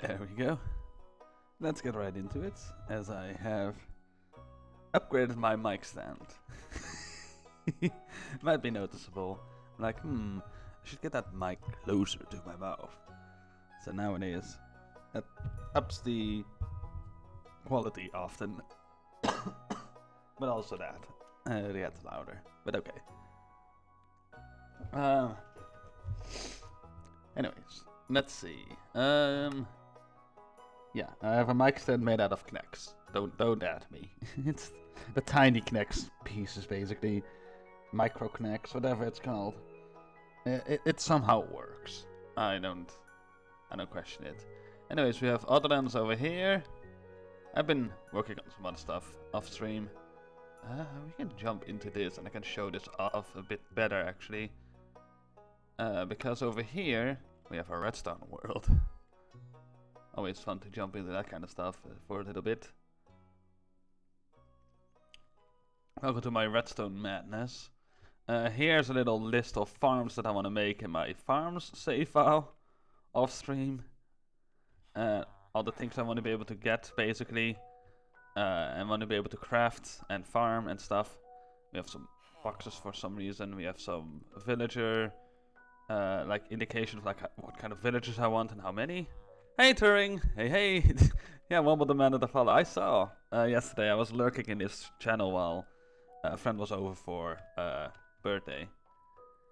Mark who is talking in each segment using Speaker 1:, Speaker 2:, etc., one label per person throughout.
Speaker 1: There we go. Let's get right into it, as I have upgraded my mic stand. Might be noticeable. I'm like, I should get that mic closer to my mouth. So nowadays, that ups the quality often. But also that. It gets louder. But okay. Anyways, let's see. Yeah, I have a mic stand made out of K'NEX. Don't at me. It's the tiny K'NEX pieces, basically. Micro K'NEX, whatever it's called. It somehow works. I don't question it. Anyways, we have Otherlands over here. I've been working on some other stuff off stream. We can jump into this and I can show this off a bit better actually. Because over here we have a redstone world. Always fun to jump into that kind of stuff for a little bit. Welcome to my redstone madness. Here's a little list of farms that I want to make in my farms save file off stream. All the things I want to be able to get basically. And want to be able to craft and farm and stuff. We have some boxes for some reason. We have some villager like indication of like what kind of villagers I want and how many. Hey Turing! Hey! Yeah, Womble the man of the follow. I saw yesterday I was lurking in this channel while a friend was over for birthday.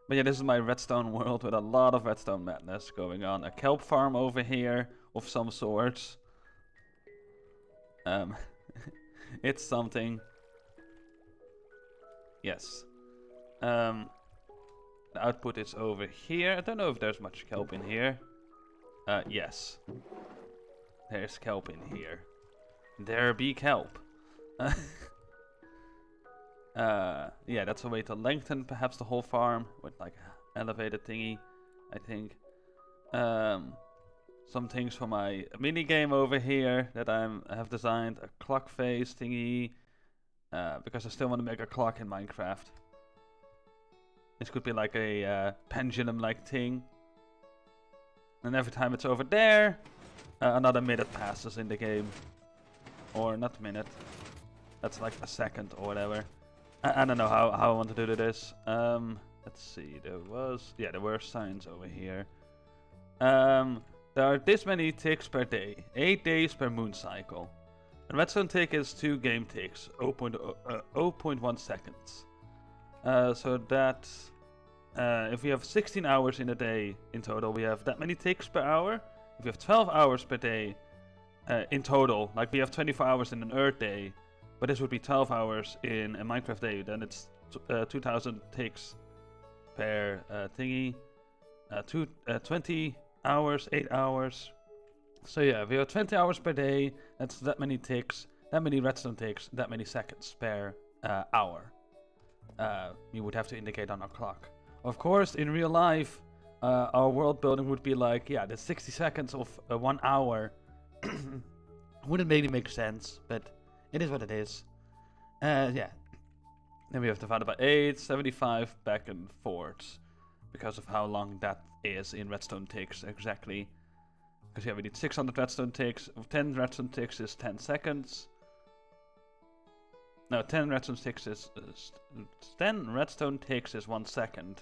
Speaker 1: But yeah, this is my redstone world with a lot of redstone madness going on. A kelp farm over here of some sorts. It's something. Yes. The output is over here. I don't know if there's much kelp in here. Yes. There's kelp in here. There be kelp. Yeah, that's a way to lengthen perhaps the whole farm with like an elevated thingy, I think. Some things for my mini game over here that I have designed, a clock face thingy, because I still want to make a clock in Minecraft. This could be like a pendulum-like thing. And every time it's over there, another minute passes in the game. Or not a minute. That's like a second or whatever. I don't know how I want to do this. Let's see, there were signs over here. There are this many ticks per day, 8 days per moon cycle. A redstone tick is 2 game ticks, 0.1 seconds. So that if we have 16 hours in a day in total, we have that many ticks per hour. If we have 12 hours per day in total, like we have 24 hours in an Earth day, but this would be 12 hours in a Minecraft day, then it's 2000 ticks per thingy. 20 hours, 8 hours. So yeah, we have 20 hours per day. That's that many ticks, that many redstone ticks, that many seconds per hour. You would have to indicate on our clock. Of course, in real life, our world building would be like, yeah, the 60 seconds of 1 hour. Wouldn't really make sense, but it is what it is. Yeah. Then we have divided by 8, 75 back and forth. Because of how long that is in redstone ticks exactly. Because yeah, we need 600 redstone ticks. 10 redstone ticks is 10 seconds. No, 10 redstone ticks is 1 second.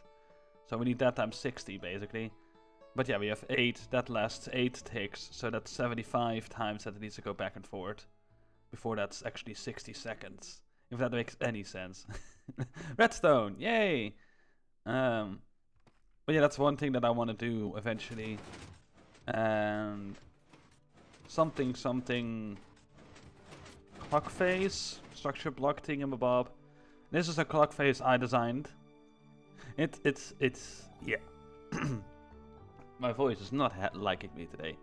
Speaker 1: So we need that times 60 basically. But yeah, we have 8. That lasts 8 ticks. So that's 75 times that it needs to go back and forth. Before that's actually 60 seconds. If that makes any sense. Redstone, yay! But yeah, that's one thing that I want to do eventually. And something clock face, structure block thingamabob. This is a clock face I designed. It's yeah. My voice is not liking me today.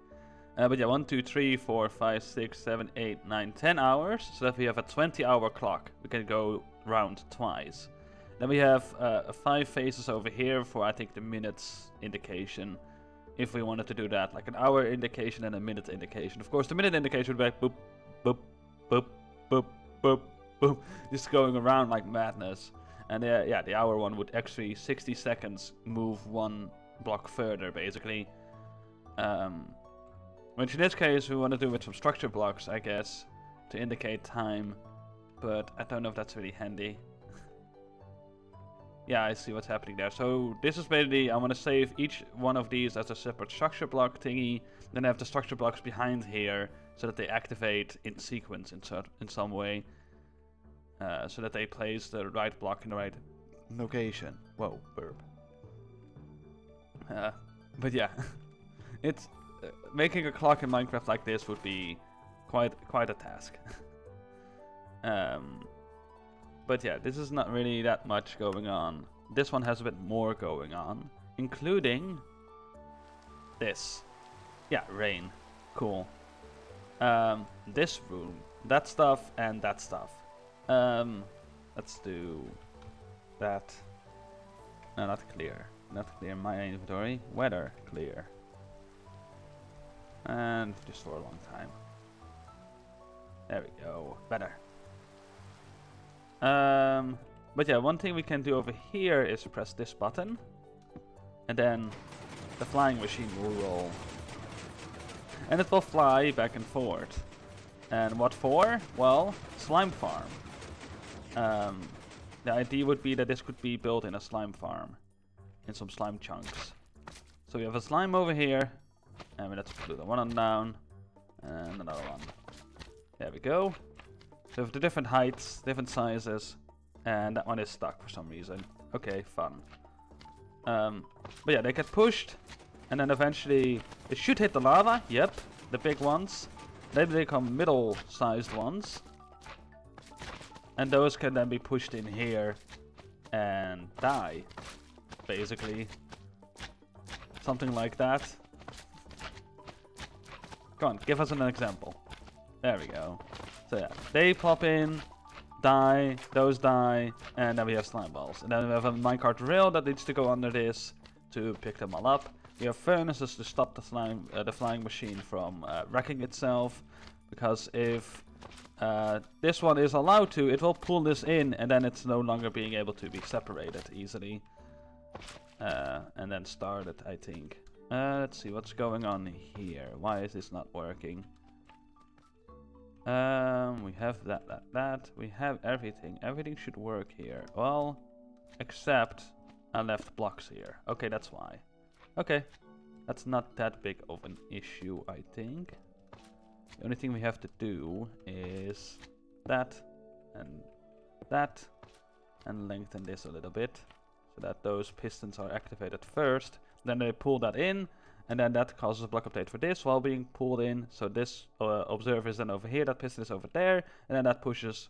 Speaker 1: But yeah, 1, 2, 3, 4, 5, 6, 7, 8, 9, 10 hours. So that we have a 20-hour clock. We can go round twice. Then we have 5 phases over here for, I think, the minutes indication. If we wanted to do that, like an hour indication and a minute indication. Of course, the minute indication would be like boop, boop, boop, boop, boop, boop. Just going around like madness. And yeah, the hour one would actually 60 seconds move 1 block further, basically. Which in this case we want to do with some structure blocks, I guess, to indicate time. But I don't know if that's really handy. Yeah, I see what's happening there. So this is basically, I want to save each one of these as a separate structure block thingy. Then I have the structure blocks behind here, so that they activate in sequence in some way. So that they place the right block in the right location. Whoa, burp. But yeah, it's making a clock in Minecraft like this would be quite a task. But yeah, this is not really that much going on. This one has a bit more going on, including this. Yeah, rain. Cool. This room, that stuff, and that stuff. Let's do that. No, not clear. Not clear my inventory. Weather clear. And just for a long time. There we go. Better. But yeah, one thing we can do over here is press this button. And then the flying machine will roll. And it will fly back and forth. And what for? Well, slime farm. The idea would be that this could be built in a slime farm. In some slime chunks. So we have a slime over here. And let's put one on down. And another one. There we go. So we have the different heights, different sizes. And that one is stuck for some reason. Okay, fun. But yeah, they get pushed. And then eventually they should hit the lava. Yep, the big ones. Then they become middle-sized ones. And those can then be pushed in here and die. Basically. Something like that. Come on, give us an example. There we go. So yeah, they pop in, die, those die, and then we have slime balls. And then we have a minecart rail that needs to go under this to pick them all up. We have furnaces to stop the flying machine from wrecking itself. Because if this one is allowed to, it will pull this in, and then it's no longer being able to be separated easily. And then start it, I think. Let's see what's going on here. Why is this not working? We have that. We have everything. Everything should work here. Well, except I left blocks here. Okay, that's why. Okay, that's not that big of an issue, I think. The only thing we have to do is that, and lengthen this a little bit, so that those pistons are activated first. Then they pull that in, and then that causes a block update for this while being pulled in. So this observer is then over here, that piston is over there, and then that pushes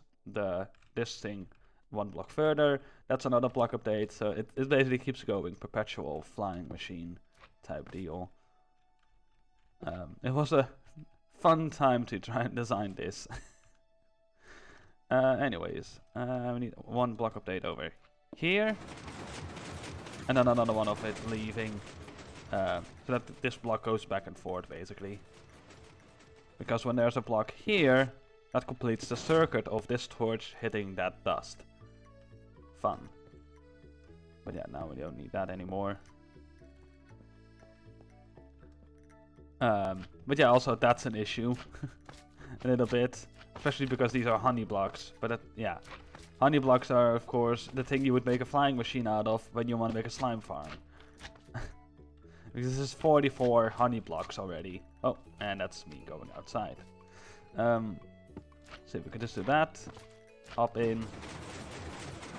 Speaker 1: this thing one block further. That's another block update, so it basically keeps going, perpetual flying machine type deal. It was a fun time to try and design this. Anyways, we need one block update over here, and then another one of it leaving, so that this block goes back and forth basically. Because when there's a block here, that completes the circuit of this torch hitting that dust. Fun. But yeah, now we don't need that anymore. But yeah, also that's an issue. A little bit. Especially because these are honey blocks. But yeah, honey blocks are of course the thing you would make a flying machine out of when you want to make a slime farm. Because this is 44 honey blocks already. Oh, and that's me going outside. So we can just do that. Hop in.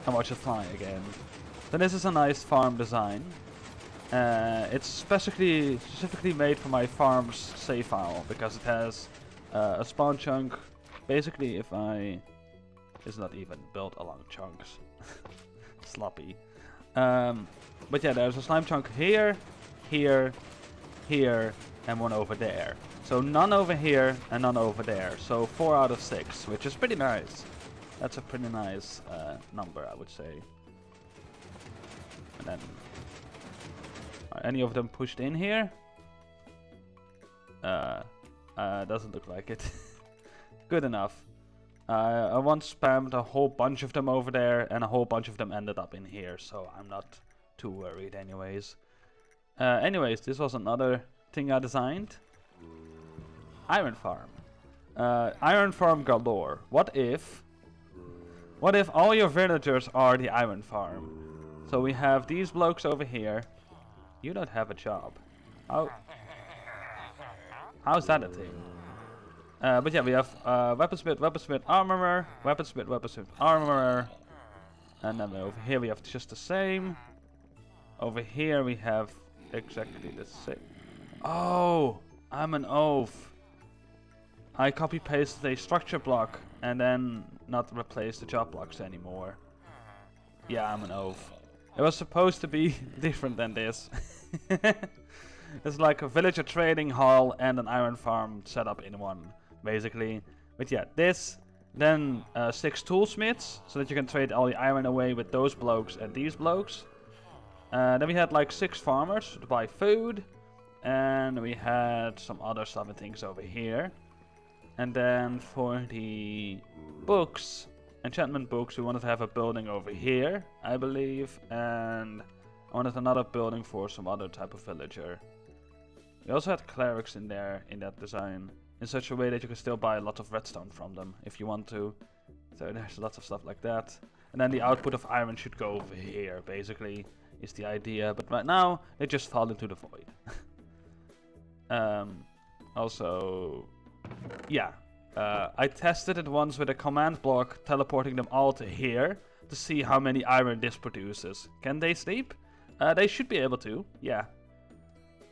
Speaker 1: And watch it fly again. Then this is a nice farm design. It's specifically made for my farm's save file because it has a spawn chunk. Basically, if I... It's not even built along chunks. Sloppy. But yeah, there's a slime chunk here, here, here, and one over there. So none over here and none over there. So 4 out of 6, which is pretty nice. That's a pretty nice number, I would say. And then... Are any of them pushed in here? Doesn't look like it. Good enough. I once spammed a whole bunch of them over there, and a whole bunch of them ended up in here, so I'm not too worried anyways. Anyways, this was another thing I designed. Iron farm. Iron farm galore. What if all your villagers are the iron farm? So we have these blokes over here. You don't have a job. How's that a thing? But yeah, we have weaponsmith, armorer, weaponsmith, armorer. And then over here we have just the same. Over here we have exactly the same. Oh, I'm an oaf. I copy pasted a structure block and then not replace the job blocks anymore. Yeah, I'm an oaf. It was supposed to be different than this. It's like a villager trading hall and an iron farm set up in one, basically. But yeah, this, then 6 toolsmiths, so that you can trade all the iron away with those blokes and these blokes. Then we had like 6 farmers to buy food, and we had some other stuff and things over here. And then for the books, enchantment books, we wanted to have a building over here, I believe, and I wanted another building for some other type of villager. We also had clerics in there in that design, in such a way that you can still buy a lot of redstone from them if you want to. So there's lots of stuff like that. And then the output of iron should go over here, basically, is the idea. But right now, they just fall into the void. Also, yeah, I tested it once with a command block, teleporting them all to here to see how many iron this produces. Can they sleep? They should be able to, yeah.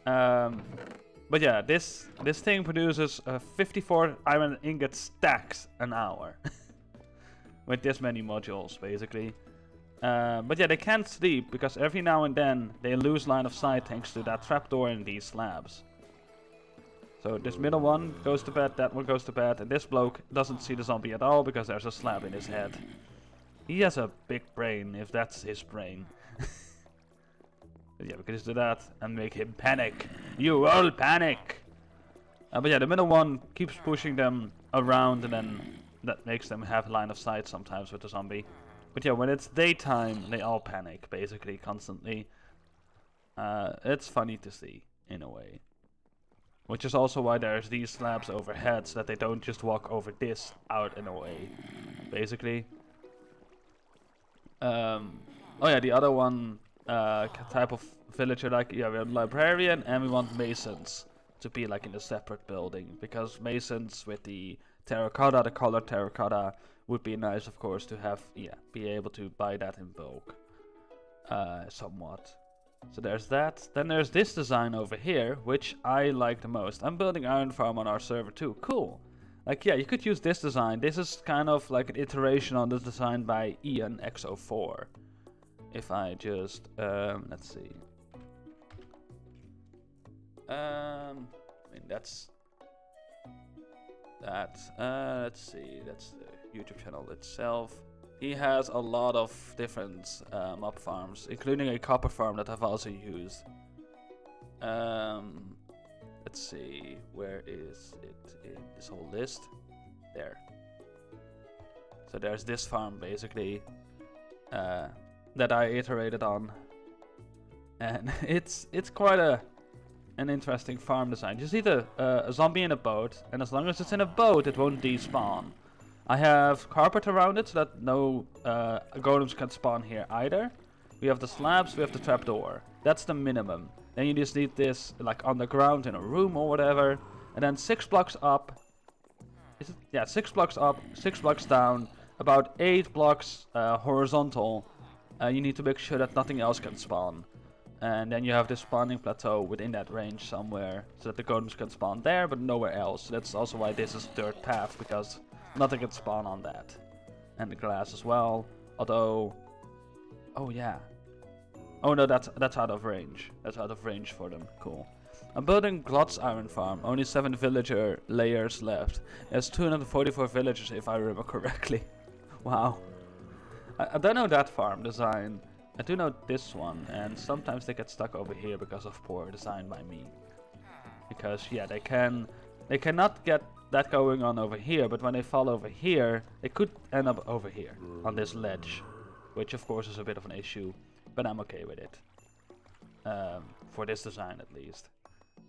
Speaker 1: But yeah, this thing produces 54 iron ingot stacks an hour. With this many modules, basically. But yeah, they can't sleep because every now and then they lose line of sight thanks to that trapdoor in these slabs. So this middle one goes to bed, that one goes to bed, and this bloke doesn't see the zombie at all because there's a slab in his head. He has a big brain, if that's his brain. But yeah, we can just do that and make him panic. You will panic! But yeah, the middle one keeps pushing them around, and then that makes them have line of sight sometimes with the zombie. But yeah, when it's daytime, they all panic, basically, constantly. It's funny to see, in a way. Which is also why there's these slabs overhead, so that they don't just walk over this out in a way, basically. Oh yeah, the other one type of villager, like, yeah, we have librarian and we want masons to be like in a separate building, because masons with the terracotta, the colored terracotta, would be nice, of course, to have, yeah, be able to buy that in bulk, somewhat. So there's that. Then there's this design over here, which I like the most. I'm building iron farm on our server too. Cool. Like, yeah, you could use this design. This is kind of like an iteration on this design by Ian X04. If I just, let's see. I mean, that's that. Let's see, that's the YouTube channel itself. He has a lot of different mob farms, including a copper farm that I've also used. Let's see, where is it in this whole list? There. So there's this farm, basically, that I iterated on, and it's quite an interesting farm design. You see a zombie in a boat, and as long as it's in a boat, it won't despawn. I have carpet around it so that no golems can spawn here either. We have the slabs, we have the trapdoor. That's the minimum. Then you just need this like on the ground in a room or whatever. And then 6 blocks up. Is it? Yeah, 6 blocks up, 6 blocks down, about 8 blocks horizontal. You need to make sure that nothing else can spawn. And then you have this spawning plateau within that range somewhere, so that the golems can spawn there but nowhere else. That's also why this is third path, because nothing can spawn on that. And the glass as well. Although, oh yeah. Oh no, that's out of range. That's out of range for them. Cool. I'm building Glot's iron farm. Only 7 villager layers left. There's 244 villagers if I remember correctly. Wow. I don't know that farm design. I do know this one, and sometimes they get stuck over here because of poor design by me. Because yeah, they cannot get that going on over here, but when they fall over here, they could end up over here on this ledge, which of course is a bit of an issue, but I'm okay with it. For this design at least.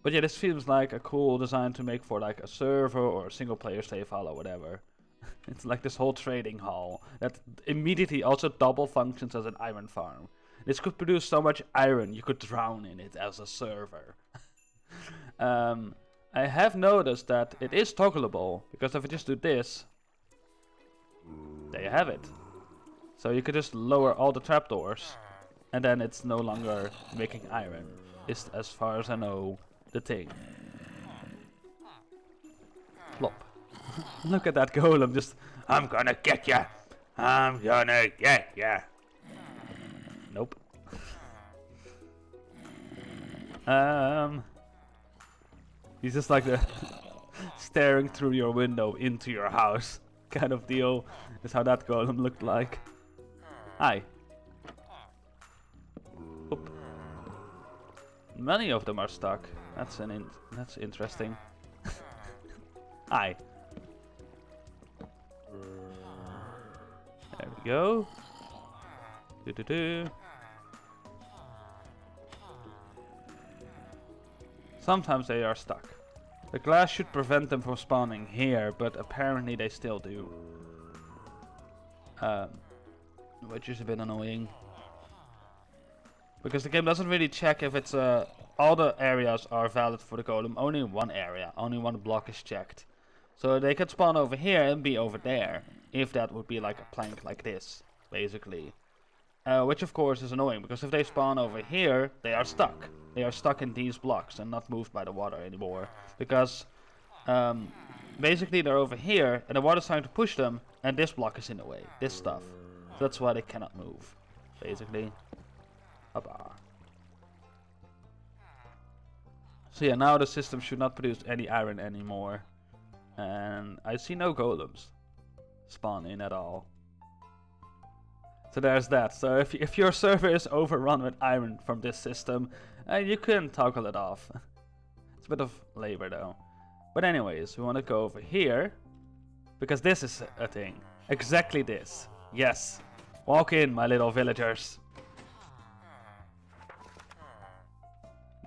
Speaker 1: But yeah, this seems like a cool design to make for like a server or a single player save file or whatever. It's like this whole trading hall that immediately also double functions as an iron farm. This could produce so much iron you could drown in it as a server. I have noticed that it is toggleable, because if I just do this, there you have it. So you could just lower all the trapdoors, and then it's no longer making iron. Is, as far as I know, the thing. Plop. Look at that golem, just, I'm gonna get ya! I'm gonna get ya! Nope. He's just like the staring through your window into your house kind of deal is how that golem looked like. Hi. Oop. Many of them are stuck. That's that's interesting. Hi. There we go. Sometimes they are stuck. The glass should prevent them from spawning here, but apparently they still do. Which is a bit annoying. Because the game doesn't really check if it's all the areas are valid for the golem. Only one area, only one block is checked. So they could spawn over here and be over there, if that would be like a plank like this, basically. Which of course is annoying, because if they spawn over here, they are stuck. They are stuck in these blocks and not moved by the water anymore. Because basically they're over here and the water's trying to push them and this block is in the way, this stuff. So that's why they cannot move, basically. Hoppa. So yeah, now the system should not produce any iron anymore. And I see no golems spawn in at all. So there's that. So if your server is overrun with iron from this system, you can toggle it off. It's a bit of labor though. But anyways, we want to go over here, because this is a thing. Exactly this. Yes. Walk in, my little villagers.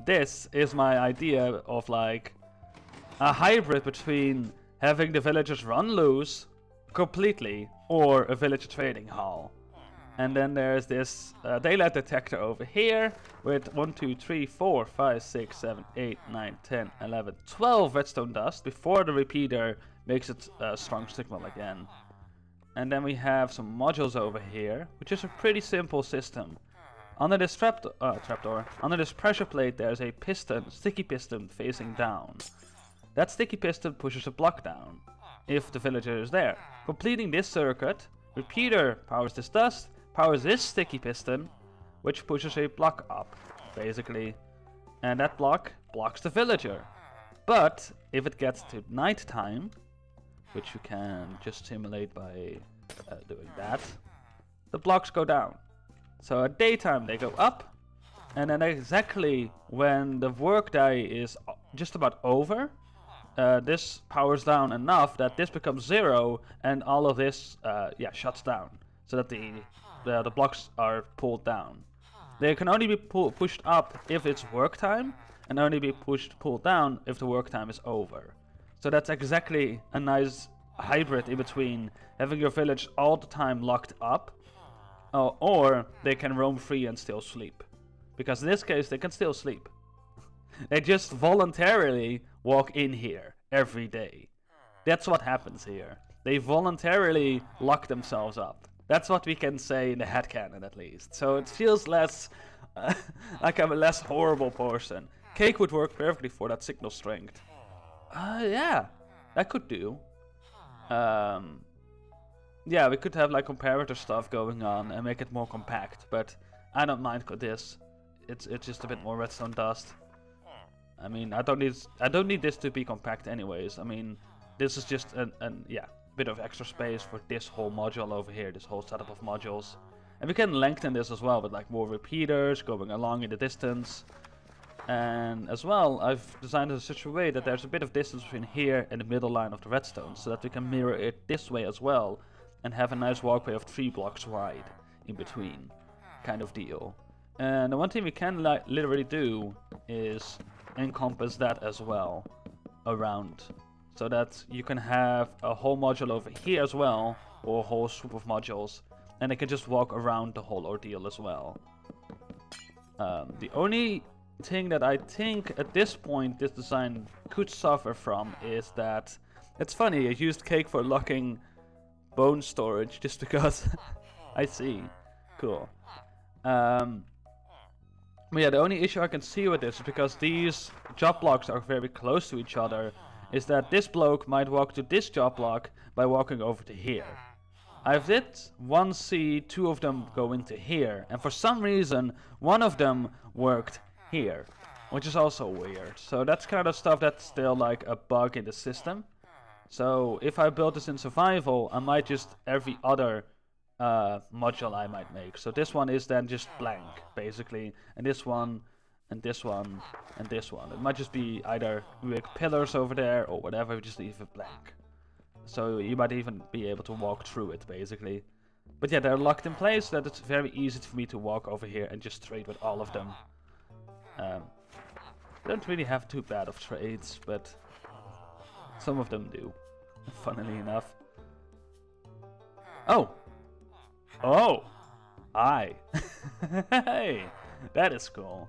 Speaker 1: This is my idea of like a hybrid between having the villagers run loose completely or a villager trading hall. And then there's this daylight detector over here with 1, 2, 3, 4, 5, 6, 7, 8, 9, 10, 11, 12 redstone dust before the repeater makes its strong signal again. And then we have some modules over here, which is a pretty simple system. Under this trapdoor, under this pressure plate, there's a piston, sticky piston facing down. That sticky piston pushes a block down, if the villager is there. Completing this circuit, repeater powers this dust, powers this sticky piston, which pushes a block up, basically. And that block blocks the villager. But if it gets to night time, which you can just simulate by doing that, the blocks go down. So at daytime they go up, and then exactly when the workday is just about over, this powers down enough that this becomes 0, and all of this shuts down, so that the blocks are pulled down. They can only be pushed up if it's work time, and only be pulled down if the work time is over. So that's exactly a nice hybrid in between having your village all the time locked up, or they can roam free and still sleep. Because in this case they can still sleep. They just voluntarily walk in here every day. That's what happens here. They voluntarily lock themselves up. That's what we can say in the headcanon at least. So it feels less like I'm a less horrible person. Cake would work perfectly for that signal strength. Yeah, that could do. Yeah, we could have like comparator stuff going on and make it more compact, but I don't mind this. It's just a bit more redstone dust. I mean, I don't need this to be compact anyways. I mean, this is just bit of extra space for this whole module over here, this whole setup of modules. And we can lengthen this as well with like more repeaters going along in the distance. And as well, I've designed it in such a way that there's a bit of distance between here and the middle line of the redstone, so that we can mirror it this way as well, and have a nice walkway of 3 blocks wide in between, kind of deal. And the one thing we can literally do is encompass that as well around, so that you can have a whole module over here as well, or a whole swoop of modules, and they can just walk around the whole ordeal as well. The only thing that I think at this point this design could suffer from is that it's funny, I used cake for locking bone storage just because. I see. Cool. But yeah, the only issue I can see with this is because these job blocks are very close to each other, is that this bloke might walk to this job block by walking over to here. I've did once see two of them go into here, and for some reason one of them worked here, which is also weird. So that's kind of stuff that's still like a bug in the system. So if I build this in survival, I might just every other module I might make. So this one is then just blank, basically, and this one, and this one, and this one. It might just be either big pillars over there or whatever, just leave it blank. So you might even be able to walk through it, basically. But yeah, they're locked in place, so that it's very easy for me to walk over here and just trade with all of them. Don't really have too bad of trades, but some of them do, funnily enough. Oh! Oh! Hi! Hey! That is cool.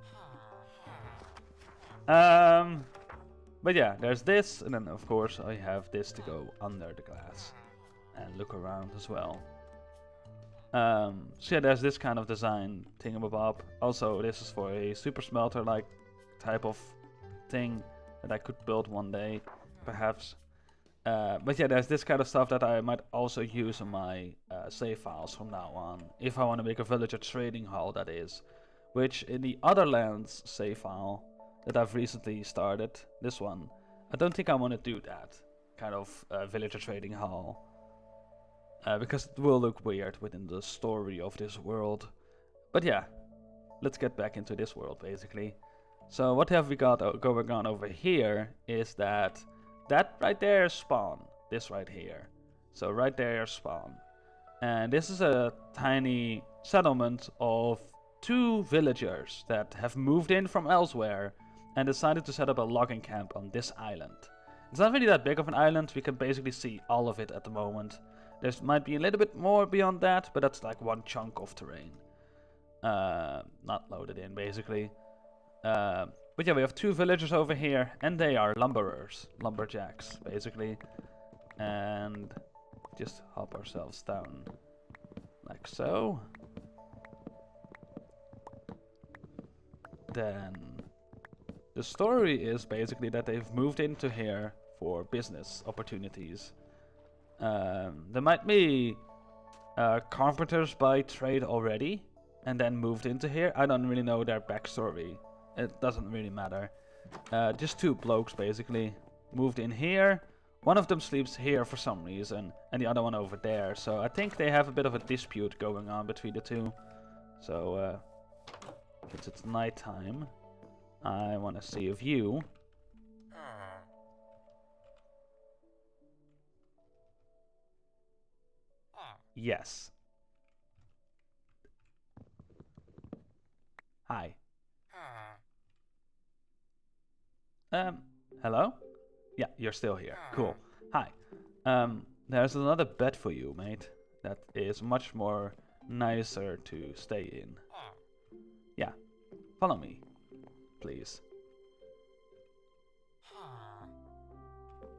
Speaker 1: But yeah, there's this, and then of course I have this to go under the glass and look around as well. So yeah, there's this kind of design thingamabob. Also, this is for a super smelter like type of thing that I could build one day, perhaps. But yeah, there's this kind of stuff that I might also use in my save files from now on, if I want to make a villager trading hall, that is. Which in the Otherlands save file that I've recently started, this one, I don't think I want to do that kind of villager trading hall. Because it will look weird within the story of this world. But yeah, let's get back into this world basically. So what have we got going on over here is that right there is spawn, this right here. So right there is spawn. And this is a tiny settlement of 2 villagers that have moved in from elsewhere and decided to set up a logging camp on this island. It's not really that big of an island, we can basically see all of it at the moment. There might be a little bit more beyond that, but that's like one chunk of terrain. Not loaded in, basically. But yeah, we have 2 villagers over here, and they are lumberers, lumberjacks, basically. And just hop ourselves down, like so. Then the story is basically that they've moved into here for business opportunities. There might be carpenters by trade already, and then moved into here. I don't really know their backstory. It doesn't really matter. Just 2 blokes basically moved in here. One of them sleeps here for some reason, and the other one over there. So I think they have a bit of a dispute going on between the 2. So since it's nighttime, I want to see a view. Yes. Hi. Hello? Yeah, you're still here. Cool. Hi. There's another bed for you, mate. That is much more nicer to stay in. Yeah. Follow me, please.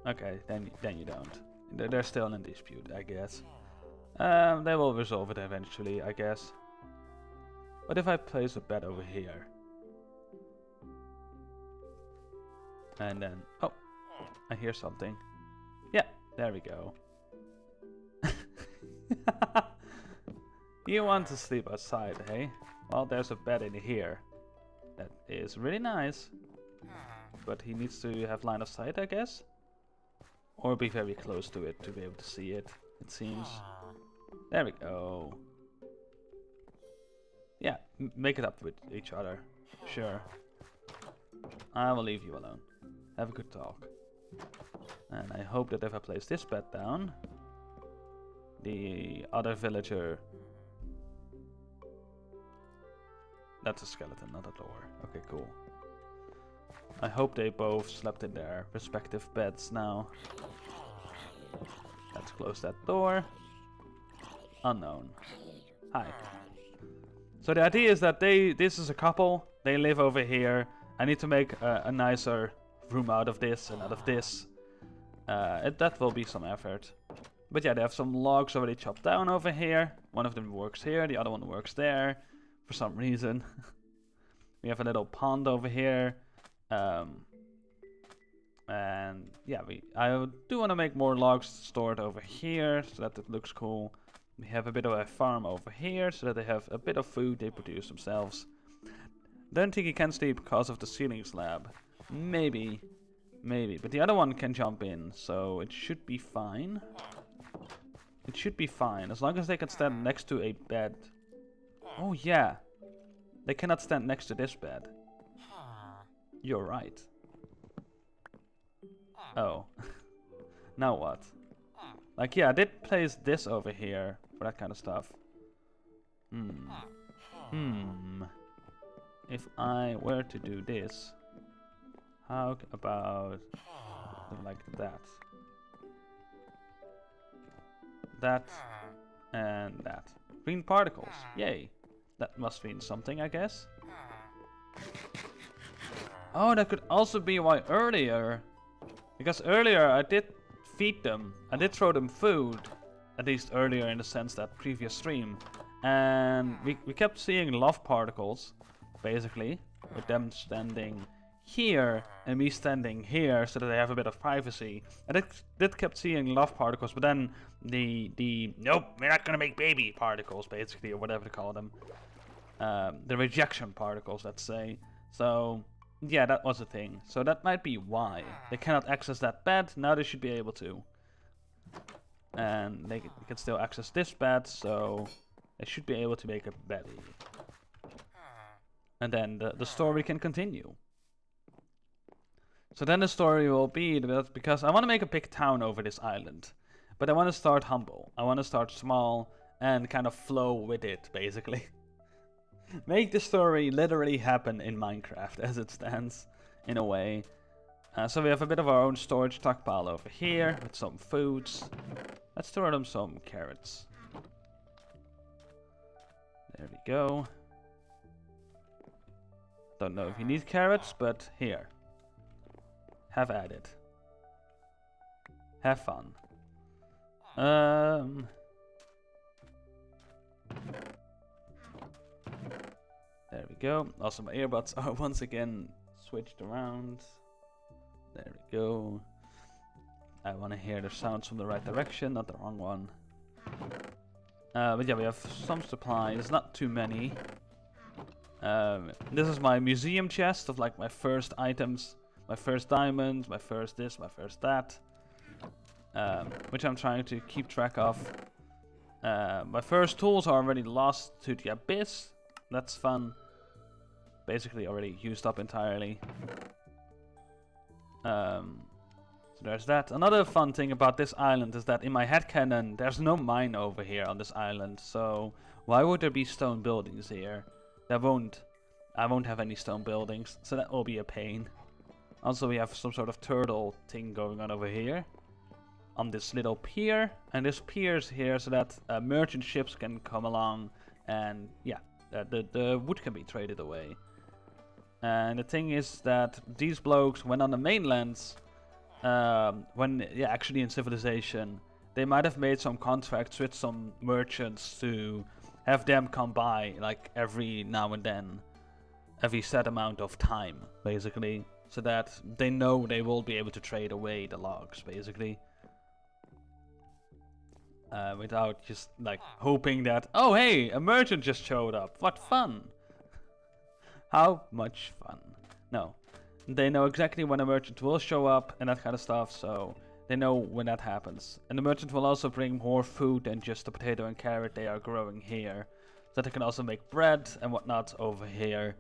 Speaker 1: Okay, then you don't. They're still in dispute, I guess. They will resolve it eventually, I guess. What if I place a bed over here? And then... Oh! I hear something. Yeah, there we go. You want to sleep outside, hey? Well, there's a bed in here. That is really nice. But he needs to have line of sight, I guess? Or be very close to it to be able to see it, it seems. There we go. Yeah, make it up with each other. Sure. I will leave you alone. Have a good talk. And I hope that if I place this bed down, the other villager... That's a skeleton, not a door. Okay, cool. I hope they both slept in their respective beds now. Let's close that door. Unknown. Hi. So the idea is that this is a couple. They live over here. I need to make a nicer room out of this and out of this. That will be some effort. But yeah, they have some logs already chopped down over here. One of them works here, the other one works there. For some reason. We have a little pond over here. And yeah, I do want to make more logs stored over here so that it looks cool. We have a bit of a farm over here so that they have a bit of food they produce themselves. Don't think he can sleep because of the ceiling slab. Maybe. But the other one can jump in, so it should be fine. It should be fine, as long as they can stand next to a bed. Oh yeah. They cannot stand next to this bed. You're right. Oh. Now what? Like, yeah, I did place this over here for that kind of stuff. If I were to do this, how about like that? That and that. Green particles. Yay. That must mean something, I guess. Oh, that could also be why earlier. Because earlier I did feed them. I did throw them food. At least earlier in the sense that previous stream. And we kept seeing love particles, basically. With them standing here and me standing here so that they have a bit of privacy. And it did kept seeing love particles, but then the nope, we're not gonna make baby particles, basically, or whatever to call them. The rejection particles, let's say. So yeah, that was a thing. So that might be why. They cannot access that bed, now they should be able to. And they can still access this bed, so they should be able to make a bed. And then the story can continue. So then the story will be that because I want to make a big town over this island. But I want to start humble. I want to start small and kind of flow with it, basically. Make the story literally happen in Minecraft as it stands, in a way. So we have a bit of our own storage stockpile over here with some foods. Let's throw them some carrots. There we go. Don't know if you need carrots, but here. Have at it. Have fun. There we go. Also, my earbuds are once again switched around. There we go. I want to hear the sounds from the right direction, not the wrong one. But yeah, we have some supplies, not too many. This is my museum chest of like my first items. My first diamond, my first this, my first that. Which I'm trying to keep track of. My first tools are already lost to the abyss. That's fun. Basically already used up entirely. So there's that. Another fun thing about this island is that in my headcanon there's no mine over here on this island. So why would there be stone buildings here? I won't have any stone buildings, so that will be a pain. Also, we have some sort of turtle thing going on over here. On this little pier. And this pier is here so that merchant ships can come along. And yeah, the wood can be traded away. And the thing is that these blokes, when on the mainlands, actually in civilization, they might have made some contracts with some merchants to have them come by like every now and then. Every set amount of time, basically. So that they know they will be able to trade away the logs, basically. Without just like hoping that, oh hey, a merchant just showed up. What fun! How much fun? No. They know exactly when a merchant will show up and that kind of stuff, so they know when that happens. And the merchant will also bring more food than just the potato and carrot they are growing here. So that they can also make bread and whatnot over here.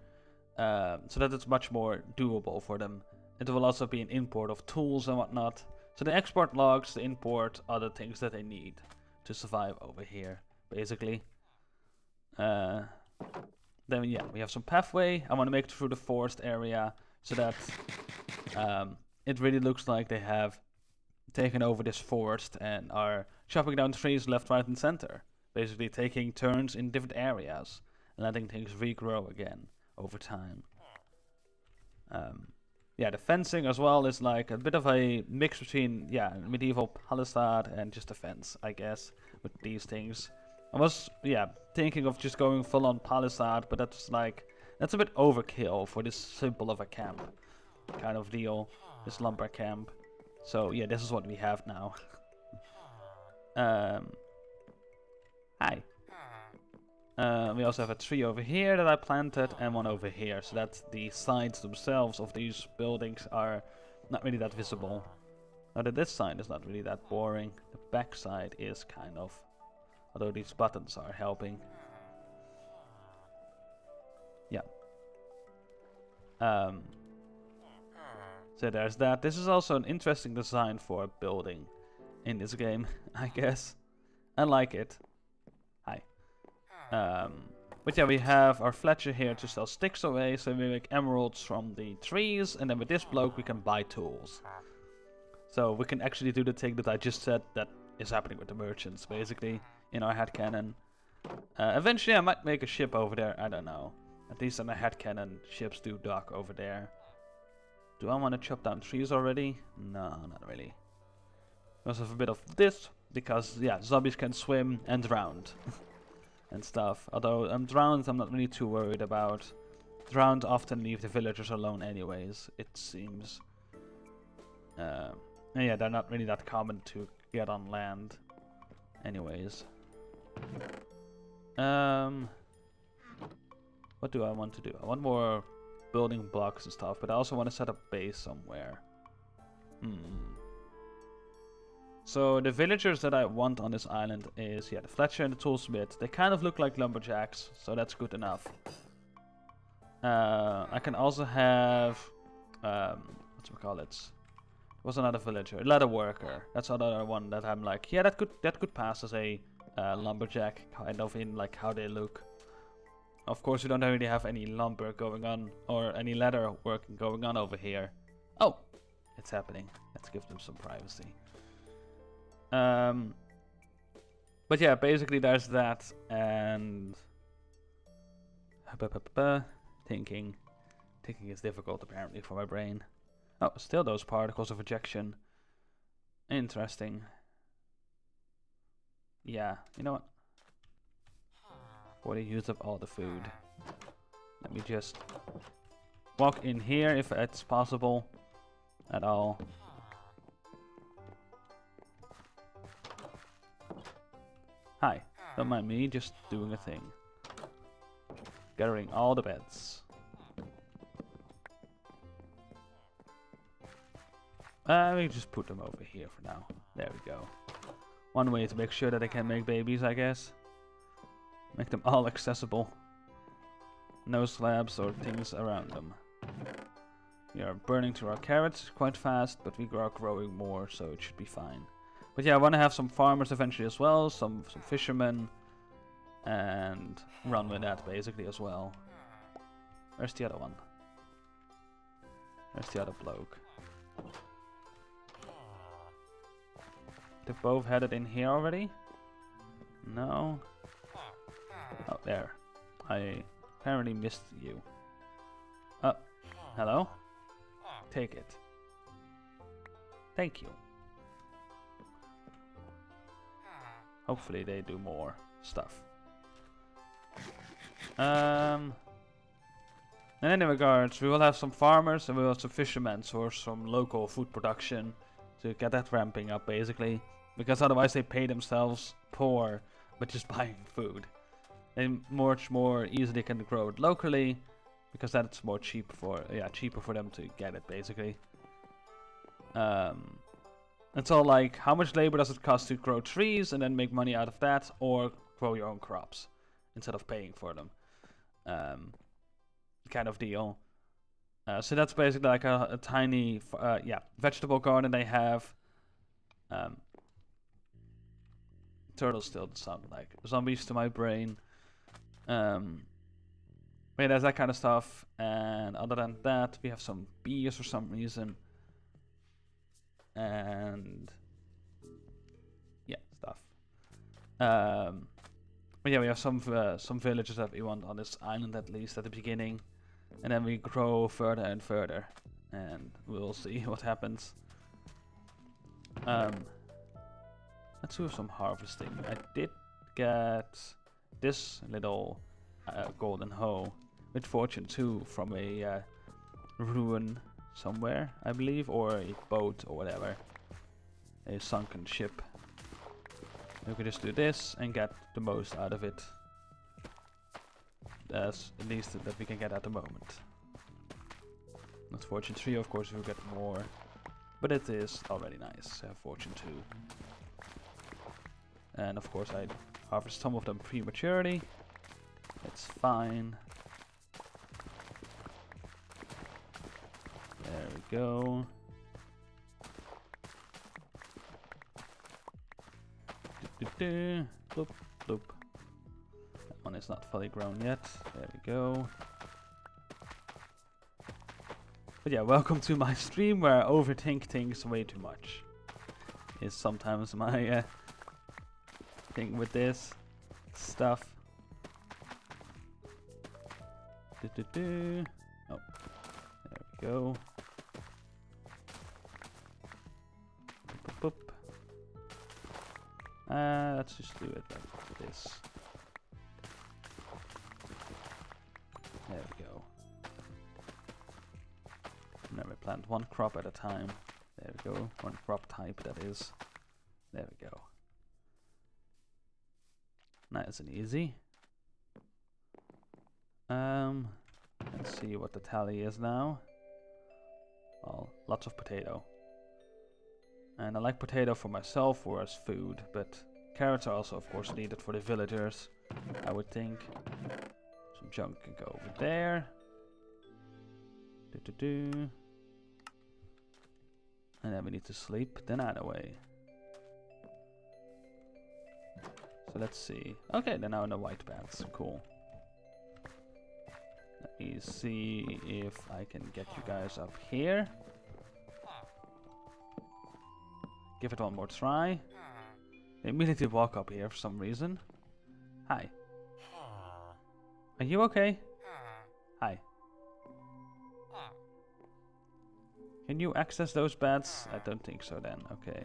Speaker 1: So that it's much more doable for them. It will also be an import of tools and whatnot. So they export logs, they import other things that they need to survive over here, basically. Then yeah, we have some pathway. I want to make it through the forest area so that it really looks like they have taken over this forest and are chopping down trees left, right, and center. Basically taking turns in different areas and letting things regrow again over time. Yeah, the fencing as well is like a bit of a mix between medieval palisade and just a fence, I guess, with these things. I was thinking of just going full on palisade, but that's a bit overkill for this simple of a camp kind of deal, this lumber camp. So yeah, this is what we have now. Hi. We also have a tree over here that I planted and one over here, so that the sides themselves of these buildings are not really that visible. Now that this side is not really that boring, the back side is kind of, although these buttons are helping. Yeah. So there's that. This is also an interesting design for a building in this game, I guess. I like it. Hi. But yeah, we have our Fletcher here to sell sticks away, so we make emeralds from the trees, and then with this bloke we can buy tools. So we can actually do the thing that I just said that is happening with the merchants, basically, in our headcanon. Eventually I might make a ship over there, I don't know. At least in the headcanon, ships do dock over there. Do I want to chop down trees already? No, not really. We also have a bit of this, because yeah, zombies can swim and drown. And stuff. Although drowned I'm not really too worried about. Drowned often leave the villagers alone anyways, it seems. And yeah, they're not really that common to get on land anyways. What do I want to do? I want more building blocks and stuff, but I also want to set up base somewhere. So the villagers that I want on this island is the Fletcher and the Toolsmith. They kind of look like lumberjacks, so that's good enough. I can also have whatchamacallit. What's another villager? A leather worker. That's another one that I'm like, yeah, that could pass as a lumberjack, kind of in like how they look. Of course, we don't really have any lumber going on or any leather working going on over here. Oh, it's happening. Let's give them some privacy. But yeah, basically there's that, and thinking is difficult apparently for my brain. Oh, still those particles of ejection. Interesting. Yeah, you know what? Before they use up all the food, let me just walk in here if it's possible at all. Hi, don't mind me, just doing a thing. Gathering all the beds. We just put them over here for now. There we go. One way to make sure that they can make babies, I guess. Make them all accessible. No slabs or things around them. We are burning through our carrots quite fast, but we are growing more, so it should be fine. But yeah, I want to have some farmers eventually as well, some fishermen, and run with that basically as well. Where's the other one? Where's the other bloke? They've both had it in here already? No? Oh, there. I apparently missed you. Oh, hello? Take it. Thank you. Hopefully they do more stuff. In any regards, we will have some farmers and we will have some fishermen for some local food production to get that ramping up basically. Because otherwise they pay themselves poor by just buying food. They much more easily can grow it locally because that's more cheaper for them to get it basically. It's all like, how much labor does it cost to grow trees and then make money out of that, or grow your own crops instead of paying for them, kind of deal. So that's basically like a tiny vegetable garden they have. Turtles still sound like zombies to my brain. But yeah, there's that kind of stuff. And other than that, we have some beers for some reason. And yeah, stuff. But yeah, we have some villages that we want on this island, at least at the beginning, and then we grow further and further, and we'll see what happens. Let's do some harvesting. I did get this little golden hoe with fortune 2 from a ruin somewhere, I believe, or a boat or whatever, a sunken ship. We can just do this and get the most out of it. That's at least that we can get at the moment. Not fortune 3, of course, we'll get more. But it is already nice to have fortune 2. And of course I harvest some of them prematurely. It's fine. There we go. Bloop, bloop. That one is not fully grown yet. There we go. But yeah, welcome to my stream where I overthink things way too much. Is sometimes my thing with this stuff. Oh, there we go. Boop, boop, boop. Let's just do it like this. There we go. And then we plant one crop at a time. There we go. One crop type, that is. There we go. Nice and easy. Let's see what the tally is now. Well, lots of potato. And I like potato for myself or as food, but carrots are also, of course, needed for the villagers, I would think. Some junk can go over there. And then we need to sleep the night away. So let's see. Okay, they're now in the white beds. Cool. Let me see if I can get you guys up here. Give it one more try. They immediately walk up here for some reason. Hi. Are you okay? Hi. Can you access those beds? I don't think so then. Okay.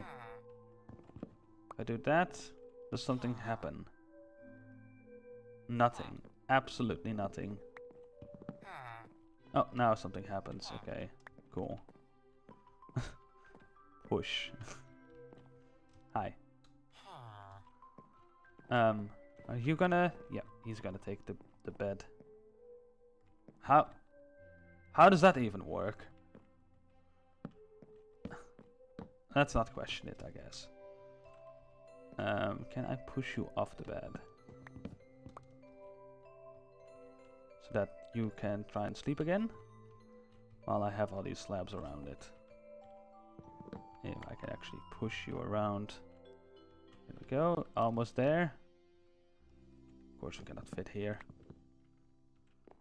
Speaker 1: If I do that, does something happen? Nothing. Absolutely nothing. Oh, now something happens. Okay. Cool. Push. Hi. Are you gonna... Yeah, he's gonna take the bed. How does that even work? Let's not question it, I guess. Can I push you off the bed? So that you can try and sleep again? While I have all these slabs around it. If I can actually push you around. Here we go, almost there. Of course we cannot fit here.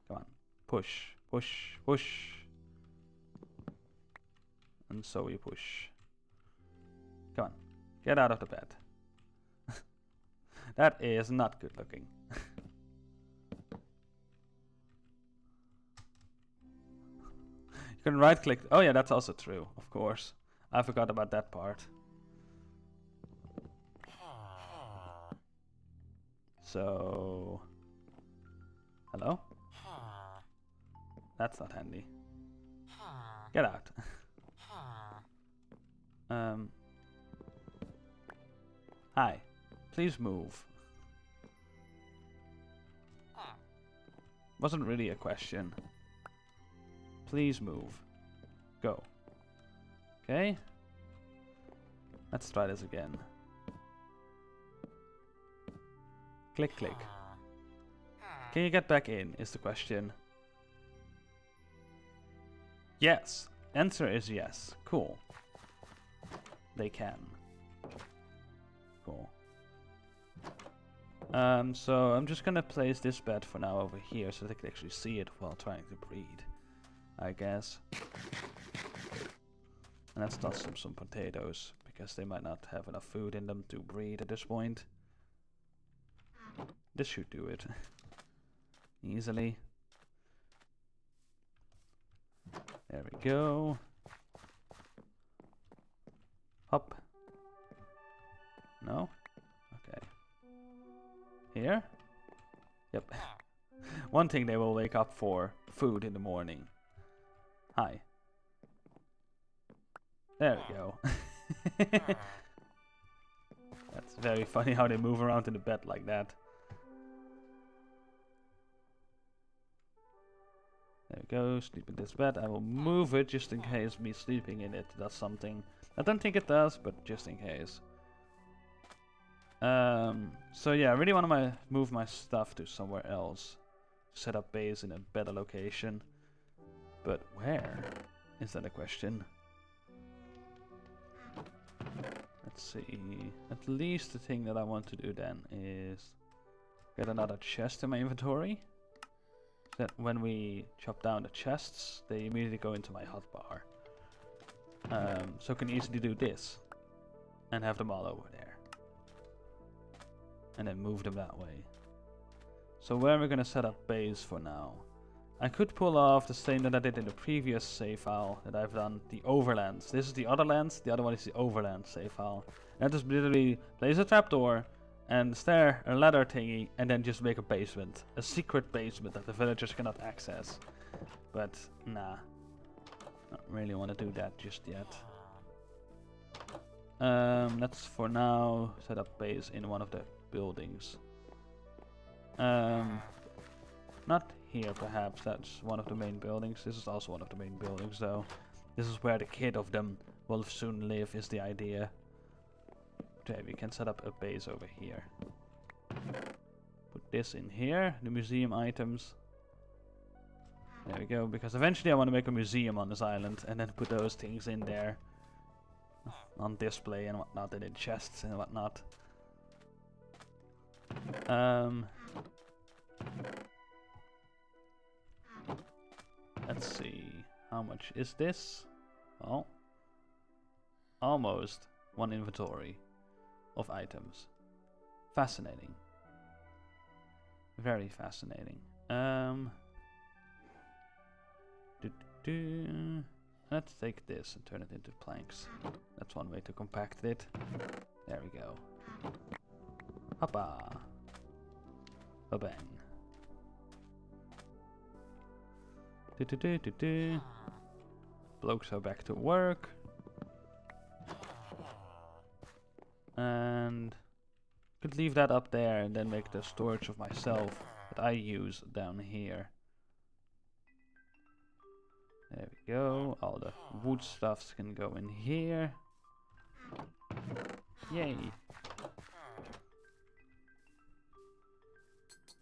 Speaker 1: Come on, push, push, push. And so we push. Come on, get out of the bed. That is not good looking. You can right click. Oh yeah, that's also true, of course. I forgot about that part. So... Hello? That's not handy. Get out. Hi. Please move. Wasn't really a question. Please move. Go. Okay. Let's try this again. Click, click. Can you get back in, is the question. Yes. Answer is yes. Cool. They can. Cool. So I'm just gonna place this bed for now over here so they can actually see it while trying to breed, I guess. And let's toss them some potatoes, because they might not have enough food in them to breed at this point. This should do it. Easily. There we go. Hop. No? Okay. Here? Yep. One thing they will wake up for, food in the morning. Hi. There we go. That's very funny how they move around in the bed like that. There we go, sleep in this bed. I will move it just in case me sleeping in it does something. I don't think it does, but just in case. So yeah, I really want to move my stuff to somewhere else. Set up base in a better location. But where? Is that a question? Let's see. At least the thing that I want to do then is get another chest in my inventory. So that when we chop down the chests, they immediately go into my hotbar. So I can easily do this and have them all over there. And then move them that way. So where are we gonna set up base for now? I could pull off the same that I did in the previous save file that I've done, the Overlands. This is the Otherlands, the other one is the Overlands save file. And I just literally place a trapdoor and stair a ladder thingy and then just make a basement. A secret basement that the villagers cannot access. But nah, don't really want to do that just yet. Let's for now set up base in one of the buildings. Not here perhaps, that's one of the main buildings. This is also one of the main buildings though. This is where the kid of them will soon live, is the idea. Okay, we can set up a base over here. Put this in here, the museum items. There we go, because eventually I want to make a museum on this island and then put those things in there. On display and whatnot, and in chests and whatnot. Let's see, how much is this? Well, almost one inventory of items. Fascinating. Very fascinating. Let's take this and turn it into planks. That's one way to compact it. There we go. Hoppa. Ba-bang. Blokes are back to work. And could leave that up there and then make the storage of myself that I use down here. There we go. All the wood stuffs can go in here. Yay.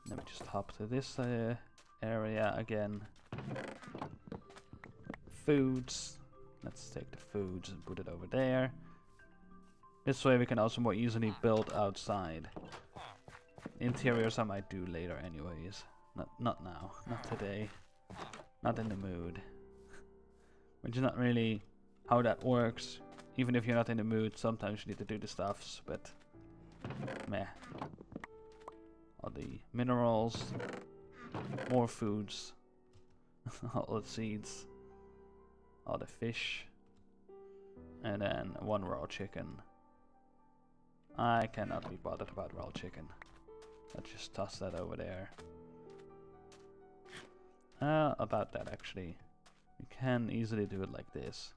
Speaker 1: Let me just hop to this area again. Foods. Let's take the foods and put it over there. This way we can also more easily build outside. Interiors I might do later anyways. Not now. Not today. Not in the mood. Which is not really how that works. Even if you're not in the mood, sometimes you need to do the stuffs, but meh. All the minerals, more foods, all the seeds, all the fish, and then one raw chicken. I cannot be bothered about raw chicken. Let's just toss that over there. About that actually. You can easily do it like this.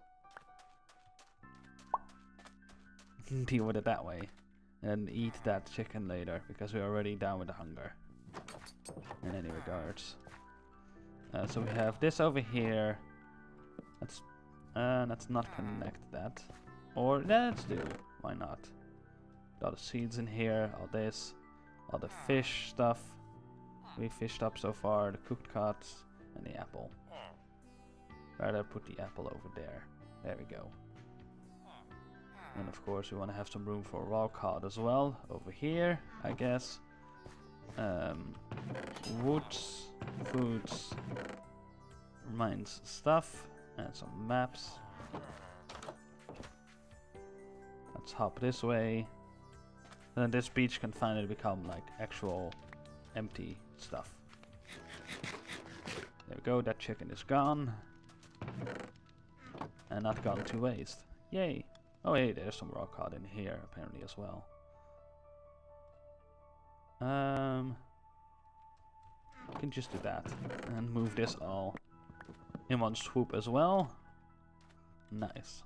Speaker 1: Deal with it that way. And eat that chicken later, because we're already down with the hunger. In any regards. So we have this over here. Let's not connect that. Or let's do. Why not? All the seeds in here, all this. All the fish stuff we fished up so far, the cooked cuts, and the apple. Rather put the apple over there. There we go. And of course we want to have some room for raw cod as well. Over here, I guess. Woods, foods, mines stuff, and some maps. Let's hop this way. And then this beach can finally become like actual empty stuff. There we go, that chicken is gone. And not gone to waste. Yay! Oh hey, there's some rock hard in here apparently as well. We can just do that and move this all in one swoop as well. Nice.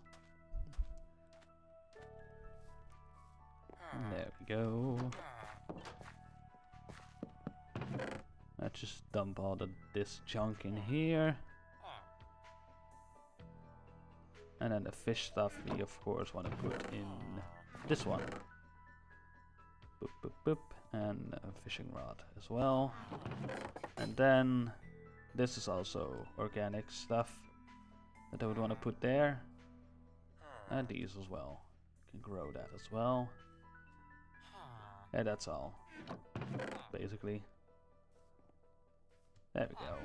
Speaker 1: There we go. Let's just dump all this junk in here. And then the fish stuff we of course want to put in this one. Boop, boop, boop. And a fishing rod as well. And then this is also organic stuff that I would want to put there. And these as well. Can grow that as well. Yeah, that's all. Basically. There we go.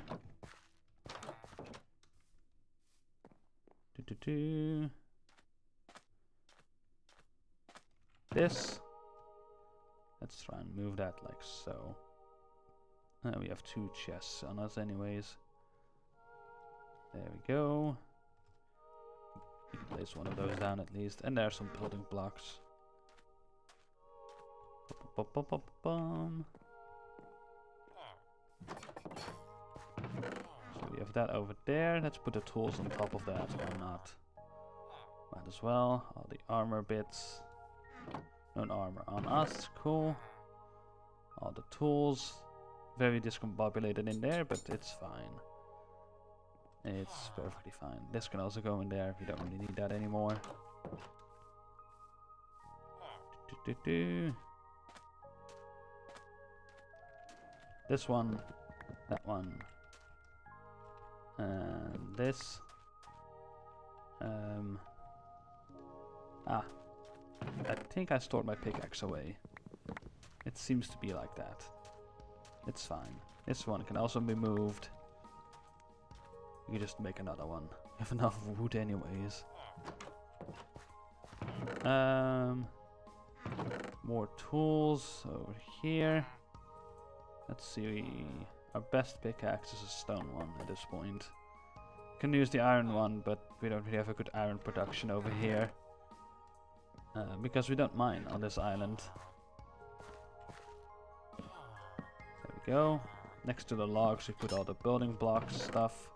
Speaker 1: This. Let's try and move that like so. We have 2 chests on us anyways. There we go. We can place one of those down at least. And there are some building blocks. Bum. So we have that over there. Let's put the tools on top of that or not. Might as well. All the armor bits. No armor on us, cool. All the tools. Very discombobulated in there, but it's fine. It's perfectly fine. This can also go in there. We don't really need that anymore. This one, that one, and this. I think I stored my pickaxe away. It seems to be like that. It's fine. This one can also be moved. You can just make another one. You have enough wood anyways. More tools over here. Let's see. Our best pickaxe is a stone one at this point. Can use the iron one, but we don't really have a good iron production over here. Because we don't mine on this island. There we go. Next to the logs we put all the building blocks stuff.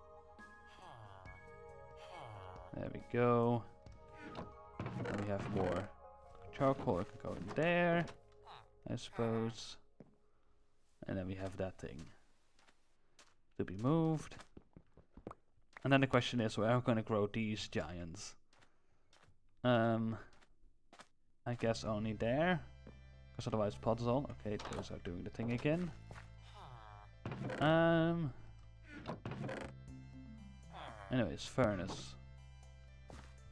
Speaker 1: There we go. And we have more charcoal that can go in there, I suppose. And then we have that thing to be moved. And then the question is, where are we going to grow these giants? I guess only there, because otherwise puzzle. Okay, those are doing the thing again. Anyways, furnace.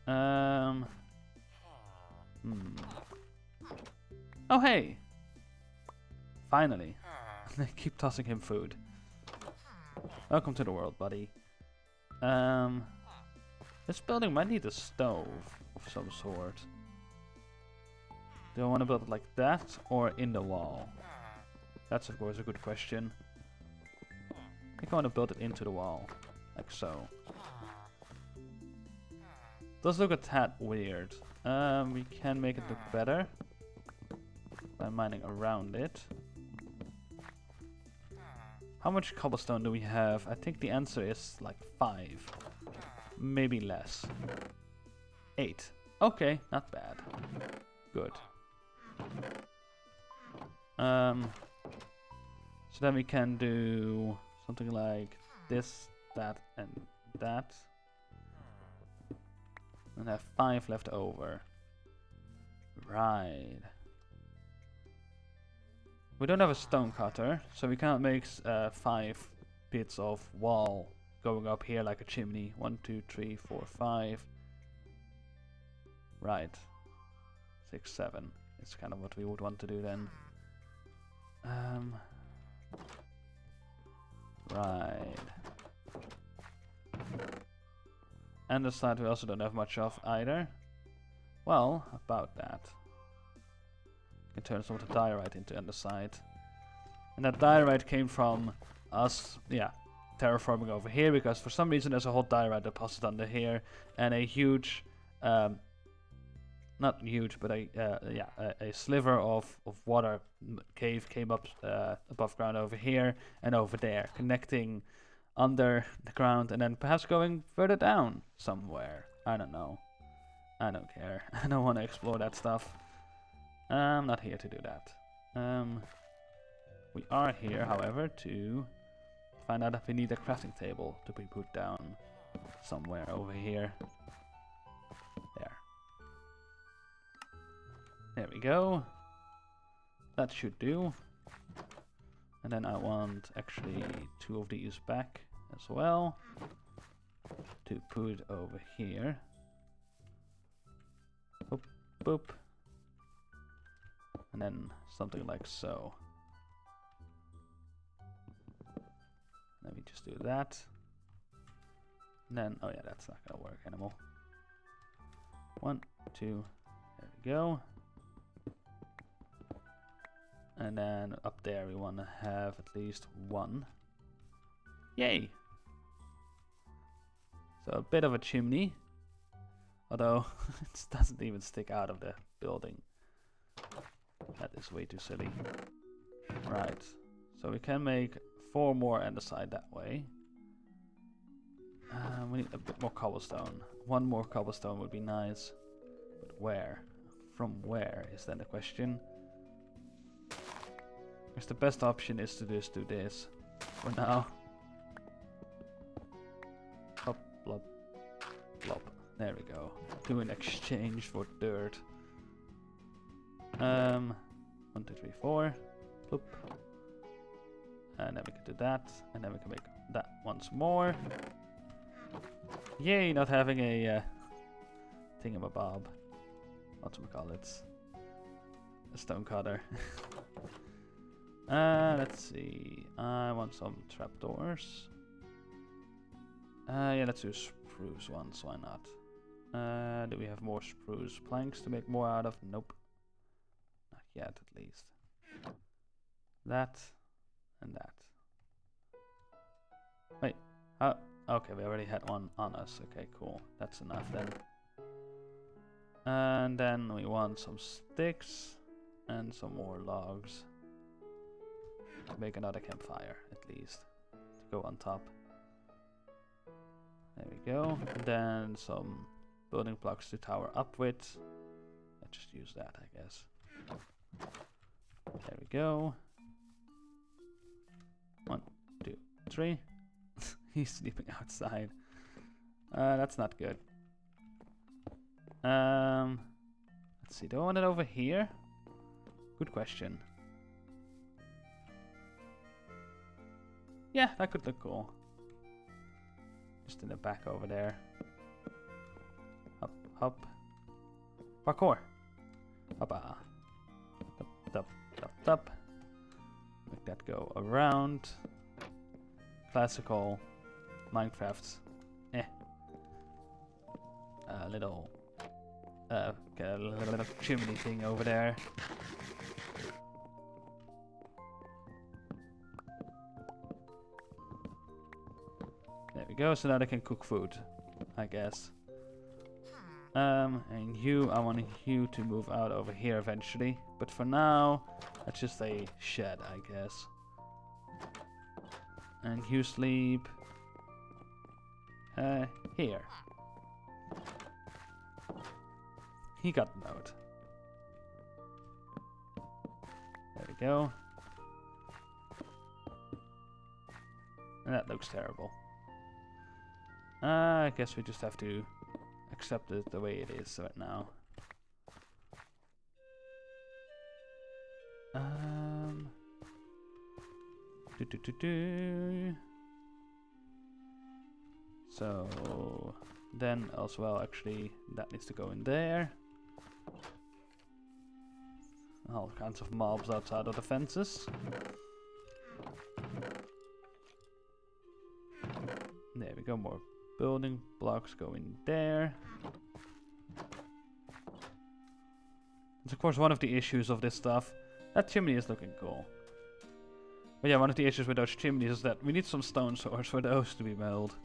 Speaker 1: Oh hey! Finally. They keep tossing him food. Welcome to the world, buddy. This building might need a stove of some sort. Do I want to build it like that or in the wall? That's of course a good question. I think I want to build it into the wall, like so. Does look a tad weird. We can make it look better by mining around it. How much cobblestone do we have? I think the answer is like 5. Maybe less. 8. Okay, not bad. Good. So then we can do something like this, that, and that. And have 5 left over. Right. We don't have a stone cutter, so we cannot make 5 bits of wall going up here like a chimney. 1, 2, 3, 4, 5. Right. 6, 7. It's kind of what we would want to do then. Right. And the side we also don't have much of either. Well, about that. You can turn some of the diorite into andesite. And that diorite came from us, yeah, terraforming over here, because for some reason there's a whole diorite deposit under here, and a huge, not huge, but a sliver of water cave came up above ground over here and over there, connecting under the ground and then perhaps going further down somewhere. I don't know. I don't care. I don't want to explore that stuff. I'm not here to do that. We are here, however, to find out if we need a crafting table to be put down somewhere over here. There. There we go. That should do. And then I want actually 2 of these back as well to put over here. Boop, boop. And then something like so. Let me just do that. And then, oh yeah, that's not gonna work anymore. 1, 2, there we go. And then up there we want to have at least 1. Yay! So a bit of a chimney. Although it doesn't even stick out of the building. That is way too silly. Right. So we can make 4 more andesite that way. We need a bit more cobblestone. 1 more cobblestone would be nice. But where? From where is then the question. Because the best option is to just do this for now. Plop, plop, plop. There we go. Do an exchange for dirt. 1, 2, 3, 4. Bloop. And then we can do that. And then we can make that once more. Yay, not having a thingamabob. Whatchamacallit. A stone cutter. Let's see. I want some trapdoors. Yeah, let's do spruce ones. Why not? Do we have more spruce planks to make more out of? Nope. Not yet, at least. That and that. Wait. Oh, okay. We already had one on us. Okay, cool. That's enough then. And then we want some sticks and some more logs. Make another campfire, at least, to go on top. There we go. And then some building blocks to tower up with. Let's just use that, I guess. There we go. 1, 2, 3. He's sleeping outside. That's not good. Let's see. Do I want it over here? Good question. Yeah, that could look cool. Just in the back over there. Up, up. Parkour. Hoppa. Up, up, up, up. Make that go around. Classical Minecraft. Little chimney thing over there. There we go, so now they can cook food, I guess. And you, I want you to move out over here eventually. But for now, that's just a shed, I guess. And you sleep here. He got the note. There we go. And that looks terrible. I guess we just have to accept it the way it is right now. So then as well, actually, that needs to go in there. All kinds of mobs outside of the fences. go, more building blocks go in there. It's of course one of the issues of this stuff. That chimney is looking cool. But yeah, one of the issues with those chimneys is that we need some stone swords for those to be milled.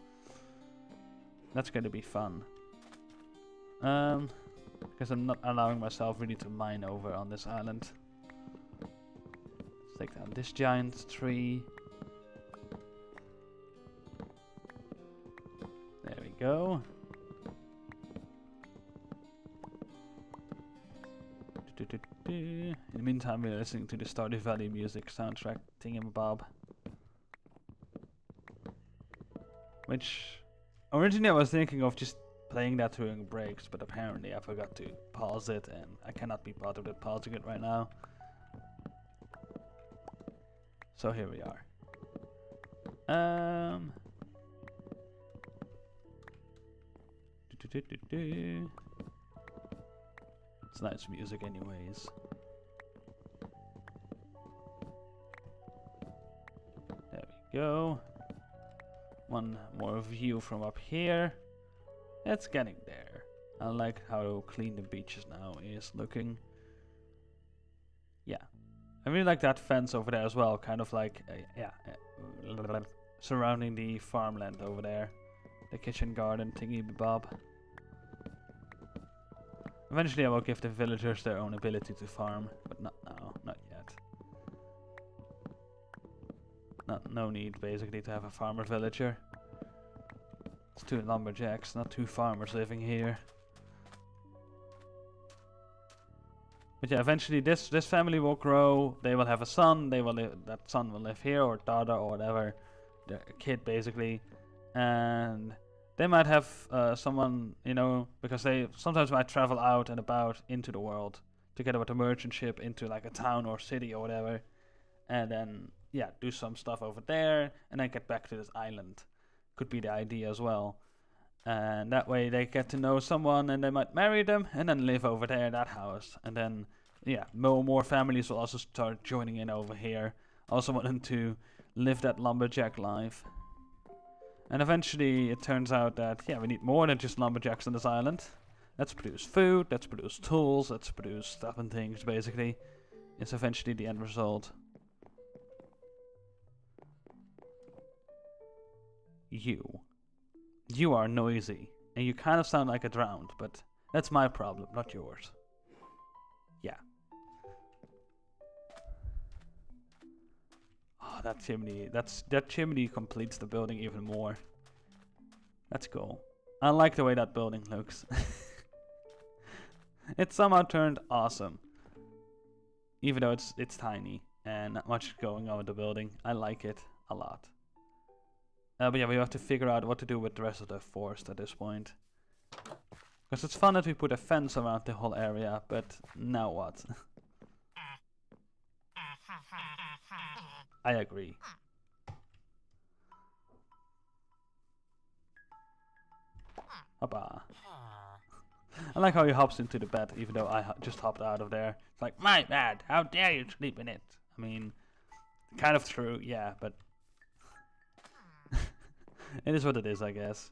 Speaker 1: That's going to be fun. Because I'm not allowing myself really to mine over on this island. Let's take down this giant tree. There we go. In the meantime, we're listening to the Stardew Valley music soundtrack thingamabob. Which originally I was thinking of just playing that during breaks, but apparently I forgot to pause it and I cannot be bothered with pausing it right now. So here we are. It's nice music anyways. There we go. One more view from up here. It's getting there. I like how clean the beaches now is looking. Yeah. I really like that fence over there as well. Kind of like, surrounding the farmland over there. The kitchen garden thingy-bob. Eventually I will give the villagers their own ability to farm, but not now, not yet. No need basically to have a farmer villager. It's 2 lumberjacks, not 2 farmers living here. But yeah, eventually this family will grow. They will have a son. That son will live here, or daughter, or whatever, the kid basically, and they might have someone, you know, because they sometimes might travel out and about into the world together with a merchant ship into like a town or city or whatever, and then yeah, do some stuff over there and then get back to this island. Could be the idea as well. And that way they get to know someone and they might marry them and then live over there in that house. And then yeah, more families will also start joining in over here. Also want them to live that lumberjack life. And eventually it turns out that, yeah, we need more than just lumberjacks on this island. Let's produce food, let's produce tools, let's produce stuff and things, basically. It's eventually the end result. You are noisy, and you kind of sound like a drowned, but that's my problem, not yours. Yeah. Oh, that chimney completes the building even more. That's cool. I like the way that building looks. It somehow turned awesome. Even though it's tiny and not much going on with the building. I like it a lot. But yeah, we have to figure out what to do with the rest of the forest at this point. Because it's fun that we put a fence around the whole area, but now what? I agree. Hoppa. I like how he hops into the bed, even though I just hopped out of there. It's like, my bed, how dare you sleep in it? I mean, kind of true, yeah, but it is what it is, I guess.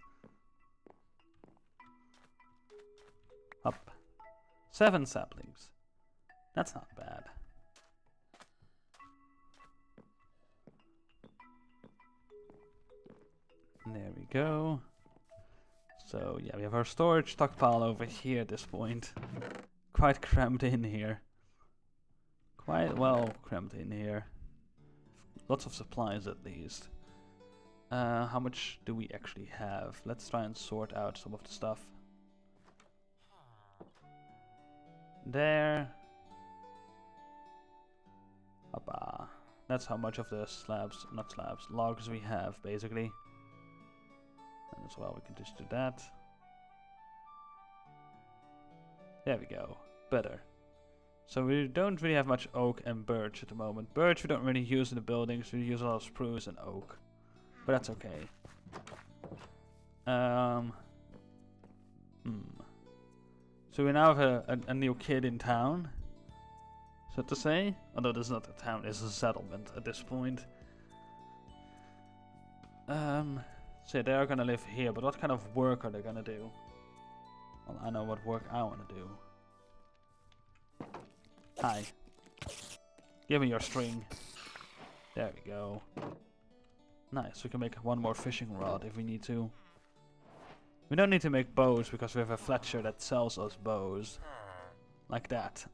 Speaker 1: Up. 7 saplings. That's not bad. And there we go. So yeah, we have our storage stockpile over here at this point. Quite crammed in here. Quite well crammed in here. Lots of supplies at least. How much do we actually have? Let's try and sort out some of the stuff. There. Hoppa. That's how much of the logs we have, basically. And as well, we can just do that. There we go. Better. So we don't really have much oak and birch at the moment. Birch we don't really use in the buildings. We use a lot of spruce and oak. But that's okay. So we now have a new kid in town, so to say. Although this is not a town, it's a settlement at this point. So they are gonna live here, but what kind of work are they gonna do? Well, I know what work I wanna do. Hi. Give me your string. There we go. Nice, we can make one more fishing rod if we need to. We don't need to make bows because we have a Fletcher that sells us bows. Like that.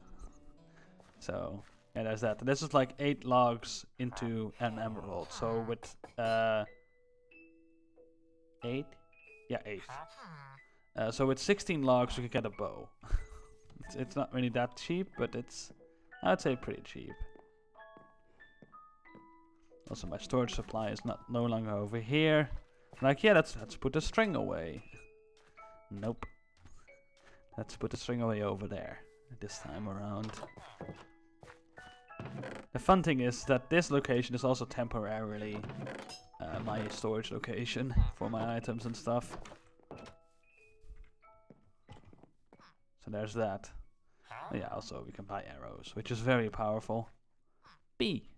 Speaker 1: So, yeah, there's that. This is like 8 logs into an emerald. So with 8? Yeah, 8. So with 16 logs we can get a bow. It's not really that cheap, but it's, I'd say, pretty cheap. Also, my storage supply is no longer over here. Like, yeah, let's put the string away. Nope. Let's put the string away over there this time around. The fun thing is that this location is also temporarily my storage location for my items and stuff. So there's that. Yeah, also we can buy arrows, which is very powerful. B.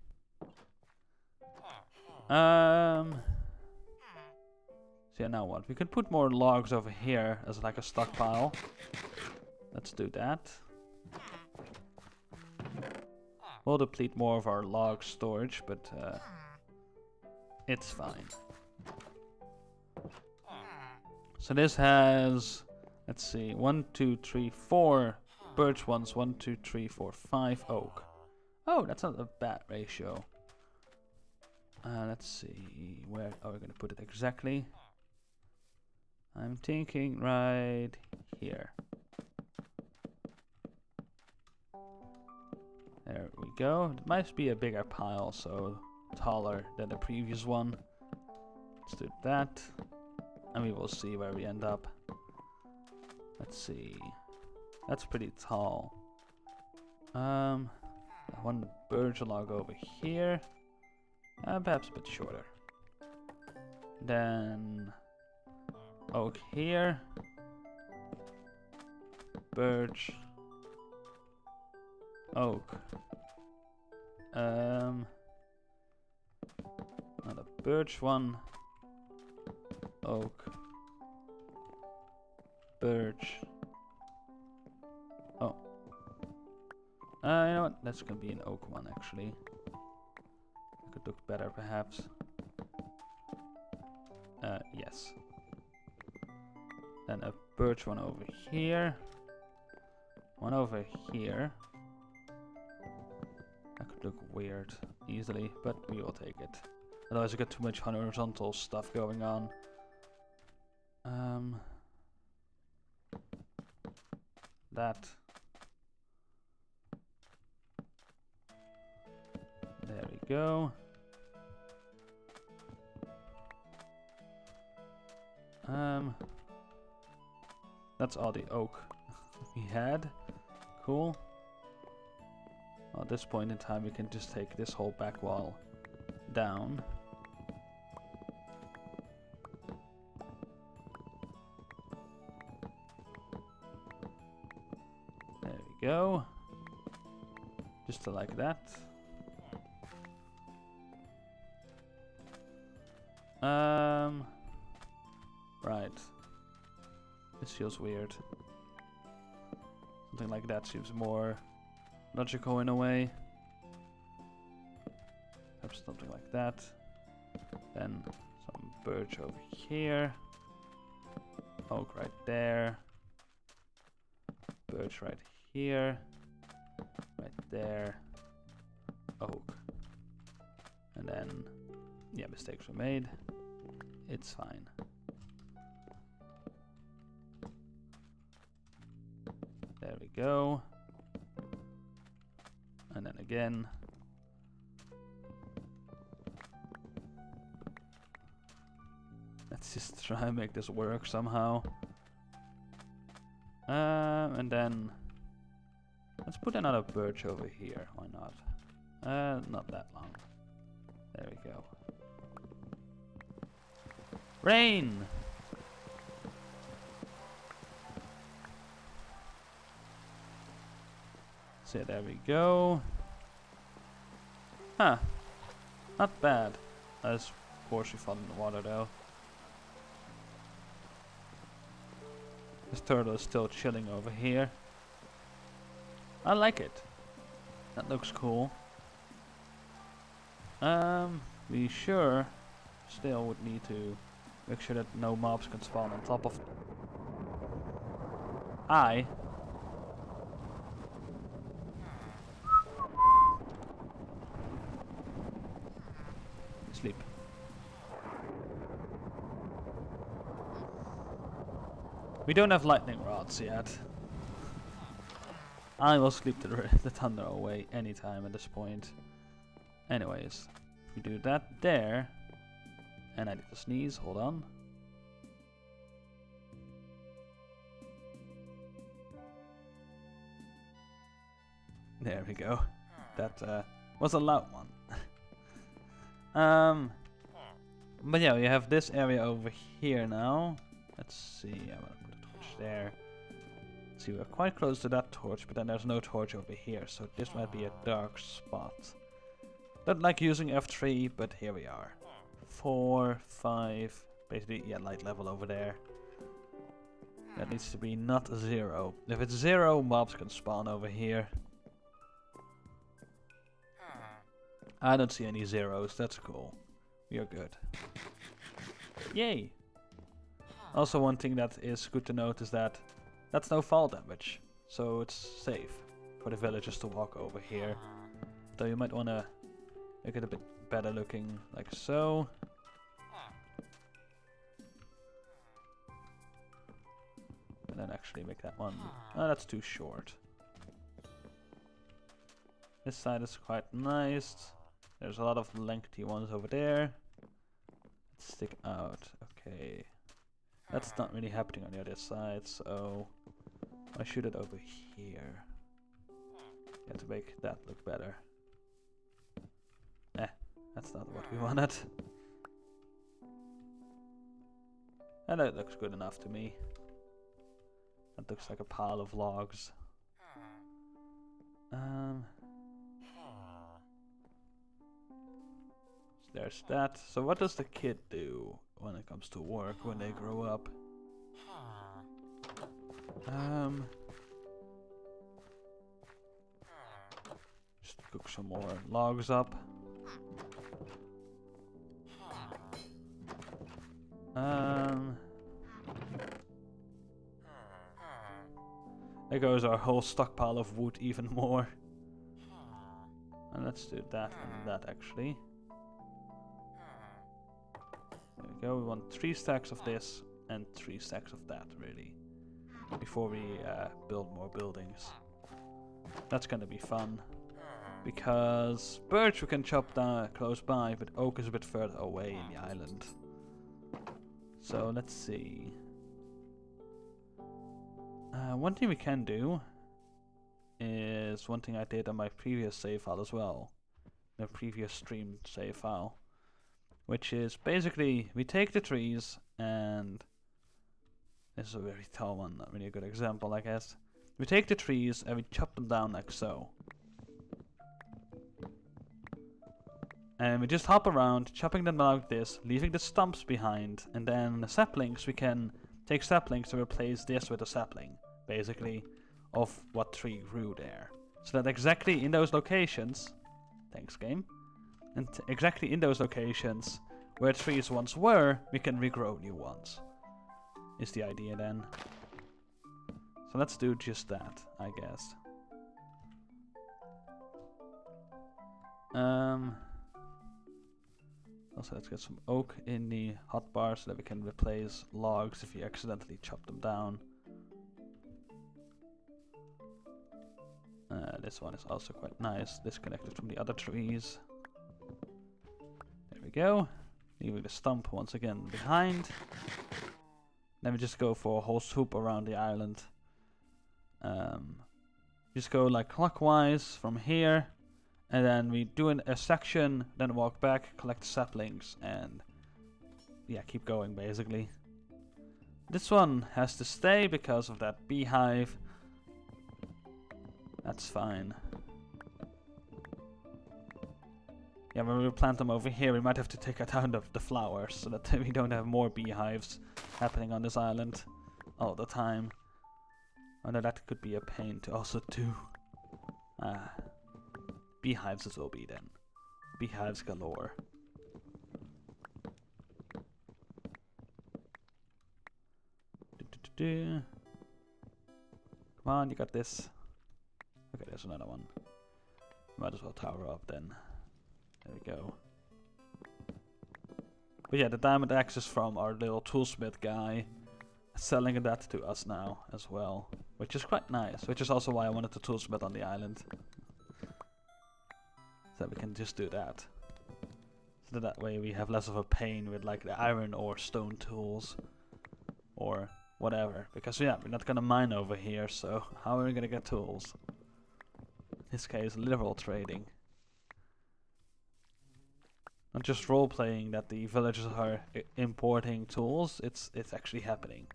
Speaker 1: So yeah, now what? We could put more logs over here as like a stockpile. Let's do that. We'll deplete more of our log storage, but it's fine. So this has, let's see, 1, 2, 3, 4 birch ones, 1, 2, 3, 4, 5 oak. Oh, that's not a bad ratio. Let's see, where are we going to put it exactly? I'm thinking right here. There we go. It might be a bigger pile, so taller than the previous one. Let's do that. And we will see where we end up. Let's see. That's pretty tall. One birch log over here. Perhaps a bit shorter. Then oak here. Birch. Oak. Another birch one. Oak. Birch. Oh. You know what? That's gonna be an oak one actually. Could look better perhaps. Yes. Then a birch one over here. One over here. That could look weird easily, but we will take it. Otherwise I got too much horizontal stuff going on. That. There we go. That's all the oak we had. Cool. Well, at this point in time, we can just take this whole back wall down. There we go. Just like that. Right. This feels weird. Something like that seems more logical in a way. Perhaps something like that. Then some birch over here. Oak right there. Birch right here. Right there. Oak. And then, yeah, mistakes were made. It's fine. There we go. And then again. Let's just try and make this work somehow. And then let's put another birch over here. Why not? Not that long. There we go. Rain! So there we go. Huh. Not bad. Of course we fell in the water though. This turtle is still chilling over here. I like it. That looks cool. We sure still would need to make sure that no mobs can spawn on top of. Sleep. We don't have lightning rods yet. I will sleep the thunder away anytime at this point. Anyways, if we do that there, and I need to sneeze, hold on. There we go. That was a loud one. But yeah, we have this area over here now. Let's see, I'm gonna put a torch there. Let's see, we're quite close to that torch, but then there's no torch over here, so this might be a dark spot. Don't like using F3, but here we are. 4, 5, basically, yeah, light level over there. That needs to be not 0. If it's 0, mobs can spawn over here. I don't see any zeros, that's cool. We are good. Yay! Also, one thing that is good to note is that that's no fall damage, so it's safe for the villagers to walk over here. Though you might want to make it a bit better looking, like so. And then actually make that one. Oh, that's too short. This side is quite nice. There's a lot of lengthy ones over there. Let's stick out. Okay. That's not really happening on the other side, so I shoot it over here. Yeah, to make that look better. That's not what we wanted. And that looks good enough to me. That looks like a pile of logs. There's that. So what does the kid do when it comes to work when they grow up? Just cook some more logs up. There goes our whole stockpile of wood even more. And let's do that and that actually. There we go, we want 3 stacks of this and 3 stacks of that really. Before we build more buildings. That's gonna be fun. Because birch we can chop down close by, but oak is a bit further away in the island. So let's see. One thing we can do is one thing I did on my previous save file as well. The previous stream save file. Which is basically we take the trees and this is a very tall one, not really a good example I guess. We take the trees and we chop them down like so. And we just hop around, chopping them down like this, leaving the stumps behind, and then the saplings, we can take saplings to replace this with a sapling, basically, of what tree grew there. So that exactly in those locations, thanks game, and exactly in those locations where trees once were, we can regrow new ones, is the idea then. So let's do just that, I guess. Also, let's get some oak in the hotbar so that we can replace logs if you accidentally chop them down. This one is also quite nice, disconnected from the other trees. There we go. Leaving the stump once again behind. Then we just go for a whole swoop around the island. Just go like clockwise from here. And then we do a section, then walk back, collect saplings, and yeah, keep going basically. This one has to stay because of that beehive. That's fine. Yeah, when we plant them over here, we might have to take out the flowers so that we don't have more beehives happening on this island all the time. Oh no, that could be a pain to also do. Beehives as OB then. Beehives galore. Come on, you got this. Okay, there's another one. Might as well tower up then. There we go. But yeah, the diamond axe is from our little toolsmith guy. Selling that to us now as well. Which is quite nice. Which is also why I wanted the toolsmith on the island. So we can just do that. So that way we have less of a pain with like the iron or stone tools. Or whatever. Because yeah, we're not gonna mine over here, so how are we gonna get tools? In this case, literal trading. Not just role-playing that the villagers are importing tools, it's actually happening.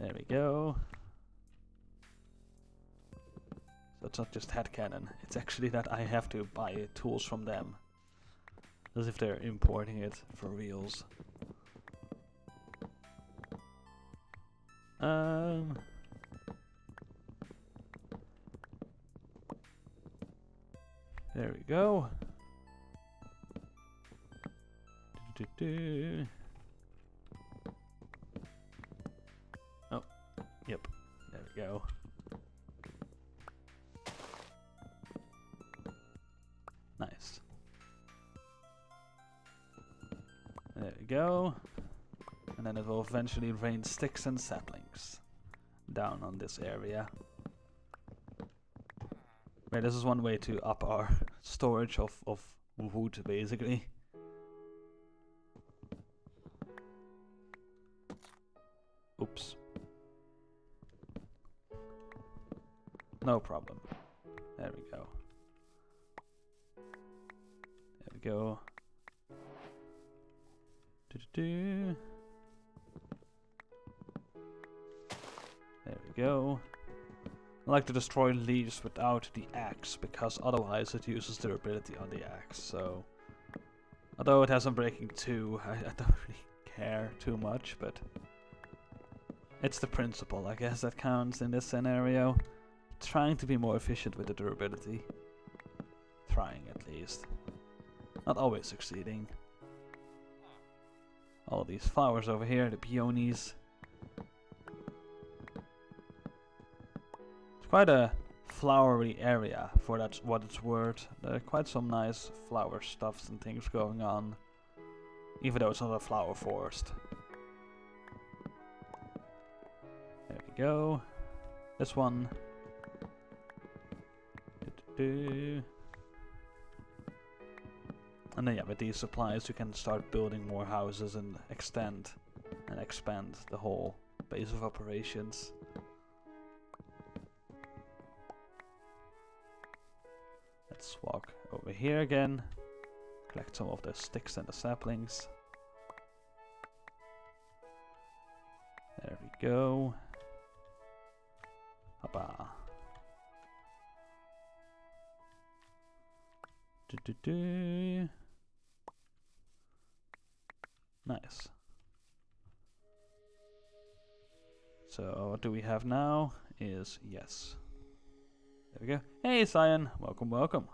Speaker 1: There we go. So it's not just headcanon, it's actually that I have to buy tools from them. As if they're importing it for reals. There we go. Oh, yep. There we go. Nice. There we go. And then it will eventually rain sticks and saplings down on this area. Right, this is one way to up our storage of wood, basically. Oops. No problem. There we go. There we go. There we go. I like to destroy leaves without the axe, because otherwise it uses durability on the axe, so... Although it has Unbreaking 2, I don't really care too much, but... It's the principle, I guess, that counts in this scenario. Trying to be more efficient with the durability. Trying, at least. Not always succeeding. All these flowers over here, the peonies. Quite a flowery area for that's what it's worth. There are quite some nice flower stuffs and things going on, even though it's not a flower forest. There we go. This one. And then yeah, with these supplies you can start building more houses and extend and expand the whole base of operations. Let's walk over here again, collect some of the sticks and the saplings. There we go. Hoppa. Nice. So what do we have now is yes. There we go. Hey Cyan, welcome, welcome.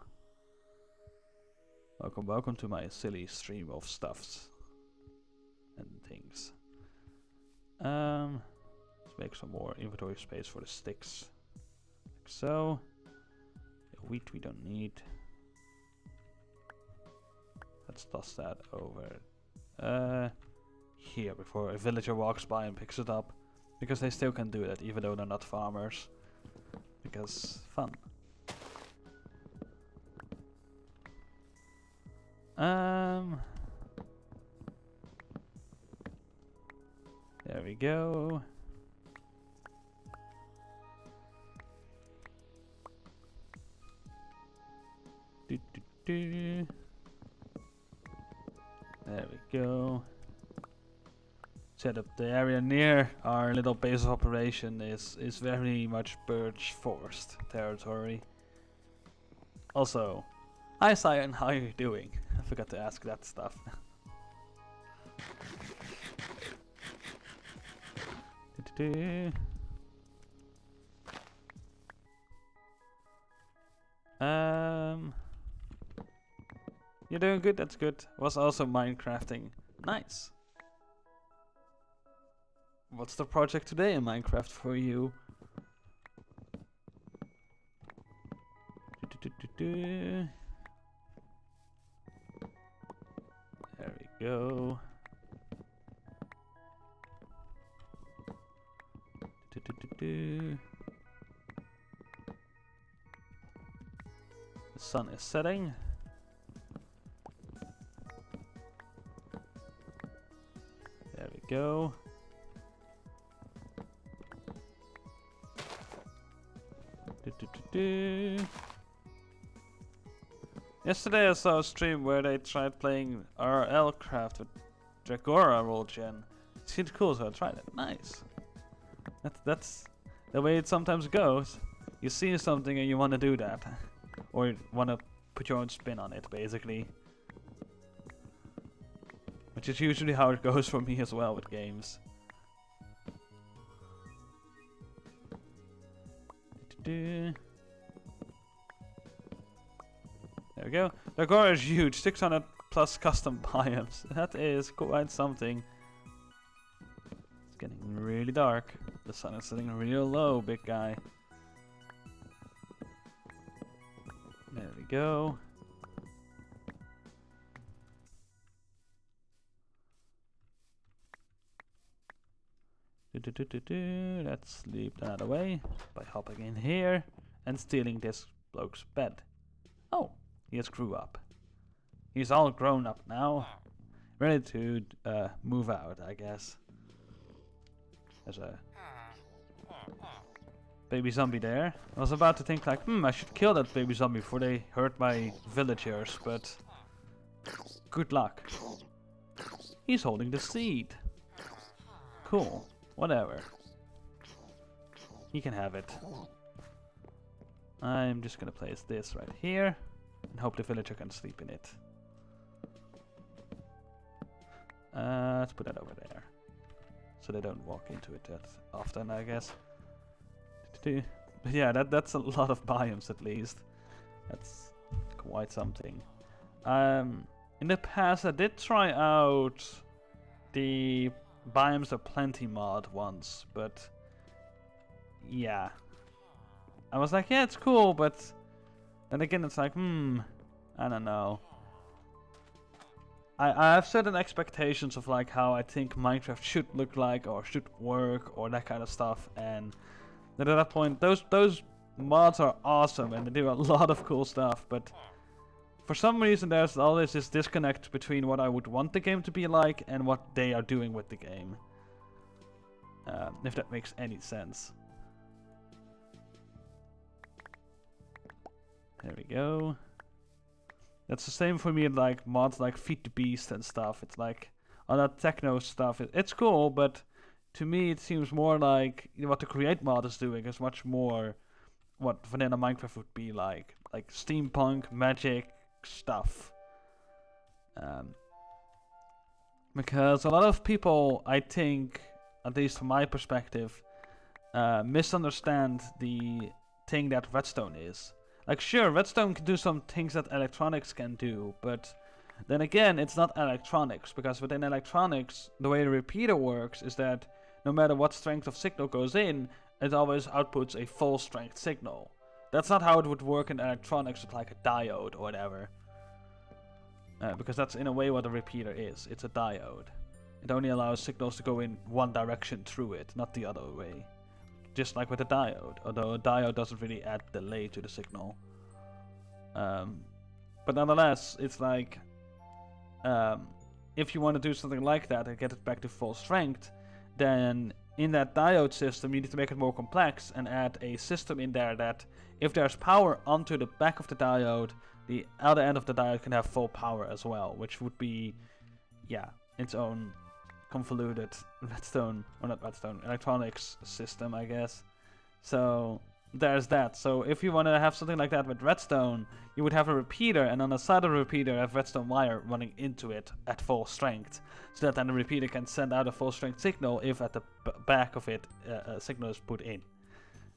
Speaker 1: Welcome, welcome to my silly stream of stuffs and things. Let's make some more inventory space for the sticks. Like so. The wheat we don't need. Let's toss that over here before a villager walks by and picks it up. Because they still can do that even though they're not farmers. Because fun. There we go. There we go. Set up the area near our little base of operation is very much birch forest territory. Also, hi Cyan, how are you doing? I forgot to ask that stuff. Do. You're doing good, that's good. Was also Minecrafting. Nice. What's the project today in Minecraft for you? There we go. The sun is setting. There we go. Yesterday I saw a stream where they tried playing RL Craft with Dragora roll gen. It seemed cool, so I tried it. Nice. That's the way it sometimes goes. You see something and you want to do that. Or you want to put your own spin on it, basically. Which is usually how it goes for me as well with games. There we go. Dragora is huge, 600 plus custom biomes. That is quite something. It's getting really dark. The sun is sitting real low, big guy. There we go. Let's sleep that away by hopping in here and stealing this bloke's bed. Oh, he has grew up. He's all grown up now, ready to move out, I guess. There's a baby zombie there. I was about to think like, I should kill that baby zombie before they hurt my villagers, but good luck. He's holding the seed. Cool. Whatever. He can have it. I'm just gonna place this right here and hope the villager can sleep in it. Let's put that over there so they don't walk into it that often, I guess. But yeah, that's a lot of biomes at least. That's quite something. In the past I did try out the Biomes of Plenty mod once, but yeah, I was like, yeah, it's cool, but then again it's like, I don't know. I have certain expectations of like how I think Minecraft should look like or should work or that kind of stuff, and then at that point those mods are awesome and they do a lot of cool stuff, but for some reason there's always this disconnect between what I would want the game to be like and what they are doing with the game. If that makes any sense. There we go. That's the same for me in like mods like Feed the Beast and stuff. It's like all that techno stuff. It's cool, but to me it seems more like what the Create mod is doing is much more what vanilla Minecraft would be like steampunk, magic stuff. Because a lot of people, I think, at least from my perspective, misunderstand the thing that redstone is. Like, sure, redstone can do some things that electronics can do, but then again, it's not electronics, because within electronics, the way the repeater works is that no matter what strength of signal goes in, it always outputs a full strength signal. That's not how it would work in electronics with like a diode or whatever. Because that's in a way what a repeater is. It's a diode. It only allows signals to go in one direction through it, not the other way. Just like with a diode, although a diode doesn't really add delay to the signal. But nonetheless, it's like, if you want to do something like that and get it back to full strength, then in that diode system you need to make it more complex and add a system in there that if there's power onto the back of the diode, the other end of the diode can have full power as well, which would be, yeah, its own convoluted redstone, or not redstone, electronics system, I guess. So, there's that. So if you want to have something like that with redstone, you would have a repeater, and on the side of the repeater have redstone wire running into it at full strength, so that then the repeater can send out a full strength signal if at the back of it a signal is put in.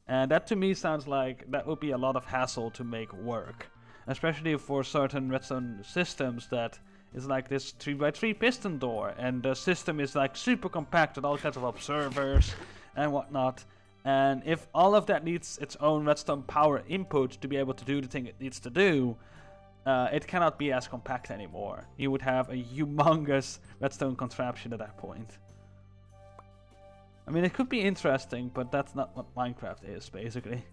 Speaker 1: And that to me sounds like that would be a lot of hassle to make work, especially for certain redstone systems that is like this 3x3 piston door, and the system is like super compact with all kinds of observers and whatnot. And if all of that needs its own redstone power input to be able to do the thing it needs to do, it cannot be as compact anymore. You would have a humongous redstone contraption at that point. I mean, it could be interesting, but that's not what Minecraft is, basically.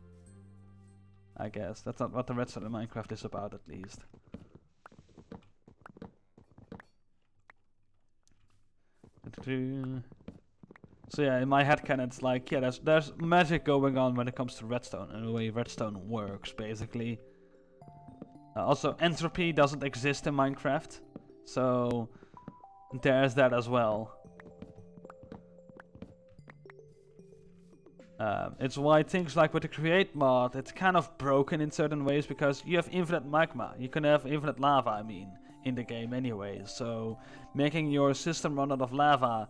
Speaker 1: I guess. That's not what the redstone in Minecraft is about, at least. So yeah, in my headcanon it's like, yeah, there's magic going on when it comes to redstone and the way redstone works, basically. Also, entropy doesn't exist in Minecraft, so there's that as well. It's why things like with the create mod, it's kind of broken in certain ways, because you have infinite magma. You can have infinite lava, I mean, in the game anyway. So making your system run out of lava,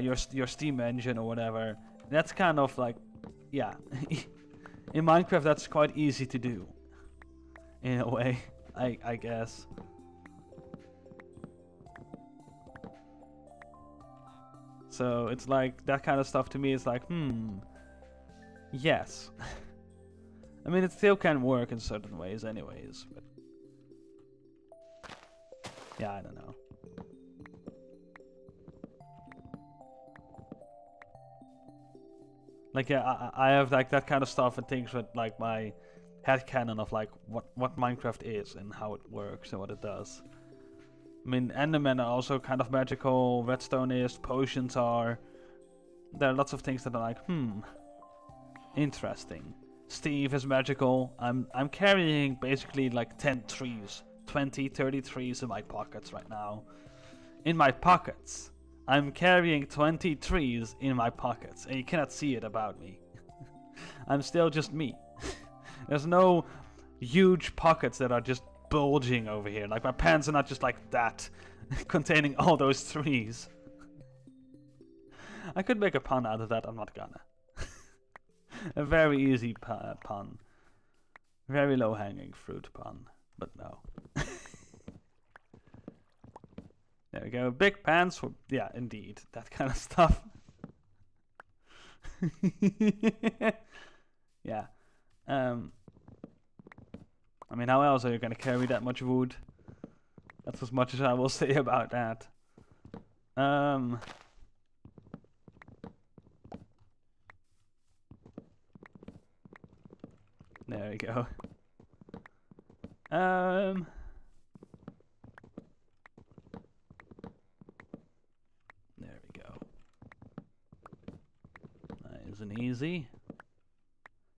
Speaker 1: your steam engine or whatever, that's kind of like, yeah. In Minecraft that's quite easy to do, in a way, I guess. So it's like, that kind of stuff to me is like, yes. I mean, it still can work in certain ways anyways, but yeah, I don't know. Like, yeah, I have like that kind of stuff and things with like my headcanon of like what Minecraft is and how it works and what it does. I mean, Endermen are also kind of magical, redstone is, potions are. There are lots of things that are like, interesting. Steve is magical. I'm carrying basically like 10 trees, 20, 30 trees in my pockets right now. In my pockets. I'm carrying 20 trees in my pockets, and you cannot see it about me. I'm still just me. There's no huge pockets that are just bulging over here. Like, my pants are not just like that, containing all those trees. I could make a pun out of that, I'm not gonna. A very easy pun. Very low-hanging fruit pun, but no. There we go. Big pants for, yeah, indeed. That kind of stuff. Yeah. I mean, how else are you gonna carry that much wood? That's as much as I will say about that. There we go. There we go. Nice and easy.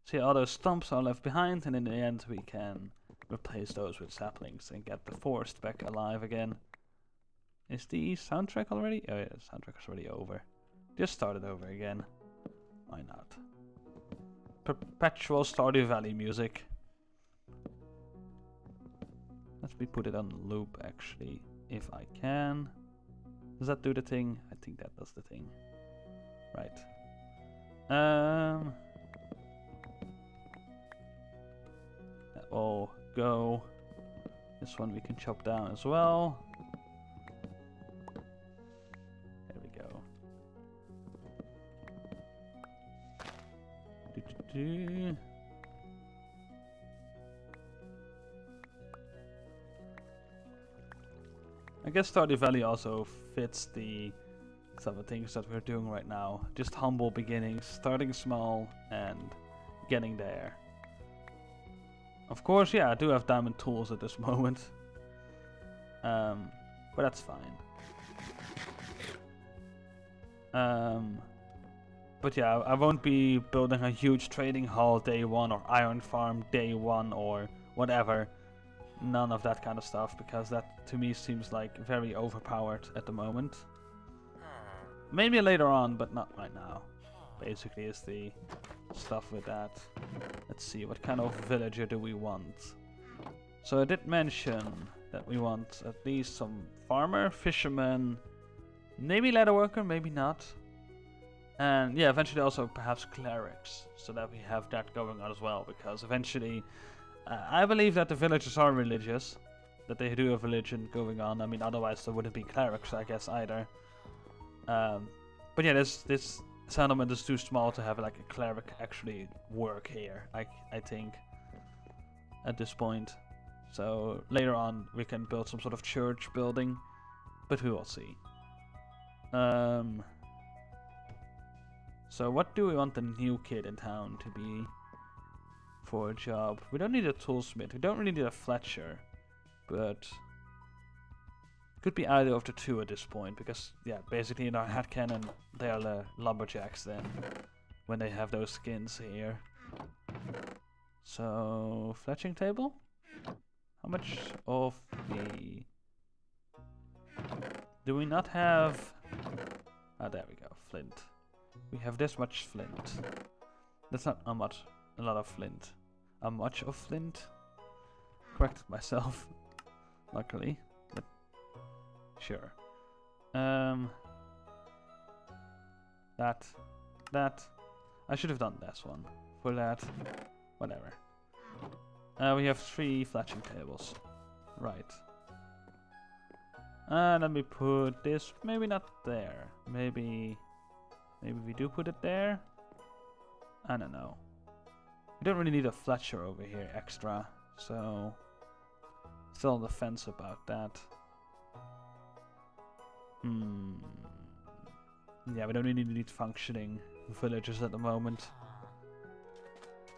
Speaker 1: See, all those stumps are left behind, and in the end we can replace those with saplings and get the forest back alive again. Is the soundtrack already? Oh yeah, the soundtrack is already over. Just start it over again. Why not? Perpetual Stardew Valley music. Let me put it on loop actually, if I can. Does that do the thing? I think that does the thing. Right. That will go. This one we can chop down as well. There we go. I guess Stardew Valley also fits the some of the things that we're doing right now. Just humble beginnings, starting small and getting there. Of course, yeah, I do have diamond tools at this moment. But that's fine. But yeah, I won't be building a huge trading hall day one or iron farm day one or whatever. None of that kind of stuff, because that to me seems like very overpowered at the moment. Maybe later on, but not right now. basically is the stuff with that. Let's see, what kind of villager do we want? So I did mention that we want at least some farmer, fisherman, maybe leatherworker, maybe not. And yeah, eventually also perhaps clerics, so that we have that going on as well, because eventually I believe that the villagers are religious, that they do have religion going on. I mean, otherwise there wouldn't be clerics, I guess, either. But yeah, this settlement is too small to have like a cleric actually work here, I think, at this point. So later on we can build some sort of church building, but we will see. So what do we want the new kid in town to be for a job? We don't need a toolsmith, we don't really need a fletcher, but could be either of the two at this point, because yeah, basically in our headcanon they are the lumberjacks then, when they have those skins here. So, fletching table? How much of the... Do we not have... Ah, there we go, flint. We have this much flint. That's not a lot of flint. A much of flint? Corrected myself, luckily. But sure. That. I should have done this one. For that. Whatever. We have 3 fletching tables. Right. Let me put this, maybe not there. Maybe we do put it there? I don't know. We don't really need a fletcher over here extra, so... Still on the fence about that. Yeah, we don't really need functioning villagers at the moment.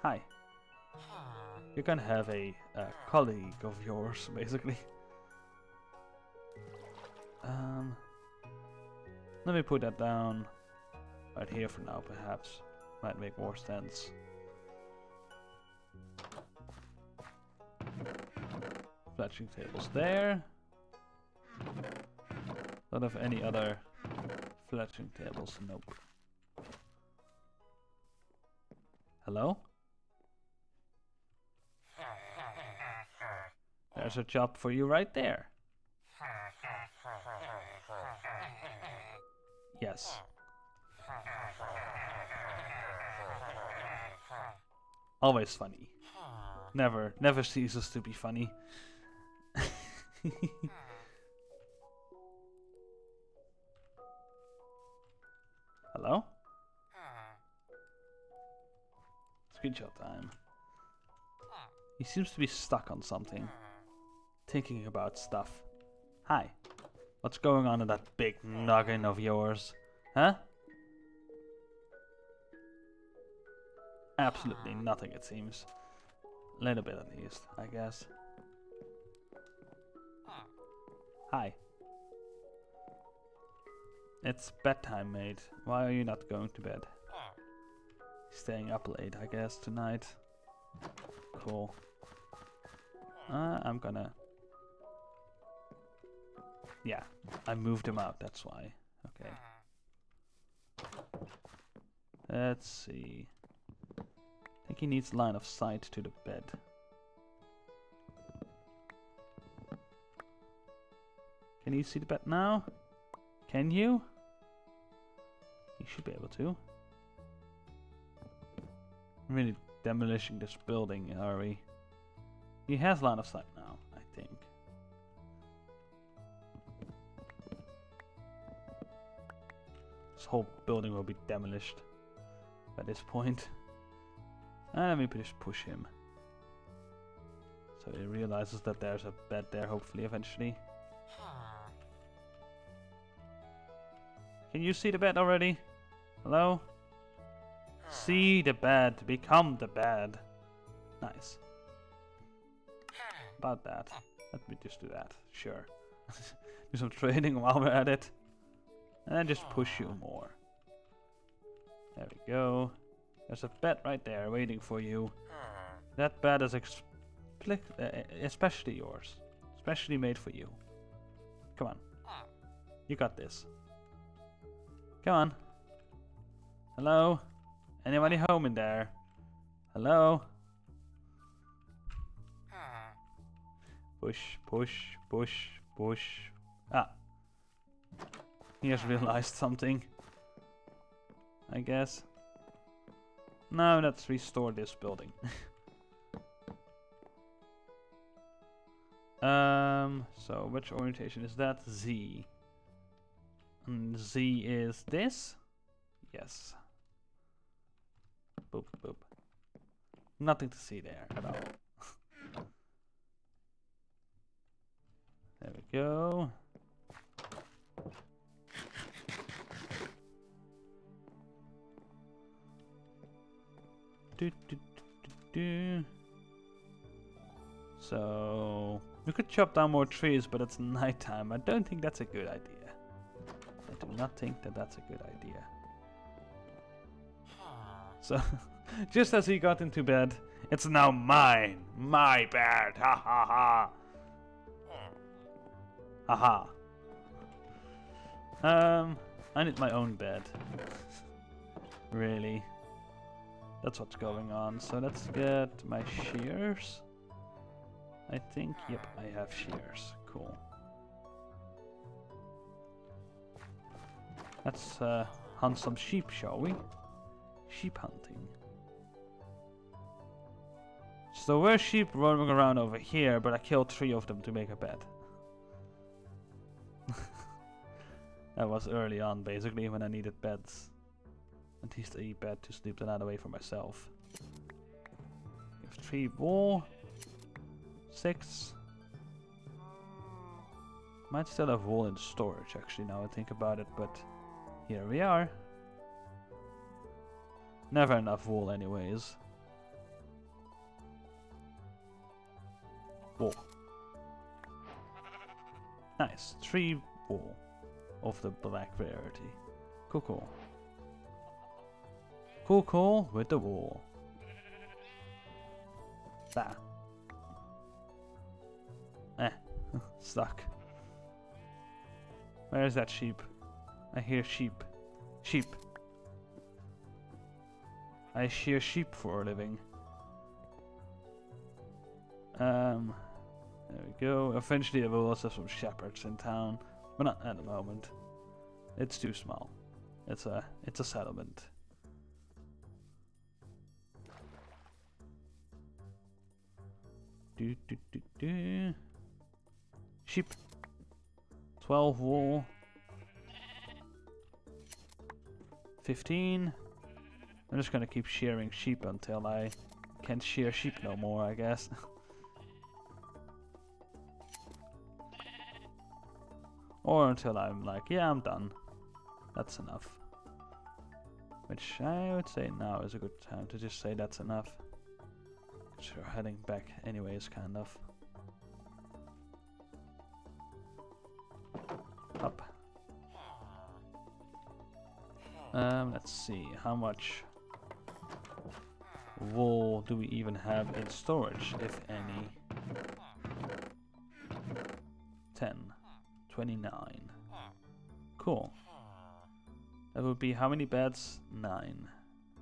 Speaker 1: Hi. You're gonna have a colleague of yours, basically. Let me put that down right here for now, perhaps. Might make more sense. Fletching tables there. Don't have any other fletching tables, nope. Hello? There's a job for you right there. Yes. Always funny. Never ceases to be funny. Hello? Screenshot time. He seems to be stuck on something. Thinking about stuff. Hi. What's going on in that big noggin of yours? Huh? Absolutely nothing, it seems. A little bit at least, I guess. Hi. It's bedtime, mate. Why are you not going to bed? Staying up late, I guess, tonight. Cool. I'm gonna... Yeah, I moved him out, that's why. Okay. Let's see. I think he needs line of sight to the bed. Can you see the bed now? Can you? You should be able to. I'm really demolishing this building, are we? He has line of sight now, I think. This whole building will be demolished by this point. And let me just push him. So he realizes that there's a bed there, hopefully, eventually. Can you see the bed already? Hello? See the bed. Become the bed. Nice. About that. Let me just do that. Sure. Do some trading while we're at it. And then just push you more. There we go. There's a bed right there waiting for you. That bed is especially yours. Especially made for you. Come on. You got this. Come on. Hello? Anybody home in there? Hello? Push, push, push, push. Ah. He has realized something. I guess. Now let's restore this building. So which orientation is that? Z. And Z is this? Yes. Boop, boop. Nothing to see there at all. There we go. So we could chop down more trees, but it's nighttime. I don't think that's a good idea. I do not think that that's a good idea. So just as he got into bed, it's now mine, my bed. Ha ha ha. Haha. I need my own bed. Really. That's what's going on. So let's get my shears. I think, yep, I have shears. Cool. Let's hunt some sheep, shall we? Sheep hunting. So there were sheep roaming around over here, but I killed 3 of them to make a bed. That was early on, basically, when I needed beds. At least a bed to sleep the night away for myself. We have 3 wool. 6. Might still have wool in storage, actually, now I think about it, but here we are. Never enough wool, anyways. Wool. Nice. 3 wool of the black rarity. Cool, cool. Cool, cool with the wool. Bah. Stuck. Where is that sheep? I hear sheep. Sheep. I shear sheep for a living. There we go. Eventually, there will also have some shepherds in town, but not at the moment. It's too small. It's a settlement. Sheep. 12 wool. 15. I'm just gonna keep shearing sheep until I can't shear sheep no more, I guess. Or until I'm like, yeah, I'm done. That's enough. Which I would say now is a good time to just say that's enough. Because you're heading back anyways, kind of. Up. Let's see, how much wool do we even have in storage, if any? 10. 29. Cool. That would be how many beds? 9.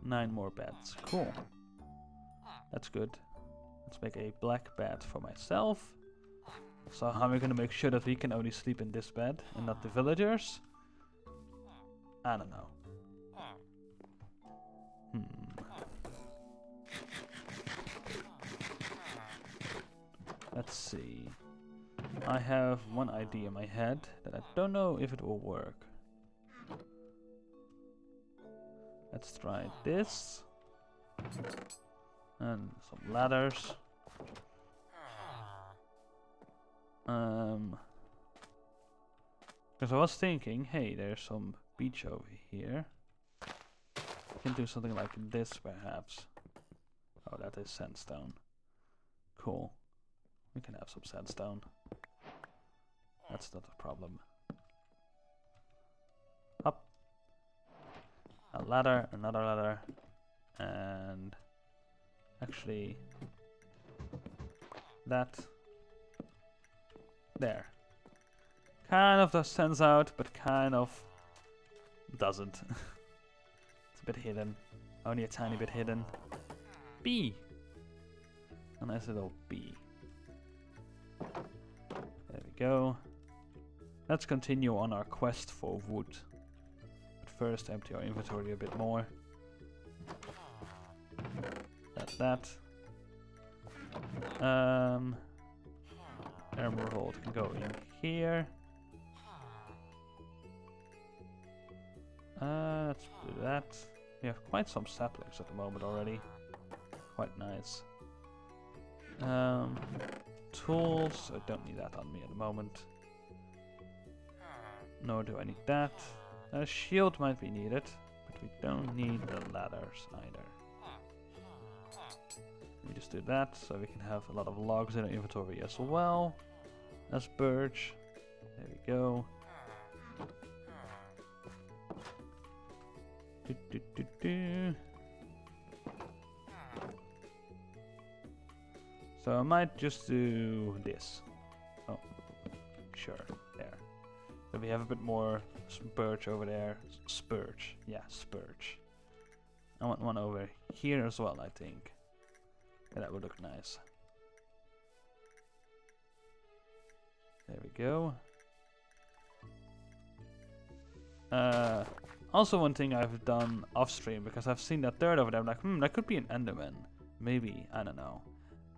Speaker 1: 9 more beds. Cool. That's good. Let's make a black bed for myself. So how are we gonna make sure that we can only sleep in this bed and not the villagers? I don't know. Let's see. I have one idea in my head that I don't know if it will work. Let's try this. And some ladders. Because I was thinking, hey, there's some beach over here. We can do something like this, perhaps. Oh, that is sandstone. Cool. We can have some sandstone. That's not a problem. Up. A ladder, another ladder. And actually that there. Kind of does sense out, but kind of doesn't. It's a bit hidden. Only a tiny bit hidden. Bee! A nice little bee. There we go. Let's continue on our quest for wood. But first empty our inventory a bit more. That. Emerald can go in here. Let's do that. We have quite some saplings at the moment already. Quite nice. Tools. I don't need that on me at the moment. Nor do I need that. A shield might be needed, but we don't need the ladders either. We just do that so we can have a lot of logs in our inventory as well as birch. There we go. So I might just do this. Oh, sure, there. So we have a bit more birch over there. Spurge, yeah, spurge. I want one over here as well, I think. Yeah, that would look nice. There we go. Also one thing I've done off stream, because I've seen that third over there, I'm like, that could be an Enderman. Maybe, I don't know.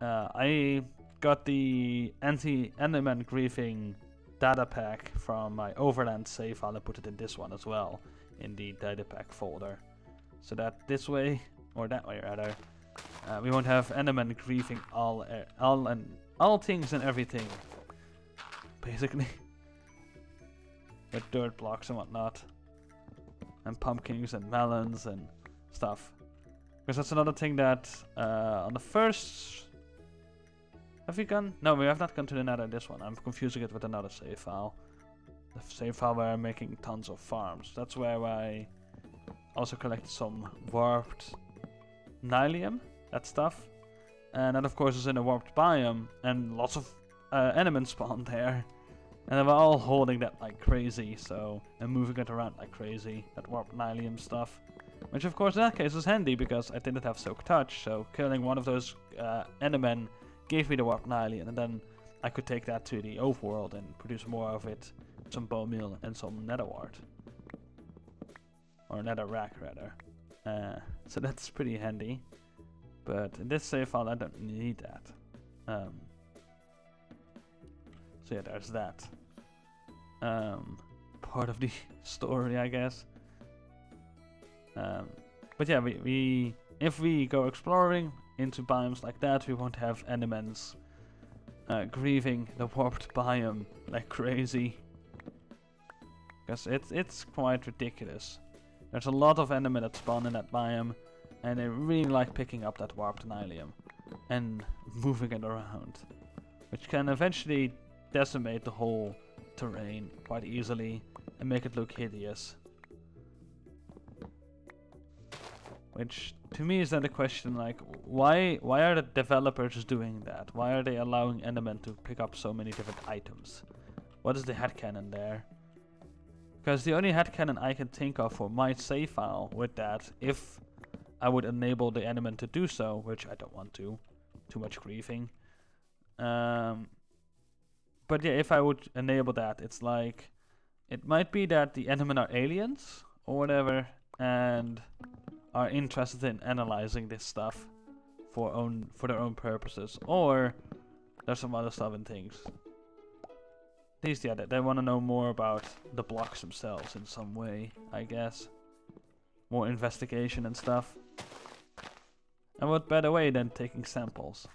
Speaker 1: I got the anti-Enderman griefing data pack from my Overlands save file and put it in this one as well, in the data pack folder. So that this way, or that way rather, we won't have Enderman griefing all things and everything, basically. With dirt blocks and whatnot. And pumpkins and melons and stuff. Because that's another thing that on the first... Have we gone? No, we have not gone to the nether this one. I'm confusing it with another save file. The save file where I'm making tons of farms. That's where I also collected some warped nylium, that stuff. And that of course is in a warped biome, and lots of enemies spawned there. And they were all holding that like crazy, so, and moving it around like crazy, that warped nylium stuff. Which of course in that case was handy, because I didn't have Soak Touch, so killing one of those enemies gave me the warped nylium, and then I could take that to the overworld and produce more of it, some bone meal and some nether wart. Or nether rack rather. So that's pretty handy. But in this save file I don't need that. So yeah, there's that. Part of the story, I guess. But yeah, we if we go exploring into biomes like that, we won't have enemies grieving the warped biome like crazy. Because it's quite ridiculous. There's a lot of enemies that spawn in that biome, and they really like picking up that warped nylium and moving it around, which can eventually decimate the whole terrain quite easily and make it look hideous. Which to me is then the question, like, why are the developers doing that? Why are they allowing Endermen to pick up so many different items? What is the headcanon there? Because the only headcanon I can think of for my save file with that, if I would enable the Enderman to do so, which I don't want to, too much griefing. But yeah, if I would enable that, it's like, it might be that the Endermen are aliens or whatever, and are interested in analyzing this stuff for their own purposes, or there's some other stuff and things. At least, yeah, they want to know more about the blocks themselves in some way, I guess. More investigation and stuff. And what better way than taking samples?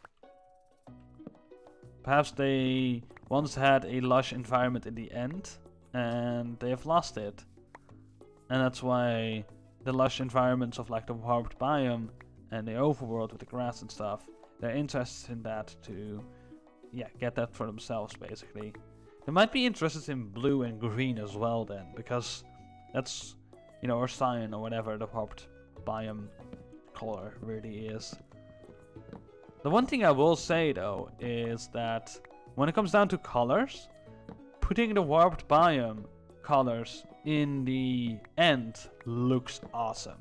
Speaker 1: Perhaps they once had a lush environment in the end, and they have lost it. And that's why the lush environments of like the warped biome and the overworld with the grass and stuff, they're interested in that to, yeah, get that for themselves basically. They might be interested in blue and green as well then, because that's, you know, or cyan or whatever the warped biome color really is. The one thing I will say though is that when it comes down to colors, putting the warped biome colors in the end looks awesome.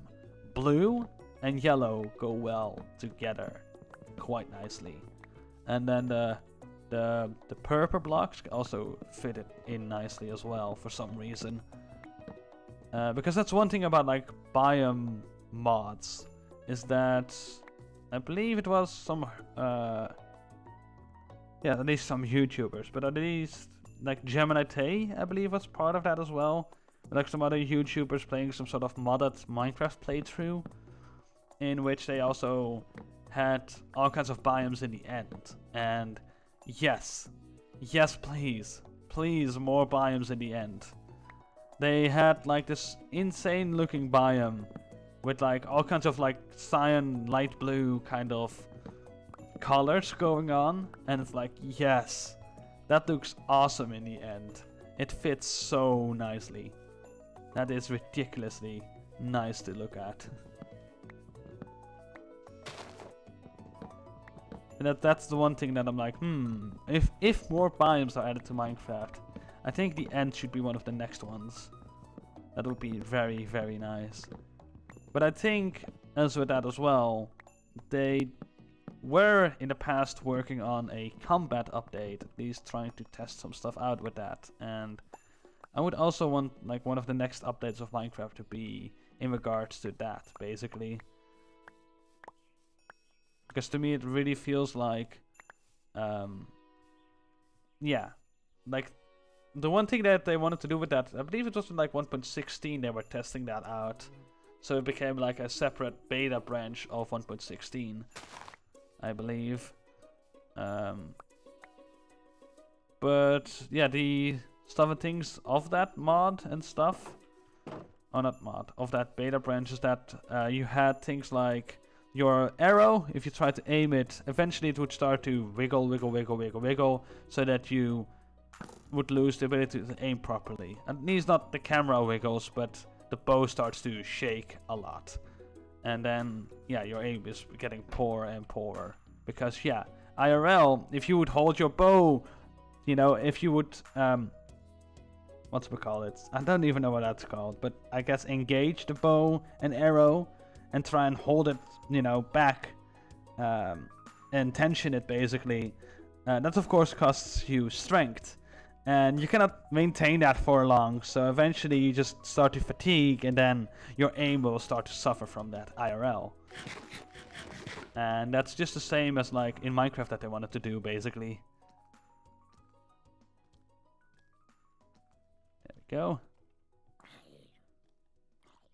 Speaker 1: Blue and yellow go well together quite nicely. And then the purple blocks also fit it in nicely as well for some reason. Because that's one thing about like biome mods, is that I believe it was some yeah, at least some YouTubers, but at least like Gemini Tay, I believe, was part of that as well. Like some other YouTubers playing some sort of modded Minecraft playthrough, in which they also had all kinds of biomes in the end. And yes, please, more biomes in the end. They had like this insane looking biome with like all kinds of like cyan, light blue kind of colors going on, and it's like, yes, that looks awesome in the end. It fits so nicely. That is ridiculously nice to look at. And that's the one thing that I'm like, if more biomes are added to Minecraft, I think the end should be one of the next ones. That would be very, very nice. But I think, as with that as well, they were in the past working on a combat update, at least trying to test some stuff out with that. And I would also want like one of the next updates of Minecraft to be in regards to that, basically. Because to me it really feels like, yeah, like the one thing that they wanted to do with that, I believe it was in like 1.16 they were testing that out. So it became like a separate beta branch of 1.16, I believe. But yeah, the stuff and things of that mod and stuff, or not mod, of that beta branch is that you had things like your arrow, if you try to aim it, eventually it would start to wiggle, so that you would lose the ability to aim properly. At least not the camera wiggles, but the bow starts to shake a lot. And then, yeah, your aim is getting poorer and poorer. Because, yeah, IRL, if you would hold your bow, you know, if you would, what's we call it? I don't even know what that's called, but I guess engage the bow and arrow and try and hold it, you know, back, and tension it basically. That of course costs you strength, and you cannot maintain that for long, so eventually you just start to fatigue, and then your aim will start to suffer from that IRL. And that's just the same as like in Minecraft that they wanted to do, basically. There we go.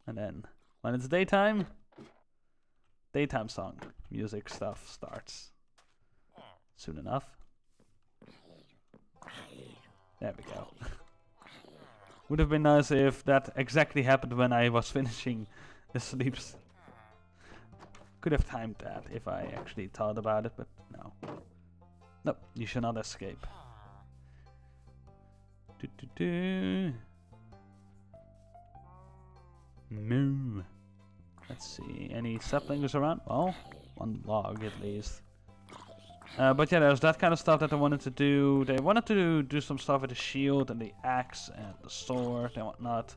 Speaker 1: And then when it's daytime song music stuff starts soon enough. There we go. Would have been nice if that exactly happened when I was finishing the sleeps. Could have timed that if I actually thought about it, but no. Nope, you should not escape. Moo. Let's see, any saplings around? Well, one log at least. But yeah, there's that kind of stuff that they wanted to do. They wanted to do some stuff with the shield and the axe and the sword and whatnot.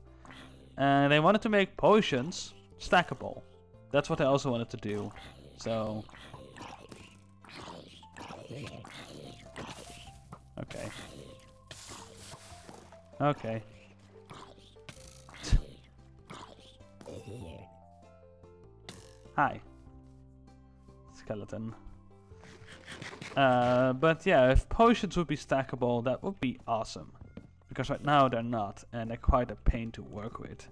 Speaker 1: And they wanted to make potions stackable. That's what they also wanted to do. So... okay. Okay. Hi. Skeleton. But yeah, if potions would be stackable, that would be awesome. Because right now they're not, and they're quite a pain to work with.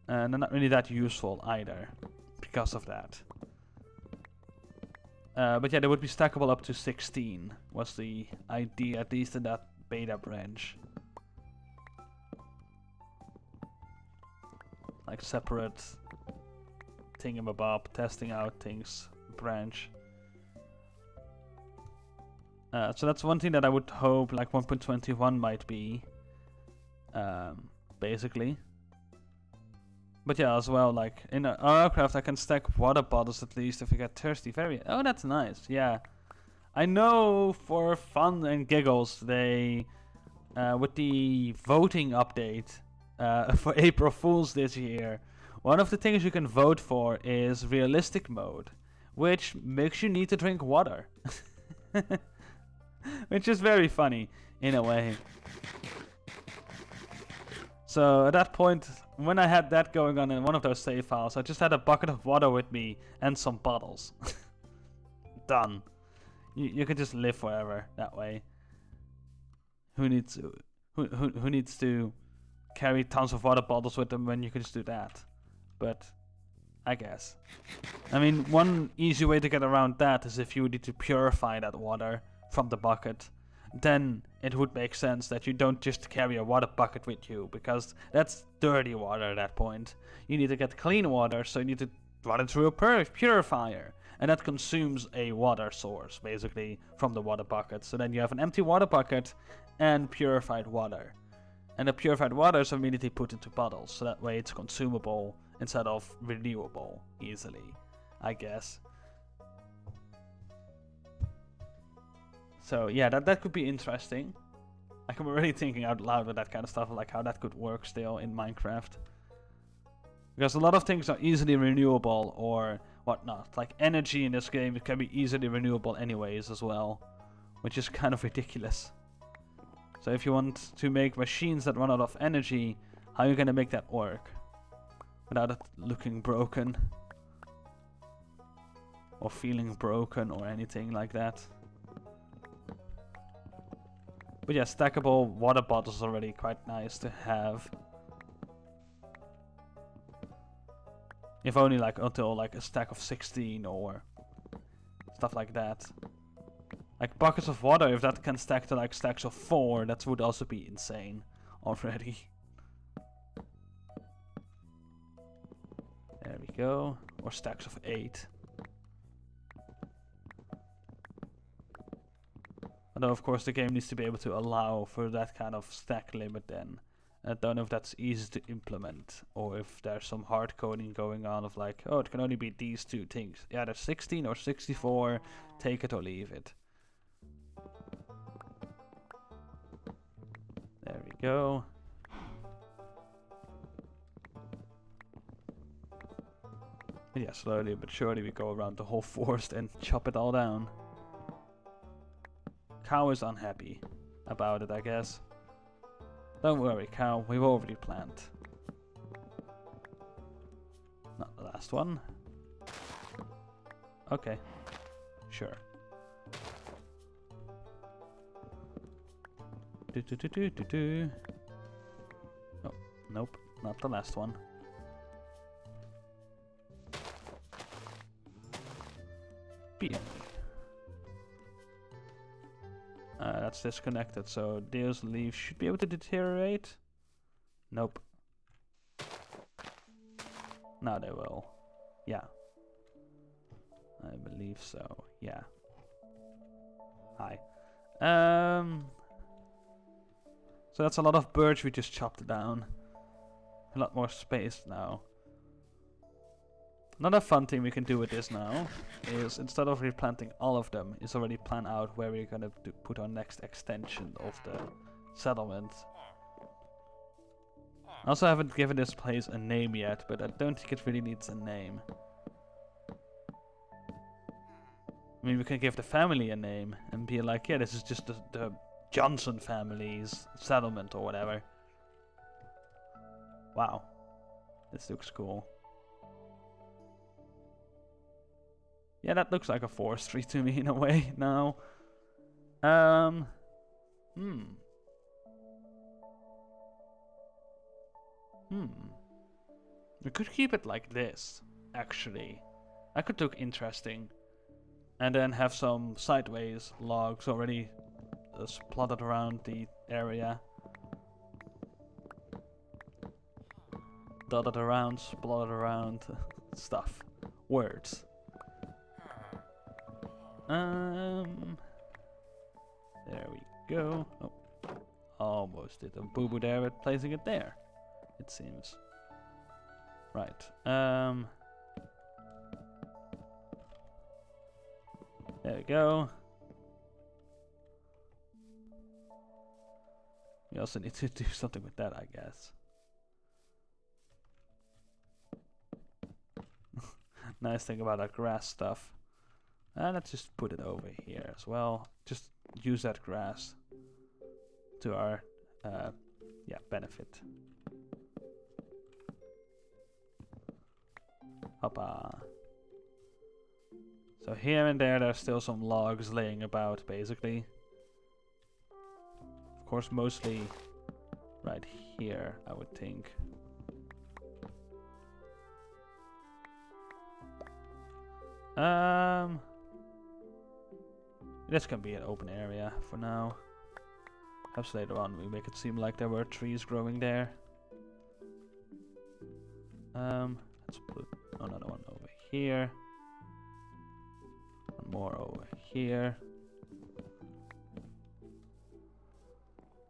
Speaker 1: And they're not really that useful either, because of that. But yeah, they would be stackable up to 16, was the idea, at least in that beta branch. Like separate thingamabob, testing out things branch. So that's one thing that I would hope like 1.21 might be, basically. But yeah, as well, like in Warcraft I can stack water bottles at least if I get thirsty. Oh, that's nice. Yeah, I know for fun and giggles they, with the voting update for April Fools this year, One of the things you can vote for is realistic mode, which makes you need to drink water. Which is very funny, in a way. So at that point, when I had that going on in one of those save files, I just had a bucket of water with me and some bottles. Done. You can just live forever that way. Who needs to carry tons of water bottles with them when you can just do that? But I guess. I mean, one easy way to get around that is if you need to purify that water from the bucket. Then it would make sense that you don't just carry a water bucket with you, because that's dirty water at that point. You need to get clean water, so you need to run it through a purifier. And that consumes a water source, basically, from the water bucket. So then you have an empty water bucket and purified water. And the purified water is immediately put into bottles, so that way it's consumable instead of renewable easily, I guess. So yeah, that could be interesting. Like, I'm already thinking out loud with that kind of stuff, like how that could work still in Minecraft. Because a lot of things are easily renewable or whatnot. Like energy in this game, it can be easily renewable anyways as well, which is kind of ridiculous. So if you want to make machines that run out of energy, how are you going to make that work without it looking broken or feeling broken or anything like that? But yeah, stackable water bottles is already quite nice to have. If only like until like a stack of 16 or stuff like that. Like buckets of water, if that can stack to like stacks of 4, that would also be insane already. There we go. Or stacks of 8. Although of course the game needs to be able to allow for that kind of stack limit then. I don't know if that's easy to implement, or if there's some hard coding going on of like, oh, it can only be these two things. Yeah, there's 16 or 64, take it or leave it. There we go. But yeah, slowly but surely we go around the whole forest and chop it all down. Cow is unhappy about it, I guess. Don't worry, cow, we've already planned. Not the last one. Okay, sure. Oh, nope, not the last one. Beam. That's disconnected, so those leaves should be able to deteriorate. Nope. Now they will. Yeah. I believe so. Yeah. Hi. So that's a lot of birch we just chopped down. A lot more space now. Another fun thing we can do with this now is, instead of replanting all of them, is already plan out where we're gonna put our next extension of the settlement. I also haven't given this place a name yet, but I don't think it really needs a name. I mean, we can give the family a name and be like, yeah, this is just the Johnson family's settlement or whatever. Wow. This looks cool. Yeah, that looks like a forestry to me in a way now. We could keep it like this, actually. That could look interesting. And then have some sideways logs already plotted around the area. Dotted around, splotted around, stuff. Words. There we go. Oh, almost did a boo-boo there with placing it there, it seems. Right. There we go. We also need to do something with that, I guess. nice thing about that grass stuff. And let's just put it over here as well. Just use that grass to our benefit. Hoppa. So here and there there's still some logs laying about, basically. Of course, mostly right here, I would think. This can be an open area for now. Perhaps later on we make it seem like there were trees growing there. Let's put another one over here. One more over here.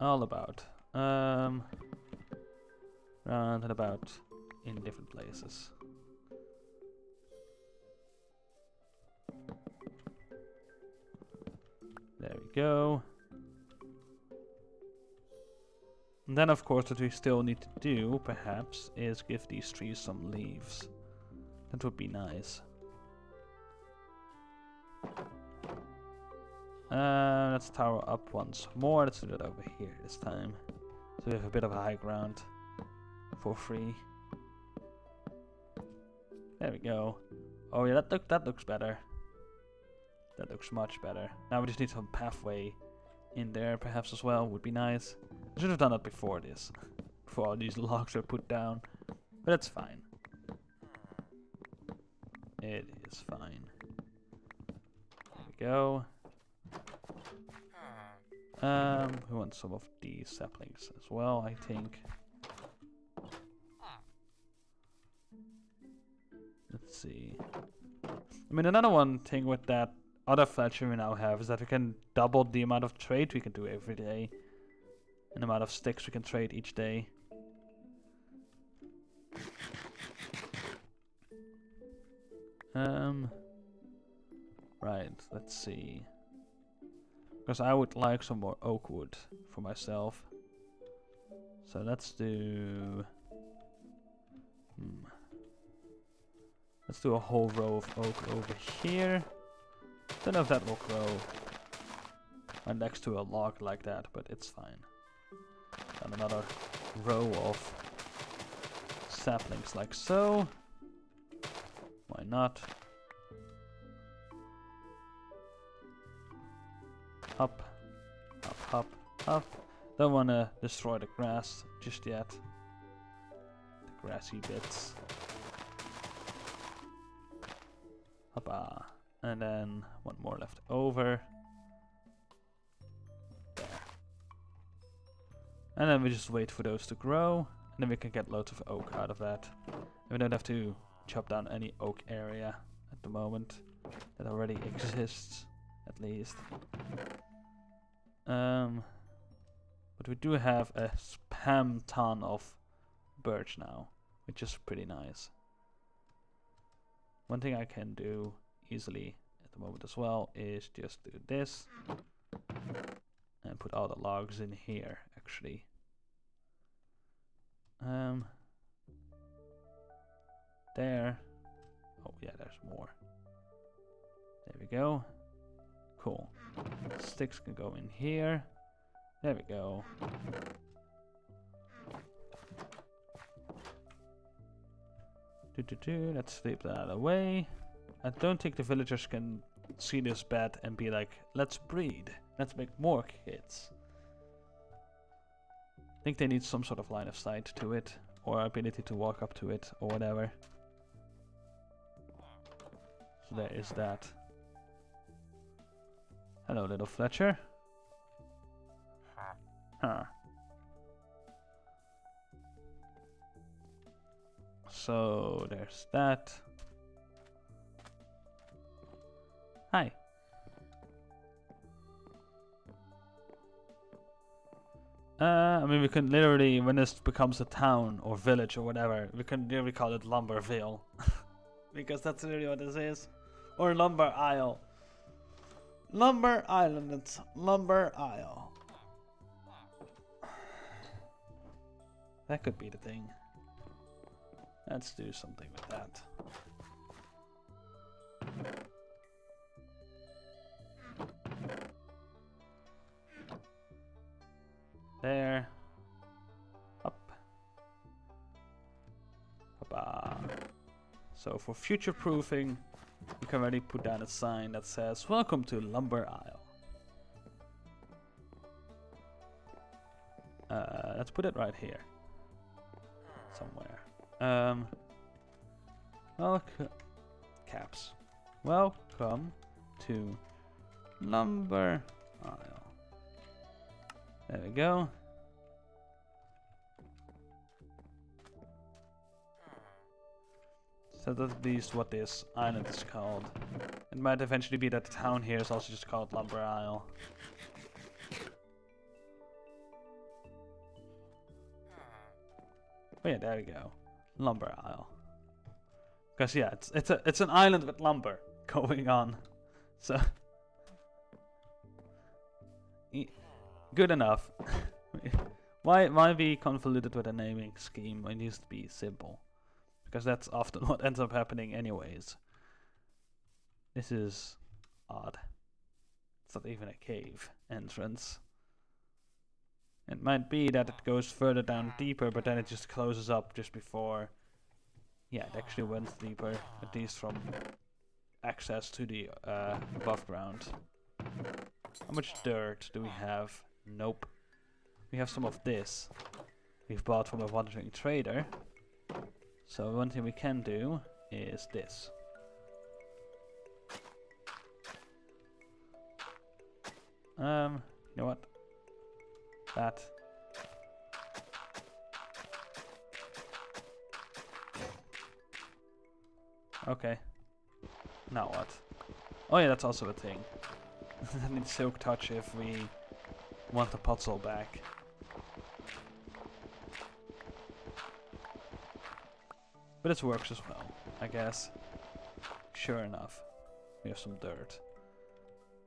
Speaker 1: All about. Round and about in different places. There we go. And then of course what we still need to do, perhaps, is give these trees some leaves. That would be nice. Let's tower up once more. Let's do that over here this time. So we have a bit of a high ground for free. There we go. Oh yeah, that looks better. That looks much better. Now we just need some pathway in there perhaps as well. Would be nice. I should have done that before this. Before all these logs are put down. But that's fine. It is fine. There we go. We want some of these saplings as well, I think. Let's see. I mean, another one thing with that other Fletcher we now have is that we can double the amount of trade we can do every day. And the amount of sticks we can trade each day. Right, let's see. Because I would like some more oak wood for myself. So let's do... Let's do a whole row of oak over here. Don't know if that will grow right next to a log like that, but it's fine. And another row of saplings like so. Why not? Up, up, up, up. Don't want to destroy the grass just yet. The grassy bits. Hoppa. And then one more left over. There. And then we just wait for those to grow. And then we can get loads of oak out of that. And we don't have to chop down any oak area at the moment. That already exists, at least. But we do have a spam ton of birch now, which is pretty nice. One thing I can do easily at the moment as well is just do this and put all the logs in here, actually. There. Oh yeah, there's more. There we go. Cool. Sticks can go in here. There we go. Let's sleep that out of the way. I don't think the villagers can see this bed and be like, let's breed. Let's make more kids. I think they need some sort of line of sight to it. Or ability to walk up to it or whatever. So there is that. Hello, little Fletcher. Huh. So there's that. Hi. I mean, we can literally, when this becomes a town or village or whatever, we can literally call it Lumberville. Because that's really what this is. Or Lumber Isle. Lumber Island, it's Lumber Isle. That could be the thing. Let's do something with that. There. Up. Hoppa. So for future proofing, you can already put down a sign that says, "Welcome to Lumber Isle." Let's put it right here. Somewhere. Caps. Welcome to Lumber Isle. There we go. So that's at least what this island is called. It might eventually be that the town here is also just called Lumber Isle. Oh yeah, there we go. Lumber Isle. Because yeah, it's an island with lumber going on. So good enough. why be convoluted with a naming scheme when it needs to be simple? Because that's often what ends up happening anyways. This is odd. It's not even a cave entrance. It might be that it goes further down deeper, but then it just closes up just before. Yeah, it actually went deeper, at least from access to the above ground. How much dirt do we have? Nope. We have some of this. We've bought from a wandering trader. So one thing we can do is this. You know what? That. Okay. Now what? Oh yeah, that's also a thing. That needs silk touch if we want the puzzle back. But it works as well, I guess. Sure enough. We have some dirt.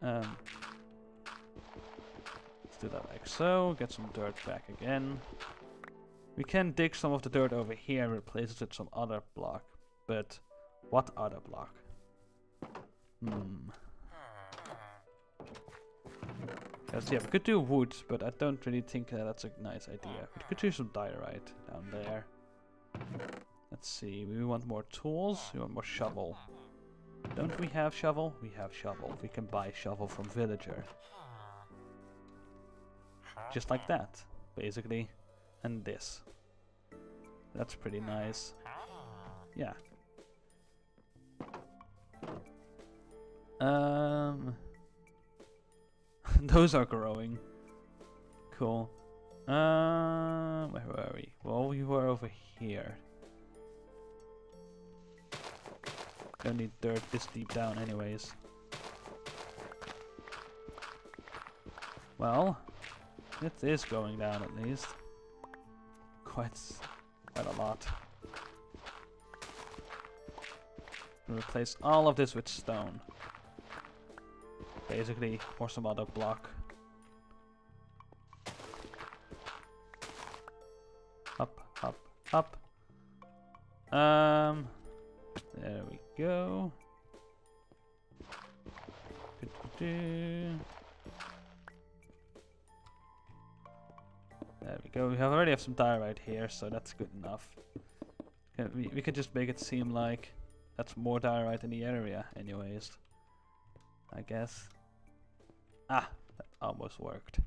Speaker 1: Let's do that like so, get some dirt back again. We can dig some of the dirt over here and replace it with some other block. But what other block? Because yeah, we could do wood, but I don't really think that's a nice idea. We could do some diorite down there. Let's see, we want more tools, we want more shovel. Don't we have shovel? We have shovel. We can buy shovel from villager. Just like that, basically. And this. That's pretty nice. Yeah. Those are growing. Cool. Where were we? Well, we were over here. Don't need dirt this deep down anyways. Well, it is going down at least. Quite a lot. Replace all of this with stone. Basically, or some other block. Up, up, up. There we go. There we go. We already have some diorite here, so that's good enough. We can just make it seem like that's more diorite in the area, anyways. I guess. Ah, that almost worked.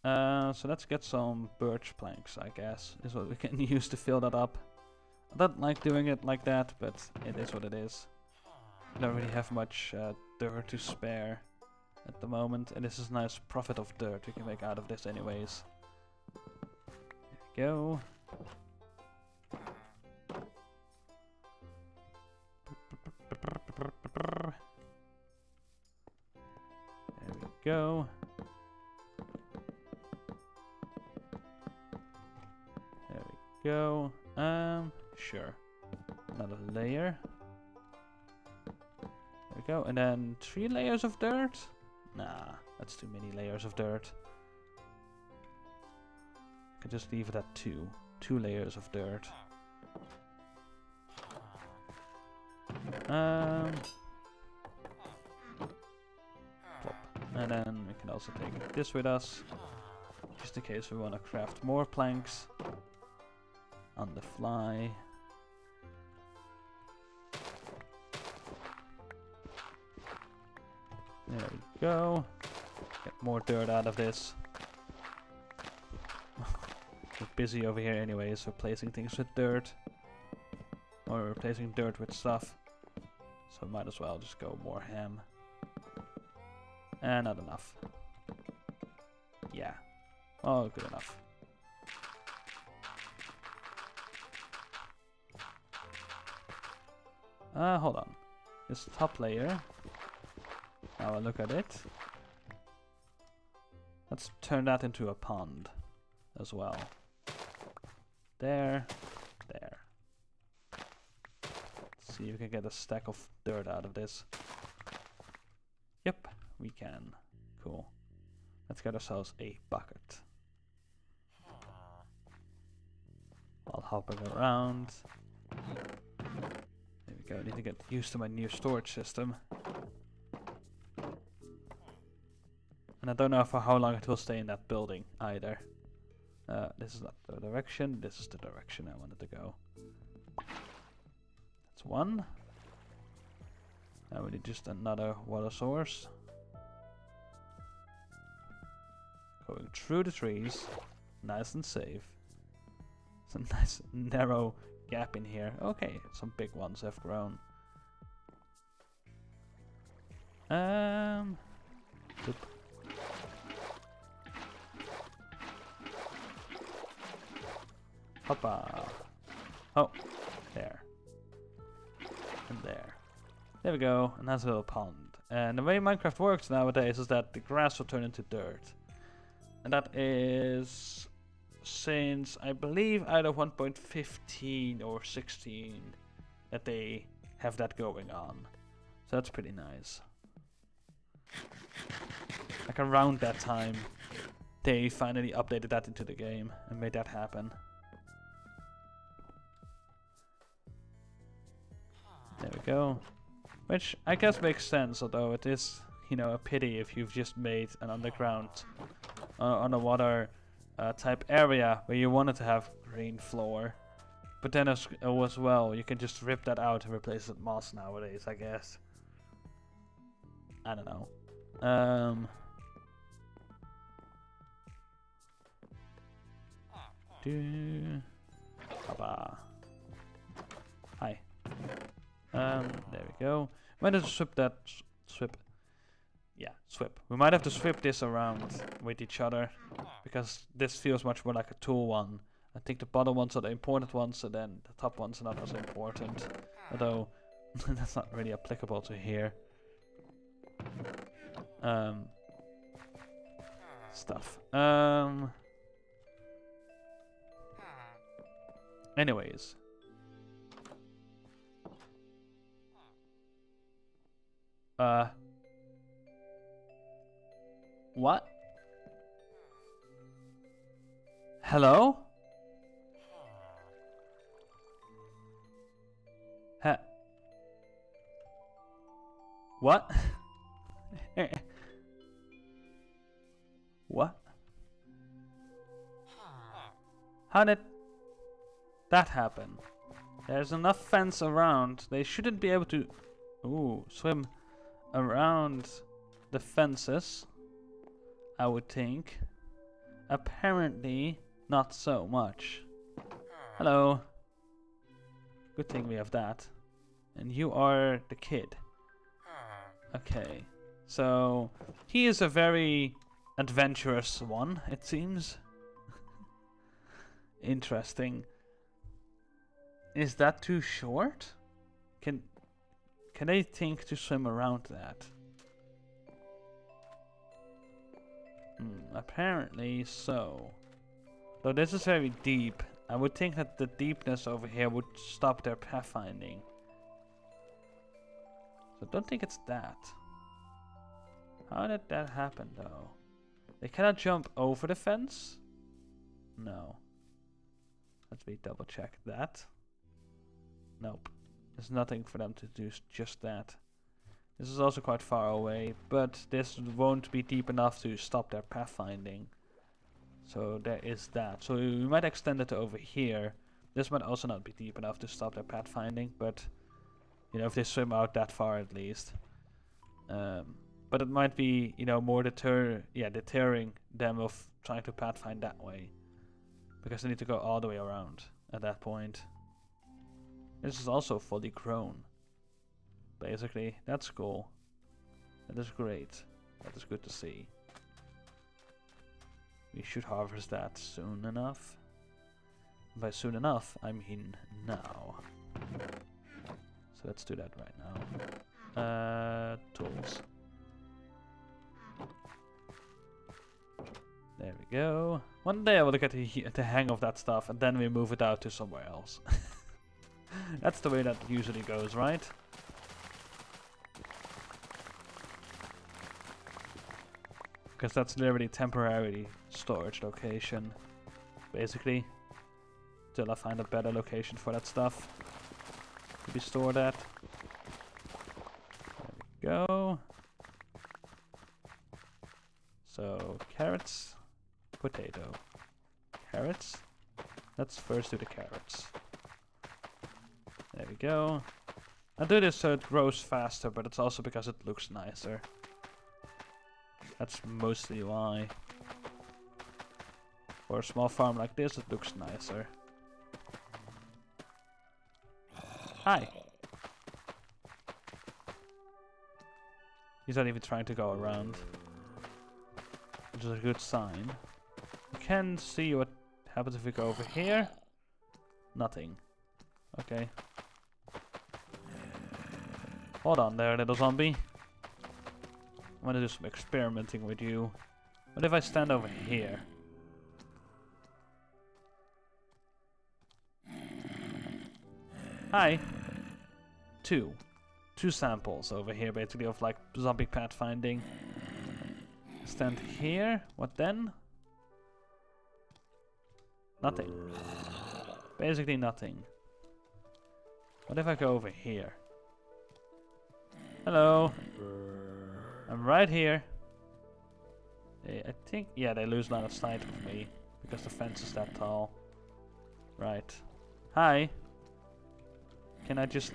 Speaker 1: So let's get some birch planks, I guess, is what we can use to fill that up. I don't like doing it like that, but it is what it is. I don't really have much dirt to spare at the moment, and this is a nice profit of dirt we can make out of this anyways. There we go. There we go. There we go. Sure. Another layer. There we go. And then 3 layers of dirt? Nah, that's too many layers of dirt. I can just leave it at 2. 2 layers of dirt. Plop. And then we can also take this with us, just in case we want to craft more planks on the fly. There we go. Get more dirt out of this. We're busy over here anyways, replacing things with dirt. Or replacing dirt with stuff. So might as well just go more ham. And not enough. Yeah. Oh, good enough. Hold on. This top layer. Now I look at it. Let's turn that into a pond as well. There. There. Let's see if we can get a stack of dirt out of this. Yep, we can. Cool. Let's get ourselves a bucket. While hopping around. There we go. I need to get used to my new storage system. And I don't know for how long it will stay in that building either. This is not the direction. This is the direction I wanted to go. That's one. Now we need just another water source. Going through the trees. Nice and safe. It's a nice narrow gap in here. Okay, some big ones have grown. Oop. Hoppa. Oh, there. And there. There we go, and that's a little pond. And the way Minecraft works nowadays is that the grass will turn into dirt. And that is since, I believe, either 1.15 or 16 that they have that going on. So that's pretty nice. Like around that time, they finally updated that into the game and made that happen. There we go. Which I guess makes sense, although it is, you know, a pity if you've just made an underground, underwater type area where you wanted to have green floor. But then as well, you can just rip that out and replace it with moss nowadays, I guess. I don't know. Hi. There we go. Might have to swip that. Yeah, swip. We might have to swip this around with each other because this feels much more like a tool one. I think the bottom ones are the important ones, and then the top ones are not as important. Although that's not really applicable to here. Stuff. Anyways. What? Hello? What? What? How did that happen? There's enough fence around. They shouldn't be able to swim around the fences, I would think. Apparently not so much. Hello. Good thing we have that. And you are the kid. Okay. So he is a very adventurous one, it seems. Interesting. Is that too short? Can I think to swim around that? Apparently so. Though this is very deep, I would think that the deepness over here would stop their pathfinding. So I don't think it's that. How did that happen though? They cannot jump over the fence? No. Let me double check that. Nope. There's nothing for them to do just that. This is also quite far away, but this won't be deep enough to stop their pathfinding. So there is that. So we might extend it to over here. This might also not be deep enough to stop their pathfinding, but you know, if they swim out that far at least. But it might be, you know, more deterring them of trying to pathfind that way. Because they need to go all the way around at that point. This is also fully grown. Basically, that's cool. That is great. That is good to see. We should harvest that soon enough. By soon enough, I mean now. So let's do that right now. Tools. There we go. One day I will get the hang of that stuff and then we move it out to somewhere else. That's the way that usually goes, right? Because that's literally temporary storage location. Basically. Till I find a better location for that stuff. To be stored at. There we go. So, carrots. Potato. Carrots. Let's first do the carrots. There we go. I do this so it grows faster, but it's also because it looks nicer. That's mostly why. For a small farm like this, it looks nicer. Hi! He's not even trying to go around. Which is a good sign. You can see what happens if we go over here. Nothing. Okay. Hold on there, little zombie. I'm gonna do some experimenting with you. What if I stand over here? Hi. Two samples over here, basically, of like zombie pathfinding. Stand here. What then? Nothing. Basically nothing. What if I go over here? Hello. I'm right here. I think, yeah, they lose line of sight of me because the fence is that tall. Right. Hi. Can I just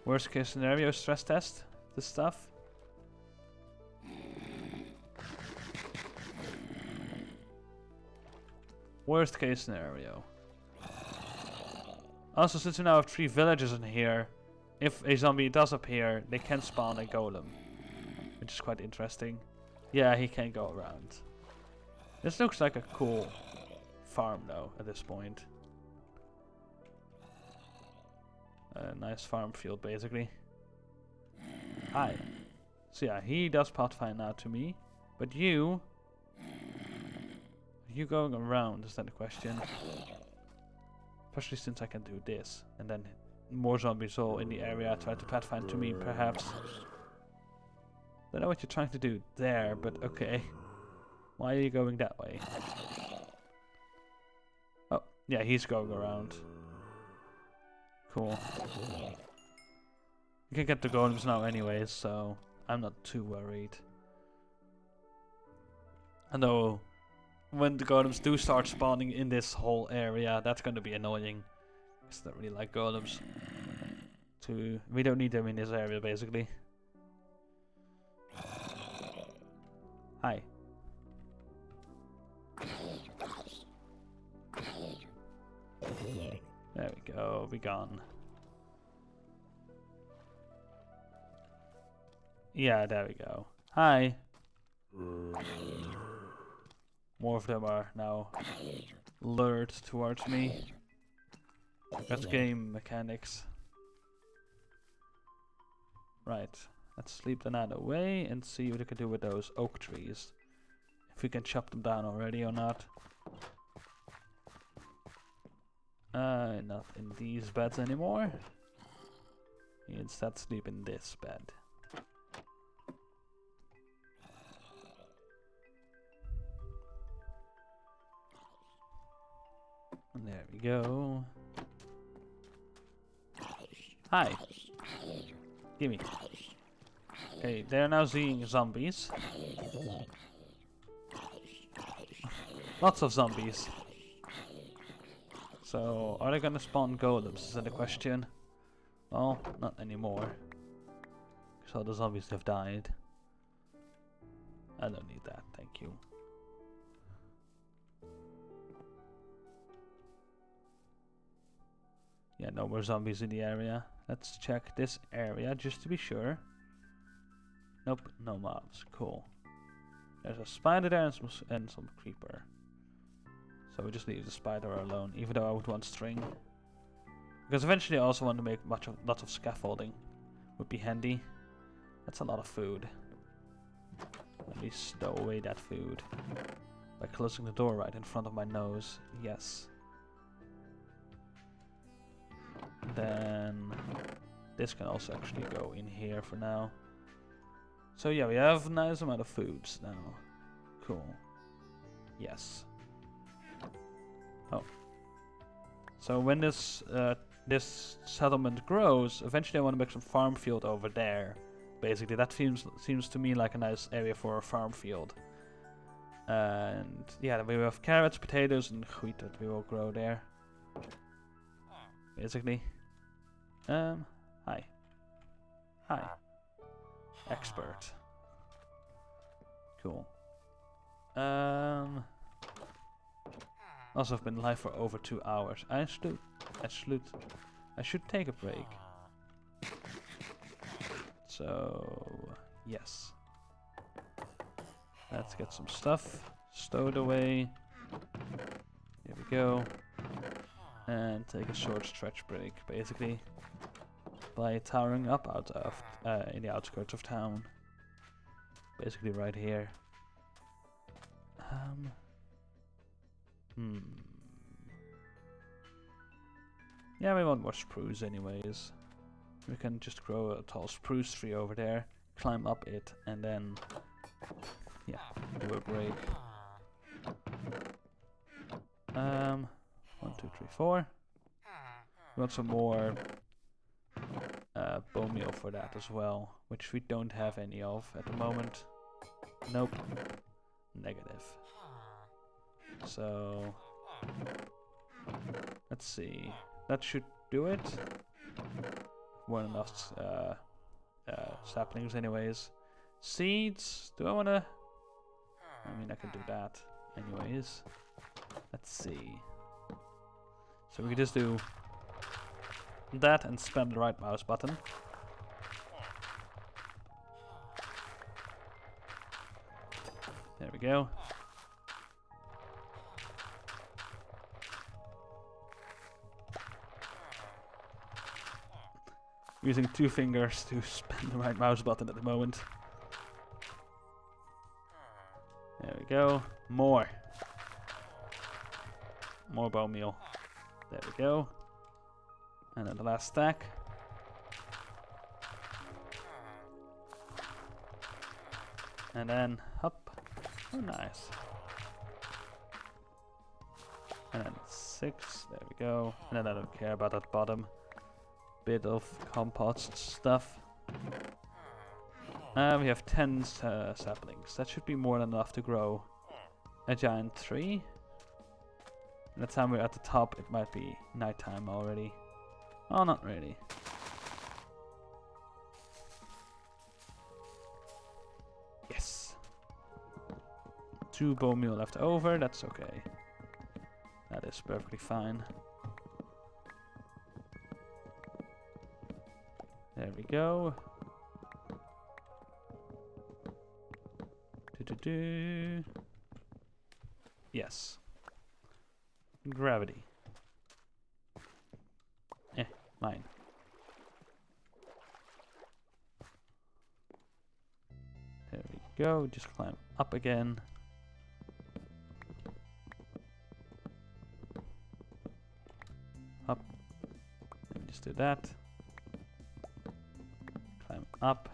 Speaker 1: worst case scenario stress test this stuff? Worst case scenario. Also, since we now have 3 villagers in here, if a zombie does appear, they can spawn a golem. Which is quite interesting. Yeah, he can go around. This looks like a cool farm though, at this point. A nice farm field, basically. Hi. So yeah, he does pathfind now to me. But you... Are you going around, is that the question? Especially since I can do this. And then more zombies all in the area try to pathfind to me, perhaps. Don't know what you're trying to do there, but okay. Why are you going that way? Oh, yeah, he's going around. Cool. You can get the golems now anyways, so I'm not too worried. And though, when the golems do start spawning in this whole area, that's going to be annoying. I don't really like golems. We don't need them in this area, basically. Hi. There we go, be gone. Yeah, there we go. Hi. More of them are now lured towards me. That's game mechanics. Right. Let's sleep the night away and see what we can do with those oak trees. If we can chop them down already or not. Not in these beds anymore. We instead sleep in this bed. And there we go. Hi. Gimme. Okay, they're now seeing zombies. Lots of zombies. So, are they gonna spawn golems? Is that the question? Well, not anymore. So the zombies have died. I don't need that, thank you. Yeah, no more zombies in the area. Let's check this area just to be sure. Nope, no mobs. Cool. There's a spider there and some creeper. So we just leave the spider alone, even though I would want string. Because eventually I also want to make lots of scaffolding. Would be handy. That's a lot of food. Let me stow away that food. By closing the door right in front of my nose. Yes. Then this can also actually go in here for now. So yeah, we have a nice amount of foods now. Cool. Yes. Oh. So when this settlement grows, eventually I want to make some farm field over there. Basically, that seems to me like a nice area for a farm field. And yeah, we have carrots, potatoes, and wheat that we will grow there. Basically. Hi. Hi. Expert. Cool. Also, I've been live for over 2 hours. I should take a break. So, yes. Let's get some stuff stowed away. Here we go. And take a short stretch break, basically, by towering up out of in the outskirts of town. Basically, right here. Yeah, we want more spruce, anyways. We can just grow a tall spruce tree over there, climb up it, and then, yeah, do a break. 1, 2, 3, 4. We want some more bone meal for that as well, which we don't have any of at the moment. Nope. Negative. So, let's see. That should do it. More than enough saplings anyways. Seeds? Do I wanna? I mean, I can do that anyways. Let's see. So we can just do that and spam the right mouse button. There we go. Using 2 fingers to spam the right mouse button at the moment. There we go. More bone meal. There we go. And then the last stack. And then hop. Oh, nice. And then 6. There we go. And then I don't care about that bottom bit of compost stuff. We have 10 saplings. That should be more than enough to grow a giant tree. By the time we're at the top, it might be nighttime already. Oh, not really. Yes. 2 bone meal left over. That's okay. That is perfectly fine. There we go. Yes. Gravity. Mine. There we go. Just climb up again. Up. Let me just do that. Climb up.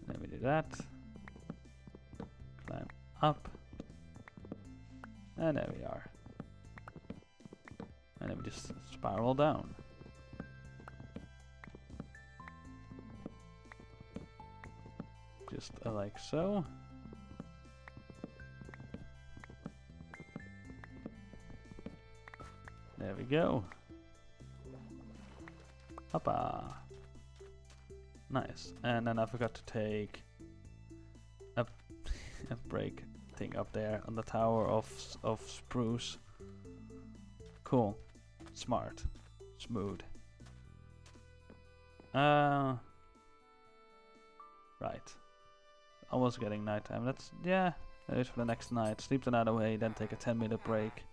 Speaker 1: Let me do that. Climb up. And there we are. just spiral down. Just like so. There we go. Hoppa. Nice. And then I forgot to take a, a break thing up there on the tower of spruce. Cool. Smart. Smooth. Right. Almost getting nighttime. Let's, yeah, wait for the next night. Sleep the night away, then take a 10-minute break.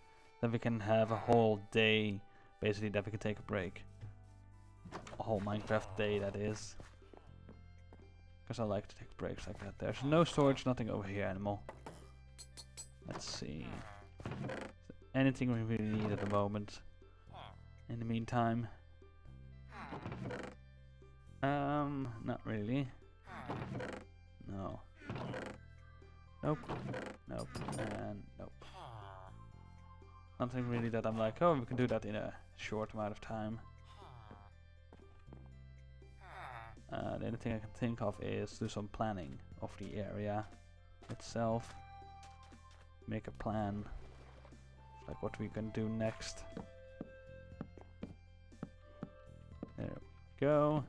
Speaker 1: Then we can have a whole day, basically, that we can take a break. A whole Minecraft day, that is. Because I like to take breaks like that. There's no storage, nothing over here anymore. Let's see. Anything we really need at the moment. In the meantime. Not really. No. Nope. Nope. And nope. Nothing really that I'm like, oh, we can do that in a short amount of time. The only thing I can think of is do some planning of the area itself. Make a plan. Like what we can do next. There we go.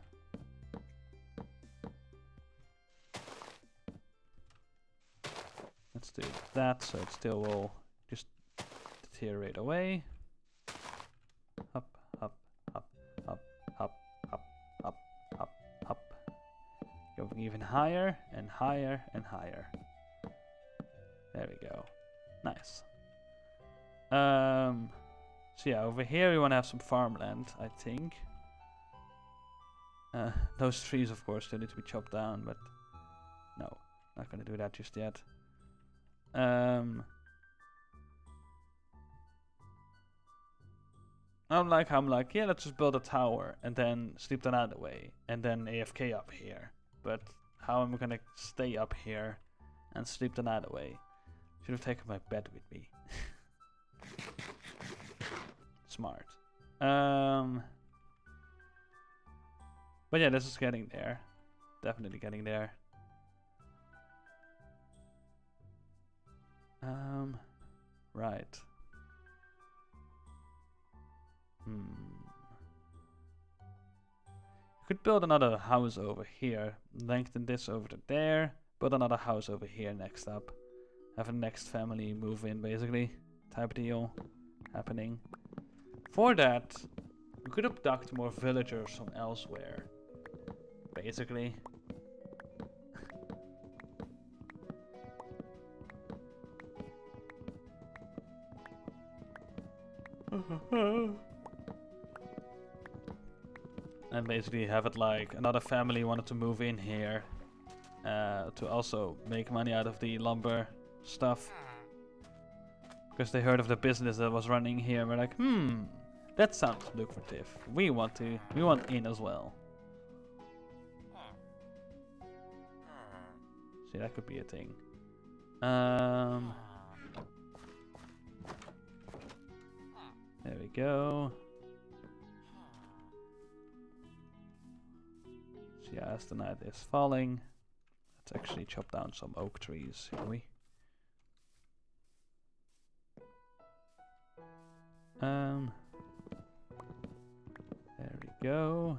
Speaker 1: Let's do that so it still will just deteriorate away. Up, up, up, up, up, up, up, up, up. Going even higher and higher and higher. There we go. Nice. So yeah, over here we want to have some farmland, I think. Those trees, of course, still need to be chopped down, but no, not gonna do that just yet. I'm like, yeah, let's just build a tower and then sleep the night away and then AFK up here. But how am I gonna stay up here and sleep the night away? Should have taken my bed with me. Smart. But yeah, this is getting there. Definitely getting there. Right. You could build another house over here. Lengthen this over to there. Build another house over here next up. Have a next family move in, basically. Type deal happening. For that, we could abduct more villagers from elsewhere. Basically. And basically have it like another family wanted to move in here to also make money out of the lumber stuff. Because they heard of the business that was running here. We're like, that sounds lucrative. We want in as well. See, that could be a thing. There we go. So yeah, as the night is falling, let's actually chop down some oak trees, shall we? There we go.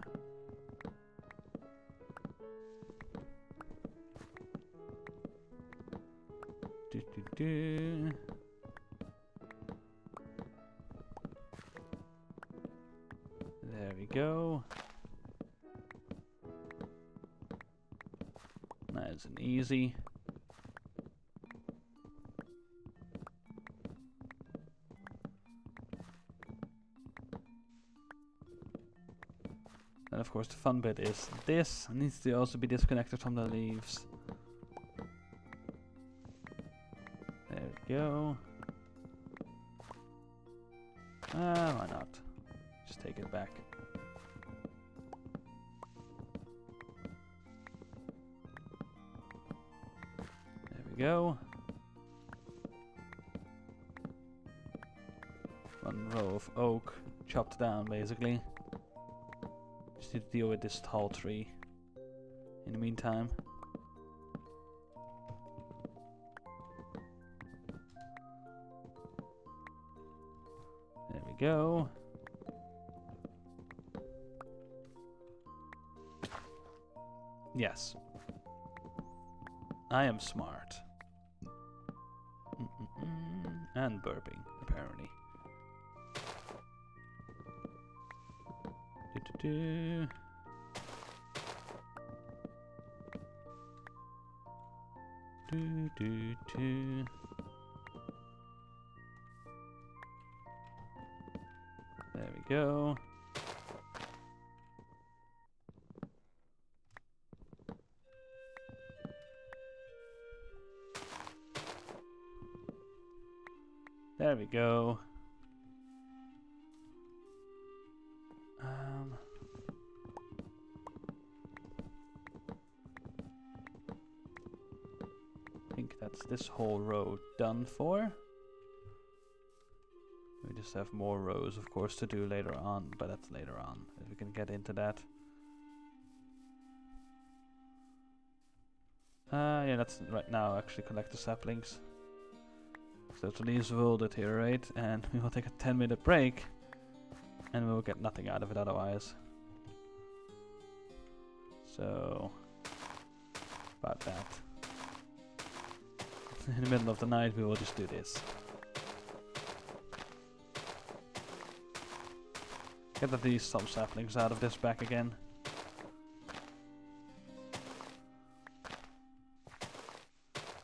Speaker 1: There we go. Nice and easy. And of course the fun bit is this needs to also be disconnected from the leaves. There we go. Why not? Just take it back. There we go. One row of oak chopped down, basically. Just need to deal with this tall tree in the meantime. There we go. Yes. I am smart. And burping, apparently. Do. There we go. There we go. I think that's this whole row done for. We just have more rows, of course, to do later on, but that's later on. If we can get into that. Yeah, that's right now. Actually, collect the saplings. So the leaves will deteriorate, and we will take a 10-minute break, and we will get nothing out of it otherwise. So, about that. In the middle of the night, we will just do this. Get at least some saplings out of this back again.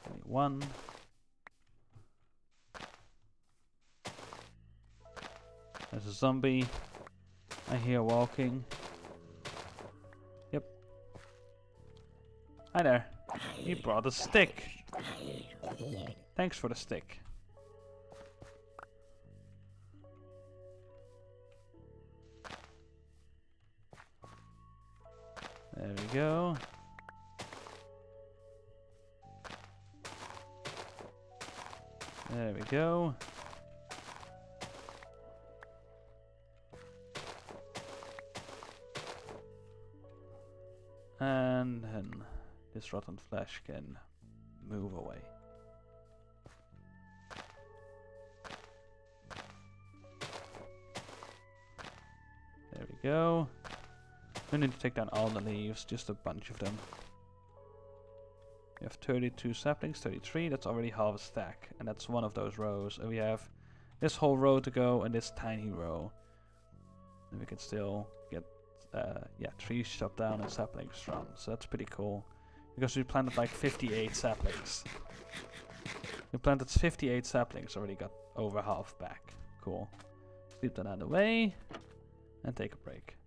Speaker 1: Only one. There's a zombie. I hear walking. Yep. Hi there. He brought a stick. Thanks for the stick. There we go. There we go. And then this rotten flesh can move away. There we go. We need to take down all the leaves, just a bunch of them. We have 32 saplings, 33, that's already half a stack. And that's one of those rows. And we have this whole row to go and this tiny row. And we can still get trees chopped down and saplings from. So that's pretty cool. Because we planted like 58 saplings. We planted 58 saplings, already got over half back. Cool. Keep that out of the way. And take a break.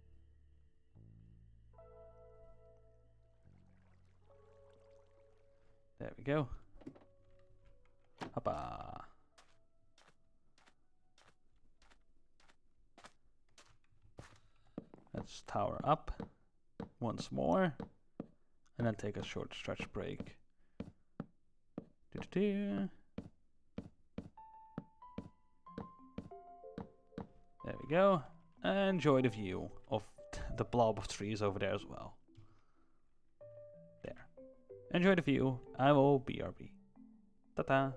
Speaker 1: There we go. Hoppa. Let's tower up once more. And then take a short stretch break. There we go. Enjoy the view of the blob of trees over there as well. There. Enjoy the view. I will BRB. Ta-ta.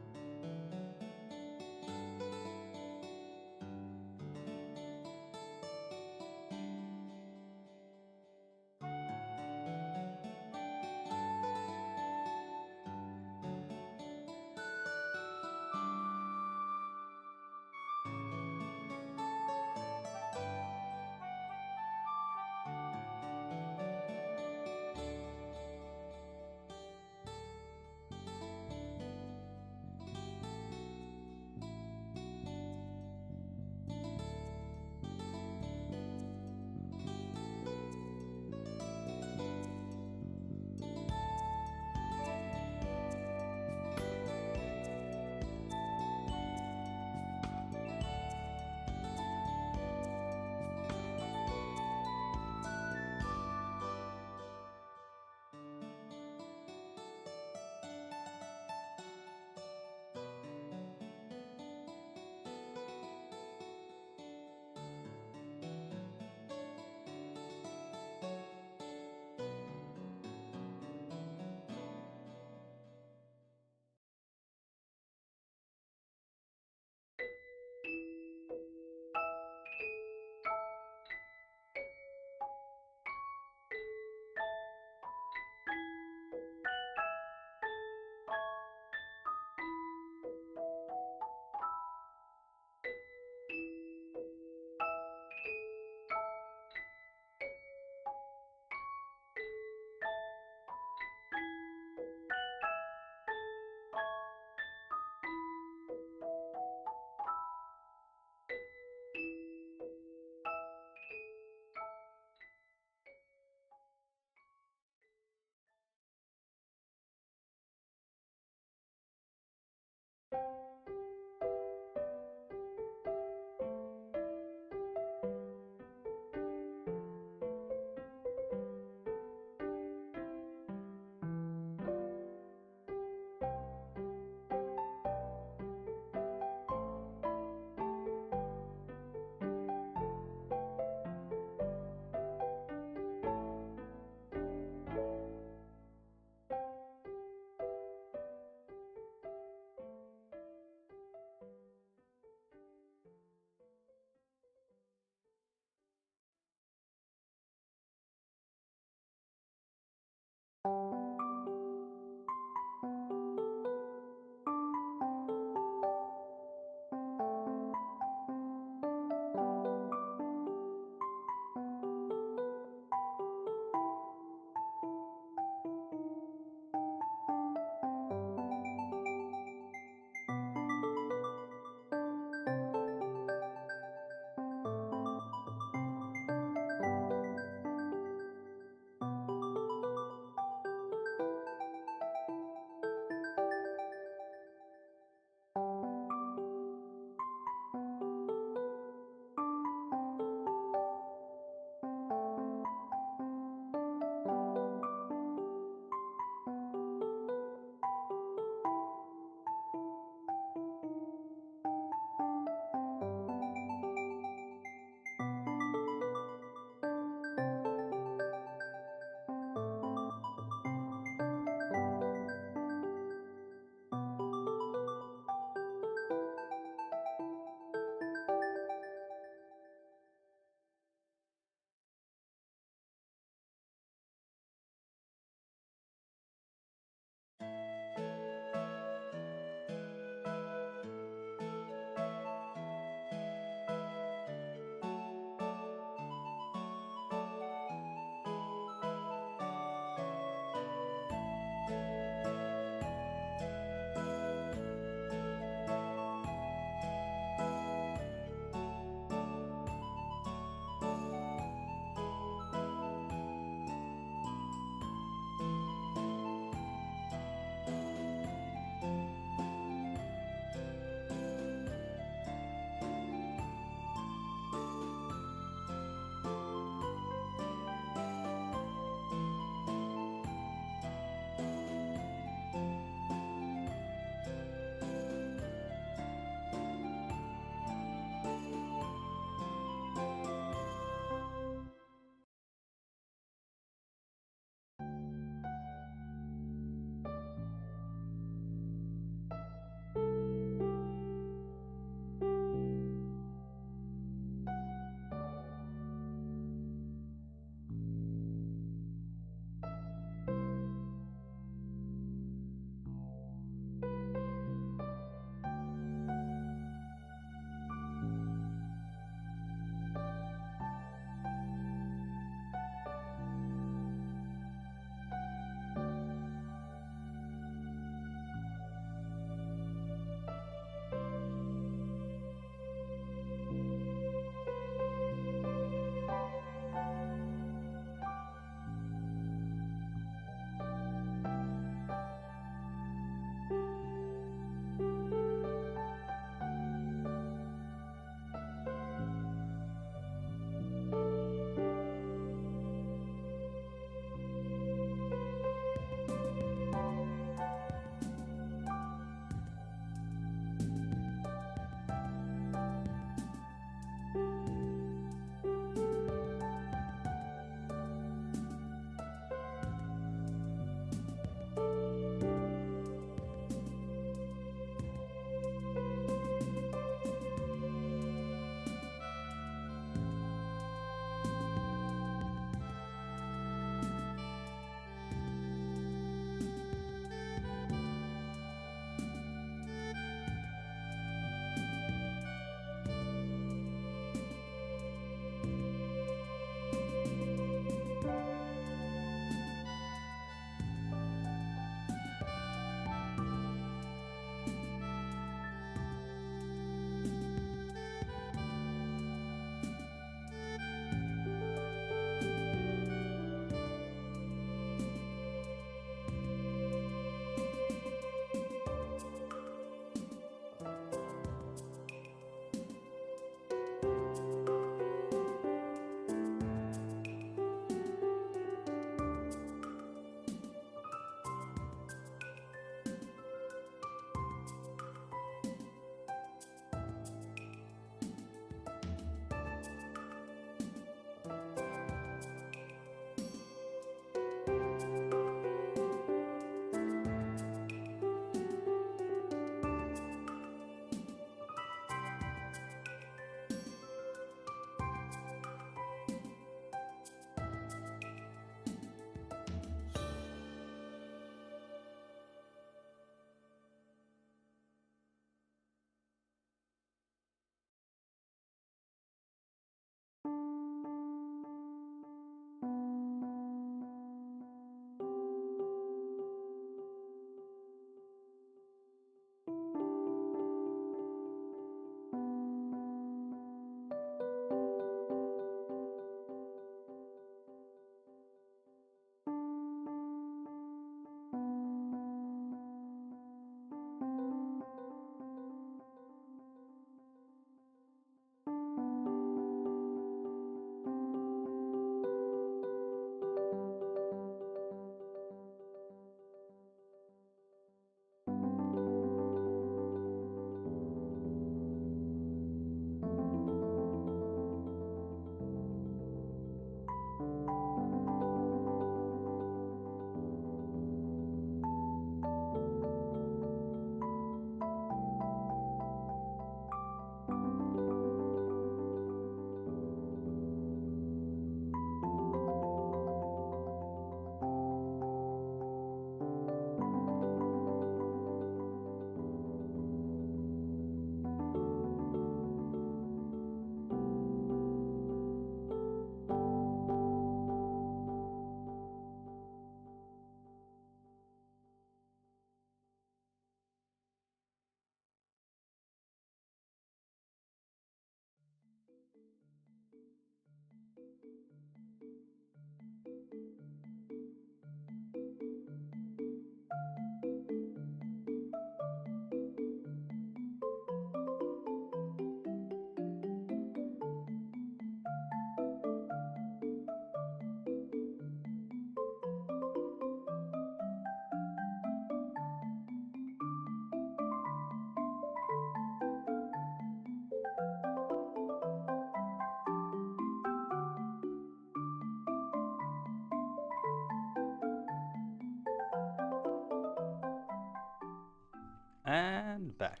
Speaker 1: And back.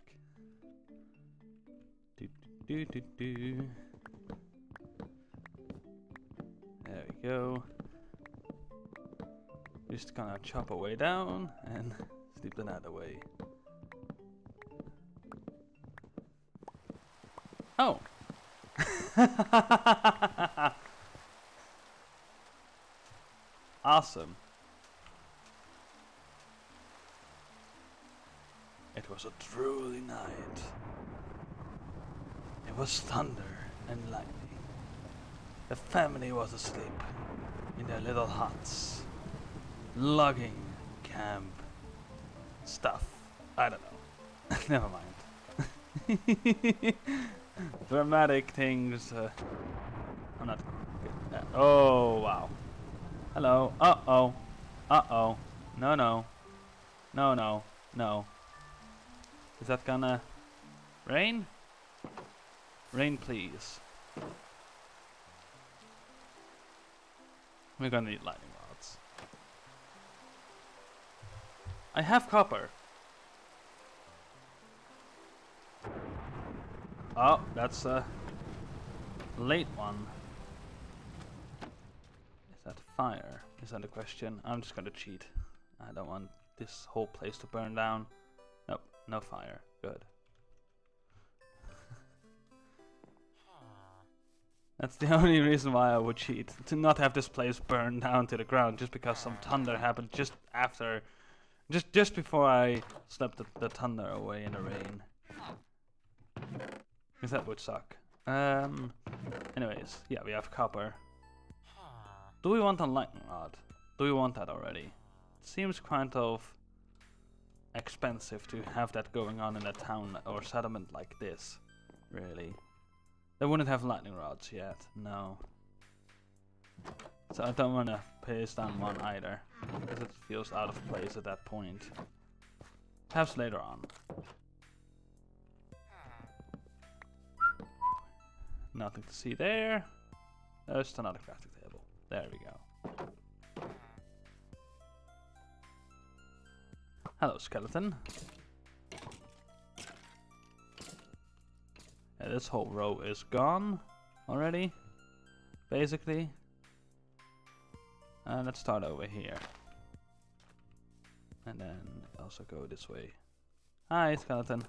Speaker 1: Do, do, do, do. There we go. Just gonna chop our way down and sleep the night away. Oh! Awesome. It was a truly night. It was thunder and lightning. The family was asleep in their little huts, logging camp stuff. I don't know. Never mind. Dramatic things. I'm not good. Oh wow. Hello. Uh oh. Uh oh. No no. No no. No. Is that gonna rain? Rain, please. We're gonna need lightning rods. I have copper. Oh, that's a late one. Is that fire? Is that a question? I'm just gonna cheat. I don't want this whole place to burn down. Nope, no fire. Good. That's the only reason why I would cheat. To not have this place burn down to the ground just because some thunder happened just after. Just before I slept the thunder away in the rain. Because that would suck. Anyways, yeah, we have copper. Do we want a lightning rod? Do we want that already? It seems kind of expensive to have that going on in a town or settlement like this, really. They wouldn't have lightning rods yet, no. So I don't want to paste down one either, because it feels out of place at that point. Perhaps later on. Nothing to see there. There's another crafting table. There we go. Hello, skeleton. Yeah, this whole row is gone already, basically. Let's start over here. And then also go this way. Hi, skeleton.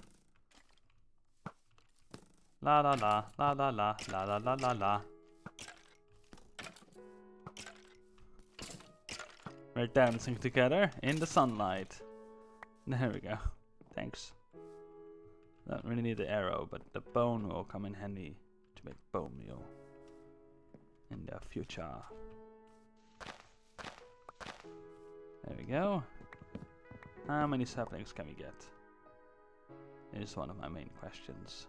Speaker 1: La la la, la la la, la la la la la. We're dancing together in the sunlight. There we go. Thanks. Don't really need the arrow, but the bone will come in handy to make bone meal in the future. There we go. How many saplings can we get? Is one of my main questions.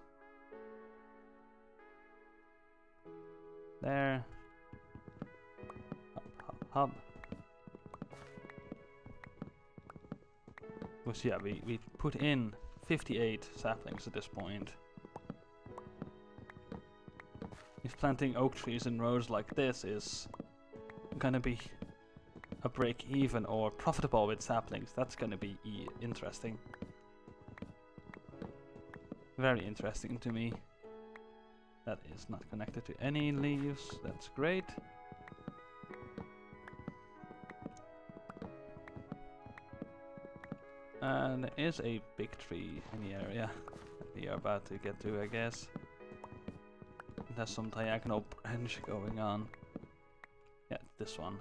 Speaker 1: There. Hop, hop, hop. Because yeah, we put in 58 saplings at this point. If planting oak trees in rows like this is gonna be a break even or profitable with saplings, that's gonna be interesting. Very interesting to me. That is not connected to any leaves, that's great. And there is a big tree in the area that we are about to get to, I guess. It has some diagonal branch going on. Yeah, this one.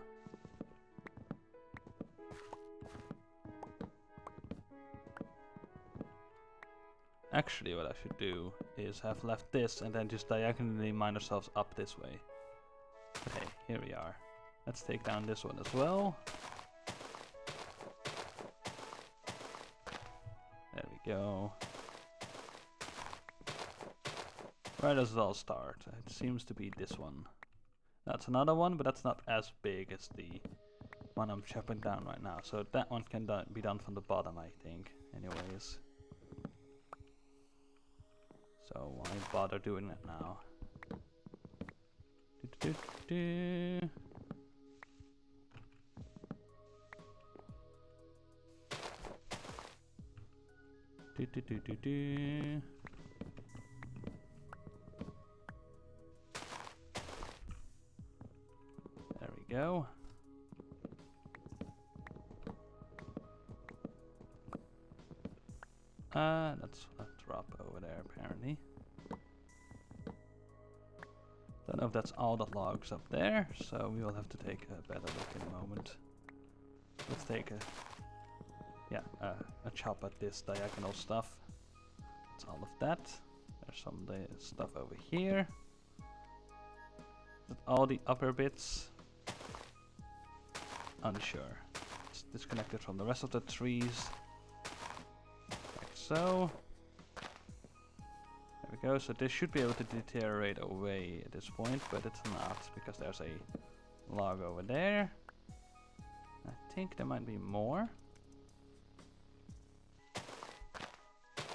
Speaker 1: Actually, what I should do is have left this and then just diagonally mine ourselves up this way. here we are. Let's take down this one as well. There we go. Where does it all start? It seems to be this one. That's another one, but that's not as big as the one I'm chopping down right now. So that one can be done from the bottom, I think. Anyways. So why bother doing it now? Do. There we go. That's a drop over there apparently. Don't know if that's all the logs up there, so we will have to take a better look in a moment. Let's take a chop at this diagonal stuff. That's all of that. There's some stuff over here. But all the upper bits, unsure. It's disconnected from the rest of the trees. Like so. There we go. So this should be able to deteriorate away at this point, but it's not because there's a log over there. I think there might be more.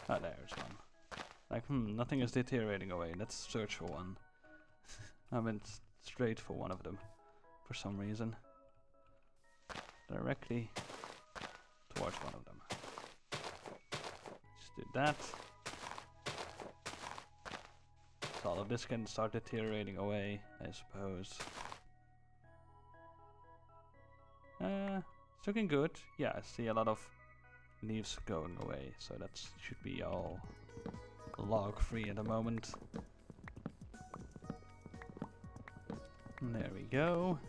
Speaker 1: Oh, there's one. Like, nothing is deteriorating away. Let's search for one. I went straight for one of them for some reason. Directly towards one of them. Just do that. So all of this can start deteriorating away, I suppose. It's looking good. Yeah, I see a lot of leaves going away, so that should be all log free at the moment. And there we go.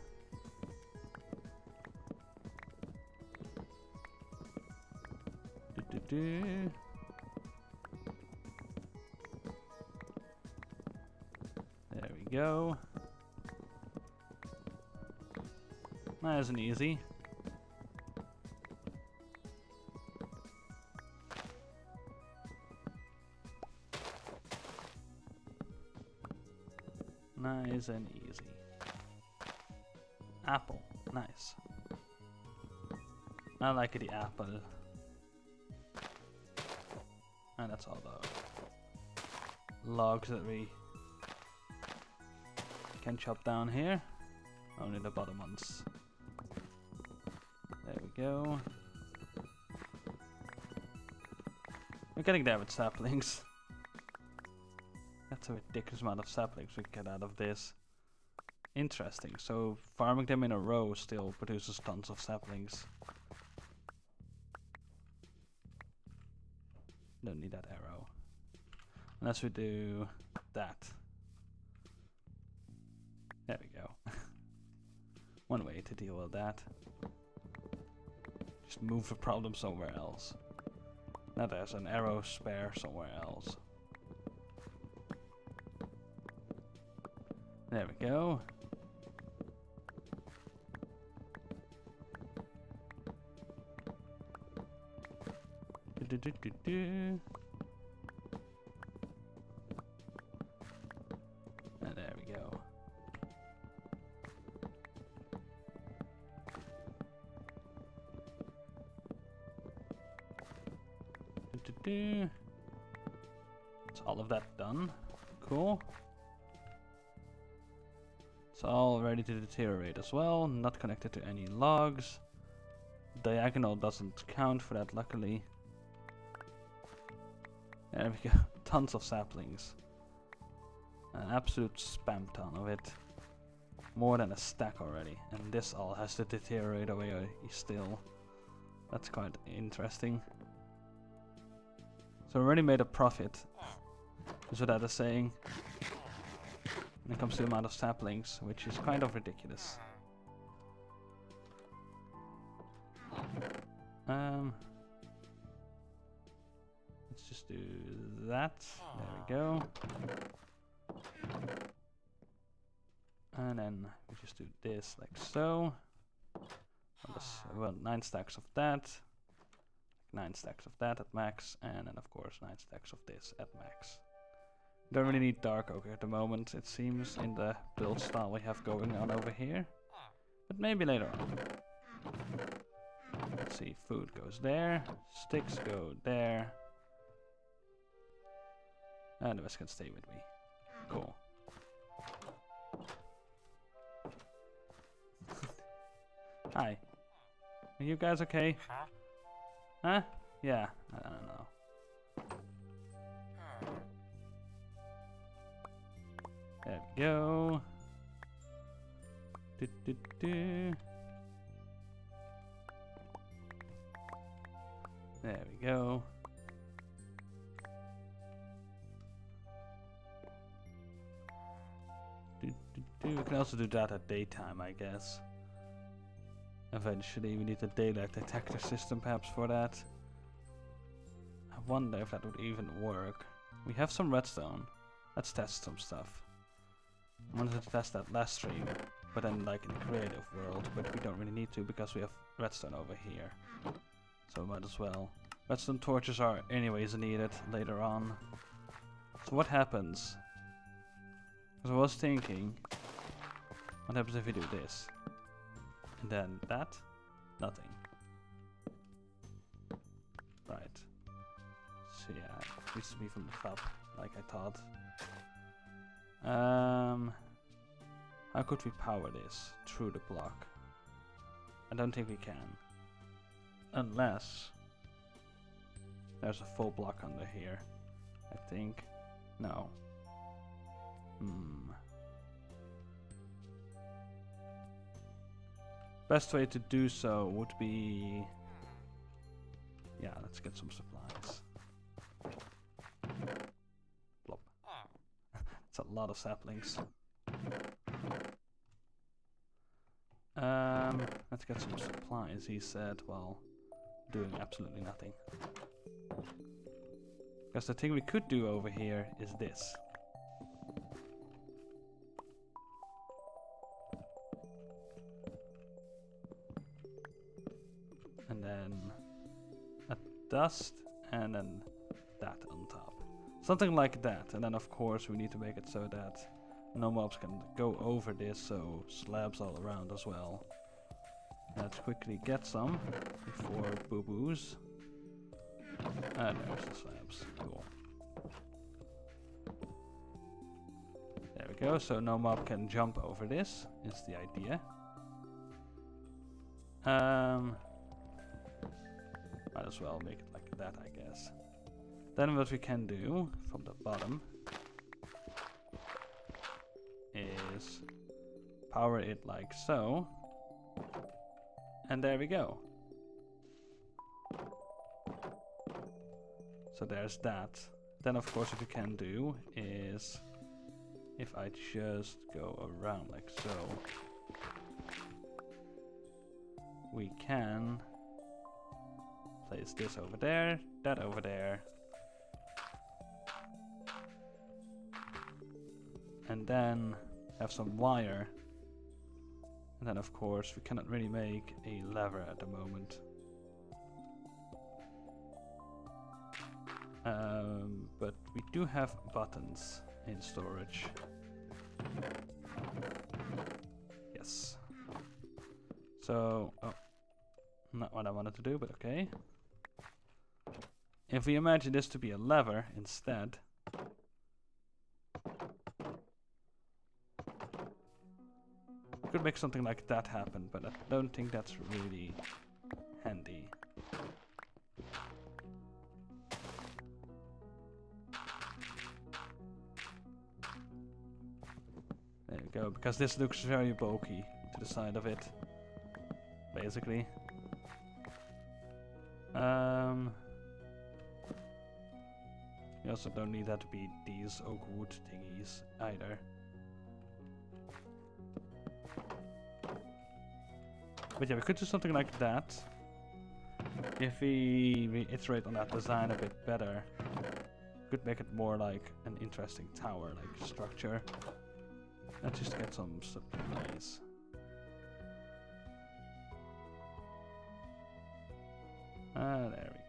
Speaker 1: There we go. Nice and easy. Nice and easy. Apple. Nice. I like the apple. And that's all the logs that we can chop down here. Only the bottom ones. There we go. We're getting there with saplings. That's a ridiculous amount of saplings we get out of this. Interesting. So farming them in a row still produces tons of saplings. Don't need that arrow. Unless we do that. There we go. One way to deal with that. Just move the problem somewhere else. Now there's an arrow spare somewhere else. There we go. And there we go. It's all of that done. Cool. It's all ready to deteriorate as well. Not connected to any logs. Diagonal doesn't count for that, luckily. There we go. Tons of saplings. An absolute spam ton of it. More than a stack already. And this all has to deteriorate away still. That's quite interesting. So we already made a profit. Is what that is saying. When it comes to the amount of saplings, which is kind of ridiculous. Let's just do that. There we go. And then we just do this like so. Well, 9 stacks of that. 9 stacks of that at max. And then of course 9 stacks of this at max. Don't really need dark oak at the moment, it seems, in the build style we have going on over here. But maybe later on. Let's see, food goes there, sticks go there. And the rest can stay with me. Cool. Hi. Are you guys okay? Huh? Yeah, I don't know. There we go. Do, do, do. There we go. We can also do that at daytime, I guess. Eventually, we need a daylight detector system perhaps for that. I wonder if that would even work. We have some redstone. Let's test some stuff. I wanted to test that last stream, but then like in the creative world, but we don't really need to because we have redstone over here. So might as well. Redstone torches are anyways needed later on. So what happens? Because I was thinking, what happens if we do this? And then that? Nothing. Right. So yeah, it needs to be from the top, like I thought. How could we power this through the block? I don't think we can. Unless there's a full block under here. I think. No. Best way to do so would be... Yeah, let's get some supplies. Plop. That's a lot of saplings. Let's get some supplies, he said, while doing absolutely nothing. Because the thing we could do over here is this. And then a dust, and then that on top. Something like that. And then of course we need to make it so that no mobs can go over this, so slabs all around as well. Let's quickly get some before boo-boos. And there's the slabs. Cool. There we go, so no mob can jump over this, is the idea. Might as well make it like that, I guess. Then what we can do from the bottom is power it like so. And there we go. So there's that. Then of course what we can do is, if I just go around like so, we can place this over there, that over there, and then have some wire. And then of course we cannot really make a lever at the moment. But we do have buttons in storage. Yes. So, oh, not what I wanted to do, but okay. If we imagine this to be a lever instead, we could make something like that happen, but I don't think that's really handy. There we go, because this looks very bulky to the side of it, basically. You also don't need that to be these oak wood thingies either. But yeah, we could do something like that. If we reiterate on that design a bit better, we could make it more like an interesting tower-like structure. Let's just get some supplies. There we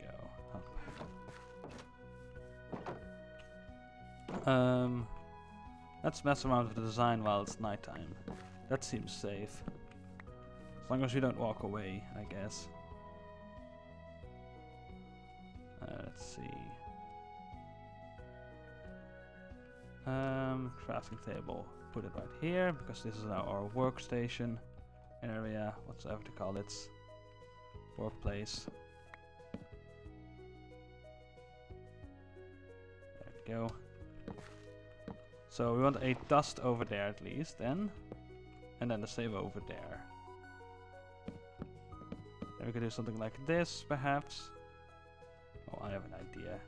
Speaker 1: go. Let's mess around with the design while it's nighttime. That seems safe. As long as we don't walk away, I guess. Let's see. Crafting table. Put it right here because this is now our workstation area. Whatsoever to call it. Workplace. There we go. So we want a dust over there at least then. And then the same over there. Then we could do something like this perhaps. Oh, I have an idea.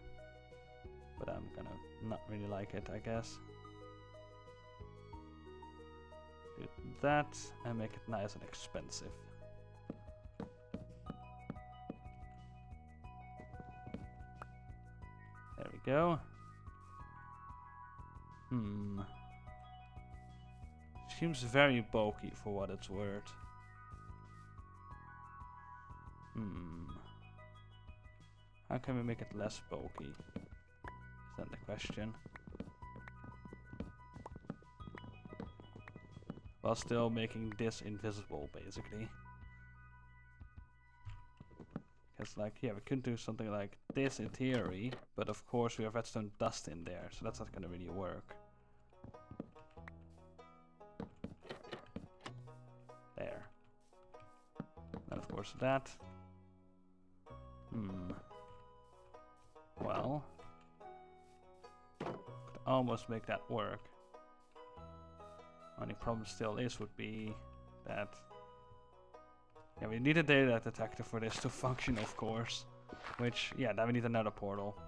Speaker 1: But I'm gonna not really like it, I guess. Do that and make it nice and expensive. There we go. Seems very bulky for what it's worth. How can we make it less bulky? Is that the question? While still making this invisible, basically. Because, like, yeah, we could do something like this in theory, but of course we have redstone dust in there, so that's not gonna really work. There. And of course that. Well, could almost make that work. Only problem still would be that yeah, we need a data detector for this to function, of course. Which, yeah, then we need another portal.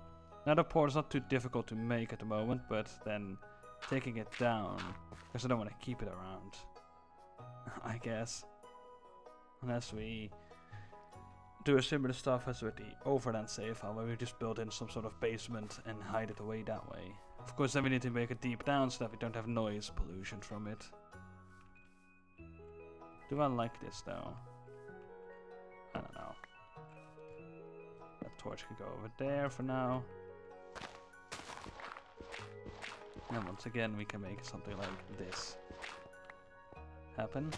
Speaker 1: Another portal is not too difficult to make at the moment, but then taking it down, because I don't want to keep it around, I guess. Unless we do a similar stuff as with the Overland save file, where we just build in some sort of basement and hide it away that way. Of course, then we need to make it deep down so that we don't have noise pollution from it. Do I like this though? I don't know. That torch can go over there for now. And once again, we can make something like this happen.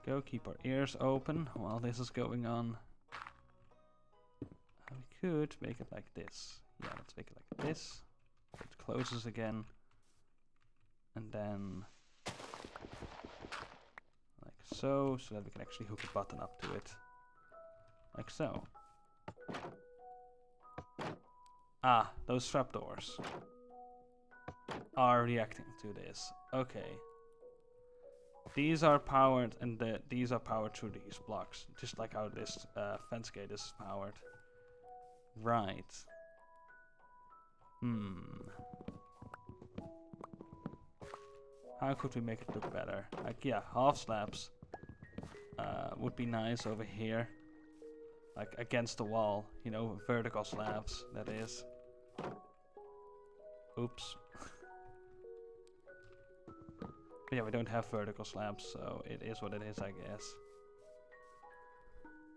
Speaker 1: Go, keep our ears open while this is going on. We could make it like this. Yeah, let's make it like this. It closes again. And then like so that we can actually hook a button up to it. Like so. Ah, those trapdoors are reacting to this. Okay. These are powered, and these are powered through these blocks, just like how this fence gate is powered. Right. How could we make it look better? Like, yeah, half slabs would be nice over here. Like, against the wall, you know, vertical slabs, that is. Oops. But yeah, we don't have vertical slabs, so it is what it is, I guess.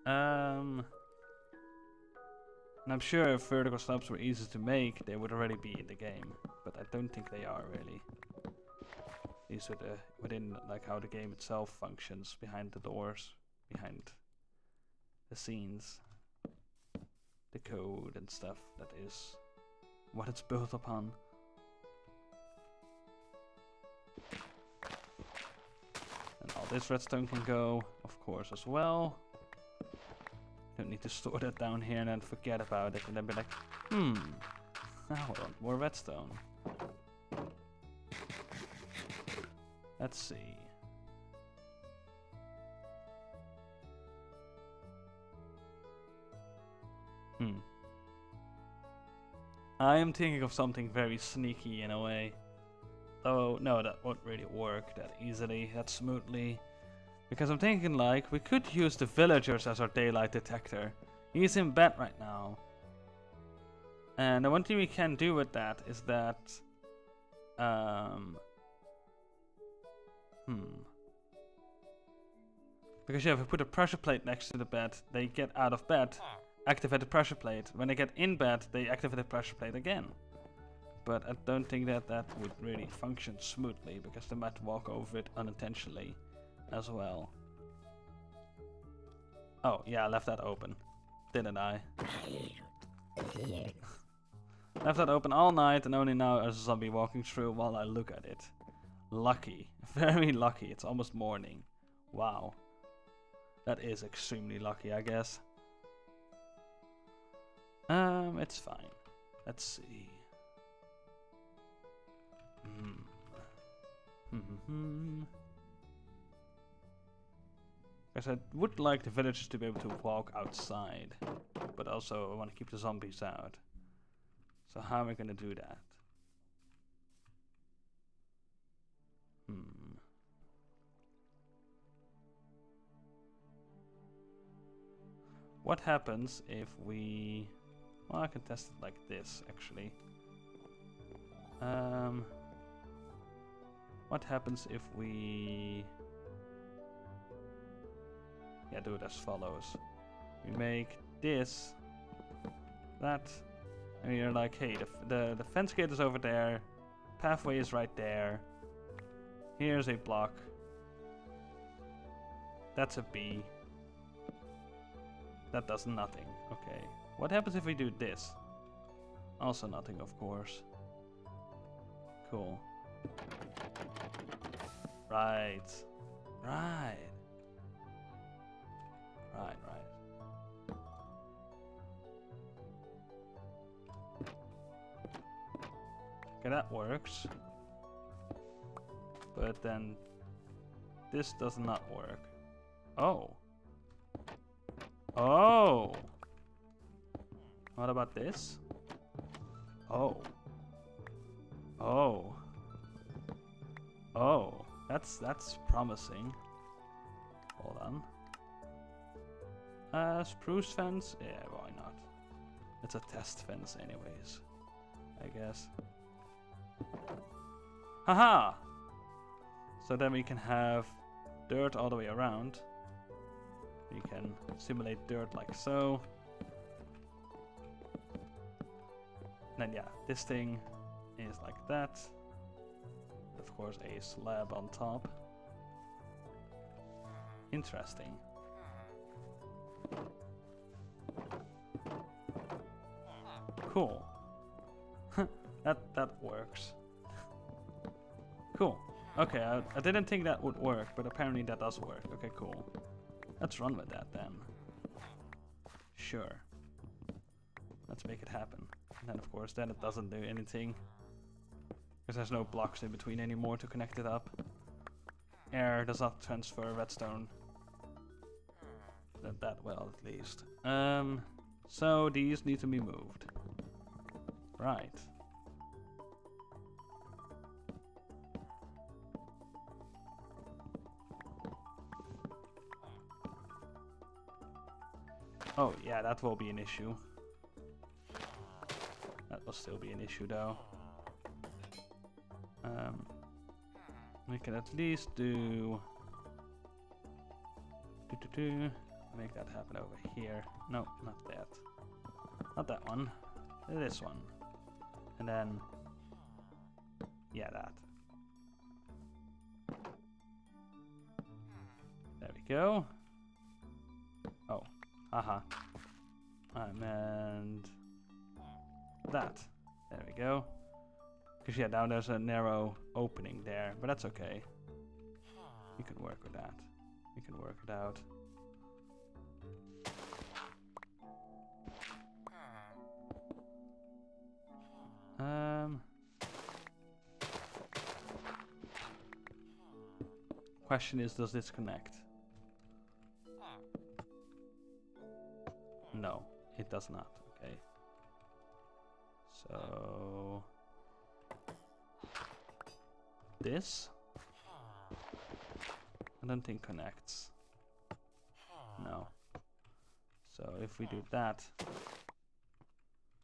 Speaker 1: And I'm sure if vertical slabs were easy to make, they would already be in the game. But I don't think they are, really. These are within, like, how the game itself functions, behind the doors, behind the scenes. The code and stuff, that is what it's built upon. And all this redstone can go, of course, as well. Don't need to store that down here and then forget about it and then be like, now I want more redstone. Let's see. I am thinking of something very sneaky in a way. Oh, no, that won't really work that easily, that smoothly. Because I'm thinking like, we could use the villagers as our daylight detector. He's in bed right now. And the one thing we can do with that is that... Because yeah, if we put a pressure plate next to the bed, they get out of bed, activate the pressure plate. When they get in bed, they activate the pressure plate again. But I don't think that that would really function smoothly, because they might walk over it unintentionally as well. Oh, yeah, I left that open. Didn't I? Left that open all night, and only now there's a zombie walking through while I look at it. Lucky. Very lucky. It's almost morning. Wow. That is extremely lucky, I guess. It's fine. Let's see. Because I would like the villagers to be able to walk outside, but also I want to keep the zombies out. So how am I going to do that? What happens if we... Well, I can test it like this, actually. What happens if we... Yeah, do it as follows. We make this, that, and you're like, hey, the fence gate is over there, pathway is right there, here's a block, that's a B, that does nothing. Okay, what happens if we do this? Also nothing, of course. Cool. Right. Right. Right, right. Okay, that works. But then this does not work. Oh. Oh. What about this? Oh. Oh. Oh. That's promising. Hold on. Spruce fence? Yeah, why not? It's a test fence anyways, I guess. Haha! So then we can have dirt all the way around. We can simulate dirt like so. And then yeah, this thing is like that. Of course a slab on top. Interesting. Cool. that works. Cool. Okay, I didn't think that would work, but apparently that does work. Okay, cool. Let's run with that then. Sure. Let's make it happen. And then of course, then it doesn't do anything. Because there's no blocks in between anymore to connect it up. Air does not transfer redstone. Not that well, at least. So these need to be moved. Right. Oh, yeah, that will be an issue. That will still be an issue, though. We can at least do... Make that happen over here. No, not that. Not that one. This one. And then... Yeah, that. There we go. Oh. Haha. And... That. There we go. Because yeah, now there's a narrow opening there. But that's okay. You can work with that. You can work it out. Question is, does this connect? No, it does not. Okay. So this. I don't think connects. No. So if we do that, we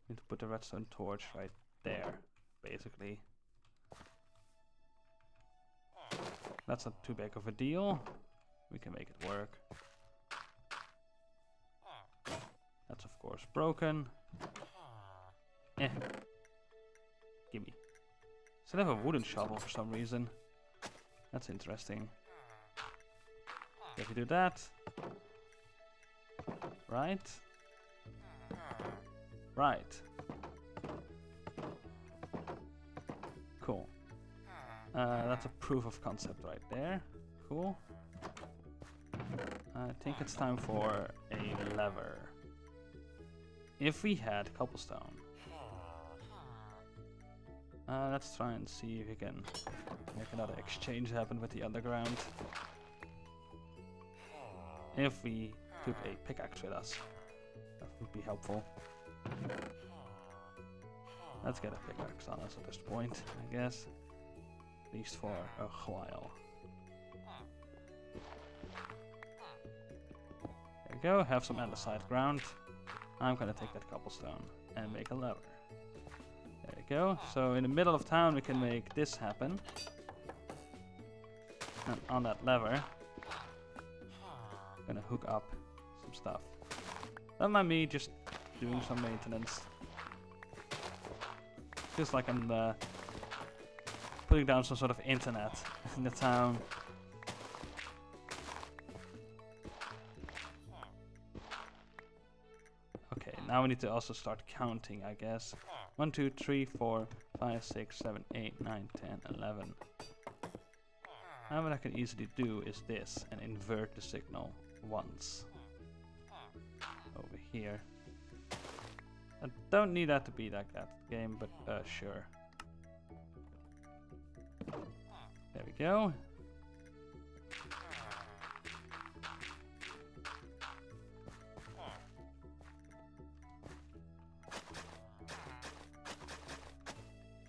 Speaker 1: need to put the redstone torch right there, basically. That's not too big of a deal. We can make it work. That's of course broken. Eh. Gimme. Still have a wooden shovel for some reason. That's interesting. If we do that. Right. Right. Cool. That's a proof of concept right there. Cool. I think it's time for a lever. If we had cobblestone. Let's try and see if we can make another exchange happen with the underground. If we took a pickaxe with us, that would be helpful. Let's get a pickaxe on us at this point, I guess. At least for a while. There we go, have some andesite ground. I'm gonna take that cobblestone and make a lever. There we go. So in the middle of town we can make this happen. And on that lever, I'm gonna hook up some stuff. Don't mind me just doing some maintenance. Feels like I'm putting down some sort of internet in the town. Okay, now we need to also start counting, I guess. 1, 2, 3, 4, 5, 6, 7, 8, 9, 10, 11. Now what I can easily do is this and invert the signal once. Over here. I don't need that to be like that game, but sure. There we go.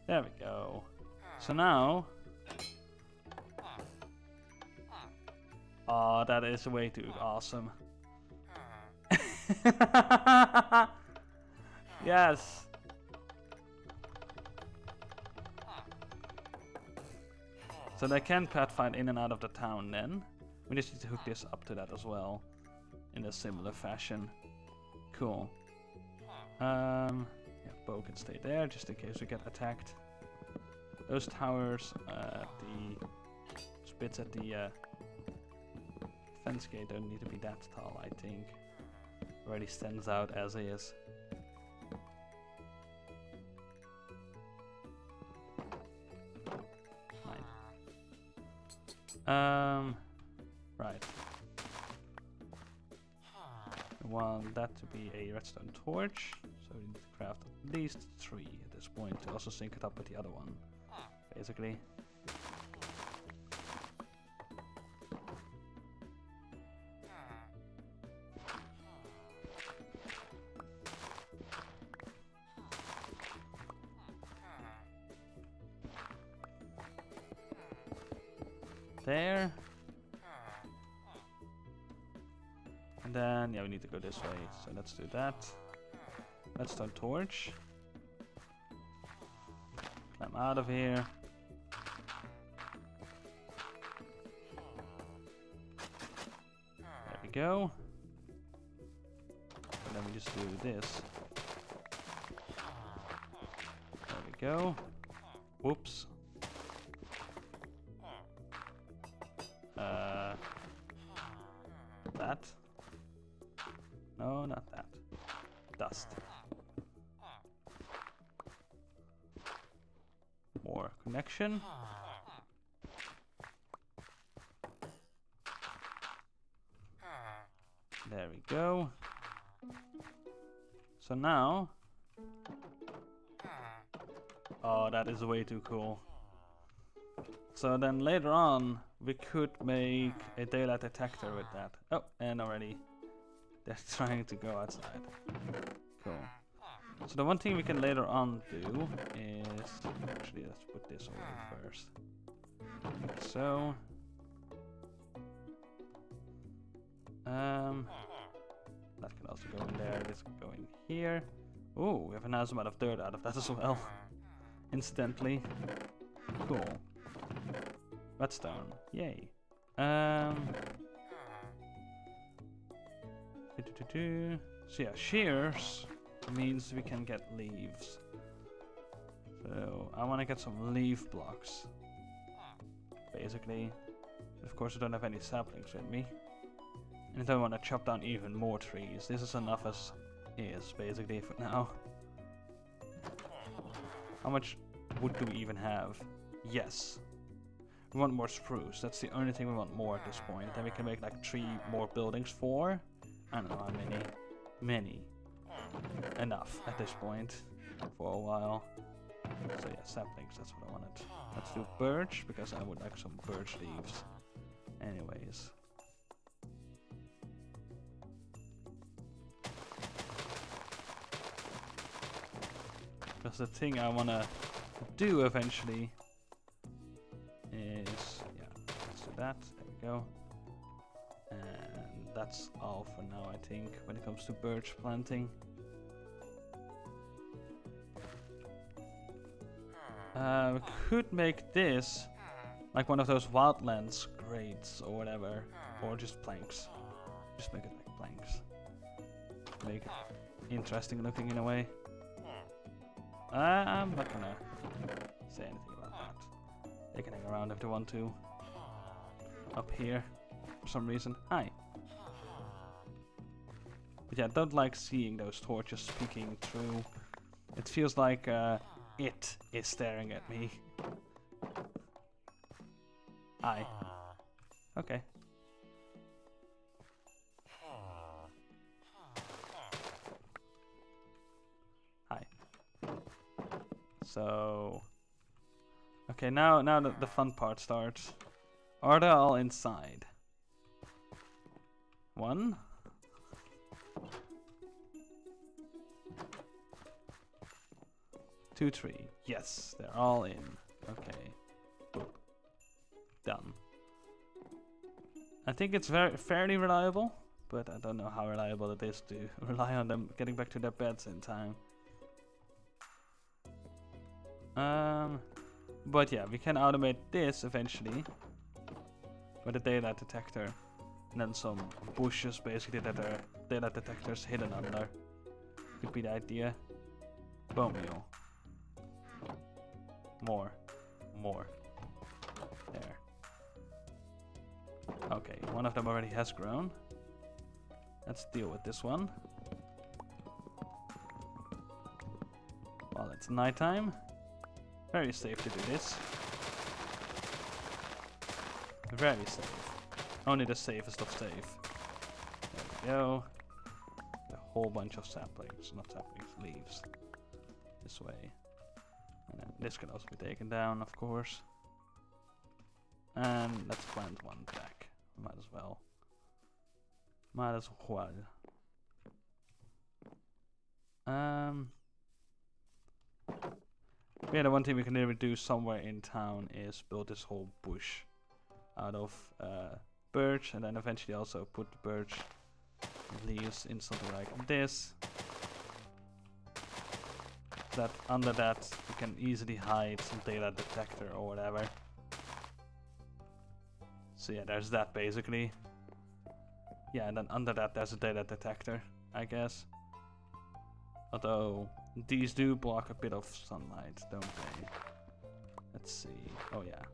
Speaker 1: There we go. So now... Oh, that is way too awesome. Yes. So they can pathfind in and out of the town then. We just need to hook this up to that as well. In a similar fashion. Cool. Yeah, bow can stay there just in case we get attacked. Those towers, the spits at the fence gate don't need to be that tall, I think. Already stands out as is. Right. I want that to be a redstone torch, so we need to craft at least 3 at this point to also sync it up with the other one, basically. There. And then, yeah, we need to go this way, so let's do that. Redstone torch. Climb out of here. There we go. And then we just do this. There we go. Whoops. That. No, not that. Dust. More connection. There we go. So now... Oh, that is way too cool. So then later on, we could make a daylight detector with that. Oh, and already they're trying to go outside. Cool. So the one thing we can later on do is... Actually, let's put this away first. Like so. That can also go in there. This can go in here. Oh, we have a nice amount of dirt out of that as well. Instantly. Cool. Redstone. Yay. So yeah, shears means we can get leaves. So I want to get some leaf blocks. Basically. Of course I don't have any saplings with me. And I don't want to chop down even more trees. This is enough as is, basically, for now. How much wood do we even have? Yes. We want more spruce. That's the only thing we want more at this point. Then we can make like 3 more buildings. 4? I don't know how many. Many. Enough at this point. For a while. So yeah, saplings, that's what I wanted. Let's do birch, because I would like some birch leaves. Anyways. Because the thing I want to do eventually is, yeah, let's do that. There we go. And that's all for now, I think, when it comes to birch planting. We could make this like one of those wildlands grates or whatever, or just planks. Just make it like planks. Make it interesting looking in a way. I'm not gonna say anything about that. They can hang around if they want to. Up here, for some reason. Hi. But yeah, I don't like seeing those torches peeking through. It feels like it is staring at me. Hi. Okay. Hi. So... Okay, now the fun part starts. Are they all inside? 1. 2, 3. Yes, they're all in. Okay. Boop. Done. I think it's fairly reliable, but I don't know how reliable it is to rely on them getting back to their beds in time. But yeah, we can automate this eventually with a daylight detector, and then some bushes basically that are daylight detectors hidden under. Could be the idea. Bone meal. More. There. Okay, one of them already has grown. Let's deal with this one. While it's nighttime. Very safe to do this. Very safe. Only the safest of safe. There we go. A whole bunch of saplings, not saplings, leaves. This way. And then this can also be taken down, of course. And let's plant one back. Might as well. Might as well. Yeah, the one thing we can never do somewhere in town is build this whole bush out of birch, and then eventually also put the birch leaves in something like this. That under that you can easily hide some daylight detector or whatever. So yeah, there's that basically. Yeah, and then under that there's a daylight detector, I guess. Although these do block a bit of sunlight, don't they? Let's see. Oh yeah.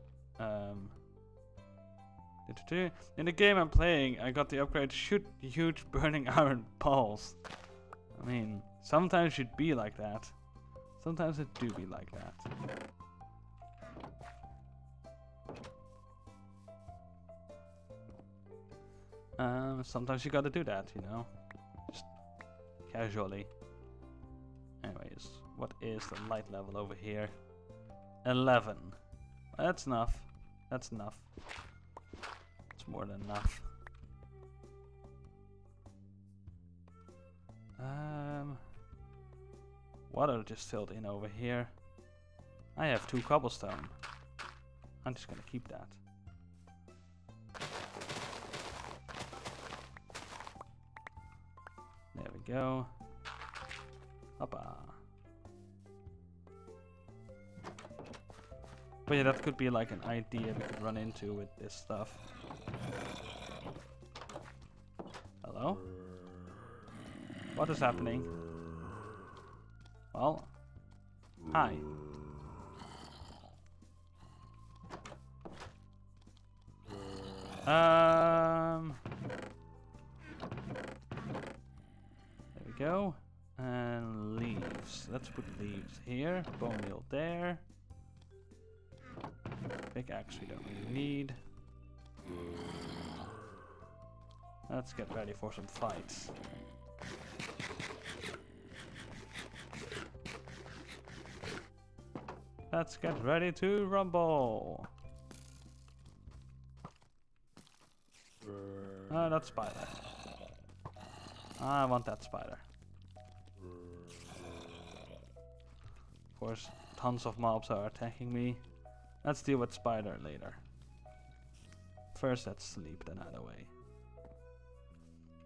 Speaker 1: In the game I'm playing, I got the upgrade to shoot huge burning iron balls. I mean, sometimes it should be like that. Sometimes it do be like that. Sometimes you gotta do that, you know? Just casually. Anyways, what is the light level over here? 11. That's enough. That's enough. It's more than enough. Water just filled in over here. I have 2 cobblestone. I'm just gonna keep that. go. Hoppa. But yeah, that could be like an idea we could run into with this stuff. Hello? What is happening? Well, hi. There we go. And leaves. Let's put leaves here. Bone meal there. Big axe we don't really need. Let's get ready for some fights. Let's get ready to rumble. That spider. I want that spider. Of course, tons of mobs are attacking me. Let's deal with spider later. First, let's sleep the night away.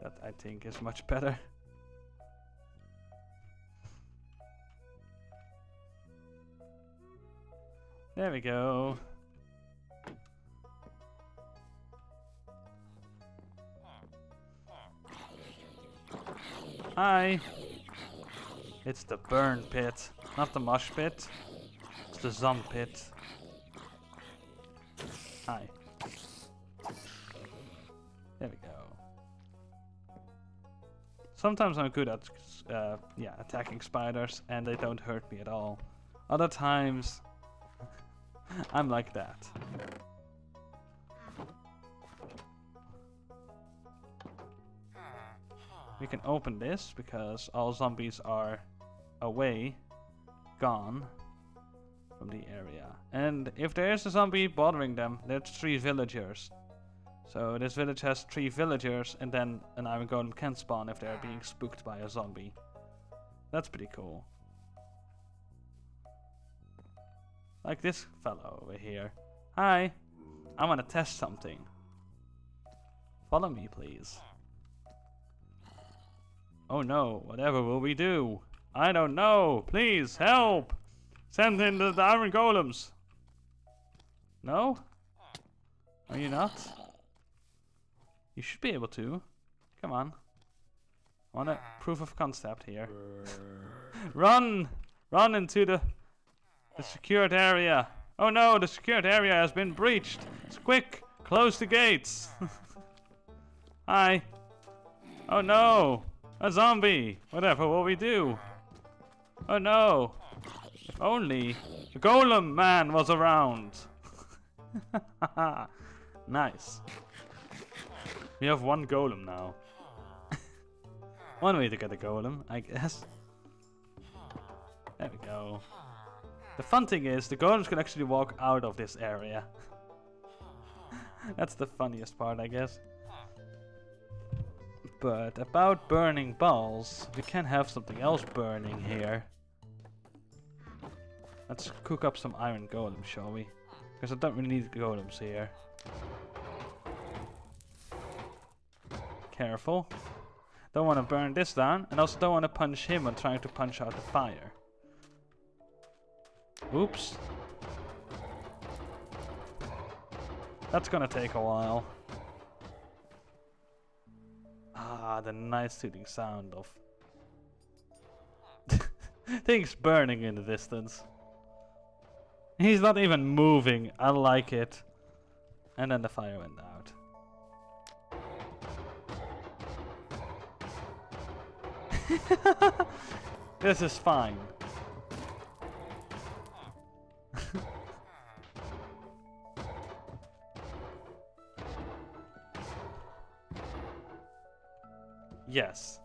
Speaker 1: That I think is much better. There we go. Hi. It's the burn pit, not the mosh pit. It's the zom pit. Hi. There we go. Sometimes I'm good at yeah, attacking spiders and they don't hurt me at all. Other times I'm like that. We can open this because all zombies are away, gone from the area. And if there is a zombie bothering them, there's 3 villagers. So this village has 3 villagers and then an iron golem can spawn if they're being spooked by a zombie. That's pretty cool. Like this fellow over here. Hi, I want to test something. Follow me, please. Oh no, whatever will we do? I don't know, please help! Send in the iron golems! No? Are you not? You should be able to. Come on. I want a proof of concept here. Run! Run into the secured area. Oh no, the secured area has been breached. It's quick, close the gates. Hi. Oh no, a zombie. Whatever will we do? Oh no. If only the golem man was around. Nice. We have 1 golem now. One way to get a golem, I guess. There we go. The fun thing is, the golems can actually walk out of this area. That's the funniest part, I guess. But about burning balls, we can have something else burning here. Let's cook up some iron golems, shall we? Because I don't really need golems here. Careful. Don't want to burn this down, and also don't want to punch him when trying to punch out the fire. Oops. That's gonna take a while. Ah, the nice soothing sound of things burning in the distance. He's not even moving. I like it. And then the fire went out. This is fine. Yes.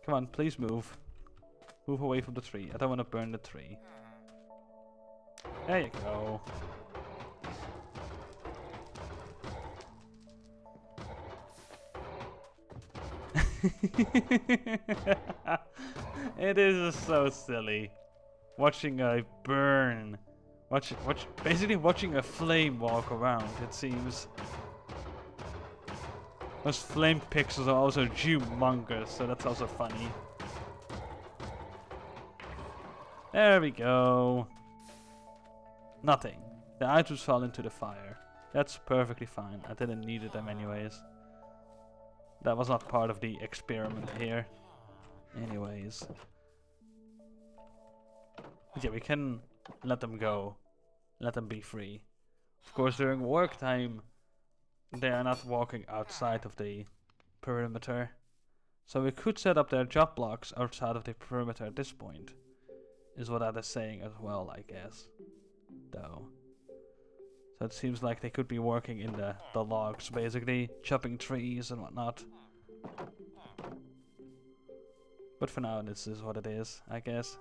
Speaker 1: Come on, please move. Move away from the tree. I don't want to burn the tree. There you go. It is so silly watching a burn Basically watching a flame walk around, it seems. Those flame pixels are also humongous, so that's also funny. There we go. Nothing. The items fell into the fire. That's perfectly fine. I didn't need them anyways. That was not part of the experiment here. Anyways. But yeah, we can let them go. Let them be free. Of course, during work time, they are not walking outside of the perimeter. So we could set up their job blocks outside of the perimeter at this point. Is what that is saying as well, I guess. Though. So it seems like they could be working in the logs, basically. Chopping trees and whatnot. But for now, this is what it is, I guess.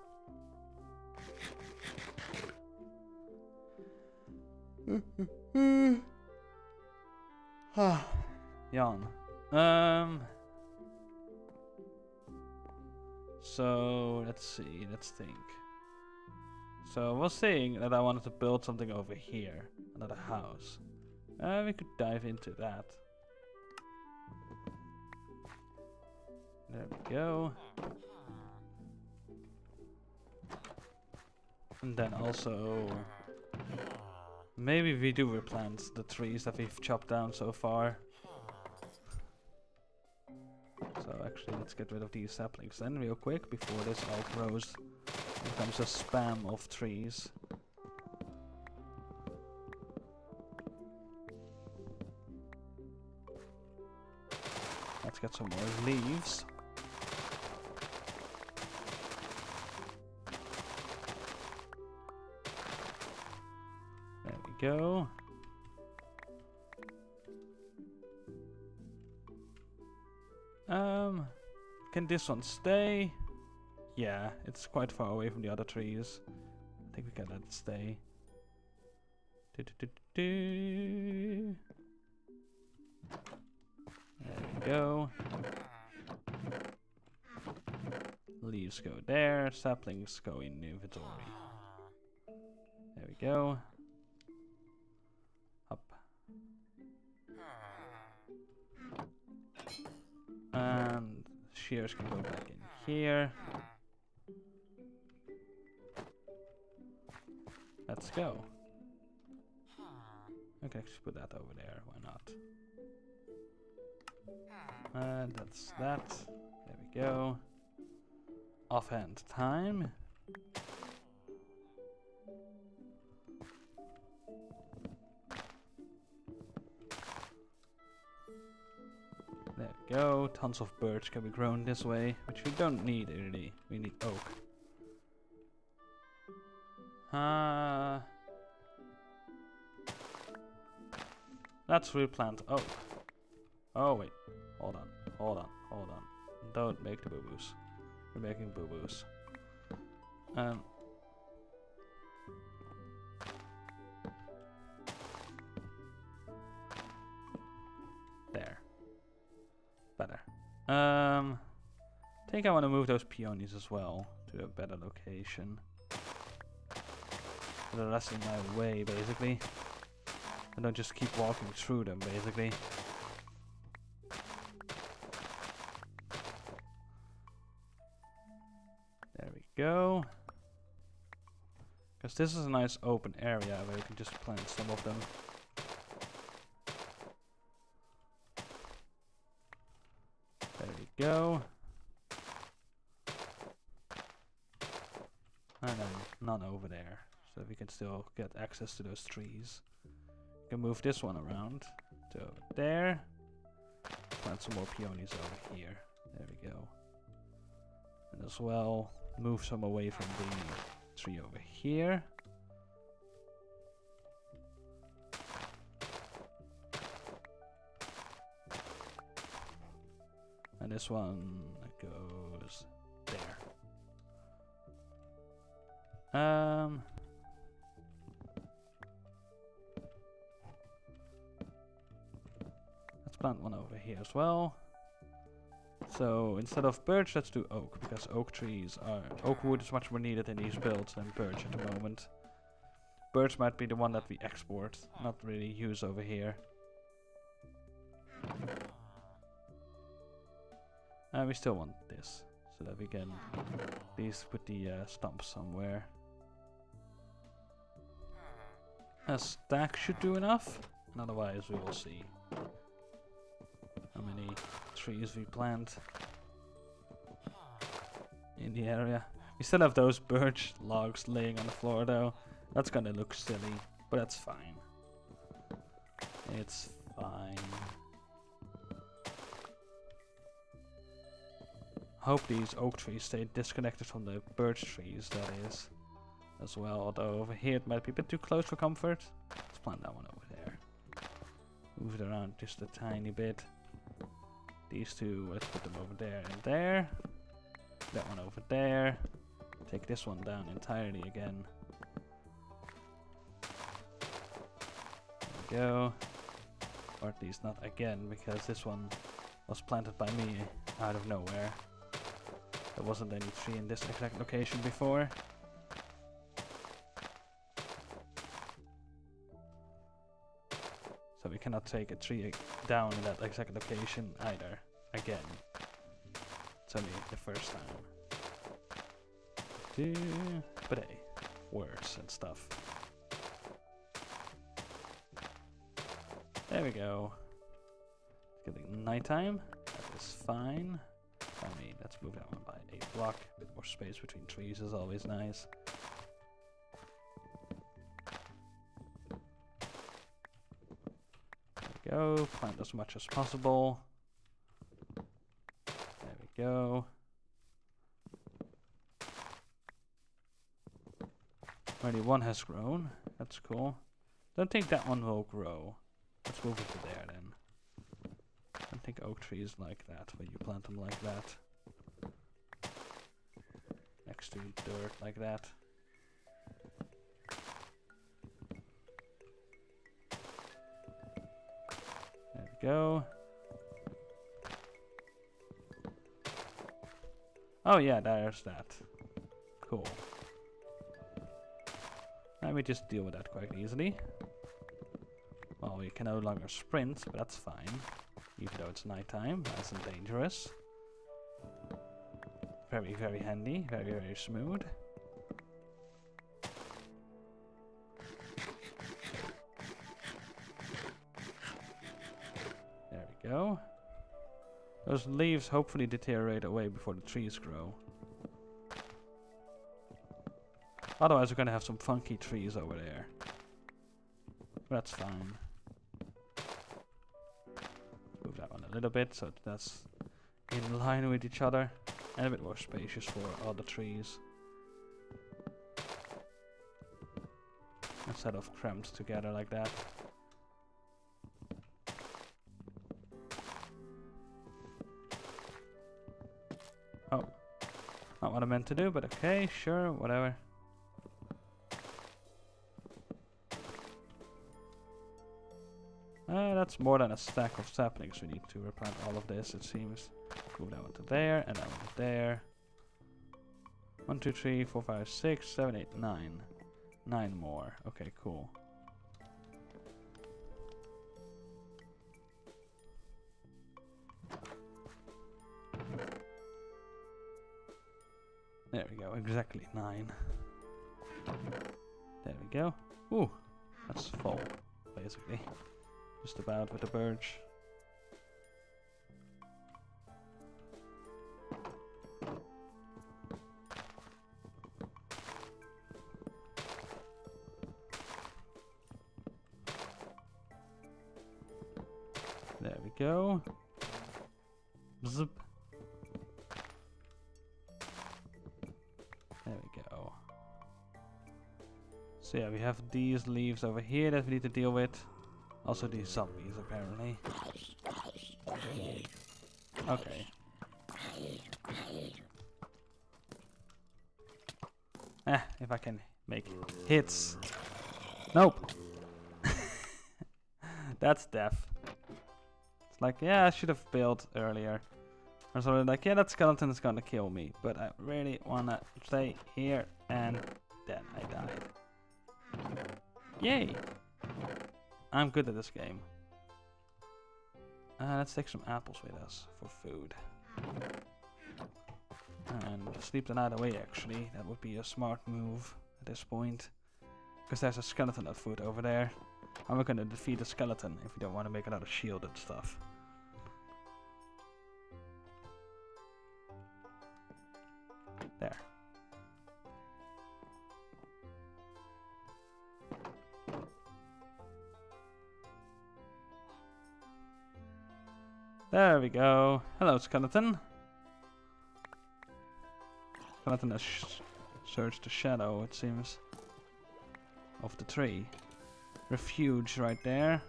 Speaker 1: Yawn. So let's see, let's think. So I was saying that I wanted to build something over here, another house. We could dive into that. There we go. And then also, maybe we do replant the trees that we've chopped down so far. So actually, let's get rid of these saplings then real quick before this all grows. Becomes a spam of trees. Let's get some more leaves. There we go. Can this one stay? Yeah, it's quite far away from the other trees. I think we can let it stay. There we go. Leaves go there, saplings go in inventory. There we go. Up. And shears can go back in here. Let's go. I can actually put that over there, why not? And that's that. There we go. Offhand time. There we go. Tons of birch can be grown this way, which we don't need really. We need oak. Let's replant oak. Oh wait, hold on. Don't make the boo-boos. We're making boo-boos. There. Better. I think I want to move those peonies as well to a better location. So they're less in my way, basically. I don't just keep walking through them, basically. There we go. Because this is a nice open area where you can just plant some of them. There we go. And then none over there. So we can still get access to those trees. We can move this one around to over there. Plant some more peonies over here. There we go. And as well, move some away from the tree over here. And this one goes there. Let's plant one over here as well. So instead of birch, let's do oak, because oak wood is much more needed in these builds than birch at the moment. birch might be the one that we export, not really use over here. And we still want this, so that we can at least put the stump somewhere. A stack should do enough, and otherwise we will see how many trees we plant in the area. We still have those birch logs laying on the floor though. That's gonna look silly, but that's fine. It's fine. Hope these oak trees stay disconnected from the birch trees, that is, as well. Although over here it might be a bit too close for comfort. Let's plant that one over there. Move it around just a tiny bit. These two, let's put them over there and there. That one over there. Take this one down entirely again. There we go. Or at least not again, because this one was planted by me out of nowhere. There wasn't any tree in this exact location before. So we cannot take a tree down in that exact location either. Again. It's only the first time. But hey, words and stuff. There we go. It's getting nighttime. That is fine. I mean, let's move that one by a block. A bit more space between trees is always nice. There we go. Plant as much as possible. There we go. Already one has grown. That's cool. Don't think that one will grow. Let's move it to there then. I don't think oak trees like that, when you plant them like that. Next to dirt like that. There we go. Oh yeah, there's that. Cool. Let me just deal with that quite easily. Well, we can no longer sprint, but that's fine. Even though it's nighttime, nice and dangerous. Very, very handy. Very, very smooth. There we go. Those leaves hopefully deteriorate away before the trees grow. Otherwise we're gonna have some funky trees over there. That's fine. Move that one a little bit so that's in line with each other. And a bit more spacious for all the trees. Instead of cramped together like that. Oh. Not what I meant to do, but okay, sure, whatever. That's more than a stack of saplings. We need to replant all of this, it seems. Move that one to there, and that one to there. 1, 2, 3, 4, 5, 6, 7, 8, 9. 9 more. Okay, cool. There we go, exactly 9. There we go. Ooh, that's full, basically. Just about with the birch. There we go. Zip. There we go. So yeah, we have these leaves over here that we need to deal with. Also these zombies, apparently. Okay. If I can make hits. Nope. That's death. It's like, yeah, I should have built earlier. Or sort of like, yeah, that skeleton is gonna kill me. But I really wanna stay here, and then I died. Yay! I'm good at this game. Let's take some apples with us for food. And sleep the night away, actually. That would be a smart move at this point. Because there's a skeleton at foot over there. And we're gonna defeat the skeleton if we don't want to make another shield and stuff. There. There we go. Hello, skeleton. Skeleton has searched the shadow, it seems, of the tree. Refuge right there.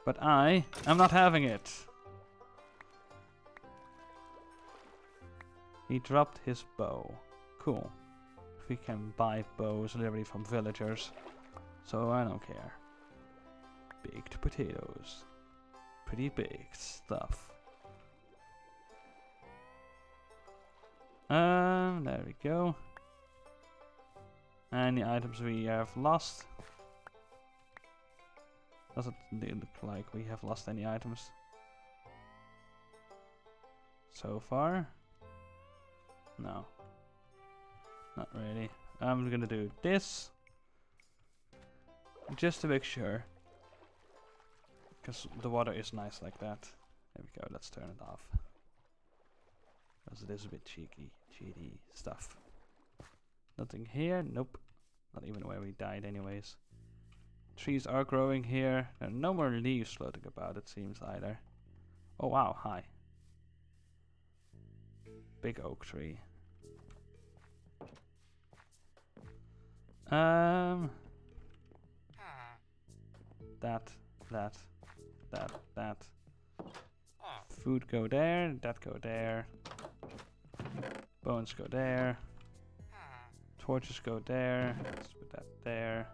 Speaker 1: But I am not having it. He dropped his bow. Cool. We can buy bows literally from villagers. So I don't care. Baked potatoes. Pretty baked stuff. There we go. Any items we have lost? Doesn't look like we have lost any items so far. No, not really. I'm gonna do this just to make sure, because the water is nice like that. There we go. Let's turn it off, because it is a bit cheeky stuff. Nothing here. Nope. Not even where we died, anyways. Trees are growing here. There are no more leaves floating about, it seems, either. Oh wow! Hi. Big oak tree. That. Food go there, that go there. Bones go there. Torches go there. Let's put that there.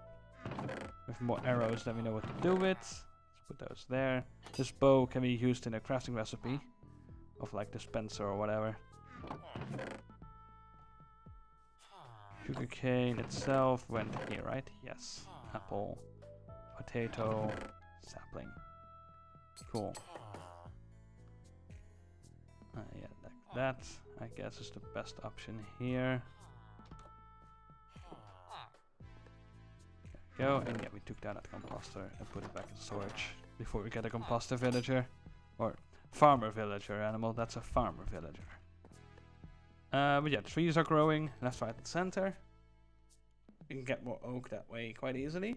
Speaker 1: With more arrows, then we know what to do with. Let's put those there. This bow can be used in a crafting recipe of like dispenser or whatever. Sugarcane itself went here, right? Yes. Apple, potato, sapling. Cool. Yeah, like that, I guess, is the best option here. There we go, and yeah, we took down that composter and put it back in storage before we get a composter villager. Or farmer villager animal, that's a farmer villager. But yeah, trees are growing left, right, and center. You can get more oak that way quite easily.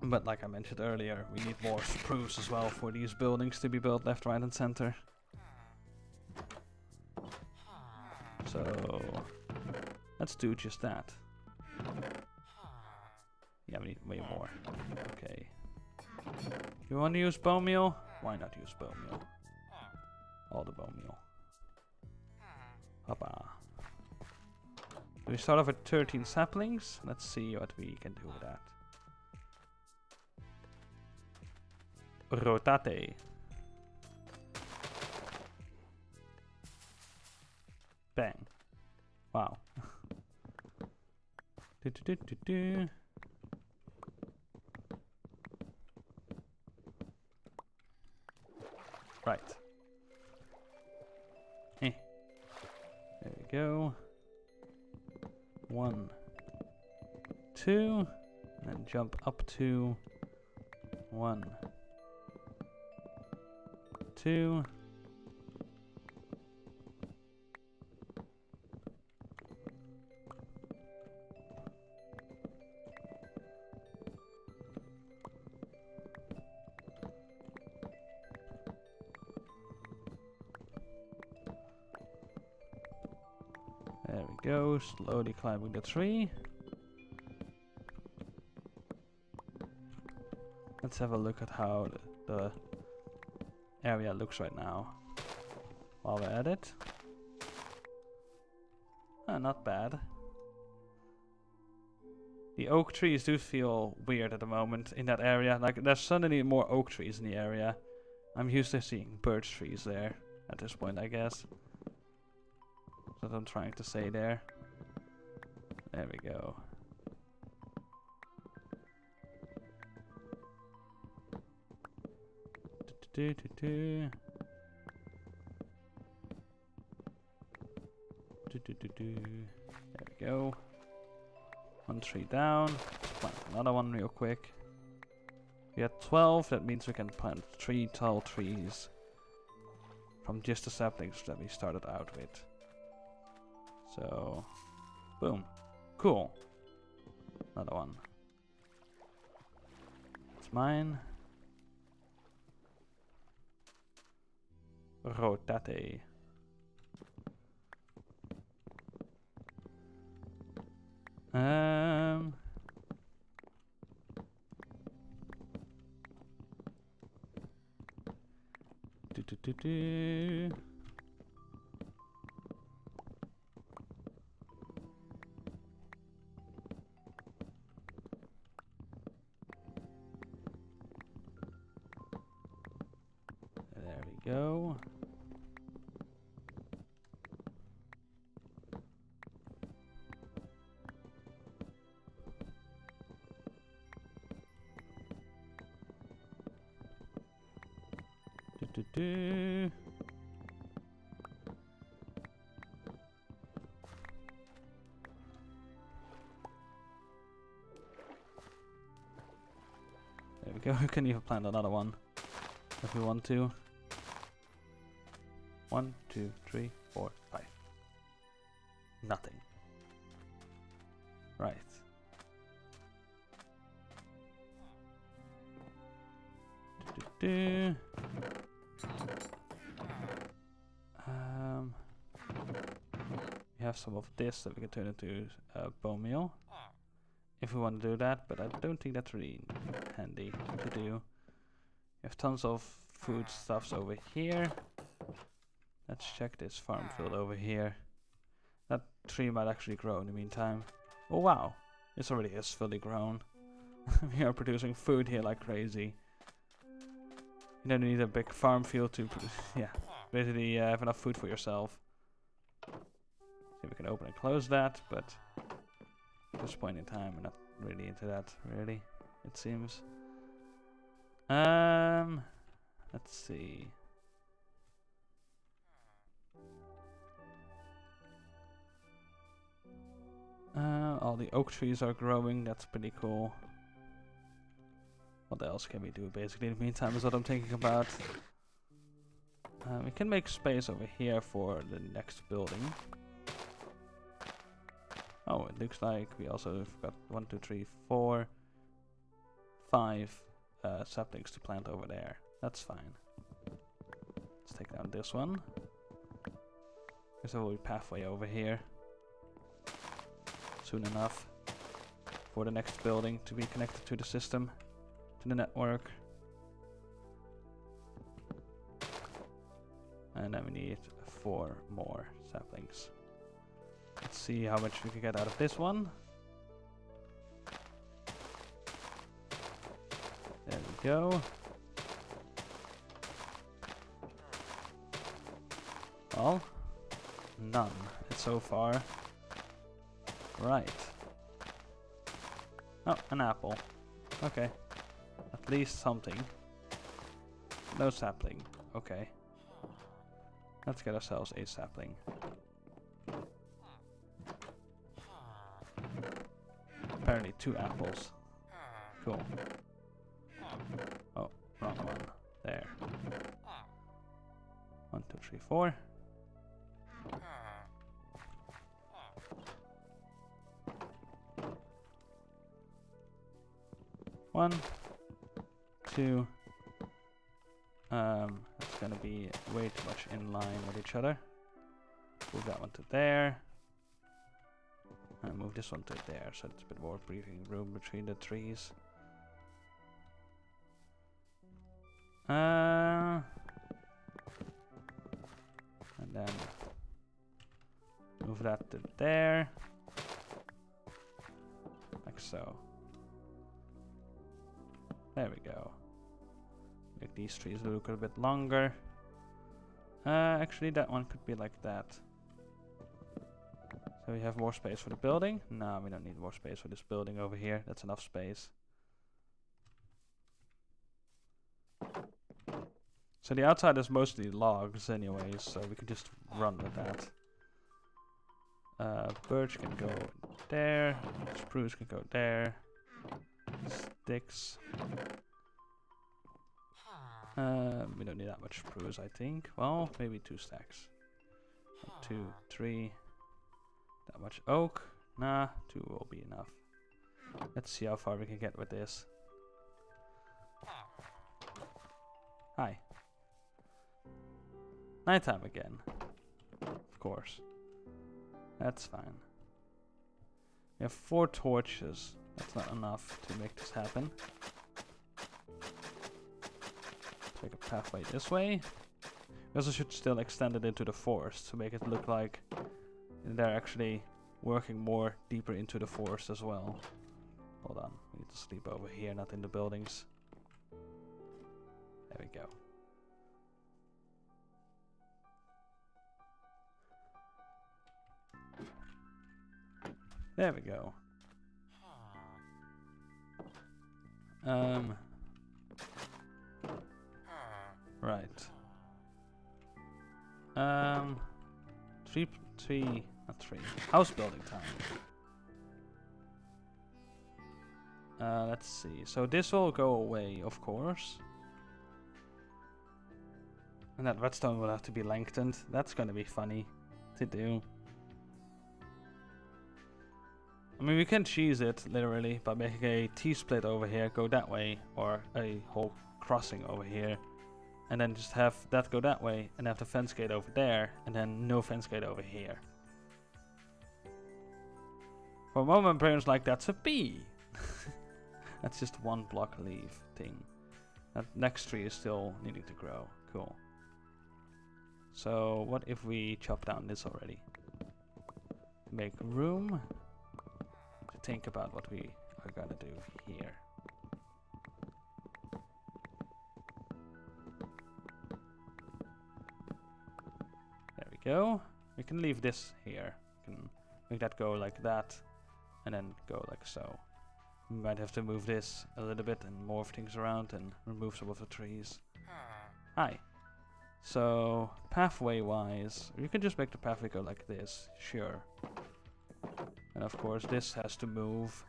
Speaker 1: But like I mentioned earlier, we need more spruce as well for these buildings to be built left, right, and center. So let's do just that. Yeah, we need way more. Okay. You want to use bone meal? Why not use bone meal? All the bone meal. Hoppa. We start off with 13 saplings. Let's see what we can do with that. Rotate. Bang. Wow. Right. There we go. 1, 2, and then jump up to 1, 2. There we go, slowly climbing the tree. Let's have a look at how the area looks right now while we're at it. Not bad. The oak trees do feel weird at the moment in that area. Like, there's suddenly more oak trees in the area. I'm used to seeing birch trees there at this point, I guess. That's what I'm trying to say there. There we go. There we go. 1 tree down. Let's plant another one real quick. We had 12, that means we can plant 3 tall trees from just the saplings that we started out with. So, boom. Cool. Another one. It's mine. Rotate. Do. There we go. Do. There we go. We can even plant another one if we want to. 1, 2, 3, 4, 5. Nothing. Right. Do. We have some of this that we can turn into bone meal if we want to do that, but I don't think that's really handy to do. We have tons of food stuffs over here. Let's check this farm field over here. That tree might actually grow in the meantime. Oh wow, this already is fully grown. We are producing food here like crazy. You don't need a big farm field to yeah, basically have enough food for yourself. See if we can open and close that, but at this point in time we're not really into that, really, it seems. Let's see. All the oak trees are growing, that's pretty cool. What else can we do basically in the meantime is what I'm thinking about. We can make space over here for the next building. Oh, it looks like we also got 1, 2, 3, 4, 5 saplings to plant over there. That's fine. Let's take down this one. There's a little pathway over here. Soon enough for the next building to be connected to the system, to the network. And then we need 4 more saplings. Let's see how much we can get out of this one. There we go. Well, none so far. Right. Oh, an apple. Okay. At least something. No sapling. Okay. Let's get ourselves a sapling. Apparently 2 apples. Cool. Oh, wrong one. There. 1, 2, 3, 4. One, 2. It's gonna be way too much in line with each other. Move that one to there. And move this one to there, so it's a bit more breathing room between the trees. And then move that to there. Like so. There we go. Make these trees look a bit longer. Actually, that one could be like that. So we have more space for the building. No, we don't need more space for this building over here. That's enough space. So the outside is mostly logs anyways, so we can just run with that. Birch can go there, spruce can go there, sticks. We don't need that much spruce, I think. Well, maybe 2 stacks. 1, 2, 3. That much oak. Nah, 2 will be enough. Let's see how far we can get with this. Hi. Nighttime again. Of course. That's fine. We have 4 torches. That's not enough to make this happen. Take a pathway this way. We also should still extend it into the forest to make it look like they're actually working more deeper into the forest as well. Hold on, we need to sleep over here, not in the buildings. There we go. There we go. Right. Not three. House building time. Let's see. So this will go away, of course. And that redstone will have to be lengthened. That's gonna be funny to do. I mean, we can cheese it, literally, by making a T-split over here go that way, or a whole crossing over here. And then just have that go that way, and have the fence gate over there, and then no fence gate over here. For a moment, my brain's like, that's a B! That's just 1 block leave thing. That next tree is still needing to grow. Cool. So, what if we chop down this already? Make room to think about what we are gonna do here. There we go. We can leave this here. We can make that go like that, and then go like so. We might have to move this a little bit and morph things around and remove some of the trees. Hi. So, pathway wise, you can just make the pathway go like this, sure. And of course this has to move.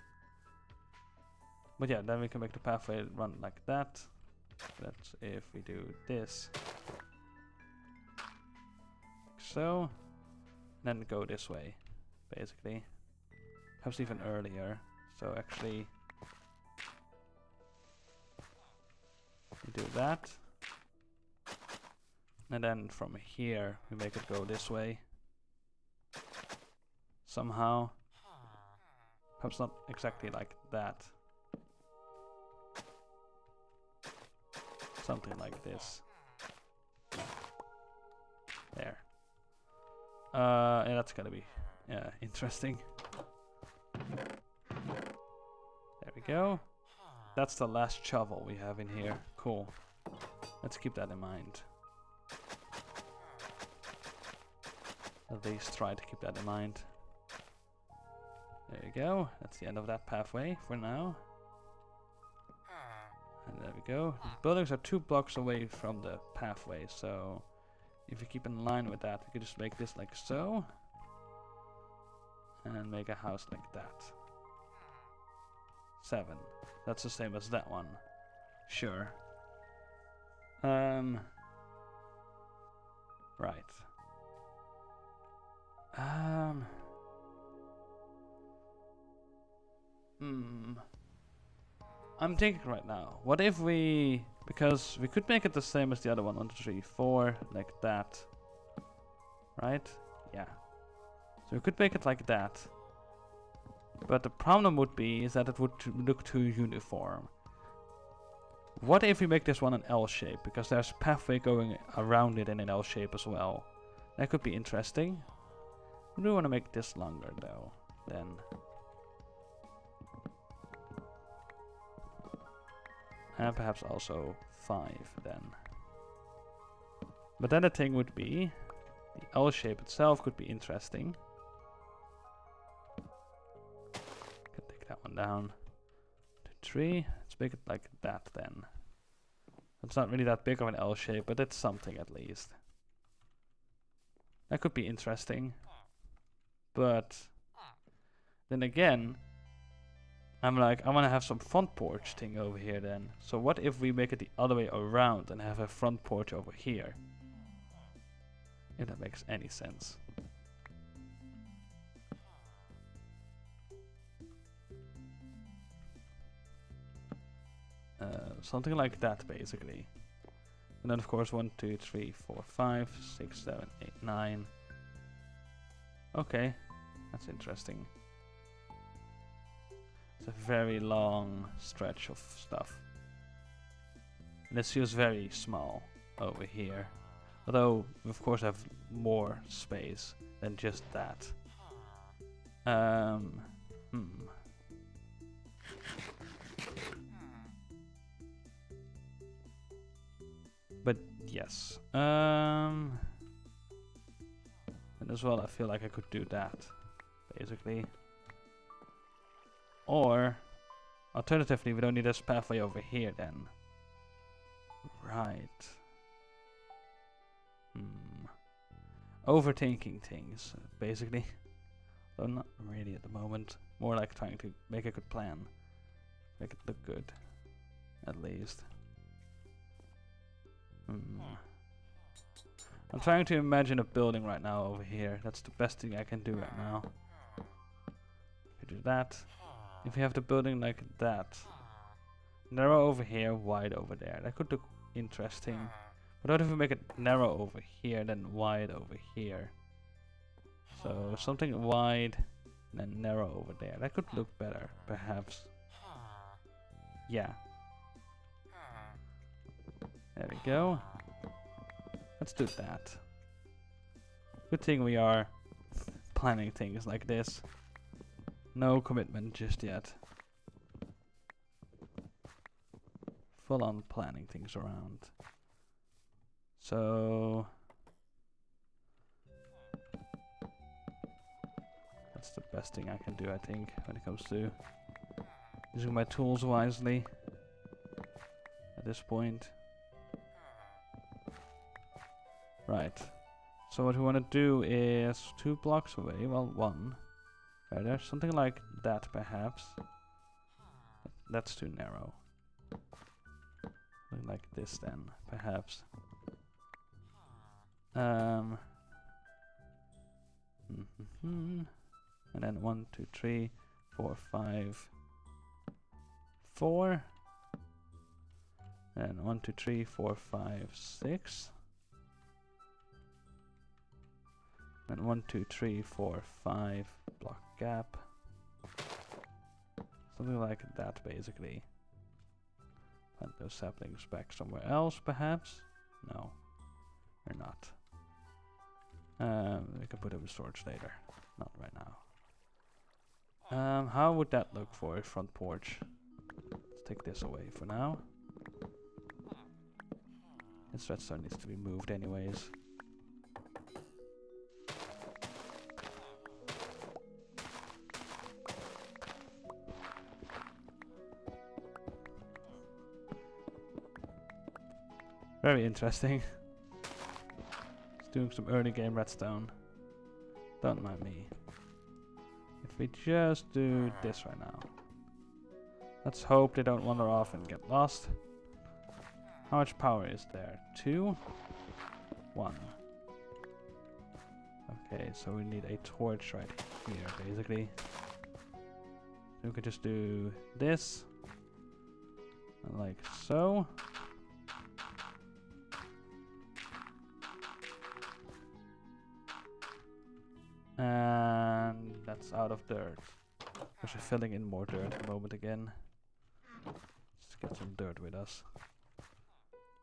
Speaker 1: But yeah, then we can make the pathway run like that. That's if we do this. Like so. Then go this way, basically. Perhaps even earlier. So actually, we do that. And then from here, we make it go this way. Somehow. Perhaps not exactly like that. Something like this. There. Yeah, that's gonna be interesting. There we go. That's the last shovel we have in here. Cool. Let's keep that in mind. At least try to keep that in mind. There you go. That's the end of that pathway for now. And there we go. The buildings are 2 blocks away from the pathway, so if we keep in line with that, we can just make this like so. And make a house like that. 7. That's the same as that one. Sure. Right. I'm thinking right now, what if we, because we could make it the same as the other one, 1, 2, 3, 4, like that. Right? Yeah. So we could make it like that. But the problem would be is that it would look too uniform. What if we make this one an L shape? Because there's a pathway going around it in an L shape as well. That could be interesting. We do want to make this longer though. Then. And perhaps also 5 then. But then the thing would be, the L shape itself could be interesting. Can take that one down to 3. Let's make it like that then. It's not really that big of an L shape, but it's something at least. That could be interesting. But then again, I'm like, I want to have some front porch thing over here then. So what if we make it the other way around and have a front porch over here? If that makes any sense. Something like that basically. And then of course 1, 2, 3, 4, 5, 6, 7, 8, 9. Okay, that's interesting. It's a very long stretch of stuff. And this feels very small over here. Although we of course have more space than just that. But yes. And as well I feel like I could do that. Basically. Or alternatively we don't need this pathway over here then. Right. Overthinking things, basically. Though not really at the moment. More like trying to make a good plan. Make it look good. At least. I'm trying to imagine a building right now over here. That's the best thing I can do right now. If you do that. If you have the building like that. Narrow over here, wide over there. That could look interesting. But what if we make it narrow over here, then wide over here? So something wide, and then narrow over there. That could look better, perhaps. Yeah. There we go. Let's do that. Good thing we are planning things like this. No commitment just yet. Full on planning things around. So that's the best thing I can do, I think, when it comes to using my tools wisely at this point. Right. So what we want to do is 2 blocks away, well 1. Rather, something like that perhaps. That's too narrow. Something like this then, perhaps. And then 1, 2, 3, 4, 5, 4. And 1, 2, 3, 4, 5, 6. And 1, 2, 3, 4, 5 block gap. Something like that basically. Plant those saplings back somewhere else perhaps? No, they're not. We can put them in storage later, not right now. How would that look for a front porch? Let's take this away for now. This redstone needs to be moved anyways. Very interesting. Just doing some early game redstone. Don't mind me. If we just do this right now. Let's hope they don't wander off and get lost. How much power is there? 2? 1. Okay, so we need a torch right here, basically. So we could just do this. Like so. And that's out of dirt. We're just filling in more dirt at the moment again. Let's get some dirt with us.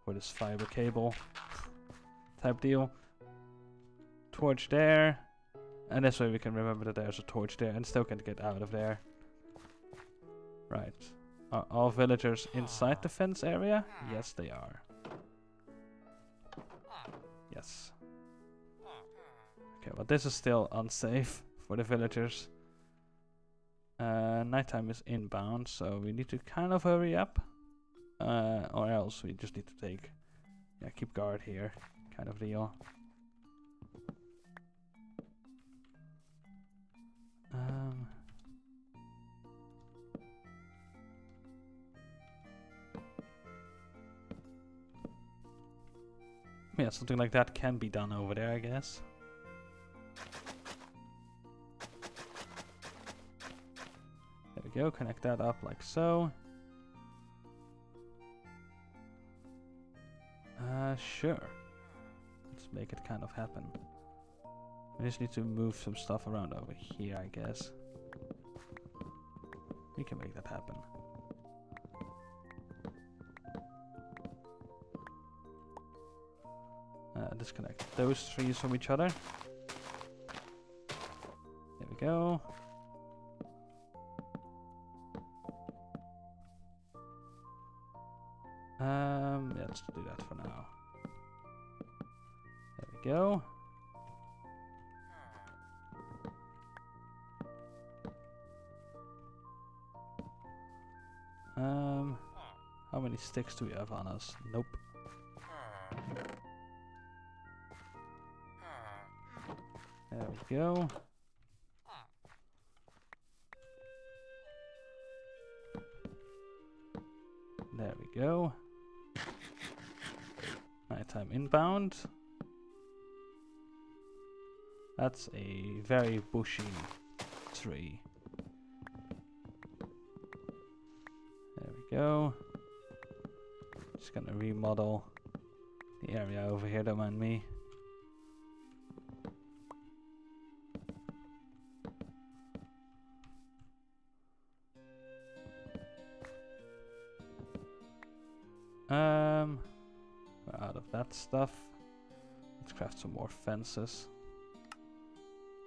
Speaker 1: For this fiber cable type deal. Torch there. And this way we can remember that there's a torch there and still can get out of there. Right. Are all villagers inside the fence area? Yes, they are. Yes. Okay, well this is still unsafe for the villagers. Nighttime is inbound, so we need to kind of hurry up. or else we just need to take, yeah, keep guard here, kind of deal. Yeah, something like that can be done over there, I guess. There we go, connect that up like so. Sure. Let's make it kind of happen. We just need to move some stuff around over here, I guess. We can make that happen. Disconnect those trees from each other. There we go. Yeah, let's do that for now. There we go. How many sticks do we have on us? Nope. There we go. There we go. Nighttime inbound. That's a very bushy tree. There we go. Just gonna remodel the area over here, don't mind me. We're out of that stuff. Let's craft some more fences.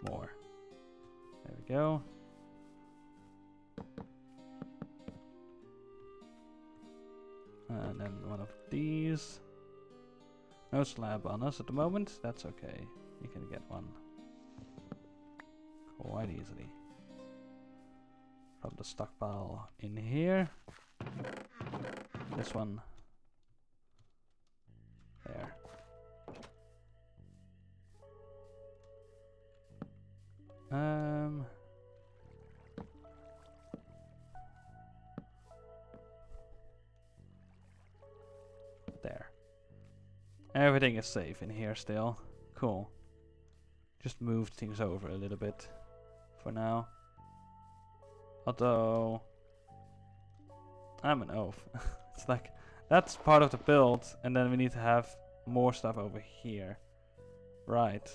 Speaker 1: More. There we go. And then one of these. No slab on us at the moment. That's okay. You can get one quite easily from the stockpile in here. This one. There. There. Everything is safe in here still. Cool. Just moved things over a little bit for now. Although I'm an oaf. It's like that's part of the build, and then we need to have more stuff over here. Right.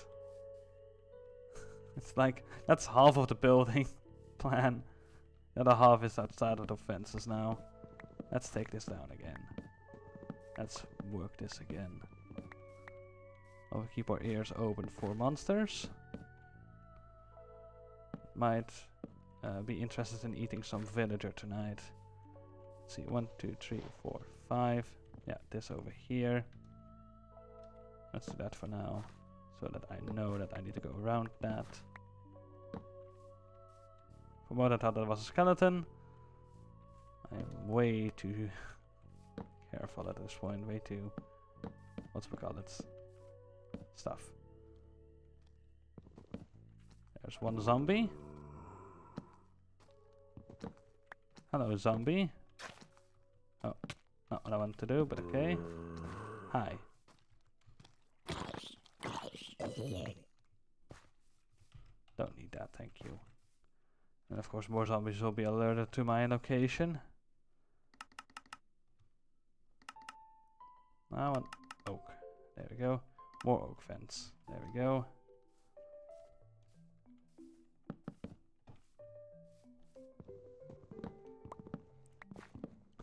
Speaker 1: It's like that's half of the building plan. The other half is outside of the fences now. Let's take this down again. Let's work this again. I'll keep our ears open for monsters. Might be interested in eating some villager tonight. Let's see, 1, 2, 3, 4, 5. Yeah, this over here. Let's do that for now, so that I know that I need to go around that. From what I thought that was a skeleton, I am way too careful at this point, way too, what's we call it, stuff. There's one zombie. Hello, zombie. Oh, not what I wanted to do, but okay. Hi. Don't need that, thank you. And of course more zombies will be alerted to my location. I want oak. There we go. More oak fence. There we go.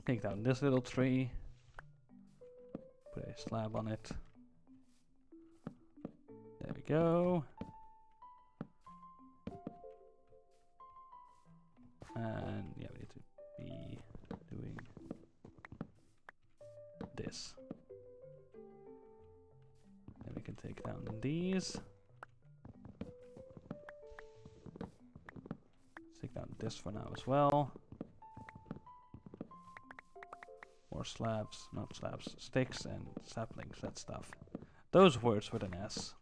Speaker 1: Take down this little tree. Put a slab on it. There we go. And yeah, we need to be doing this. Then we can take down these. Let's take down this for now as well. more slabs, not slabs, sticks and saplings, that stuff. Those words with an S.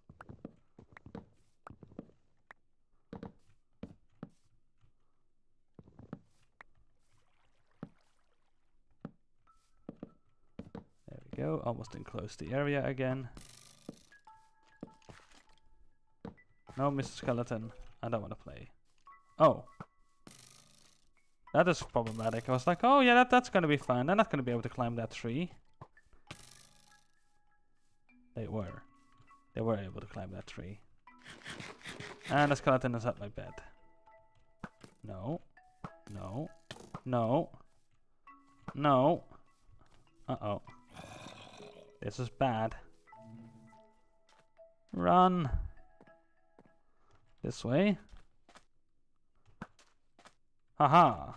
Speaker 1: There we go, almost enclosed the area again. No, Mr. Skeleton, I don't want to play. Oh. That is problematic. I was like, oh yeah, that's gonna be fine. They're not gonna be able to climb that tree. They were. They were able to climb that tree. And the skeleton is at my bed. No. No. No. No. Uh-oh. This is bad. Run. This way. Haha.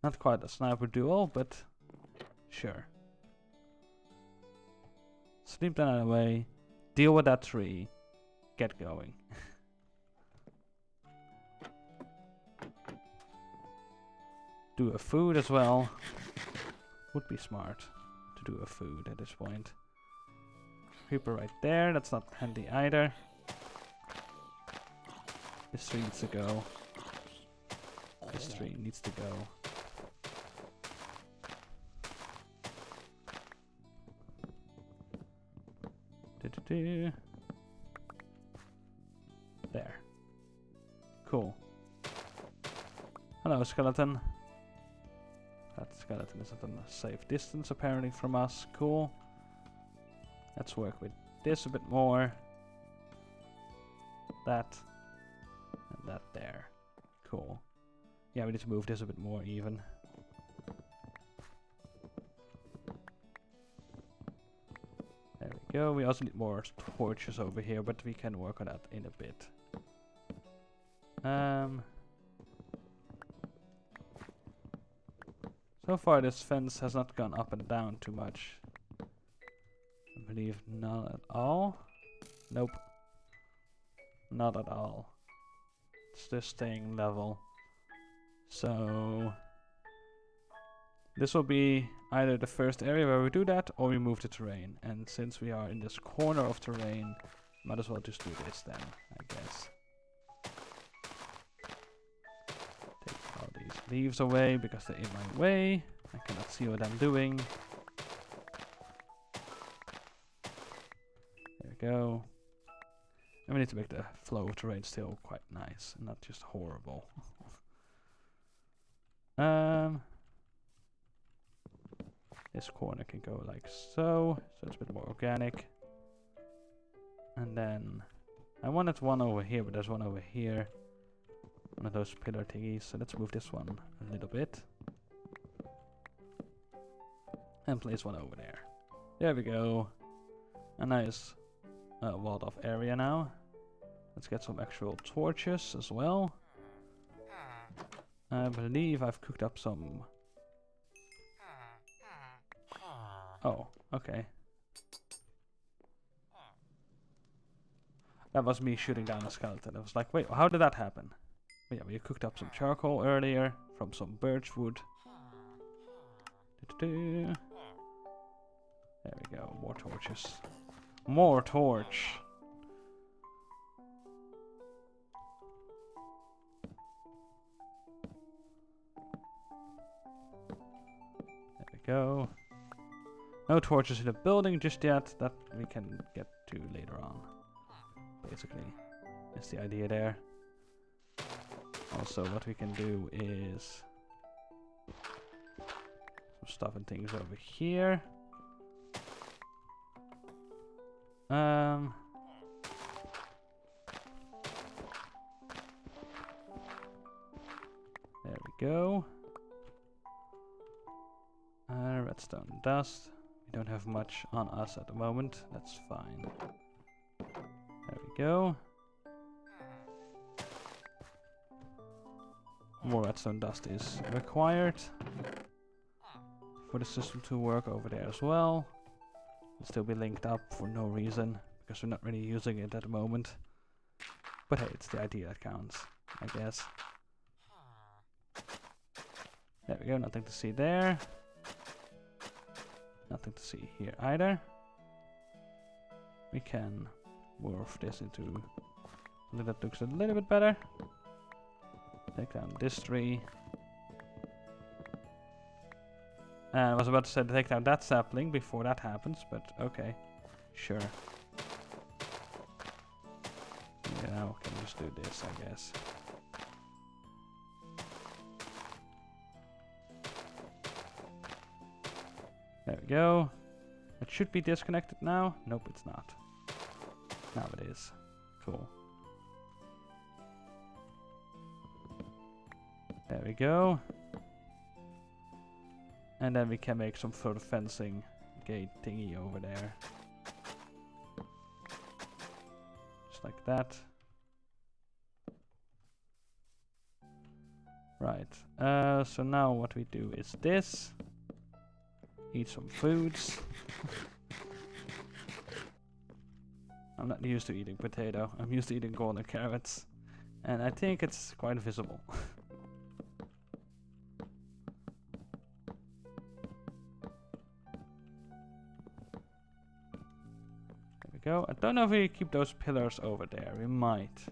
Speaker 1: Not quite a sniper duel, but sure. Sleep that away. Deal with that tree. Get going. Do a food as well. Would be smart to do a food at this point. Creeper right there. That's not handy either. This tree needs to go. This tree needs to go. There. Cool. Hello, skeleton. That skeleton is at a safe distance apparently from us. Cool. Let's work with this a bit more. That. And that there. Cool. Yeah, we need to move this a bit more even. There we go. We also need more torches over here, but we can work on that in a bit. So far this fence has not gone up and down too much. I believe not at all. Nope. Not at all. It's just staying level. So this will be either the first area where we do that or we move the terrain. And since we are in this corner of terrain, might as well just do this then, I guess. Take all these leaves away because they're in my way. I cannot see what I'm doing. There we go. And we need to make the flow of terrain still quite nice and not just horrible. This corner can go like so it's a bit more organic. And then I wanted one over here, but there's one over here. One of those pillar thingies, so let's move this one a little bit. And place one over there. There we go. A nice walled off area now. Let's get some actual torches as well. I believe I've cooked up some. Oh, okay. That was me shooting down a skeleton. I was like, wait, how did that happen? But yeah, we cooked up some charcoal earlier from some birch wood. There we go, more torches. More torch! There we go. No torches in the building just yet, that we can get to later on. Basically, that's the idea there. Also, what we can do is some stuff and things over here. There we go. Redstone dust. We don't have much on us at the moment. That's fine. There we go. More redstone dust is required for the system to work over there as well. It'll still be linked up for no reason because we're not really using it at the moment. But hey, it's the idea that counts, I guess. There we go, nothing to see there. Nothing to see here either. We can morph this into something that looks a little bit better. Take down this tree. And I was about to say take down that sapling before that happens, but okay. Sure. Yeah, now we can just do this, I guess. There we go. It should be disconnected now. Nope, it's not. Now it is. Cool. There we go. And then we can make some sort of fencing gate thingy over there. Just like that. Right. So now what we do is this. Eat some foods. I'm not used to eating potato. I'm used to eating golden carrots. And I think it's quite visible. There we go. I don't know if we keep those pillars over there. We might.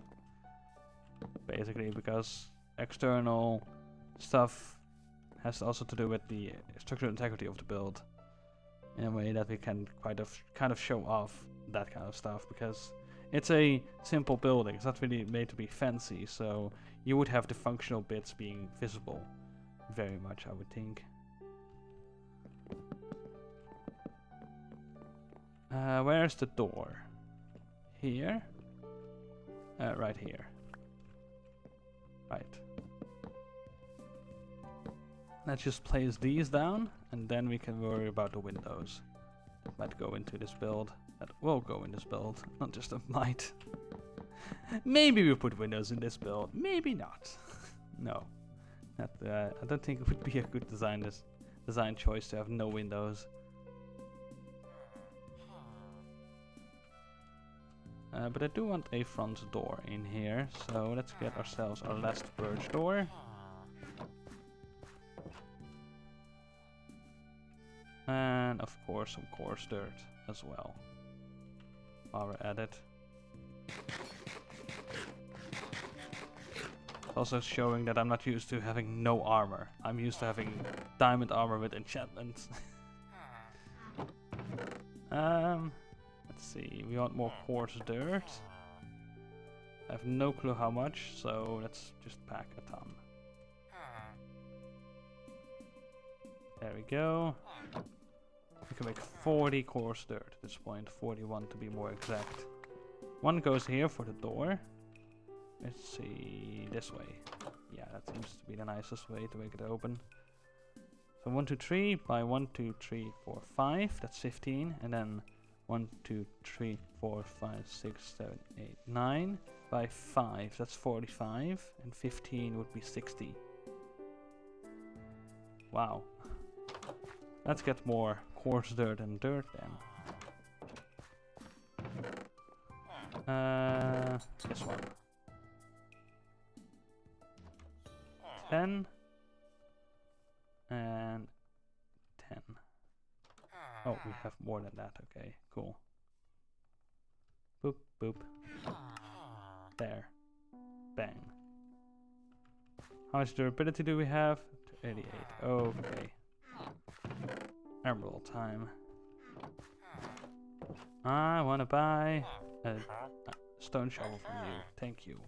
Speaker 1: Basically because external stuff has also to do with the structural integrity of the build. In a way that we can kind of show off that kind of stuff, because it's a simple building. It's not really made to be fancy, so you would have the functional bits being visible very much, I would think. Where's the door? Here? Right here. Right. Let's just place these down, and then we can worry about the windows. That might go into this build. That will go in this build, not just a might. Maybe we put windows in this build, maybe not. No, I don't think it would be a good design choice to have no windows. But I do want a front door in here, so let's get ourselves our last birch door. And of course some coarse dirt as well, while we're at it. Also showing that I'm not used to having no armor. I'm used to having diamond armor with enchantments. Let's see, we want more coarse dirt. I have no clue how much, so let's just pack a ton. There we go. We can make 40 coarse dirt at this point, 41 to be more exact. One goes here for the door. Let's see, this way. Yeah, that seems to be the nicest way to make it open. So 1, 2, 3 by 1, 2, 3, 4, 5. That's 15, and then 1, 2, 3, 4, 5, 6, 7, 8, 9 by 5. That's 45, and 15 would be 60. Wow. Let's get more coarse dirt and dirt then. This one. 10 and 10. Oh, we have more than that. Okay, cool. Boop, boop. There. Bang. How much durability do we have? 88. Okay. Emerald time. I wanna buy a stone shovel from you. Thank you.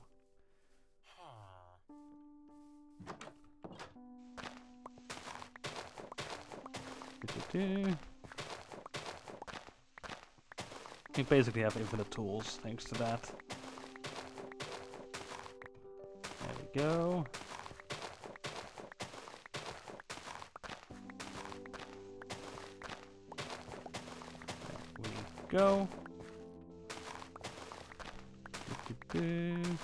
Speaker 1: You basically have infinite tools thanks to that. There we go. Go. I'm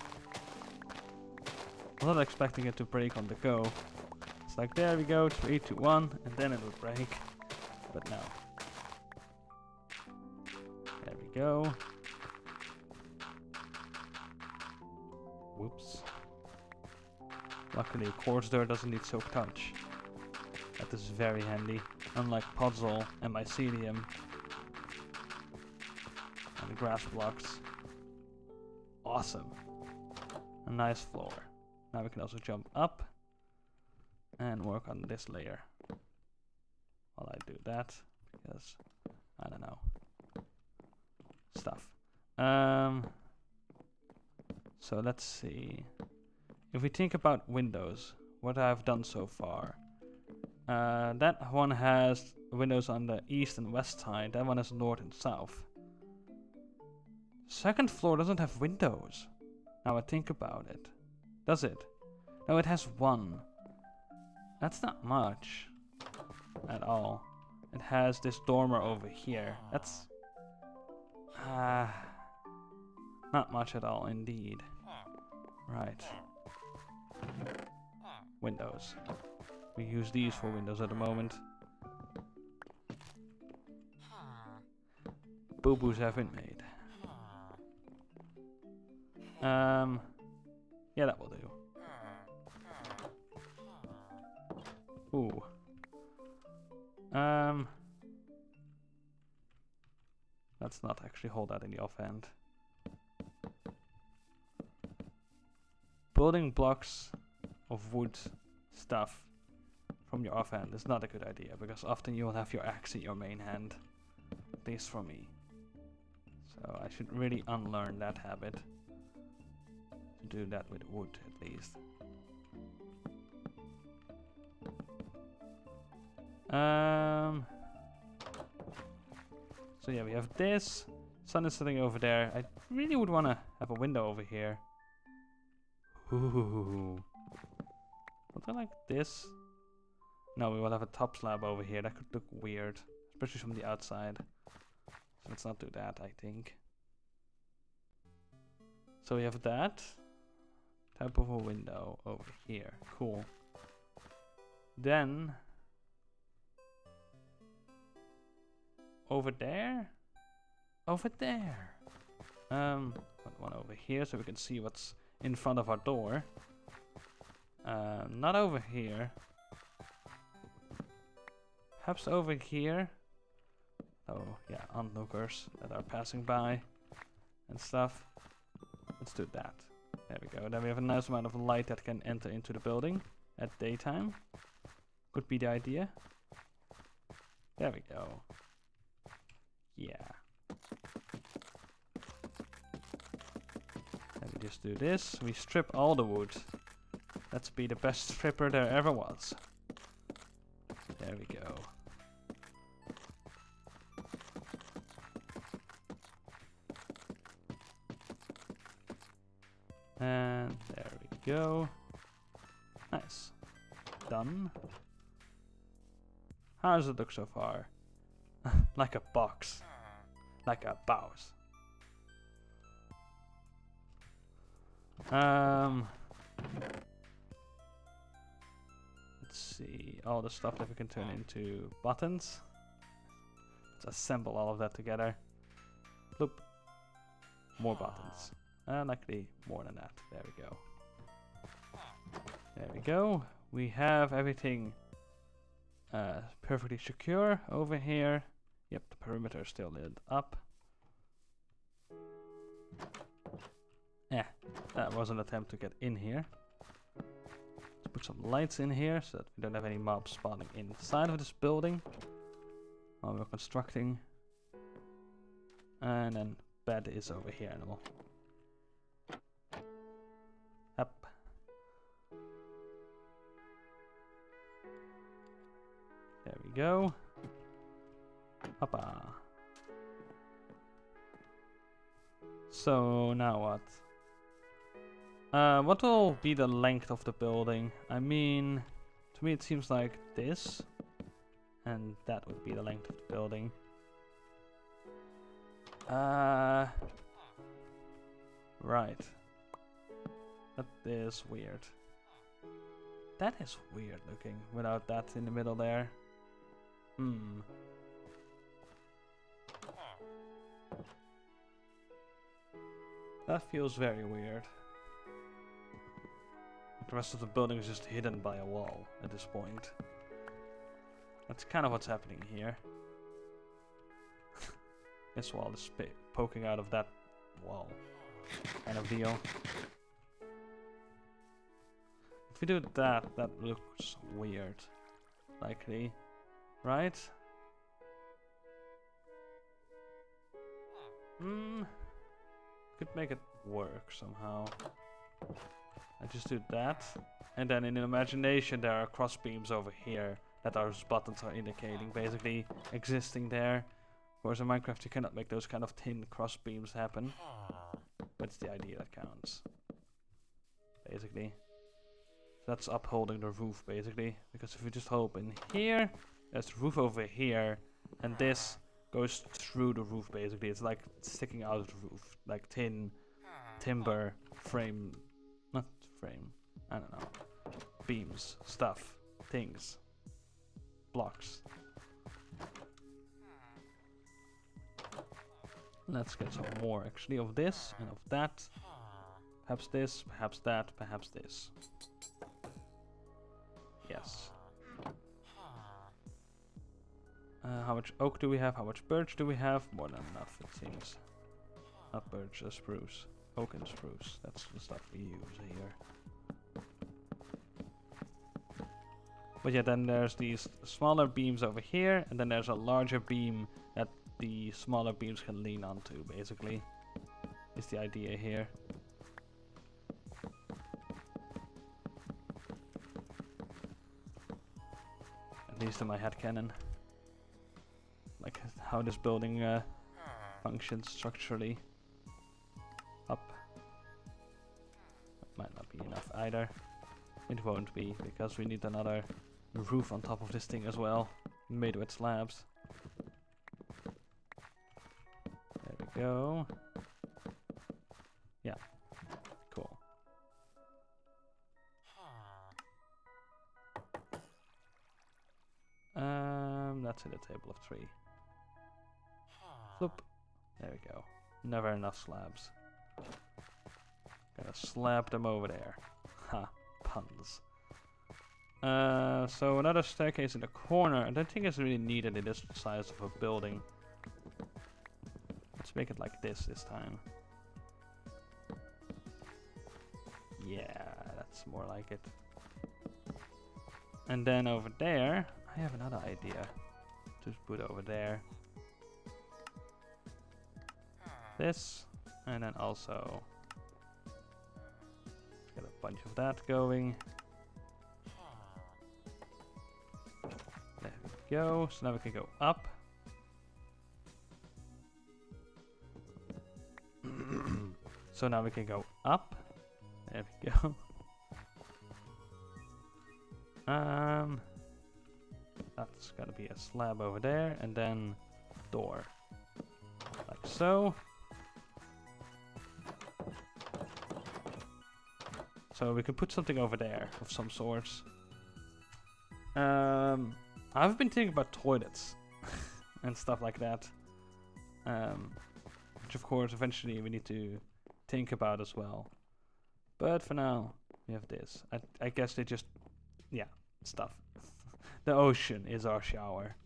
Speaker 1: not expecting it to break on the go. It's like, there we go, 3, 2, 1, and then it will break. But no. There we go. Whoops. Luckily, coarse dirt doesn't need soak touch. That is very handy. Unlike puzzle and mycelium and the grass blocks. Awesome. A nice floor. Now we can also jump up and work on this layer. While I do that, because I don't know. Stuff. So let's see. If we think about windows, what I've done so far. That one has windows on the east and west side. That one has north and south. Second floor doesn't have windows. Now I think about it. Does it? No, it has one. That's not much at all. It has this dormer over here. That's not much at all indeed. Right. Windows. We use these for windows at the moment. Boo-boos have been made. Yeah, that will do. Ooh. Let's not actually hold that in the offhand. Building blocks of wood stuff from your offhand is not a good idea, because often you will have your axe in your main hand. At least for me. So I should really unlearn that habit. To do that with wood, at least. So yeah, we have this. Sun is sitting over there. I really would want to have a window over here. Ooh. Something like this. No, we will have a top slab over here. That could look weird, especially from the outside. So let's not do that, I think. So we have that type of a window over here. Cool. Then over there. Put one over here so we can see what's in front of our door. Not over here. Perhaps over here. Oh yeah, onlookers that are passing by and stuff. Let's do that. There we go. Then we have a nice amount of light that can enter into the building at daytime. Could be the idea. There we go. Yeah. Let me just do this. We strip all the wood. Let's be the best stripper there ever was. There we go. And there we go. Nice. Done. How does it look so far? Like a box. Like a box. Let's see. All the stuff that we can turn into buttons. Let's assemble all of that together. Bloop. More buttons. Likely more than that. There we go. There we go. We have everything perfectly secure over here. Yep, the perimeter is still lit up. Yeah, that was an attempt to get in here. Let's put some lights in here so that we don't have any mobs spawning inside of this building while we're constructing. And then bed is over here and we'll up. There we go. Hoppa. So now what? What will be the length of the building? I mean, to me it seems like this, and that would be the length of the building. Right. That is weird. That is weird looking without that in the middle there. That feels very weird. The rest of the building is just hidden by a wall at this point. That's kind of what's happening here. This wall is poking out of that wall. Kind of deal. If we do that, that looks weird. Likely. Right? Could make it work somehow. I just do that. And then in imagination there are cross beams over here that those buttons are indicating, basically existing there. Of course in Minecraft you cannot make those kind of thin cross beams happen. But it's the idea that counts. Basically. So that's upholding the roof basically. Because if we just open here, there's the roof over here. And this goes through the roof basically. It's like sticking out of the roof. Like tin, timber, frame. Not frame. I don't know. Beams, stuff, things, blocks. Let's get some more actually of this and of that. Perhaps this, perhaps that, perhaps this. Yes. How much oak do we have? How much birch do we have? More than enough, it seems. Not birch, spruce. Oak and spruce. That's the stuff we use here. But yeah, then there's these smaller beams over here, and then there's a larger beam that the smaller beams can lean onto, basically. Is the idea here. At least in my headcanon. Like how this building functions structurally. Up. That might not be enough either. It won't be, because we need another roof on top of this thing as well, made with slabs. There we go. Yeah, cool. That's in a table of 3. Floop. There we go. Never enough slabs. Gotta slap them over there. Ha, puns. So another staircase in the corner. I don't think it's really needed in this size of a building. Let's make it like this time. Yeah, that's more like it. And then over there, I have another idea to put over there. This, and then also get a bunch of that going. There we go. So now we can go up. So now we can go up. There we go. That's gotta be a slab over there, and then door, like so. So we can put something over there of some sorts. I've been thinking about toilets and stuff like that, which of course eventually we need to think about as well. But for now, we have this. I guess they just, yeah, stuff. The ocean is our shower.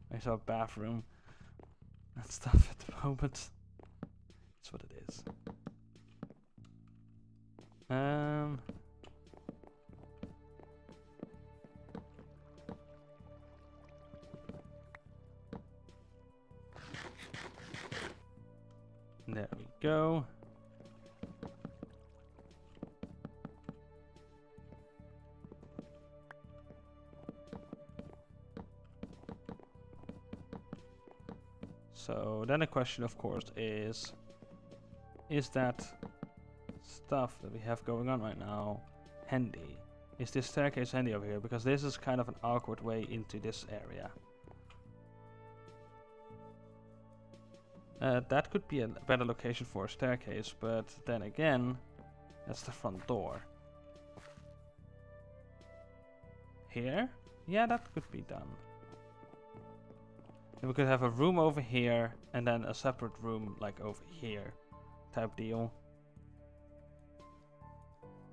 Speaker 1: There's our bathroom and stuff at the moment. That's what it is. There we go. So then the question, of course, is that stuff that we have going on right now handy? Is this staircase handy over here? Because this is kind of an awkward way into this area. That could be a better location for a staircase, but then again, that's the front door. Here? Yeah, that could be done. And we could have a room over here, and then a separate room like over here, type deal.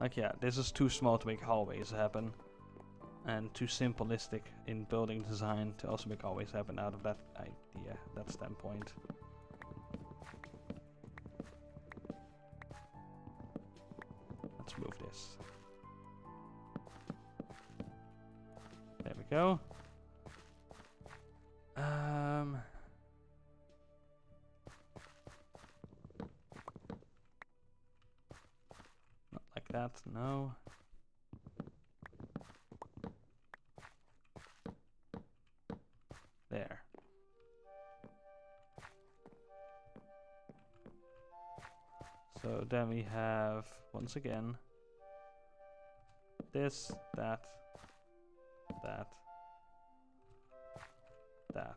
Speaker 1: Like, yeah, this is too small to make hallways happen. and too simplistic in building design to also make always happen out of that idea, that standpoint. Let's move this. There we go. Not like that, no. There. So then we have, once again, this, that, that, that.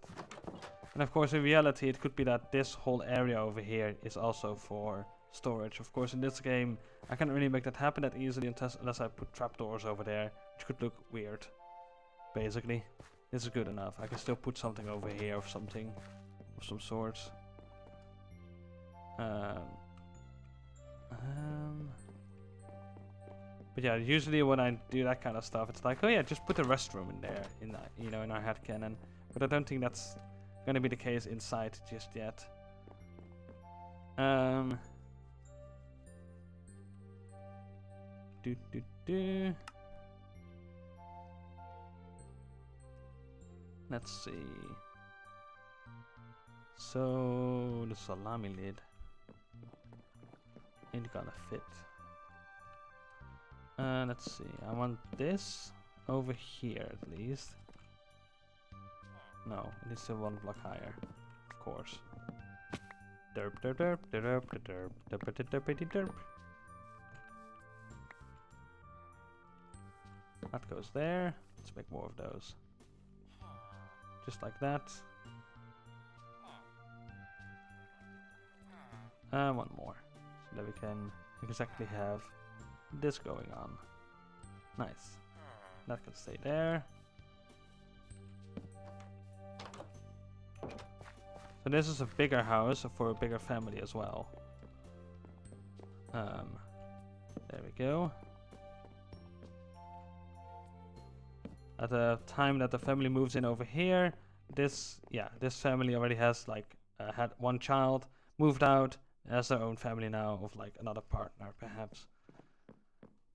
Speaker 1: And of course, in reality, it could be that this whole area over here is also for storage. Of course, in this game, I can't really make that happen that easily unless I put trapdoors over there, which could look weird, basically. This is good enough. I can still put something over here of something of some sort. But yeah, usually when I do that kind of stuff, it's like, oh yeah, just put a restroom in there, in that, you know, in our headcanon. But I don't think that's gonna be the case inside just yet. Let's see. So the salami lid ain't gonna fit. Let's see. I want this over here at least. No, it needs to one block higher, of course. Derp derp derp derp derp derp derp derp derp. That goes there. Let's make more of those. Just like that. One more. So that we can exactly have this going on. Nice. That can stay there. So this is a bigger house for a bigger family as well. There we go. At the time that the family moves in over here, this family already has like had one child, moved out, has their own family now of like another partner perhaps.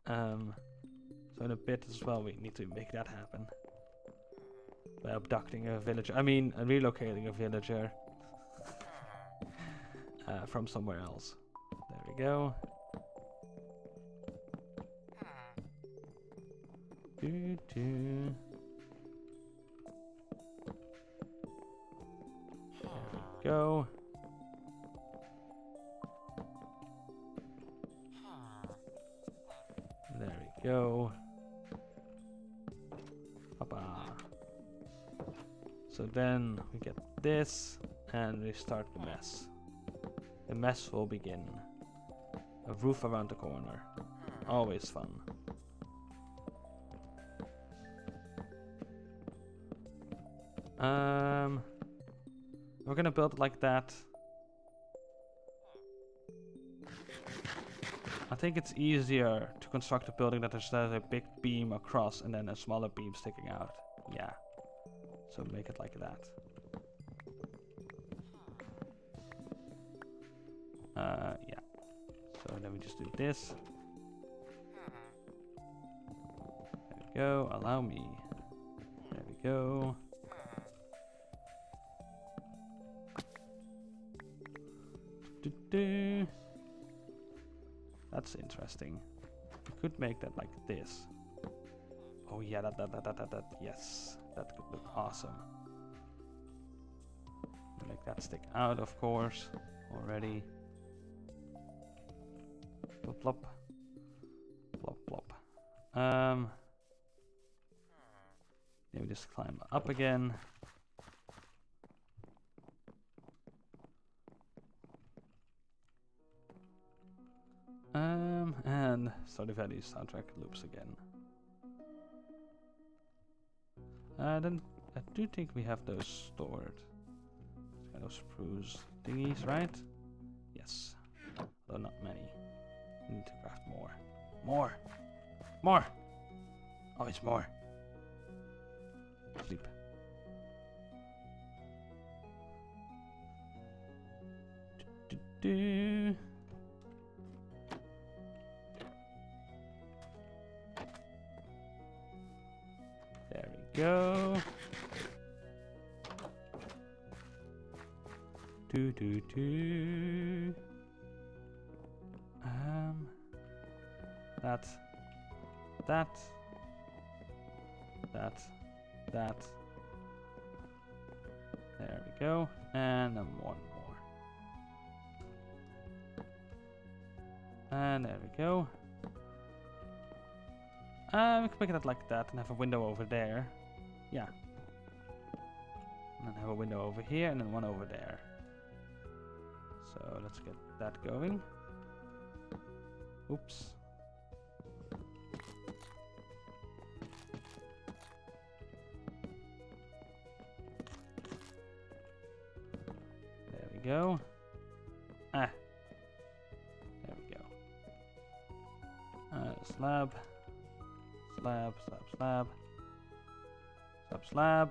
Speaker 1: So in a bit as well we need to make that happen by abducting a villager. I mean, relocating a villager from somewhere else. There we go. There we go. There we go. Papa. So then we get this and we start the mess. The mess will begin. A roof around the corner. Always fun. We're gonna build it like that. I think it's easier to construct a building that there's a big beam across and then a smaller beam sticking out. Yeah. So make it like that. Yeah. So then we just do this. There we go. Allow me. There we go. That's interesting. We could make that like this. Oh yeah, that, yes. That could look awesome. Make that stick out, of course, already. Plop, plop. Plop, plop. Then we just climb up again. And Stardew Valley soundtrack loops again. Then I do think we have those stored. Kind of spruce thingies, right? Yes. Though not many. We need to craft more. More! More! Always more. Sleep. Do. There we go. Do. That. There we go. And then one more. And there we go. We can make it like that and have a window over there. Yeah. And then have a window over here and then one over there. So let's get that going. Oops. There we go. Ah. There we go. Slab. Slab, slab, slab. Slab, slab.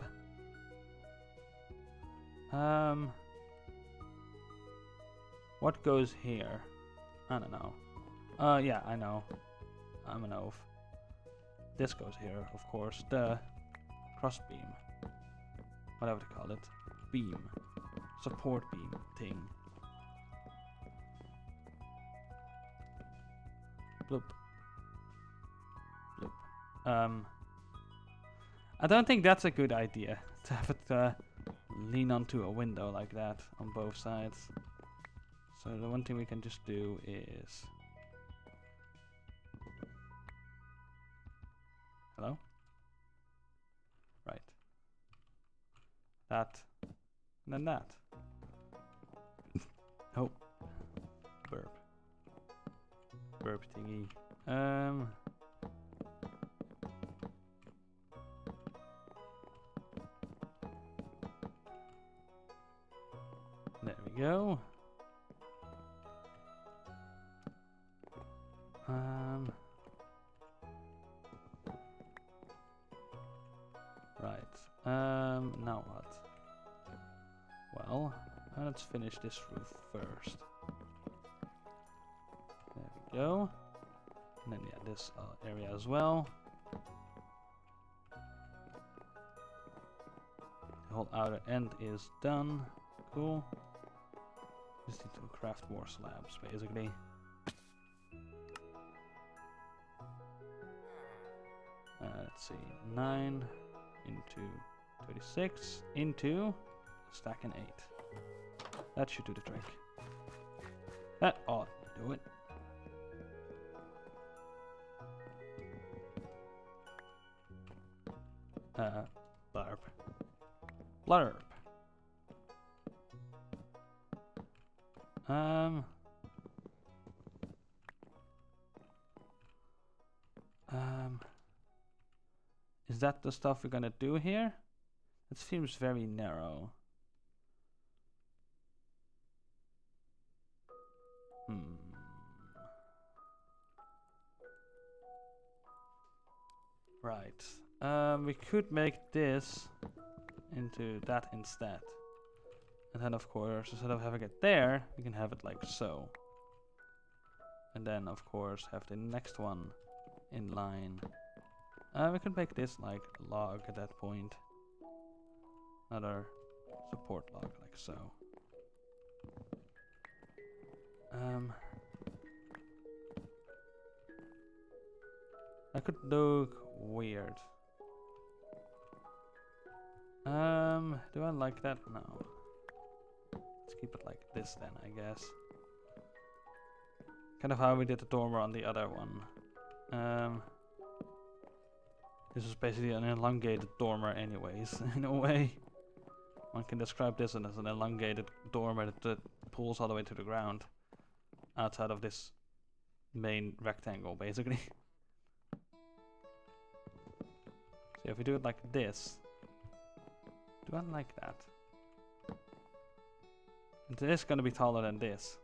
Speaker 1: What goes here? I don't know. Yeah, I know. I'm an oaf. This goes here, of course. The cross beam. Whatever they call it. Beam. Support beam thing. Bloop. Bloop. I don't think that's a good idea to have it lean onto a window like that on both sides. So the one thing we can just do is... Hello? Right. That. And then that. Oh. Burp. Burp thingy. There we go. Right. Now what? Well, let's finish this roof first. There we go. And then yeah, this area as well. The whole outer end is done. Cool. Just need to craft more slabs, basically. Let's see, 9 into 36 into a stack and 8. That should do the trick. That ought to do it. Blurb. Blurb. Is that the stuff we're gonna do here? It seems very narrow. Right. We could make this into that instead. And then of course, instead of having it there, we can have it like so. And then of course have the next one in line. We could make this like a log at that point. Another support log like so. That could look weird. Do I like that? No. Let's keep it like this then, I guess. Kind of how we did the dormer on the other one. This is basically an elongated dormer anyways, in a way. One can describe this as an elongated dormer that pulls all the way to the ground. Outside of this main rectangle, basically. So if we do it like this... Do I like that? It is gonna be taller than this.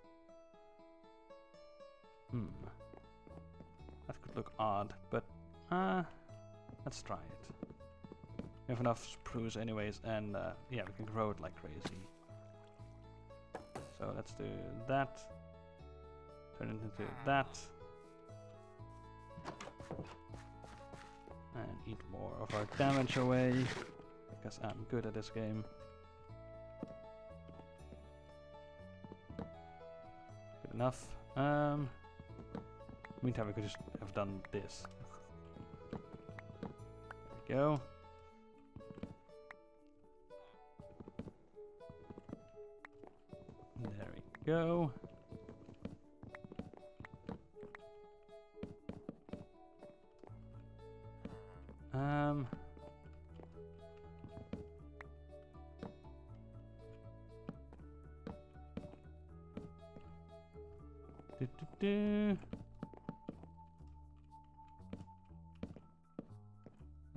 Speaker 1: That could look odd, but let's try it. We have enough spruce anyways, and yeah, we can grow it like crazy. So let's do that. Turn it into that. And eat more of our damage away, because I'm good at this game. Good enough. Meantime, we could just have done this. There we go. There we go.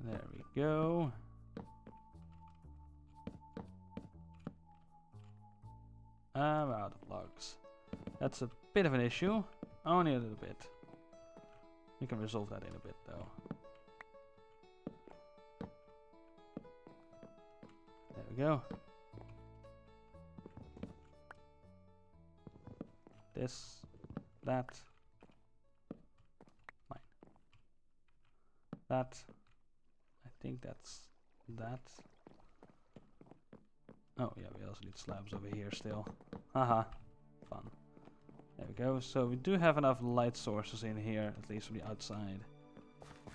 Speaker 1: There we go. I'm out of logs. That's a bit of an issue. Only a little bit. We can resolve that in a bit though. There we go. This, that, mine. That, I think that's that. Oh yeah, we also need slabs over here still. Haha, fun. There we go. So we do have enough light sources in here, at least from the outside.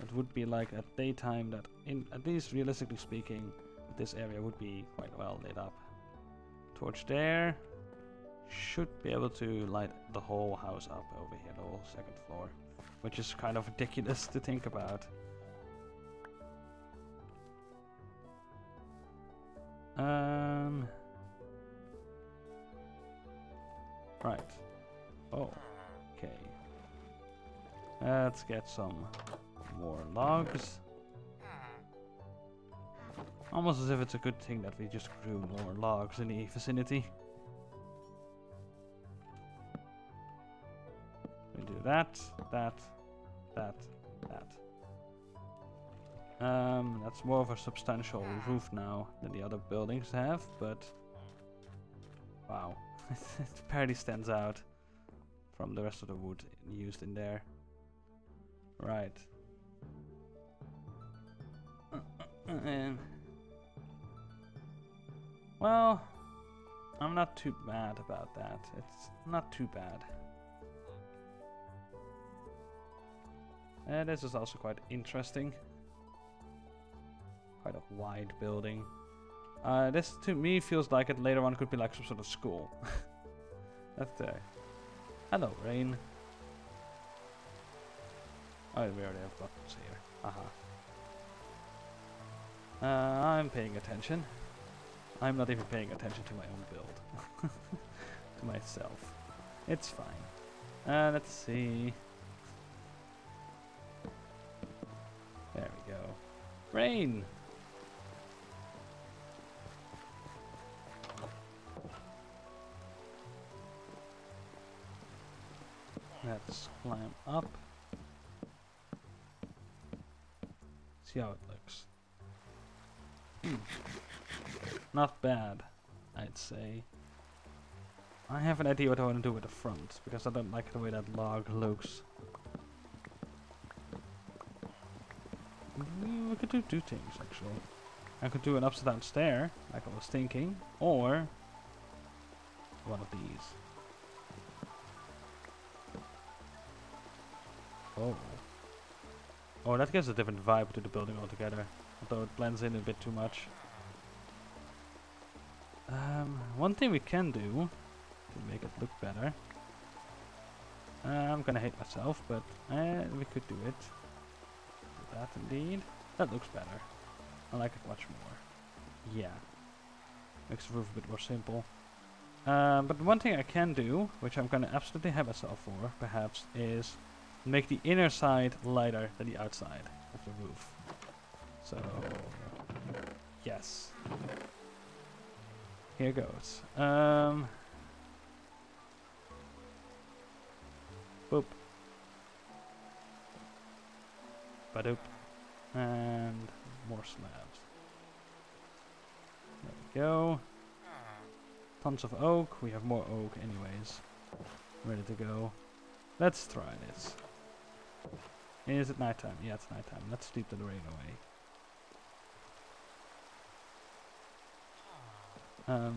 Speaker 1: It would be like at daytime that, at least realistically speaking, this area would be quite well lit up. Torch there. Should be able to light the whole house up over here, the whole second floor. Which is kind of ridiculous to think about. Right. Oh, okay. Let's get some more logs. Almost as if it's a good thing that we just grew more logs in the vicinity. We do that, that, that, that. That's more of a substantial roof now than the other buildings have, but wow, it barely stands out from the rest of the wood used in there. Right. Well, I'm not too mad about that. It's not too bad. This is also quite interesting. Quite a wide building. This to me feels like it later on could be like some sort of school. That's hello, rain. Oh, we already have buttons here. I'm paying attention. I'm not even paying attention to my own build. To myself. It's fine. Let's see. There we go. Rain! Let's climb up. See how it looks. Not bad, I'd say. I have an idea what I want to do with the front, because I don't like the way that log looks. We could do two things, actually. I could do an upside down stair, like I was thinking, or one of these. Oh. Oh, that gives a different vibe to the building altogether, although it blends in a bit too much. One thing we can do to make it look better. I'm gonna hate myself, but we could do it. Do that indeed. That looks better. I like it much more. Yeah. Makes the roof a bit more simple. But one thing I can do, which I'm gonna absolutely have myself for, perhaps, is make the inner side lighter than the outside of the roof. So, yes. Here goes. Boop. Badoop. And more slabs. we go. Tons of oak. We have more oak anyways. Ready to go. Let's try this. Is it nighttime? Yeah, it's nighttime. Let's sleep the rain away.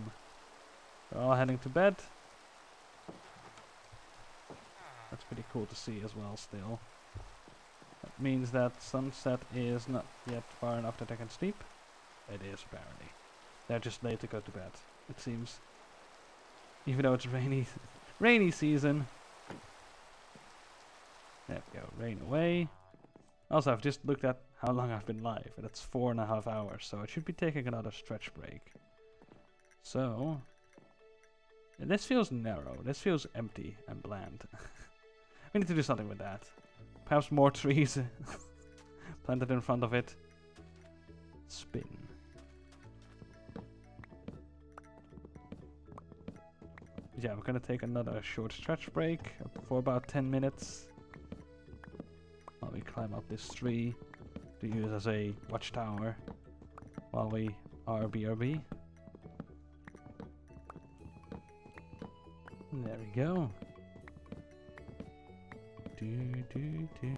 Speaker 1: We're all heading to bed. That's pretty cool to see as well still. That means that sunset is not yet far enough that I can sleep. It is apparently. They're just late to go to bed, it seems. Even though it's rainy rainy season. There we go, rain away. Also, I've just looked at how long I've been live, and it's 4.5 hours, so I should be taking another stretch break. So, and this feels narrow, this feels empty and bland. We need to do something with that. Perhaps more trees planted in front of it. Spin. Yeah, we're gonna take another short stretch break for about 10 minutes. While we climb up this tree to use as a watchtower while we are BRB. There we go. Do, do, do.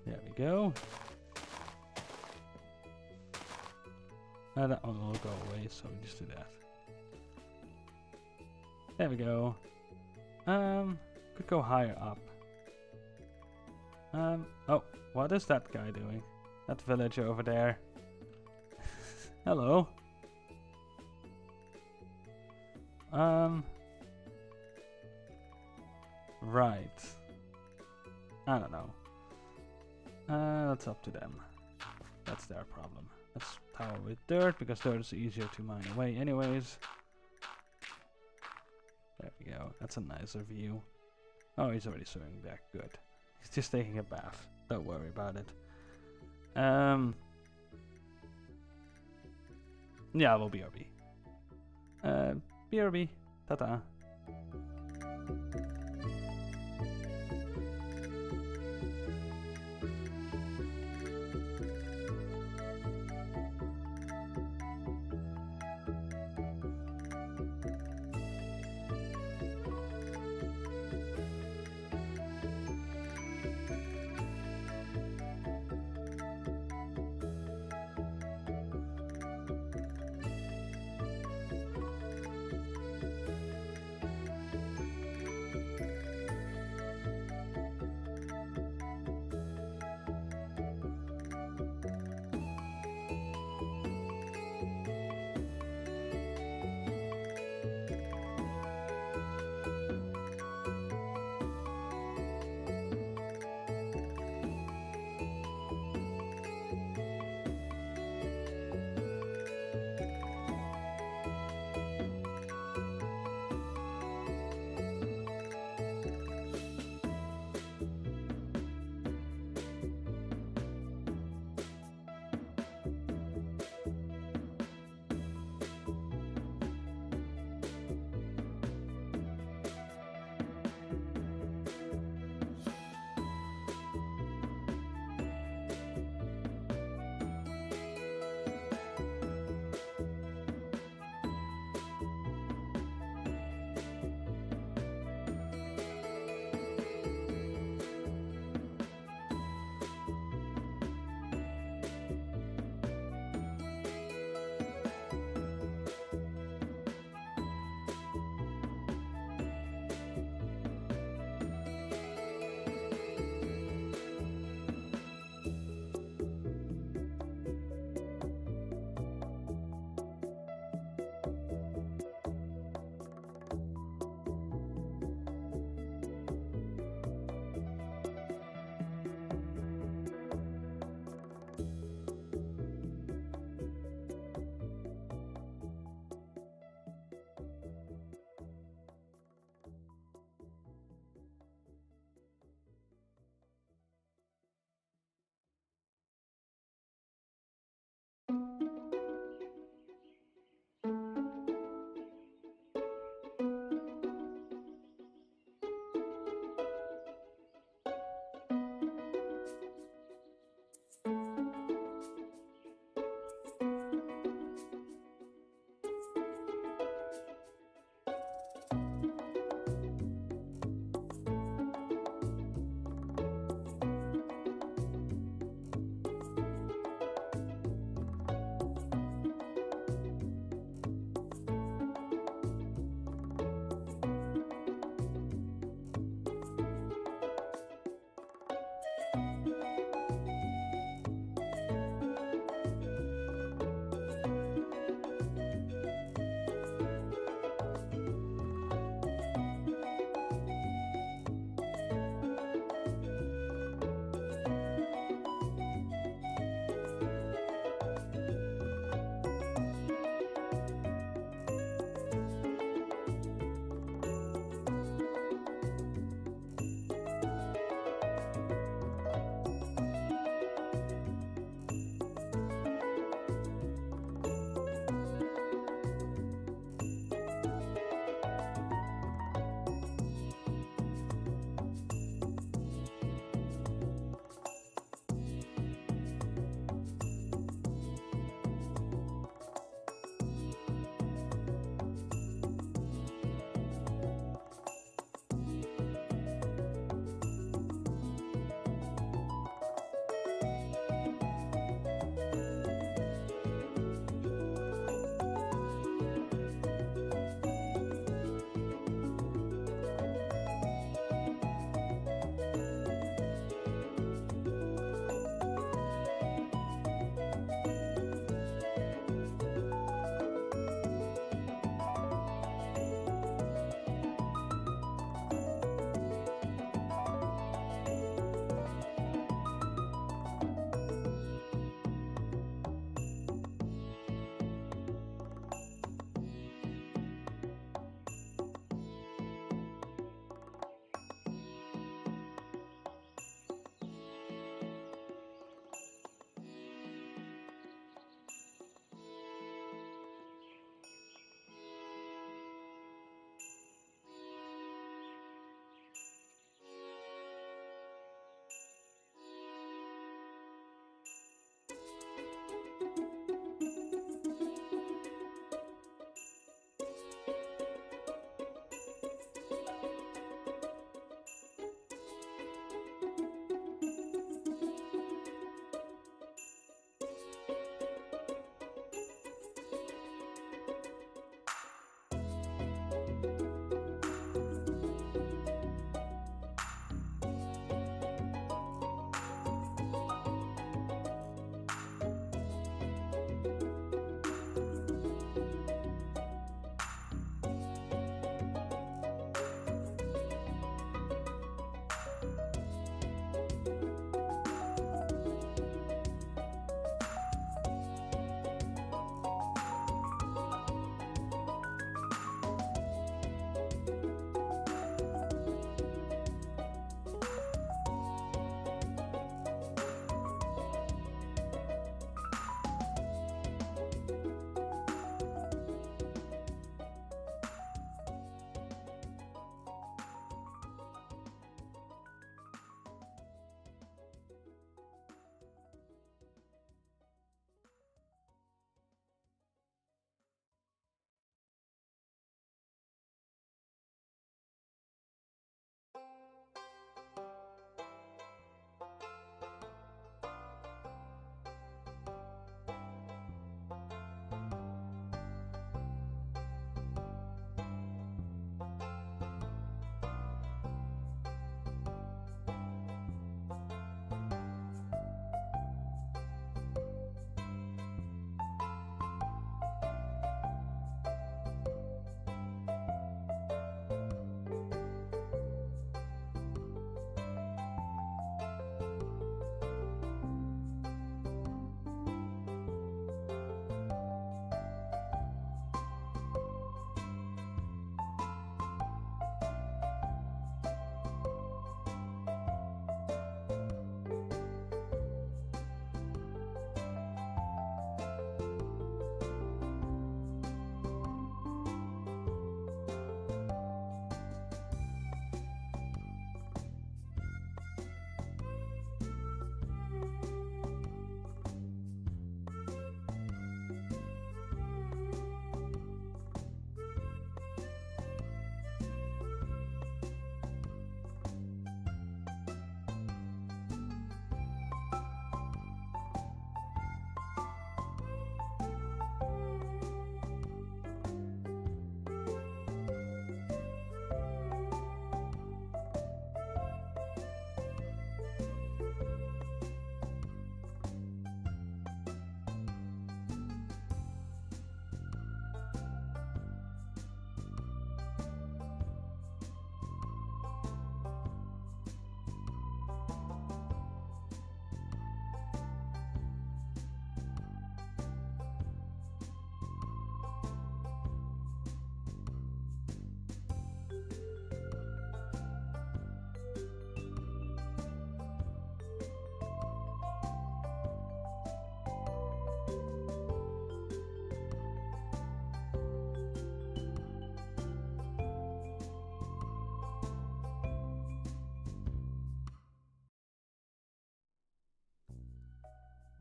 Speaker 1: There we go. That one will go away, so we just do that. There we go. Could go higher up. Oh, what is that guy doing? That villager over there. Hello. Right. I don't know. That's up to them. That's their problem. Let's tower with dirt, because dirt is easier to mine away anyways. There we go. That's a nicer view. Oh, he's already swimming back. Good. He's just taking a bath. Don't worry about it. Yeah, we'll BRB. BRB. Ta-ta.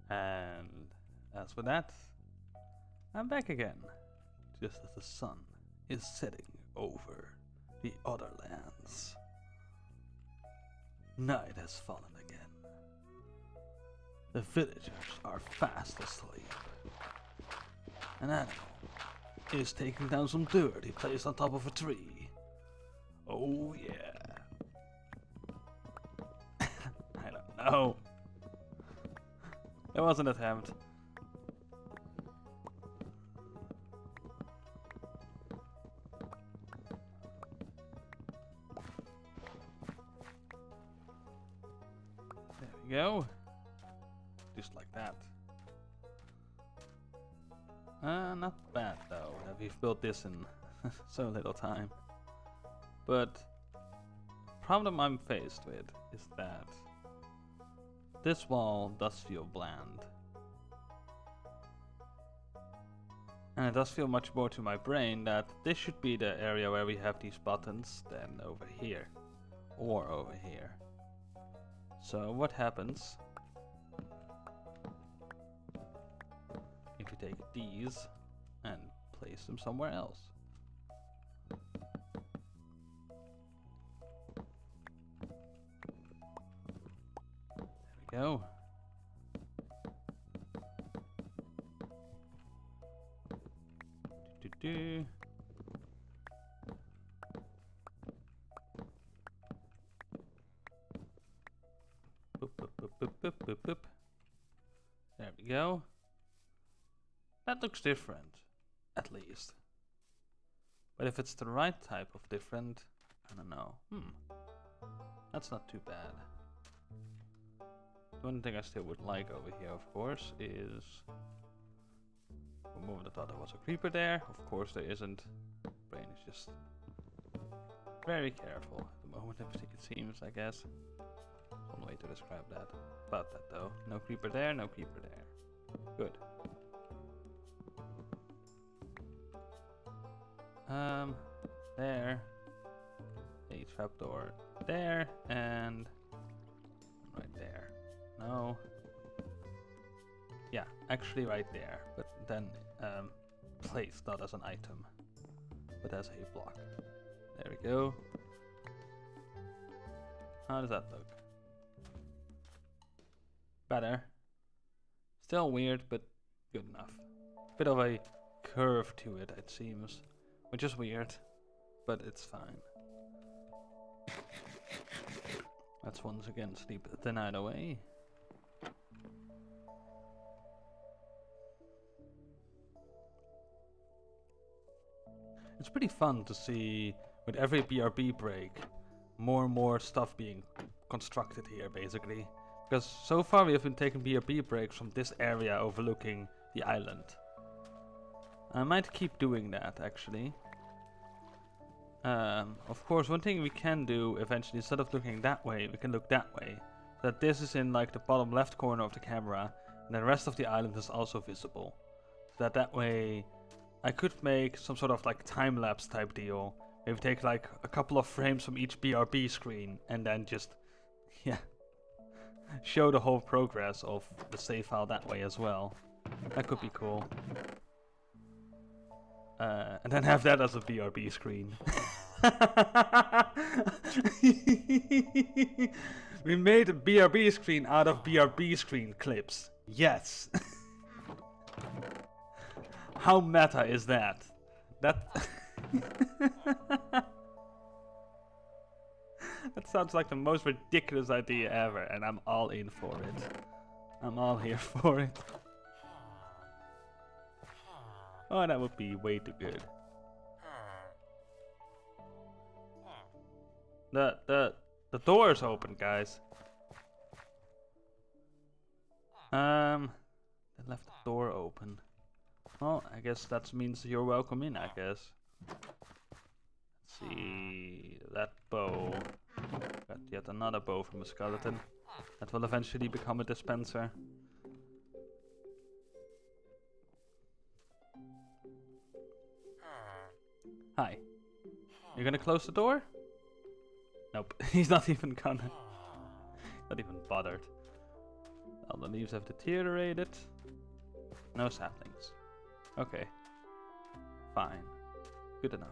Speaker 1: And as for that, I'm back again, just as the sun is setting over the Otherlands. Night has fallen again. The villagers are fast asleep. An animal is taking down some dirt he placed on top of a tree. Oh yeah. I don't know. It was an attempt. There we go. Just like that. Not bad though, that we've built this in so little time. But problem I'm faced with is that this wall does feel bland. And it does feel much more to my brain that this should be the area where we have these buttons than over here. Or over here. So what happens if we take these and place them somewhere else? There we go. Do. Boop, boop, boop, boop, boop, boop, boop. There we go. That looks different, at least. But if it's the right type of different, I don't know. That's not too bad. The one thing I still would like over here, of course, is for a moment I thought there was a creeper there. Of course there isn't. Brain is just very careful at the moment, it seems, I guess. One way to describe that. About that though. No creeper there, no creeper there. Good. There. A trapdoor there, and right there. No. Yeah, actually right there, but then placed not as an item, but as a block. There we go. How does that look? Better. Still weird, but good enough. Bit of a curve to it, it seems, which is weird, but it's fine. Let's once again sleep the night away. It's pretty fun to see, with every BRB break, more and more stuff being constructed here, basically. Because so far we have been taking BRB breaks from this area overlooking the island. I might keep doing that, actually. Of course, one thing we can do eventually, instead of looking that way, we can look that way. So that this is in like the bottom left corner of the camera, and the rest of the island is also visible. So that way, I could make some sort of like time-lapse type deal. Maybe take like a couple of frames from each BRB screen, and then just, yeah, show the whole progress of the save file that way as well. That could be cool. And then have that as a BRB screen. We made a BRB screen out of BRB screen clips. Yes. How meta is that? That that sounds like the most ridiculous idea ever, and I'm all in for it. I'm all here for it. Oh, that would be way too good. The door is open, guys. They left the door open. Well, I guess that means you're welcome in, I guess. Let's see, that bow. Got yet another bow from a skeleton. That will eventually become a dispenser. Hi. You're gonna close the door? Nope, he's not even gonna. Not even bothered. All the leaves have deteriorated. No saplings. Okay. Fine. Good enough.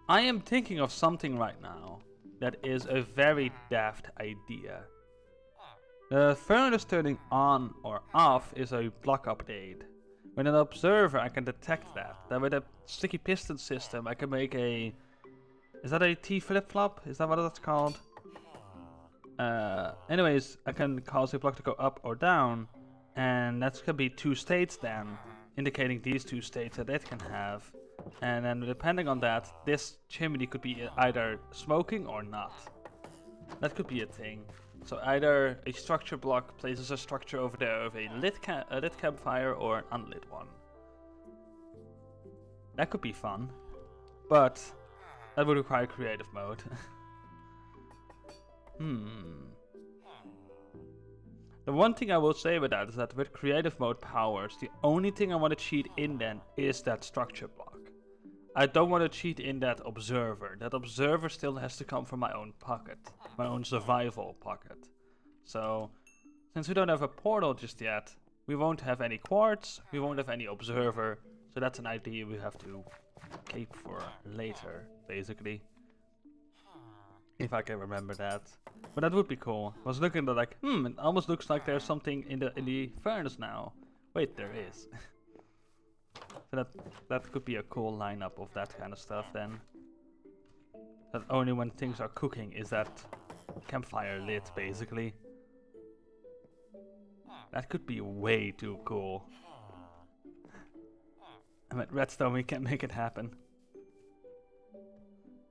Speaker 1: I am thinking of something right now that is a very daft idea. The furnace turning on or off is a block update. With an observer I can detect that. Then with a sticky piston system I can make a... Is that a T flip-flop? Is that what that's called? Anyways, I can cause a block to go up or down. And that could be 2 states then. Indicating these 2 states that it can have. And then depending on that, this chimney could be either smoking or not. That could be a thing. So either a structure block places a structure over there of a lit campfire or an unlit one. That could be fun. But that would require creative mode. The one thing I will say about that is that with creative mode powers, the only thing I want to cheat in then is that structure block. I don't want to cheat in that observer. That observer still has to come from my own pocket. My own survival pocket. So, since we don't have a portal just yet, we won't have any quartz, we won't have any observer. So that's an idea we have to keep for later, basically. If I can remember that. But that would be cool. I was looking at like, it almost looks like there's something in the furnace now. Wait, there is. So that could be a cool lineup of that kind of stuff then. That only when things are cooking is that campfire lit, basically. That could be way too cool. I mean, redstone, we can make it happen.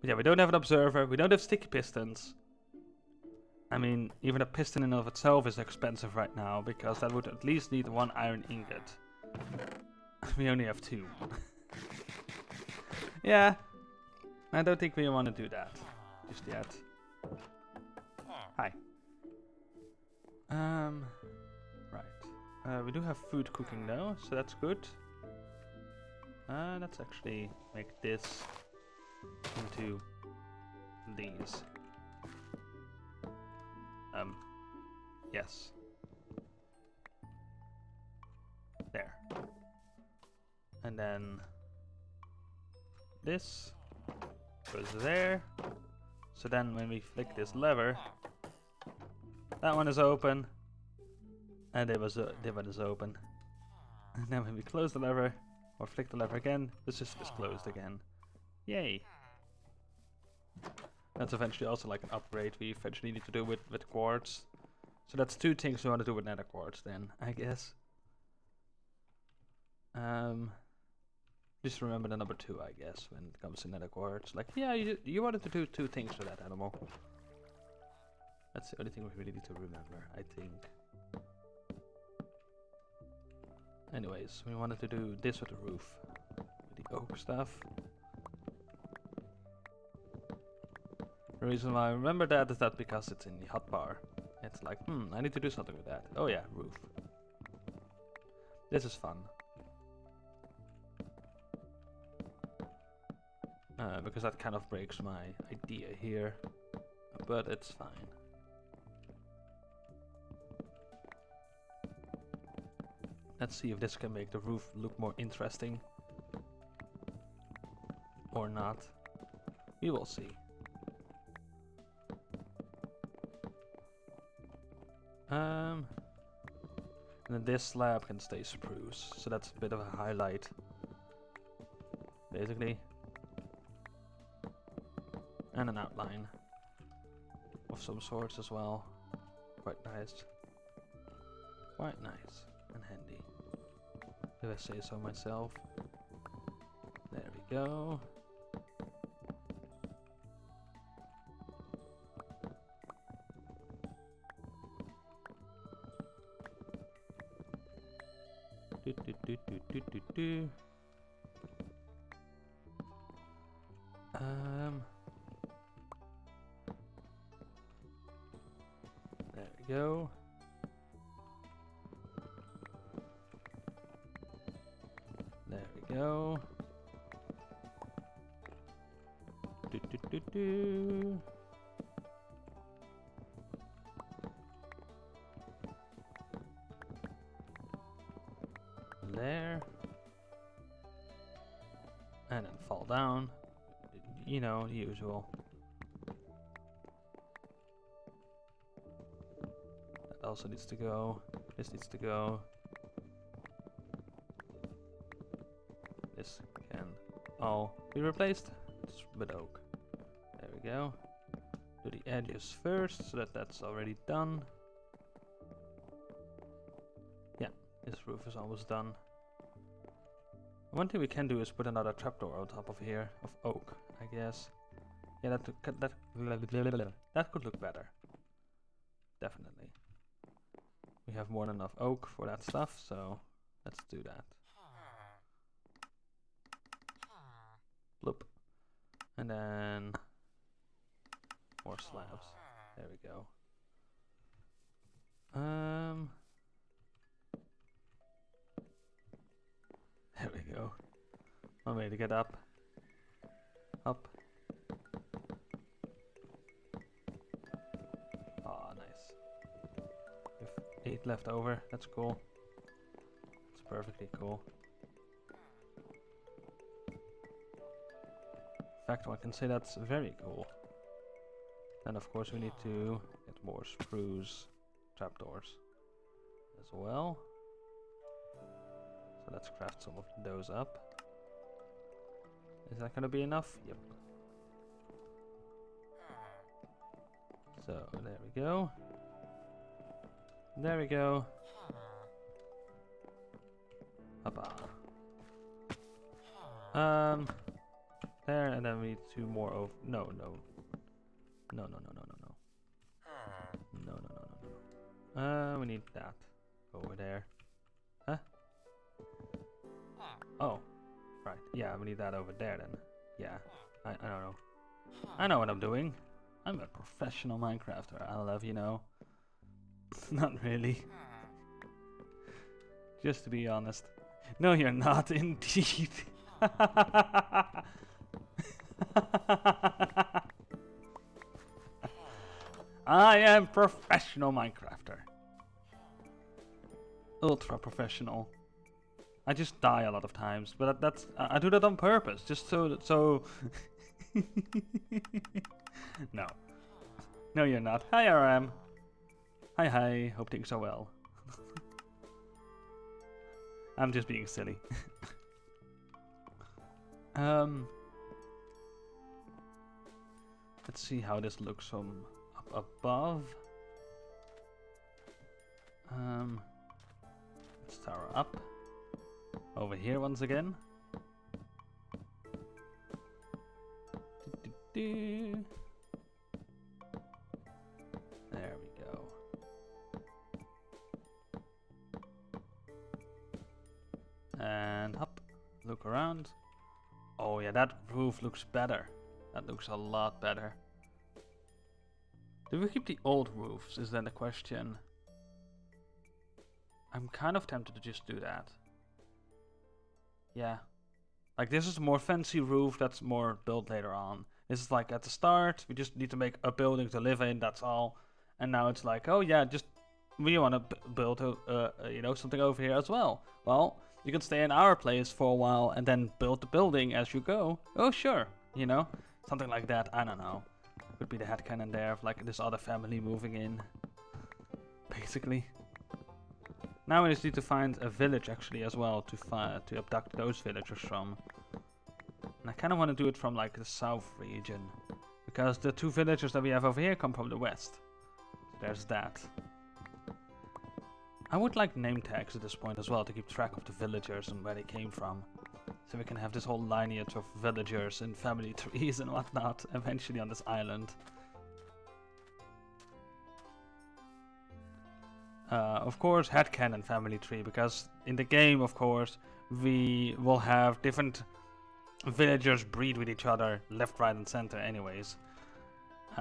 Speaker 1: But yeah, we don't have an observer, we don't have sticky pistons. I mean, even a piston in and of itself is expensive right now, because that would at least need 1 iron ingot. We only have 2. Yeah, I don't think we want to do that just yet. Hi. Right. We do have food cooking though, so that's good. Let's actually make this into these. Yes. There. And then this goes there. So then when we flick this lever, that one is open. And that one is open. And then when we close the lever, or flick the lever again, the system is closed again. Yay! That's eventually also like an upgrade we eventually need to do with quartz. So that's 2 things we want to do with nether quartz then, I guess. Just remember the number 2, I guess, when it comes to nether quartz. Like, yeah, you wanted to do 2 things for that animal. That's the only thing we really need to remember, I think. Anyways, we wanted to do this with the roof. With the oak stuff. The reason why I remember that is that because it's in the hotbar. It's like, I need to do something with that. Oh yeah, roof. This is fun. Because that kind of breaks my idea here. But it's fine. Let's see if this can make the roof look more interesting. Or not. We will see. And then this slab can stay spruce, so that's a bit of a highlight. Basically. And an outline. Of some sorts as well. Quite nice. Quite nice. And handy. If I say so myself. There we go. There we go. There we go. do. There. And then fall down. You know, the usual. That also needs to go. This needs to go. This can all be replaced with oak. There we go. Do the edges first, so that's already done. Yeah, this roof is almost done. One thing we can do is put another trapdoor on top of here, of oak, I guess. Yeah, that could look better. Definitely. We have more than enough oak for that stuff, so let's do that. Bloop. And then more slabs. There we go. There we go. One way to get up. Up. Oh, nice. We have 8 left over. That's cool. That's perfectly cool. In fact, one can say that's very cool. And of course we need to get more spruce trapdoors as well. So let's craft some of those up. Is that gonna be enough? Yep. So there we go. There we go. Hoppa. There, and then we need 2 more of no. We need that over there. Huh? Oh, right. Yeah, we need that over there then. Yeah, I don't know. I know what I'm doing. I'm a professional Minecrafter, I'll have you know. Not really. Just to be honest. No, you're not, indeed. I am professional Minecrafter. Ultra professional. I just die a lot of times, but that's I do that on purpose, just so. No, no, you're not. Hi, RM. Hi. Hope things are well. I'm just being silly. Let's see how this looks from up above. Let's tower up. Over here once again. There we go. And up. Look around. Oh yeah, that roof looks better. That looks a lot better. Do we keep the old roofs, is then the question. I'm kind of tempted to just do that. Yeah. Like this is a more fancy roof that's more built later on. This is like at the start, we just need to make a building to live in, that's all. And now it's like, oh yeah, just we want to build you know, something over here as well. Well, you can stay in our place for a while and then build the building as you go. Oh sure, you know, something like that. I don't know. Could be the headcanon there of like this other family moving in, basically. Now we just need to find a village actually as well to abduct those villagers from. And I kind of want to do it from like the south region, because the 2 villagers that we have over here come from the west. So there's that. I would like name tags at this point as well to keep track of the villagers and where they came from. So we can have this whole lineage of villagers and family trees and whatnot eventually on this island. Of course, headcanon family tree, because in the game, of course, we will have different villagers breed with each other left, right, and center anyways.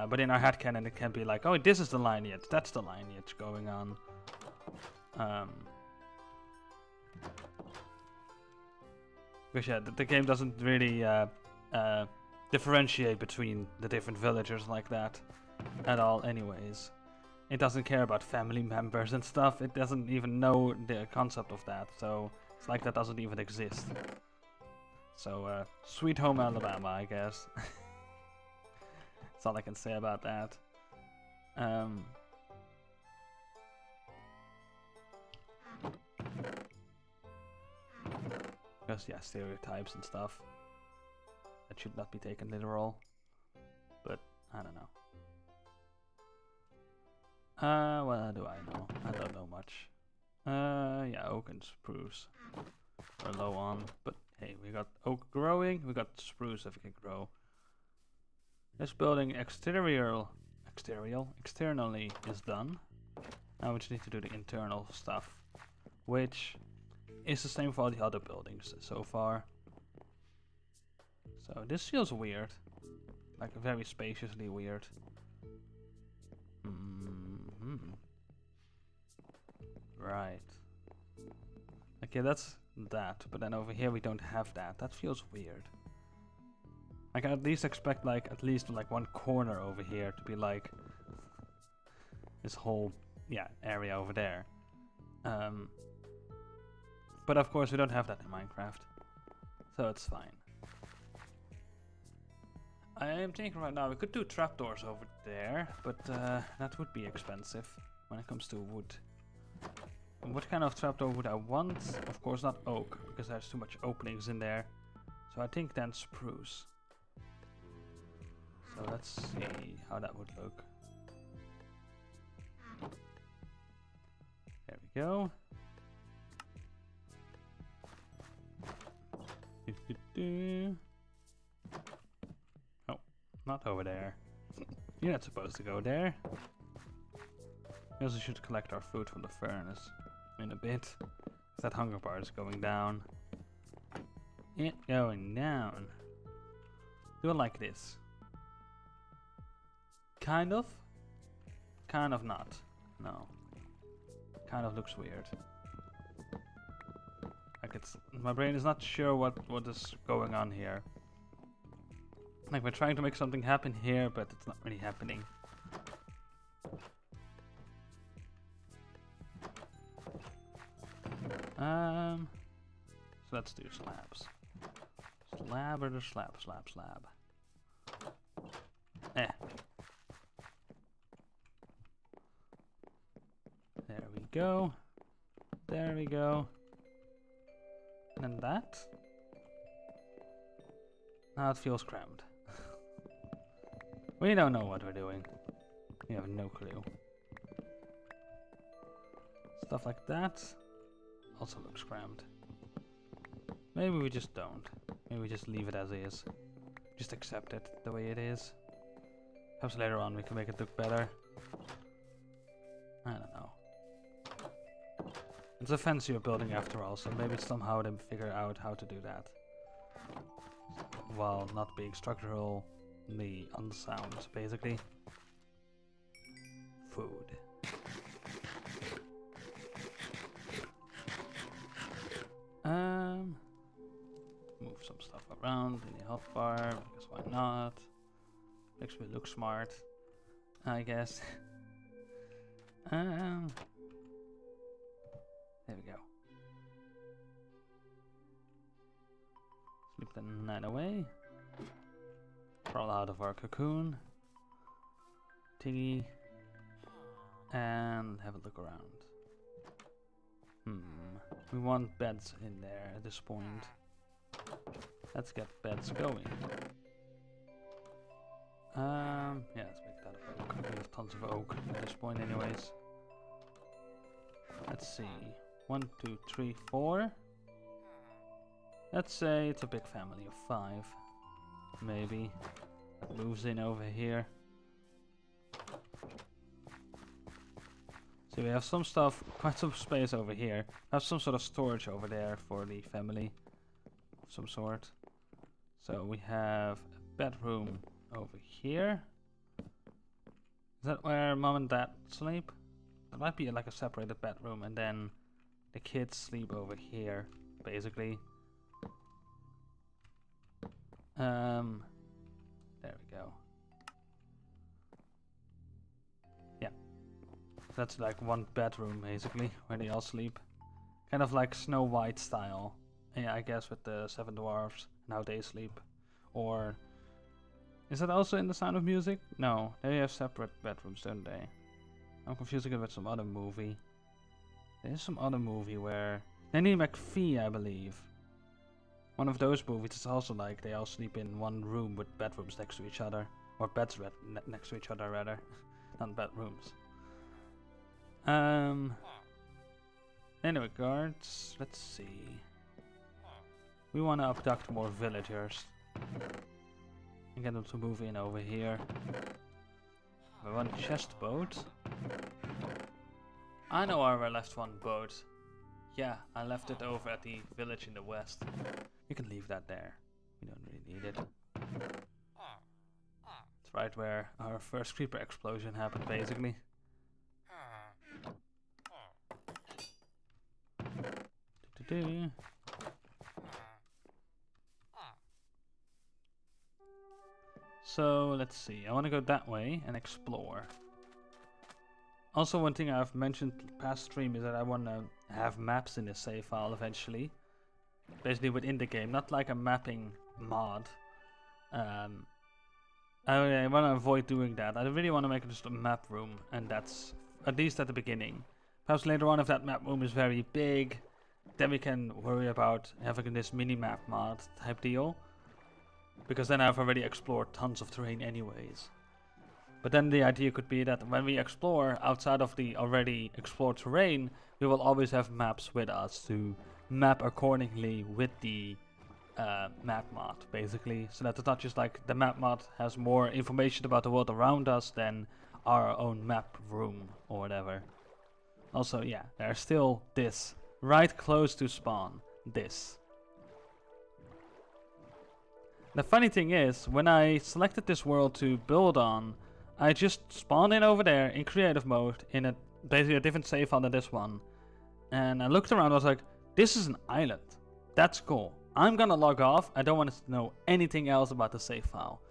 Speaker 1: But in our headcanon, it can be like, oh, this is the lineage, that's the lineage going on. Because yeah, the game doesn't really differentiate between the different villagers like that at all anyways. It doesn't care about family members and stuff. It doesn't even know the concept of that. So it's like that doesn't even exist. So sweet home Alabama, I guess. That's all I can say about that. Because yeah, stereotypes and stuff. That should not be taken literal. But I don't know. What do I know? I don't know much. Yeah, oak and spruce are low on, but hey, we got oak growing, we got spruce if it can grow. This building externally is done. Now we just need to do the internal stuff, which is the same for all the other buildings so far. So this feels weird, like very spaciously weird. Right. Okay, that's that, but then over here we don't have that. That feels weird. I can at least expect like at least like one corner over here to be like this whole area over there. But of course we don't have that in Minecraft, so it's fine. I am thinking right now we could do trapdoors over there, but that would be expensive when it comes to wood. And what kind of trapdoor would I want? Of course not oak, because there's too much openings in there. So I think then spruce. So let's see how that would look. There we go. Oh, not over there. You're not supposed to go there. We also should collect our food from the furnace in a bit. That hunger bar is going down. It going down. Do it like this. Kind of. Kind of not. No. Kind of looks weird. Like my brain is not sure what is going on here. Like we're trying to make something happen here, but it's not really happening. So let's do slabs. Slab or the slab. Eh. There we go. There we go. And that. Now it feels crammed. We don't know what we're doing. We have no clue. Stuff like that also looks crammed. Maybe we just don't. Maybe we just leave it as is. Just accept it the way it is. Perhaps later on we can make it look better. I don't know. It's a fancier building after all, so maybe somehow they figure out how to do that. While not being structurally unsound, basically. Food. Move some stuff around in the health bar, because why not? Makes me look smart, I guess. There we go. Sleep the night away. Crawl out of our cocoon. Tiggy. And have a look around. We want beds in there at this point. Let's get beds going. Yeah, let's make that of oak. We have tons of oak at this point anyways. Let's see. 1, 2, 3, 4. Let's say it's a big family of 5. Maybe. That moves in over here. So we have some stuff, quite some space over here. Have some sort of storage over there for the family of some sort. So we have a bedroom over here. Is that where mom and dad sleep? That might be like a separated bedroom, and then the kids sleep over here, basically. that's like one bedroom basically, where they all sleep. Kind of like Snow White style. Yeah, I guess with the 7 dwarfs and how they sleep. Or is that also in The Sound of Music? No, they have separate bedrooms, don't they? I'm confusing it with some other movie. There's some other movie where Nanny McPhee, I believe. One of those movies is also like they all sleep in one room with bedrooms next to each other. Or beds next to each other rather. Not bedrooms. In regards, let's see. We want to abduct more villagers. And get them to move in over here. We want a chest boat. I know where I left one boat. Yeah, I left it over at the village in the west. You can leave that there. We don't really need it. It's right where our first creeper explosion happened, basically. So, let's see. I want to go that way and explore. Also, one thing I've mentioned past stream is that I want to have maps in this save file eventually. Basically within the game, not like a mapping mod. I want to avoid doing that. I really want to make it just a map room, and that's at least at the beginning. Perhaps later on, if that map room is very big, then we can worry about having this mini-map mod type deal. Because then I've already explored tons of terrain anyways. But then the idea could be that when we explore outside of the already explored terrain, we will always have maps with us to map accordingly with the map mod, basically. So that it's not just like the map mod has more information about the world around us than our own map room or whatever. Also, yeah, there's still this right close to spawn. This. The funny thing is, when I selected this world to build on, I just spawned in over there in creative mode in a basically a different save file than this one. And I looked around, I was like, this is an island. That's cool. I'm gonna log off. I don't want to know anything else about the save file.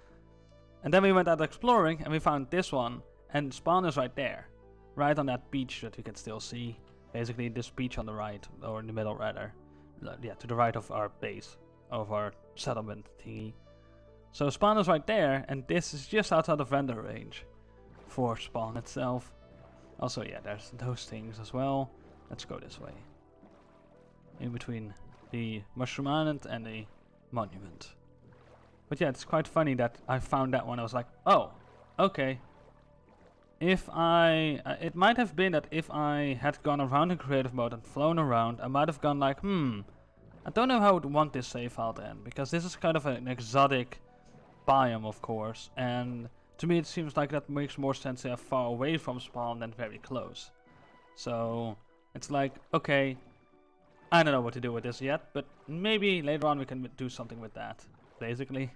Speaker 1: And then we went out exploring and we found this one, and spawn is right there. Right on that beach that you can still see. Basically this beach on the right, or in the middle rather. Yeah, to the right of our base, of our settlement thingy. So spawn is right there, and this is just outside of render range for spawn itself. Also, yeah, there's those things as well. Let's go this way. In between the Mushroom Island and the monument. But yeah, it's quite funny that I found that one. I was like, oh, okay. If I... it might have been that if I had gone around in creative mode and flown around, I might have gone like, I don't know how I would want this save file to end, because this is kind of an exotic biome, of course, and to me it seems like that makes more sense to have far away from spawn than very close. So it's like, okay, I don't know what to do with this yet, but maybe later on we can do something with that, basically.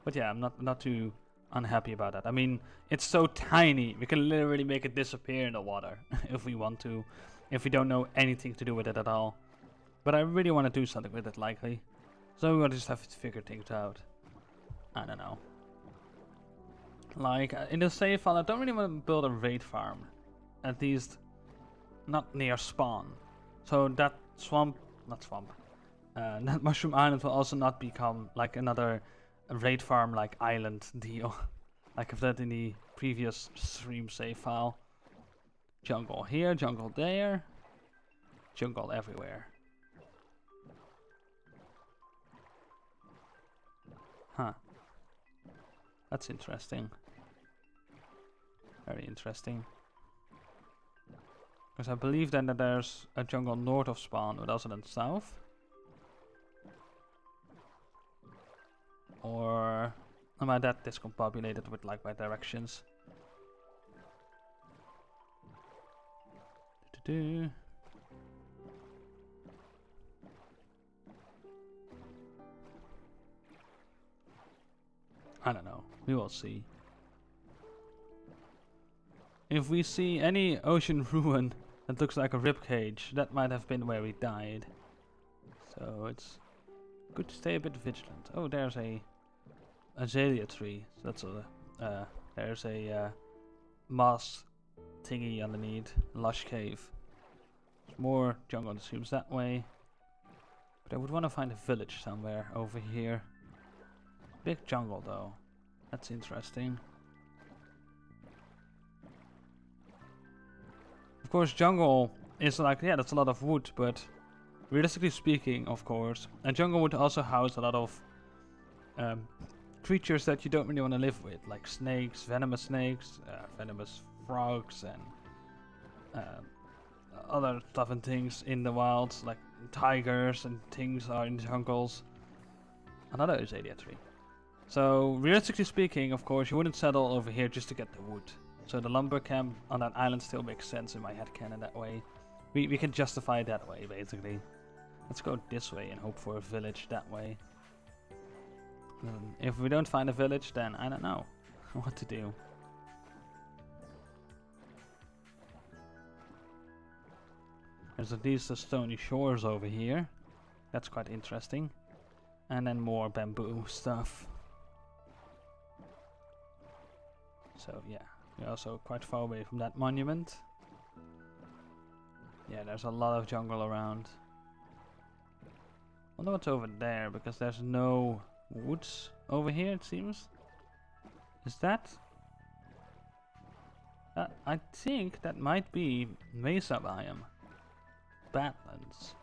Speaker 1: But yeah, I'm not too unhappy about that. I mean, it's so tiny, we can literally make it disappear in the water if we want to, if we don't know anything to do with it at all. But I really want to do something with it, likely. So we will just have to figure things out. I don't know. Like, in the save file, I don't really want to build a raid farm. At least, not near spawn. So that that Mushroom Island will also not become like another raid farm like island deal. Like I've done in the previous stream save file. Jungle here, jungle there. Jungle everywhere. Huh. That's interesting. Very interesting. Because I believe then that there's a jungle north of spawn, but also then south. Or am I that discombobulated with like my directions? I don't know. We will see. If we see any ocean ruin that looks like a ribcage, that might have been where we died. So it's good to stay a bit vigilant. Oh, there's a azalea tree. So that's a there's a moss thingy underneath. Lush cave. More jungle it seems that way. But I would want to find a village somewhere over here. Big jungle though. That's interesting. Of course jungle is like, yeah, that's a lot of wood, but realistically speaking, of course, a jungle would also house a lot of creatures that you don't really want to live with, like snakes, venomous frogs, and other stuff and things in the wilds, like tigers and things are in jungles. Another is area 3. So realistically speaking, of course, you wouldn't settle over here just to get the wood. So the lumber camp on that island still makes sense in my head canon that way. We can justify it that way, basically. Let's go this way and hope for a village that way. If we don't find a village, then I don't know what to do. There's at least the stony shores over here. That's quite interesting. And then more bamboo stuff. So yeah, we're also quite far away from that monument. Yeah, there's a lot of jungle around. Wonder what's over there, because there's no woods over here, it seems. Is that? I think that might be Mesa biome. Badlands.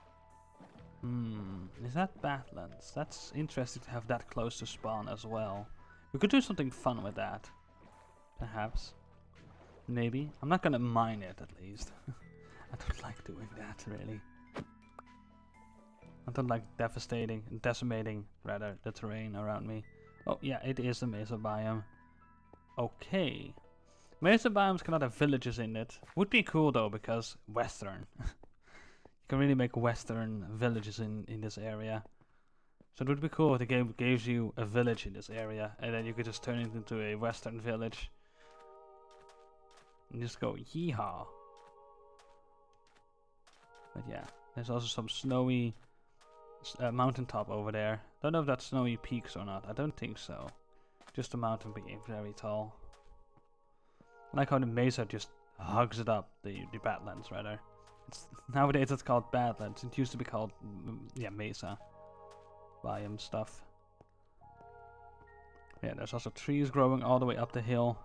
Speaker 1: Is that Badlands? That's interesting to have that close to spawn as well. We could do something fun with that. Perhaps. Maybe. I'm not gonna mine it at least. I don't like doing that, really. I don't like decimating rather, the terrain around me. Oh yeah, it is a mesa biome. Okay. Mesa biomes cannot have villages in it. Would be cool though, because western. You can really make western villages in this area. So it would be cool if the game gives you a village in this area, and then you could just turn it into a western village. And just go yeehaw. But yeah, there's also some snowy mountaintop over there. Don't know if that's snowy peaks or not. I don't think so. Just a mountain being very tall. I like how the mesa just hugs it up, the Badlands rather. Nowadays it's called Badlands. It used to be called yeah, mesa biome stuff. Yeah, there's also trees growing all the way up the hill,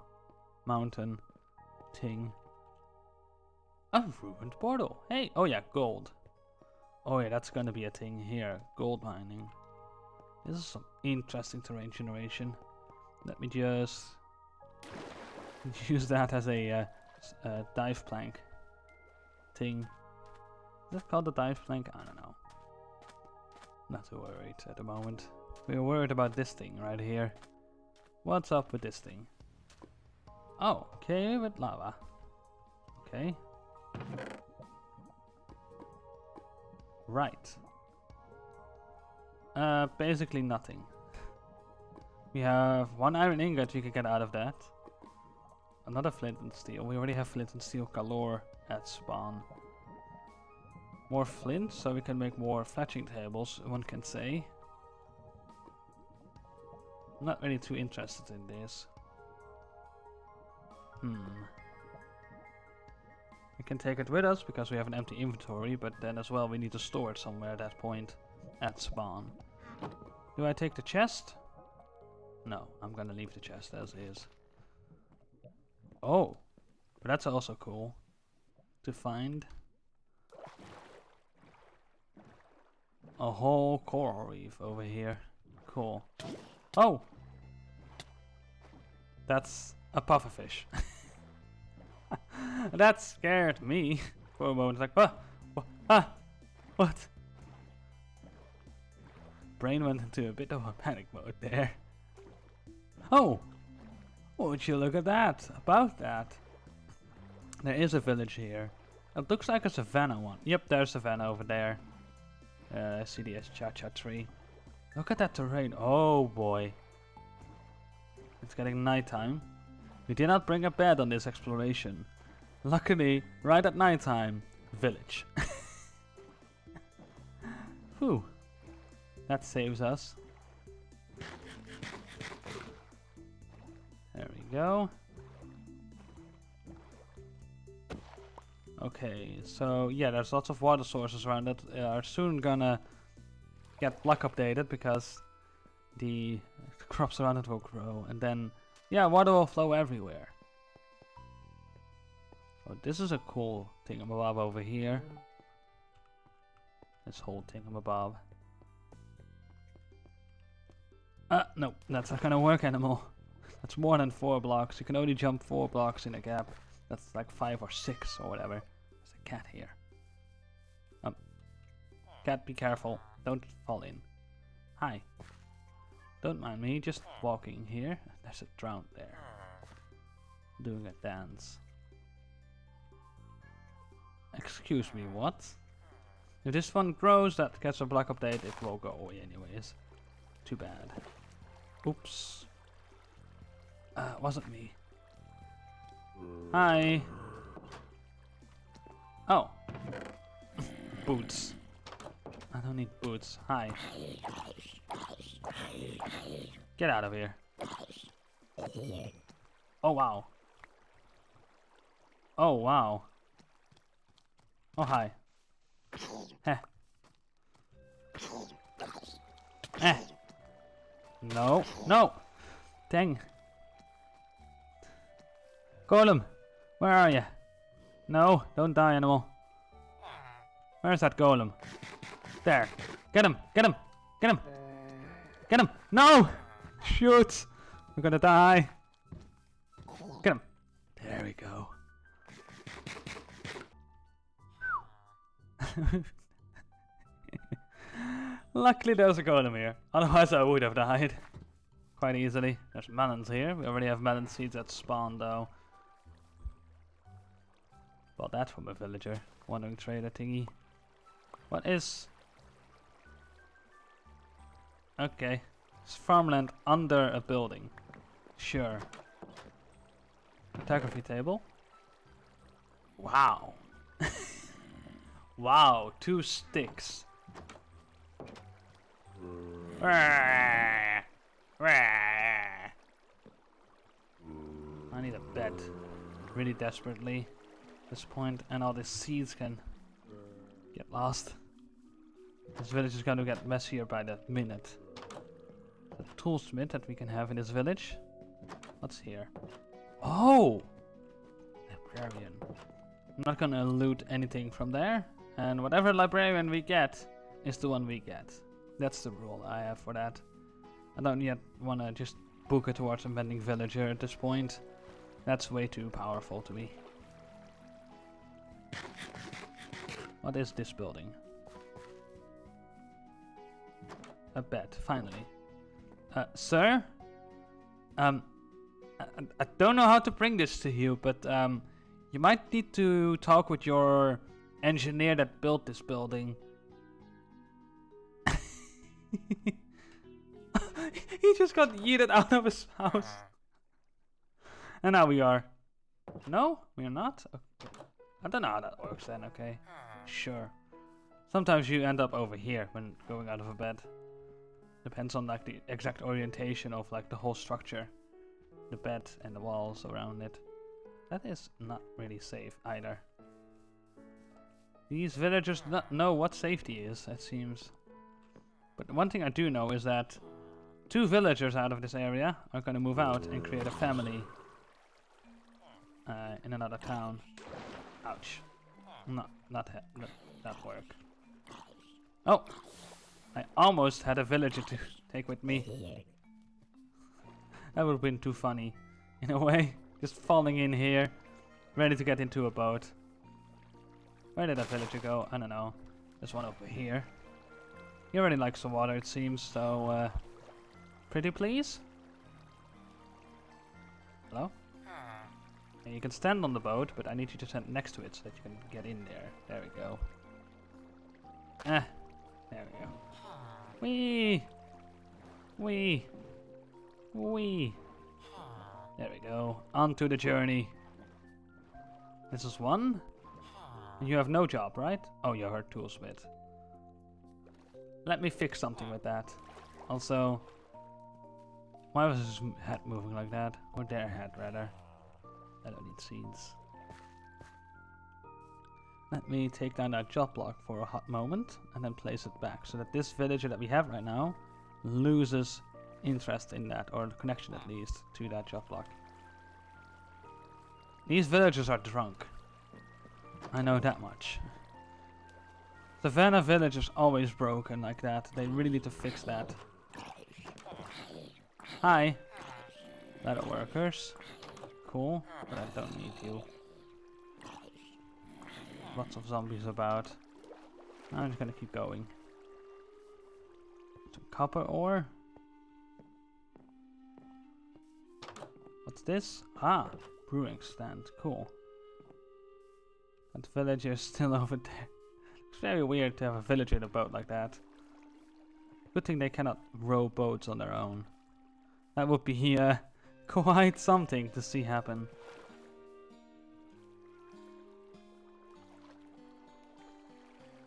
Speaker 1: mountain thing. A ruined portal. Hey, oh yeah, gold. Oh yeah, that's gonna be a thing here. Gold mining. This is some interesting terrain generation. Let me just use that as a dive plank thing. Is that called the dive plank? I don't know. Not too worried at the moment. We're worried about this thing right here. What's up with this thing? Oh, cave with lava. Okay. Right. Basically nothing. We have one iron ingot we can get out of that. Another flint and steel. We already have flint and steel galore at spawn. More flint, so we can make more fletching tables, one can say. I'm not really too interested in this. We can take it with us because we have an empty inventory, but then as well we need to store it somewhere at that point at spawn. Do I take the chest? No, I'm gonna leave the chest as is. Oh, but that's also cool to find. A whole coral reef over here. Cool. Oh! That's a pufferfish. That scared me for a moment. Like, what? Brain went into a bit of a panic mode there. Oh! Would you look at that? About that. There is a village here. It looks like a savanna one. Yep, there's a savanna over there. CDS Cha-Cha tree. Look at that terrain. Oh boy. It's getting nighttime. We did not bring a bed on this exploration. Luckily, right at nighttime, village. Whew. That saves us. There we go. Okay, so yeah, there's lots of water sources around that are soon gonna get block updated because the crops around it will grow, and then yeah, water will flow everywhere. Oh, this is a cool thingamabob over here. This whole thingamabob. No, that's not gonna work anymore. That's more than 4 blocks. You can only jump 4 blocks in a gap. That's like 5 or 6 or whatever. There's a cat here. Cat, be careful. Don't fall in. Hi. Don't mind me, just walking here. There's a drown there. Doing a dance. Excuse me, what? If this one grows, that gets a block update, it will go away anyways. Too bad. Oops. Wasn't me. Hi. Oh. Boots. I don't need boots. Hi. Get out of here. Oh wow. Oh wow. Oh hi. Heh. Eh. No. No. Dang. Golem. Where are you? No. Don't die, animal. Where's that golem? There. Get him. Get him. Get him. Get him. No. Shoot. We're gonna die. Get him. There we go. Luckily there's a golem here, otherwise I would have died quite easily. There's melons here. We already have melon seeds that spawn though. Bought that from a villager. Wandering trader thingy. What is... Okay. It's farmland under a building. Sure. Photography table. Wow. Wow, 2 sticks. I need a bed. Really desperately. At this point, and all these seeds can get lost. This village is gonna get messier by the minute. The toolsmith that we can have in this village. What's here? Oh! Librarian. I'm not gonna loot anything from there. And whatever librarian we get is the one we get. That's the rule I have for that. I don't yet wanna just book it towards a mending villager at this point. That's way too powerful to me. What is this building? A bed, finally. Sir? I don't know how to bring this to you, but you might need to talk with your engineer that built this building. He just got yeeted out of his house. And now we are. No, we are not? Okay. I don't know how that works then, okay. Sure. Sometimes you end up over here when going out of a bed. Depends on like the exact orientation of like the whole structure. The bed and the walls around it. That is not really safe either. These villagers not know what safety is, it seems. But one thing I do know is that 2 villagers out of this area are going to move out and create a family in another town. Ouch. Not that work. Oh! I almost had a villager to take with me. That would have been too funny, in a way. Just falling in here, ready to get into a boat. Where did that villager go? I don't know. There's one over here. He already likes the water, it seems, so... pretty please? Hello? And you can stand on the boat, but I need you to stand next to it so that you can get in there. There we go. There we go. Whee! Whee! Whee! There we go. On to the journey. This is 1. And you have no job, right? Oh, you're her toolsmith. Let me fix something with that. Also, why was his head moving like that? Or their head, rather. I don't need seeds. Let me take down that job block for a hot moment and then place it back so that this villager that we have right now loses interest in that, or connection at least, to that job block. These villagers are drunk. I know that much. Savannah village is always broken like that. They really need to fix that. Hi. Ladder workers. Cool, but I don't need you. Lots of zombies about. I'm just gonna keep going. Some copper ore. What's this? Ah, brewing stand. Cool. That villager is still over there. It's very weird to have a villager in a boat like that. Good thing they cannot row boats on their own. That would be quite something to see happen.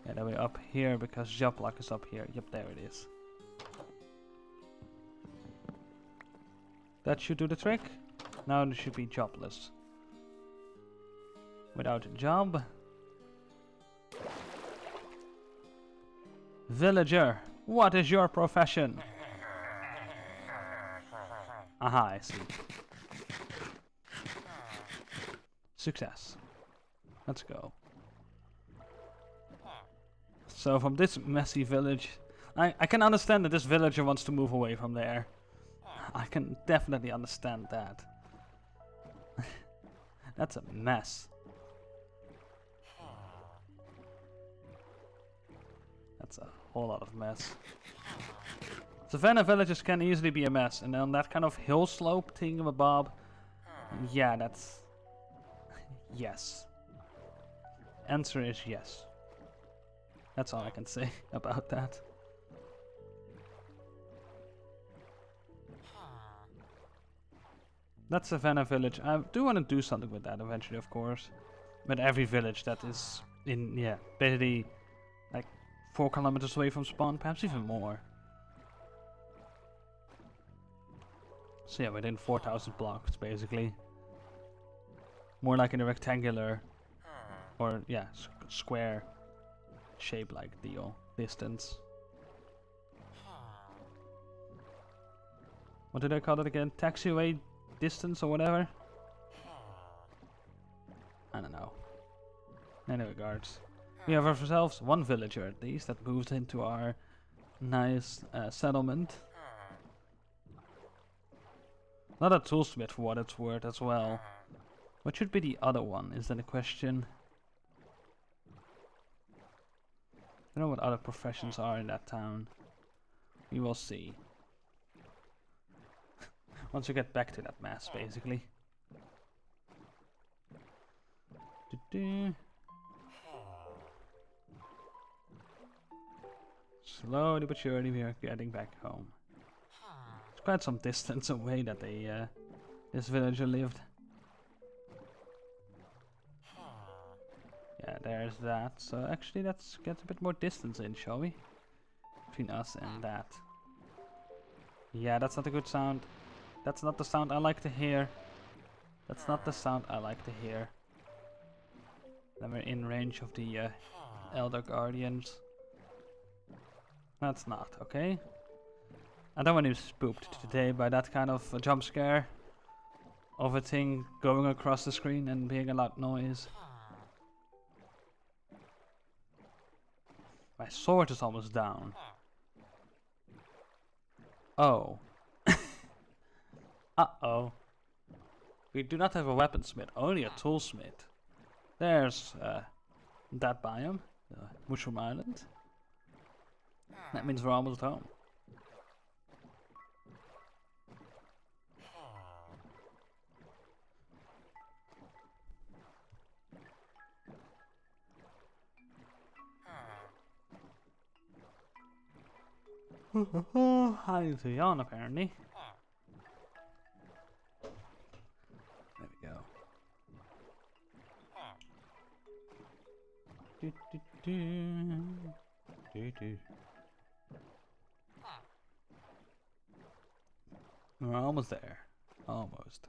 Speaker 1: Yeah, then we're up here because job block is up here. Yep, there it is. That should do the trick. Now it should be jobless. Without a job. Villager, what is your profession? Aha, I see. Success. Let's go. So from this messy village, I can understand that this villager wants to move away from there. I can definitely understand that. That's a mess. That's a whole lot of mess. Savannah villages can easily be a mess, and on that kind of hill slope thingamabob, yeah, that's... yes. Answer is yes. That's all I can say about that. That's Savannah village. I do want to do something with that eventually, of course. But every village that is in, yeah, basically like 4 kilometers away from spawn, perhaps even more. So yeah, within 4,000 blocks, basically. More like in a rectangular, or yeah, square shape like deal, distance. What did I call it again? Taxiway distance or whatever? I don't know. In any regards, we have ourselves one villager at least that moved into our nice settlement. Not a toolsmith for what it's worth as well. What should be the other one? Is that a question? I don't know what other professions are in that town. We will see. Once we get back to that mess, basically. Slowly but surely we are getting back home. It's quite some distance away that they, this villager lived. Yeah, there's that. So actually let's get a bit more distance in, shall we? Between us and that. Yeah, that's not a good sound. That's not the sound I like to hear. That's not the sound I like to hear. Then we're in range of the Elder Guardians. That's not, okay? I don't want to be spooked today by that kind of jump scare. Of a thing going across the screen and being a loud noise. My sword is almost down. Oh. Uh-oh. We do not have a weaponsmith, only a toolsmith. There's that biome, Mushroom Island. That means we're almost home. I need to yawn apparently. There we go. We're almost there. Almost.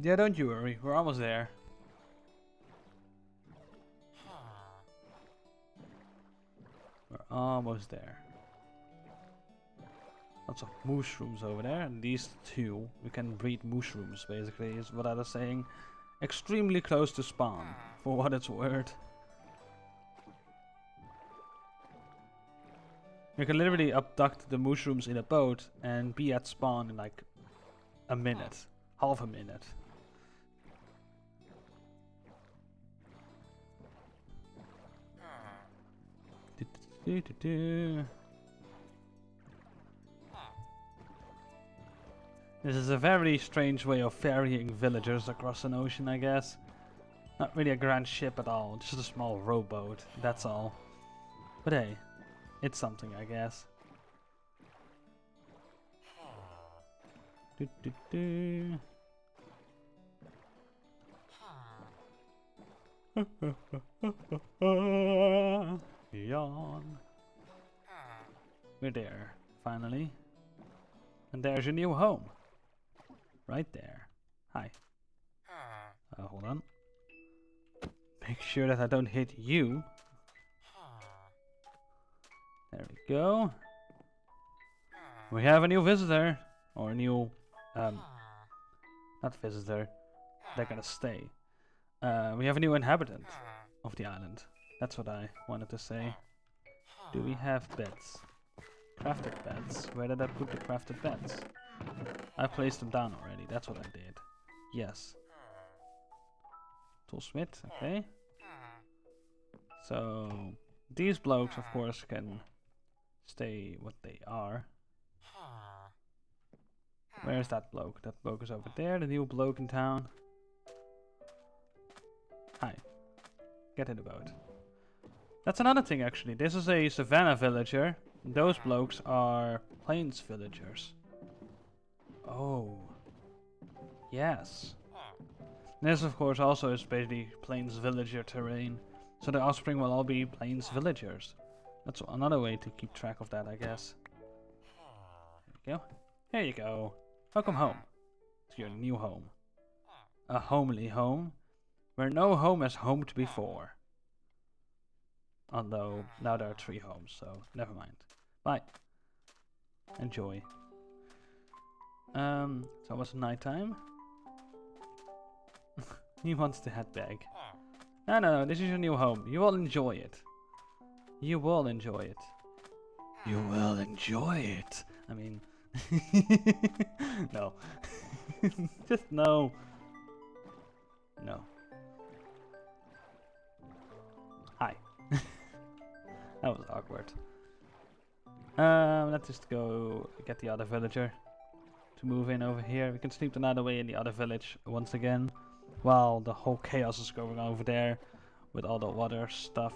Speaker 1: Yeah, don't you worry. We're almost there. Almost there. Lots of mushrooms over there, and these two, we can breed mushrooms, basically, is what I was saying. Extremely close to spawn, for what it's worth. You can literally abduct the mushrooms in a boat and be at spawn in like a minute, half a minute. This is a very strange way of ferrying villagers across an ocean, I guess. Not really a grand ship at all, just a small rowboat, that's all. But hey, it's something, I guess. Yawn. We're there, finally. And there's your new home. Right there. Hi. Hold on. Make sure that I don't hit you. There we go. We have a new visitor. Or a new... not visitor. They're gonna stay. We have a new inhabitant of the island. That's what I wanted to say. Do we have beds? Crafted beds. Where did I put the crafted beds? I placed them down already. That's what I did. Yes. Toolsmith. Okay. So these blokes, of course, can stay what they are. Where is that bloke? That bloke is over there. The new bloke in town. Hi. Get in the boat. That's another thing, actually. This is a savannah villager. Those blokes are plains villagers. Oh. Yes. This, of course, also is basically plains villager terrain. So the offspring will all be plains villagers. That's another way to keep track of that, I guess. There we go. Here you go. Welcome home. To your new home. A homely home. Where no home has homed before. Although, now there are 3 homes, so never mind. Bye. Enjoy. It's almost nighttime. He wants to head back. No, this is your new home. You will enjoy it. You will enjoy it. You will enjoy it. I mean... no. Just no. No. Hi. That was awkward. Let's just go get the other villager to move in over here. We can sleep another way in the other village once again, while the whole chaos is going on over there with all the water stuff.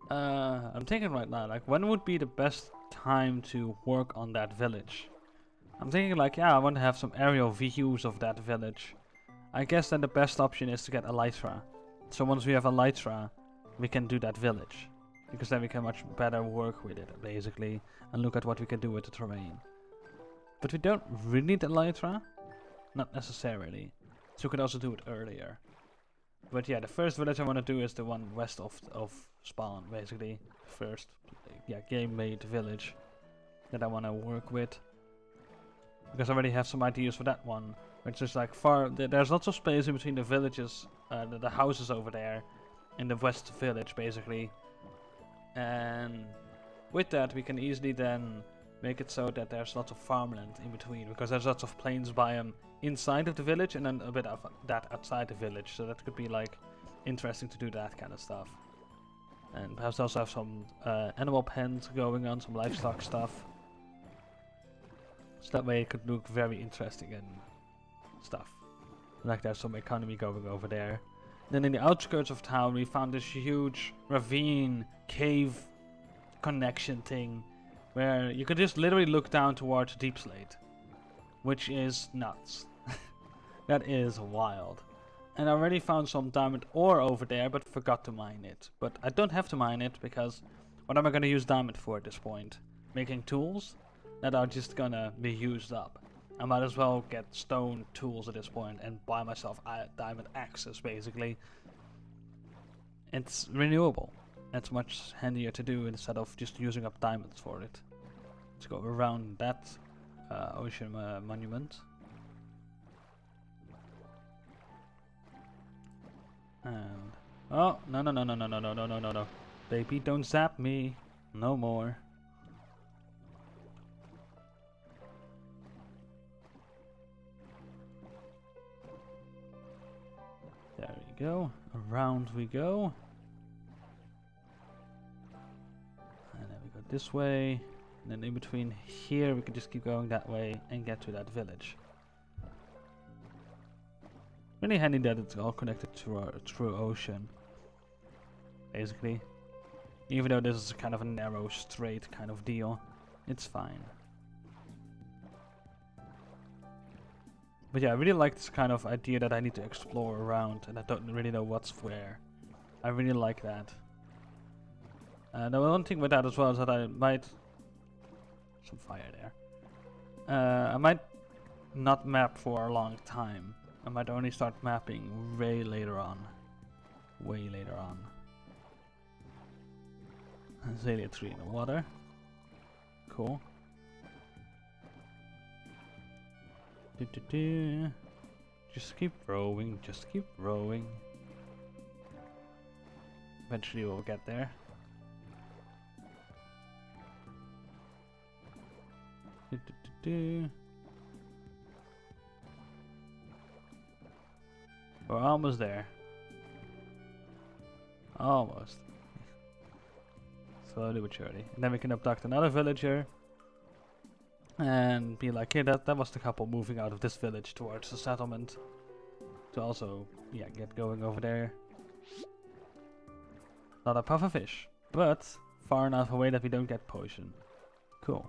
Speaker 1: I'm thinking right now, like, when would be the best time to work on that village? I'm thinking like, yeah, I want to have some aerial views of that village. I guess then the best option is to get elytra. So once we have elytra, we can do that village. Because then we can much better work with it, basically, and look at what we can do with the terrain. But we don't really need elytra. Not necessarily. So we could also do it earlier. But yeah, the first village I want to do is the one west of spawn, basically. First, yeah, game-made village that I want to work with. Because I already have some ideas for that one. Which is like far, there's lots of space in between the villages, the houses over there, in the west village, basically. And with that, we can easily then make it so that there's lots of farmland in between, because there's lots of plains biome inside of the village and then a bit of that outside the village. So that could be like interesting to do that kind of stuff. And perhaps also have some animal pens going on, some livestock stuff. So that way it could look very interesting and stuff. Like there's some economy going over there. Then in the outskirts of town we found this huge ravine cave connection thing where you could just literally look down towards Deep Slate, which is nuts. That is wild. And I already found some diamond ore over there but forgot to mine it. But I don't have to mine it because what am I going to use diamond for at this point? Making tools that are just gonna be used up. I might as well get stone tools at this point and buy myself diamond axes, basically. it's renewable. That's much handier to do instead of just using up diamonds for it. Let's go around that ocean monument. And oh no no no no no no no no no no no, baby, don't zap me, no more. There we go. Around we go. And then we go this way. And then in between here we can just keep going that way and get to that village. Really handy that it's all connected to our true ocean. Basically. Even though this is kind of a narrow, straight kind of deal. It's fine. But yeah, I really like this kind of idea that I need to explore around and I don't really know what's where. I really like that. The one thing with that as well is that I might... Some fire there. I might not map for a long time. I might only start mapping way later on. Way later on. Azalea tree in the water. Cool. Just keep rowing, just keep rowing. Eventually we'll get there. We're almost there. Almost. Slowly but surely. And then we can abduct another villager. And be like, hey, that was the couple moving out of this village towards the settlement. To also, yeah, get going over there. Not a puff of fish, but far enough away that we don't get poison. Cool.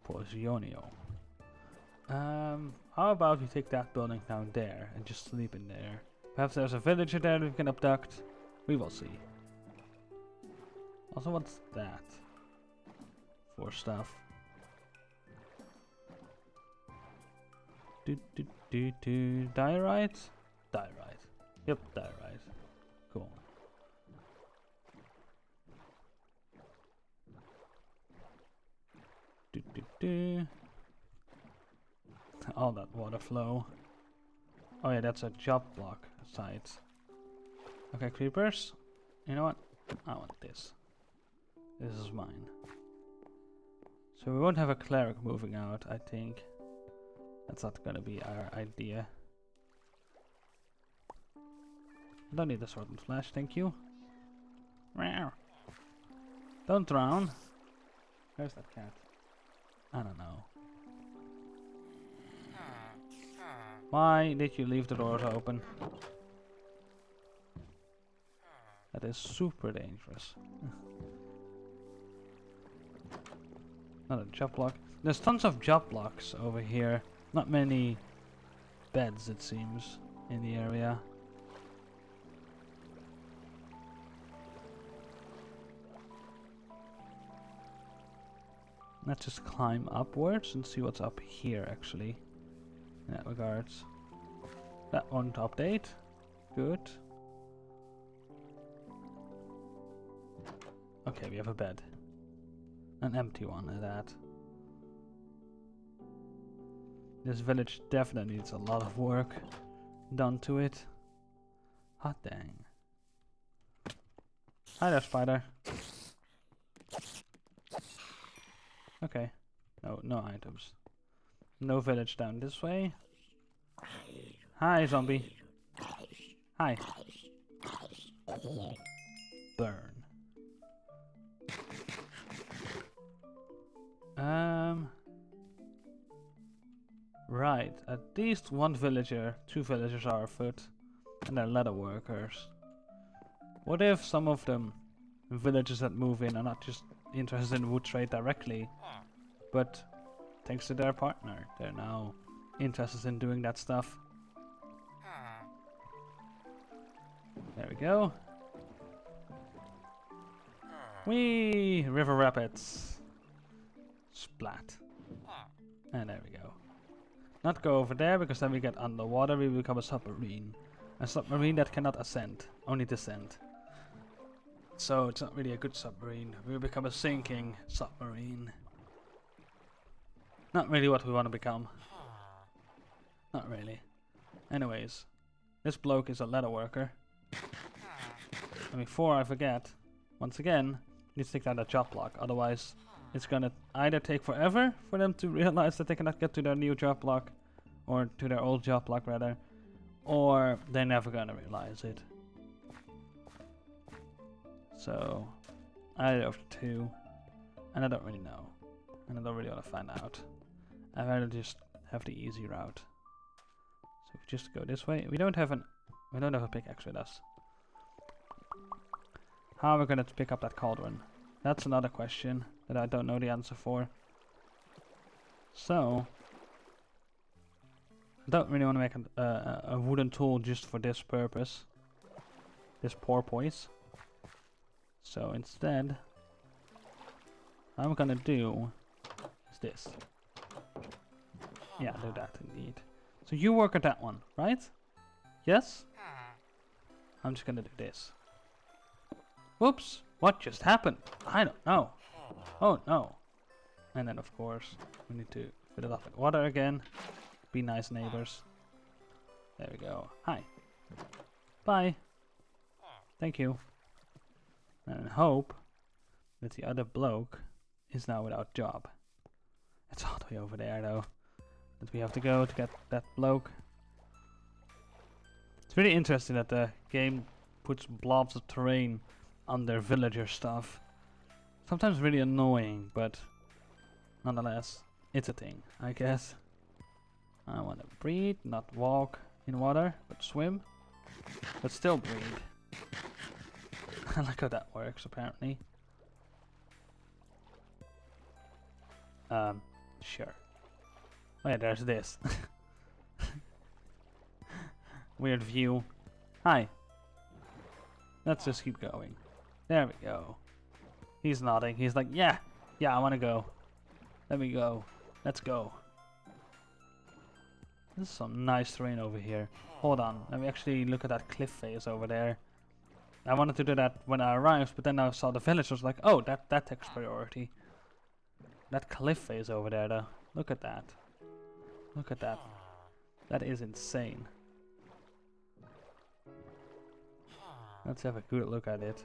Speaker 1: Poisonio. How about we take that building down there and just sleep in there? Perhaps there's a villager there that we can abduct. We will see. Also, what's that? For stuff. Diorite? Diorite. Yep, diorite. Cool. All that water flow. Oh yeah, that's a job block site. Okay, creepers. You know what? I want this. This is mine. So we won't have a cleric moving out, I think. That's not gonna be our idea. I don't need the sword and flash, thank you. Don't drown. Where's that cat? I don't know. Why did you leave the doors open? That is super dangerous. Another job block. There's tons of job blocks over here. Not many beds, it seems, in the area. Let's just climb upwards and see what's up here, actually. In that regards. That won't update. Good. Okay, we have a bed. An empty one at that. This village definitely needs a lot of work done to it. Hot dang. Hi there, spider. Okay. No items. No village down this way. Hi, zombie. Hi. Burn. Right. At least one villager, two villagers are afoot, and they're leather workers. What if some of them villagers that move in are not just interested in wood trade directly, but thanks to their partner, they're now interested in doing that stuff. There we go. Whee! River rapids. Splat. And there we go. Not go over there, because then we get underwater, we become a submarine. A submarine that cannot ascend, only descend. So it's not really a good submarine. We'll become a sinking submarine. Not really what we want to become. Not really. Anyways, this bloke is a leather worker. And before I forget, once again, you need to take down that job block. Otherwise, it's gonna either take forever for them to realize that they cannot get to their new job block, or to their old job block rather, or they're never gonna realize it. So, either of the two, and I don't really know, and I don't really want to find out. I'd rather just have the easy route. So we just go this way. We don't have a pickaxe with us. How are we gonna pick up that cauldron? That's another question that I don't know the answer for. So, I don't really want to make a wooden tool just for this purpose. This porpoise. So instead, what I'm gonna do is this. Yeah, do that indeed. So you work at that one, right? Yes? I'm just gonna do this. Whoops! What just happened? I don't know. Oh no. And then of course, we need to fill it up with water again. Be nice neighbors. There we go. Hi. Bye. Thank you. And hope that the other bloke is now without job. It's all the way over there though. That we have to go to get that bloke. It's really interesting that the game puts blobs of terrain on their villager stuff. Sometimes really annoying, but nonetheless, it's a thing, I guess. I want to breathe, not walk in water, but swim. But still breathe. I like how that works, apparently. Sure. Oh yeah, there's this. Weird view. Hi. Let's just keep going. There we go. He's nodding. He's like, yeah, I want to go. Let me go. Let's go. This is some nice terrain over here. Hold on. Let me actually look at that cliff face over there. I wanted to do that when I arrived, but then I saw the village. I was like, oh, that takes priority. That cliff face over there, though. Look at that. Look at that. That is insane. Let's have a good look at it.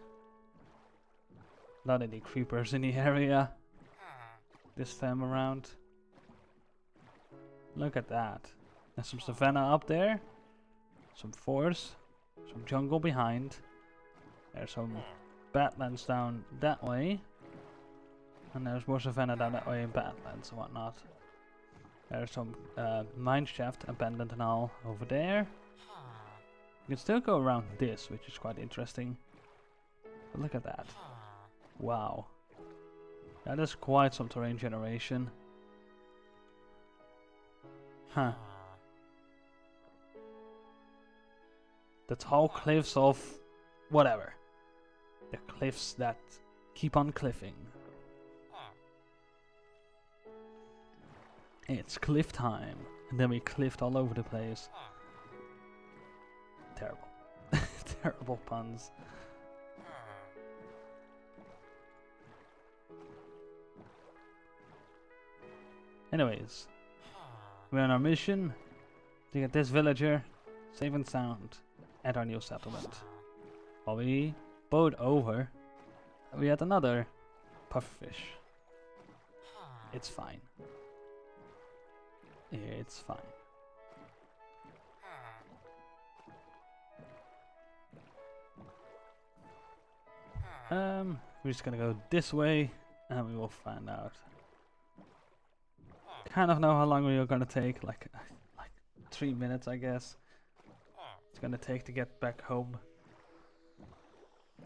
Speaker 1: Not any creepers in the area this time around. Look at that. There's some savanna up there. Some forest. Some jungle behind. There's some badlands down that way. And there's more savanna down that way in badlands and whatnot. There's some mine shaft abandoned and all over there. You can still go around this, which is quite interesting. But look at that. Wow. That is quite some terrain generation. Huh. The tall cliffs of whatever. The cliffs that keep on cliffing. It's cliff time. And then we cliffed all over the place. Terrible. Terrible puns. Anyways, we're on our mission to get this villager safe and sound at our new settlement. While we boat over, we had another pufferfish. It's fine. It's fine. We're just gonna go this way and we will find out. Kind of know how long we are gonna take, like 3 minutes I guess. It's gonna take to get back home.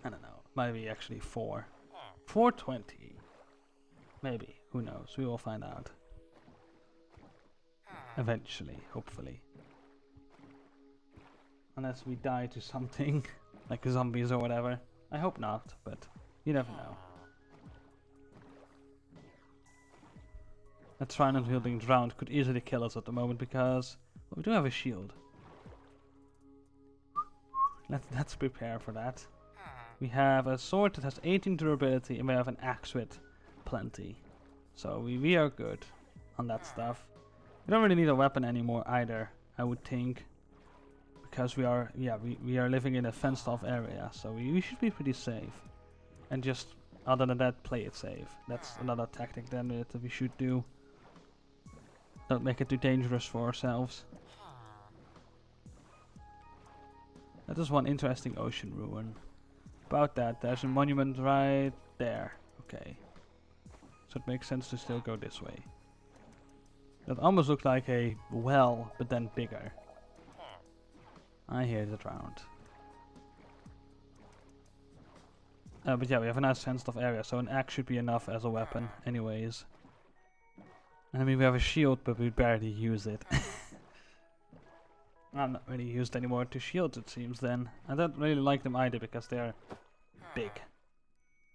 Speaker 1: I don't know, maybe actually 4. 4:20. Maybe, who knows, we will find out. Eventually, hopefully. Unless we die to something, like zombies or whatever. I hope not, but you never know. That Trident wielding drowned could easily kill us at the moment because well, we do have a shield. Let's prepare for that. We have a sword that has 18 durability, and we have an axe with plenty. So we are good on that stuff. We don't really need a weapon anymore either, I would think. Because we are living in a fenced off area, so we should be pretty safe. And just, other than that, play it safe. That's another tactic then that we should do. Don't make it too dangerous for ourselves. That is one interesting ocean ruin. About that, there's a monument right there. Okay. So it makes sense to still go this way. That almost looks like a well, but then bigger. I hear the drowned. But yeah, we have a nice fenced off area, so an axe should be enough as a weapon anyways. I mean, we have a shield, but we barely use it. I'm not really used anymore to shields, it seems then. I don't really like them either, because they're big.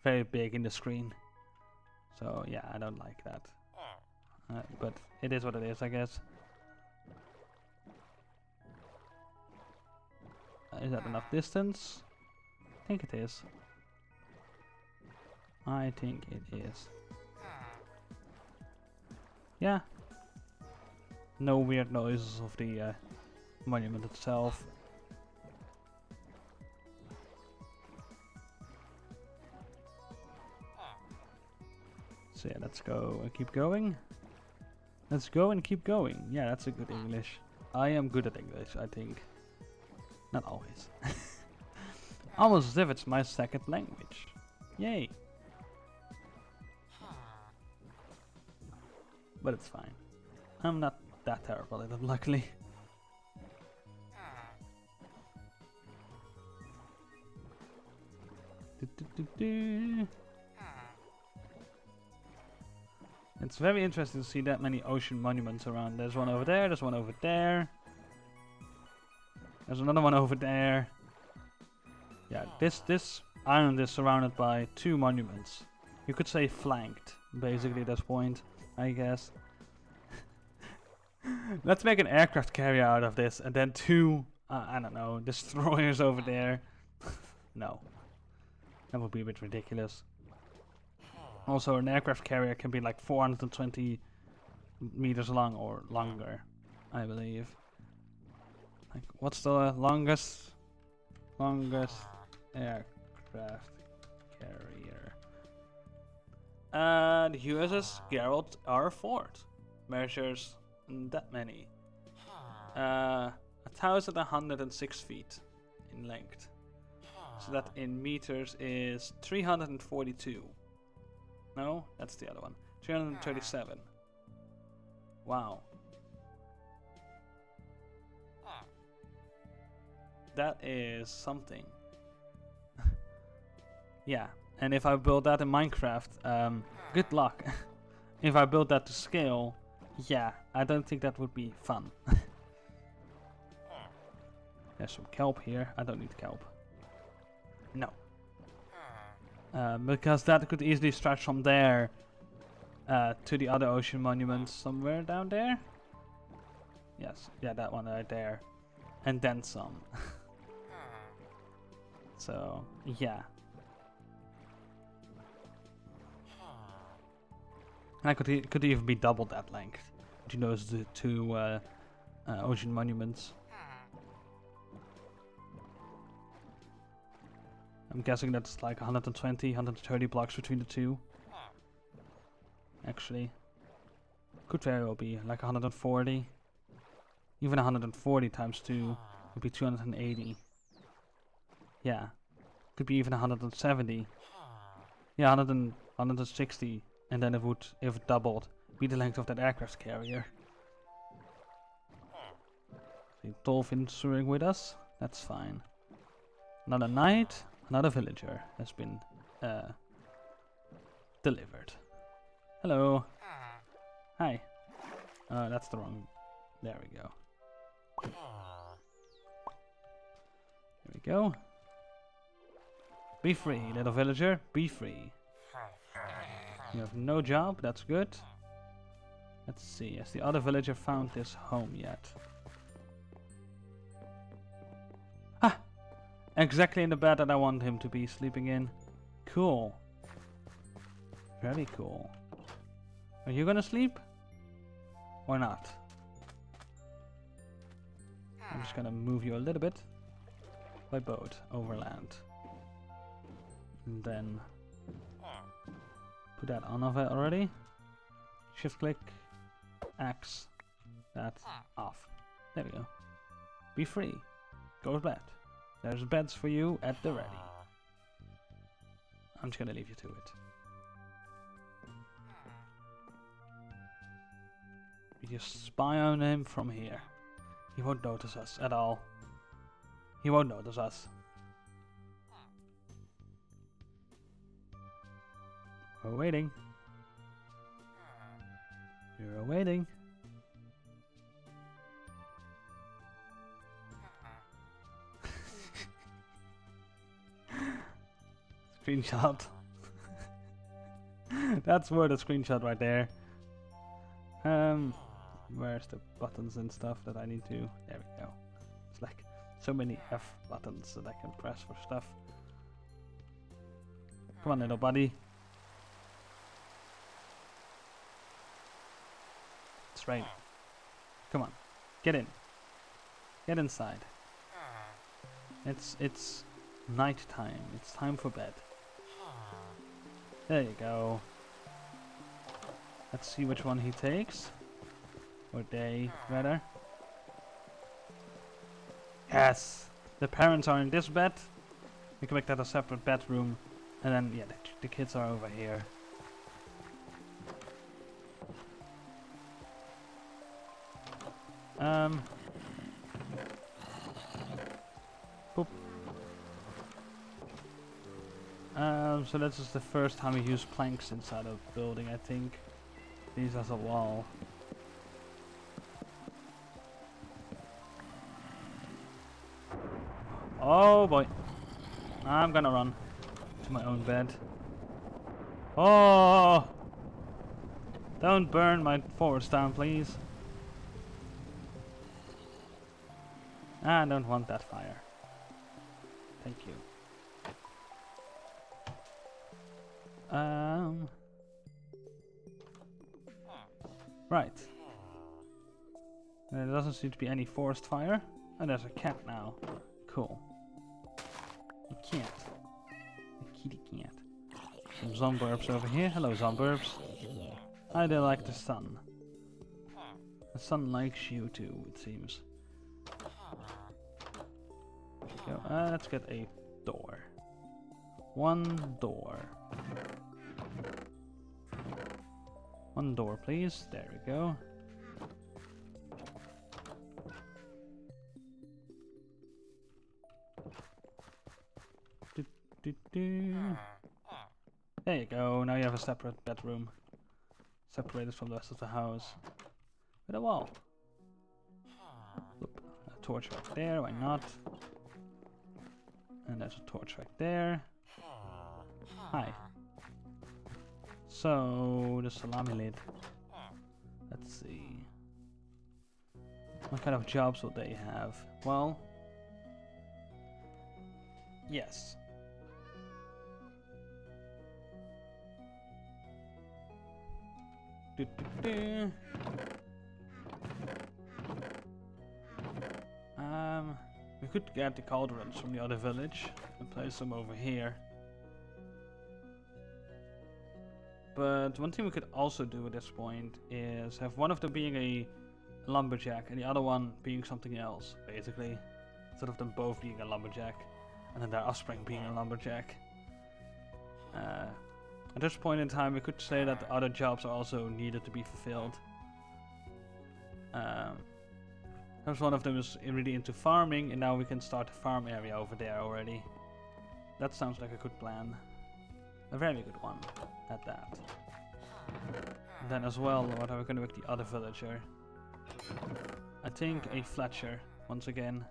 Speaker 1: Very big in the screen. So yeah, I don't like that. But it is what it is, I guess. Is that enough distance? I think it is. I think it is. Yeah. No weird noises of the monument itself. So yeah, let's go and keep going. Let's go and keep going. Yeah, that's a good English. I am good at English, I think. Not always. Almost as if it's my second language. Yay. But it's fine. I'm not that terrible at it, luckily. It's very interesting to see that many ocean monuments around. There's one over there, there's one over there. There's another one over there. Yeah, this island is surrounded by 2 monuments. You could say flanked, basically, at this point, I guess. Let's make an aircraft carrier out of this, and then 2, I don't know, destroyers over there. No. That would be a bit ridiculous. Also, an aircraft carrier can be like 420 meters long or longer, I believe. Like, what's the longest aircraft carrier? The USS Gerald R. Ford measures that many. 1,106 feet in length. So that in meters is 342. No, that's the other one. 337. Wow. That is something. Yeah, and if I build that in Minecraft, good luck. If I build that to scale, yeah, I don't think that would be fun. There's some kelp here. I don't need kelp. No. Because that could easily stretch from there to the other ocean monuments somewhere down there. Yes, yeah, that one right there. And then some. So, yeah. And I could even be double that length. But you know, it's the 2 ocean monuments. I'm guessing that's like 120, 130 blocks between the 2. Actually. Could very well be like 140. Even 140 times 2 would be 280. Yeah. Could be even 170. Yeah, 160. And then it would, if it doubled, be the length of that aircraft carrier. The dolphin swimming with us. That's fine. Another night. Another villager has been delivered. Hello. Hi. That's the wrong. There we go. There we go. Be free, little villager. Be free. You have no job. That's good. Let's see. Has the other villager found his home yet? Ah! Exactly in the bed that I want him to be sleeping in. Cool. Very cool. Are you gonna sleep? Or not? I'm just gonna move you a little bit. By boat, overland. And then put that on of it already. Shift click. X. That off. There we go. Be free. Go to bed. There's beds for you at the ready. I'm just gonna leave you to it. We just spy on him from here. He won't notice us at all. He won't notice us. We're waiting. You're waiting. Screenshot. That's worth a screenshot right there. Where's the buttons and stuff that I need to? There we go. It's like so many F buttons that I can press for stuff. Come on, little buddy. It's raining. Come on, get in. Get inside. It's night time. It's time for bed. There you go. Let's see which one he takes. Or they, rather. Yes! The parents are in this bed. We can make that a separate bedroom. And then, yeah, the kids are over here. Boop. So this is the first time we use planks inside of the building, I think. These as a wall. Oh boy. I'm gonna run to my own bed. Oh! Don't burn my forest down, please. I don't want that fire. Thank you. Right. There doesn't seem to be any forest fire. And there's a cat now. Cool. A cat. A kitty cat. Some zomburbs over here. Hello, zomburbs. They like the sun. The sun likes you too, it seems. There we go. Let's get a door. One door. One door, please. There we go. There you go. Now you have a separate bedroom, separated from the rest of the house, with a wall. Oop, a torch right there. Why not? And there's a torch right there. Hi. So, the salami lid. Let's see. What kind of jobs will they have? Well, yes. We could get the cauldrons from the other village and place them over here. But one thing we could also do at this point is have one of them being a lumberjack and the other one being something else, basically. Instead of them both being a lumberjack and then their offspring being a lumberjack. At this point in time, we could say that other jobs are also needed to be fulfilled. Perhaps one of them is really into farming, and now we can start a farm area over there already. That sounds like a good plan. A very good one, at that. And then as well, what are we going to make the other villager? I think a Fletcher, once again.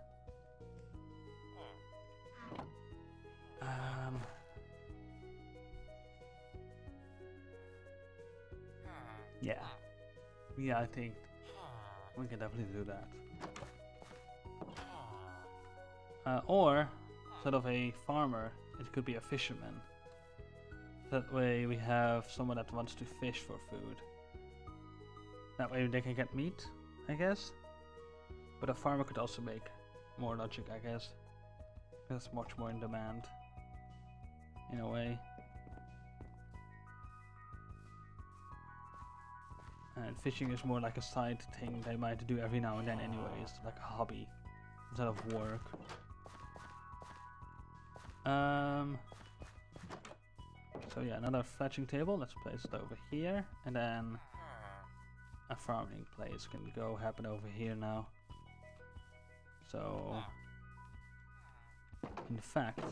Speaker 1: Yeah. Yeah, I think we can definitely do that. Or instead of a farmer, it could be a fisherman. That way we have someone that wants to fish for food. That way they can get meat, I guess. But a farmer could also make more logic, I guess. That's much more in demand, in a way. And fishing is more like a side thing they might do every now and then anyways, like a hobby, instead of work. So yeah, another fletching table, let's place it over here, and then a farming place can happen over here now. So, in fact,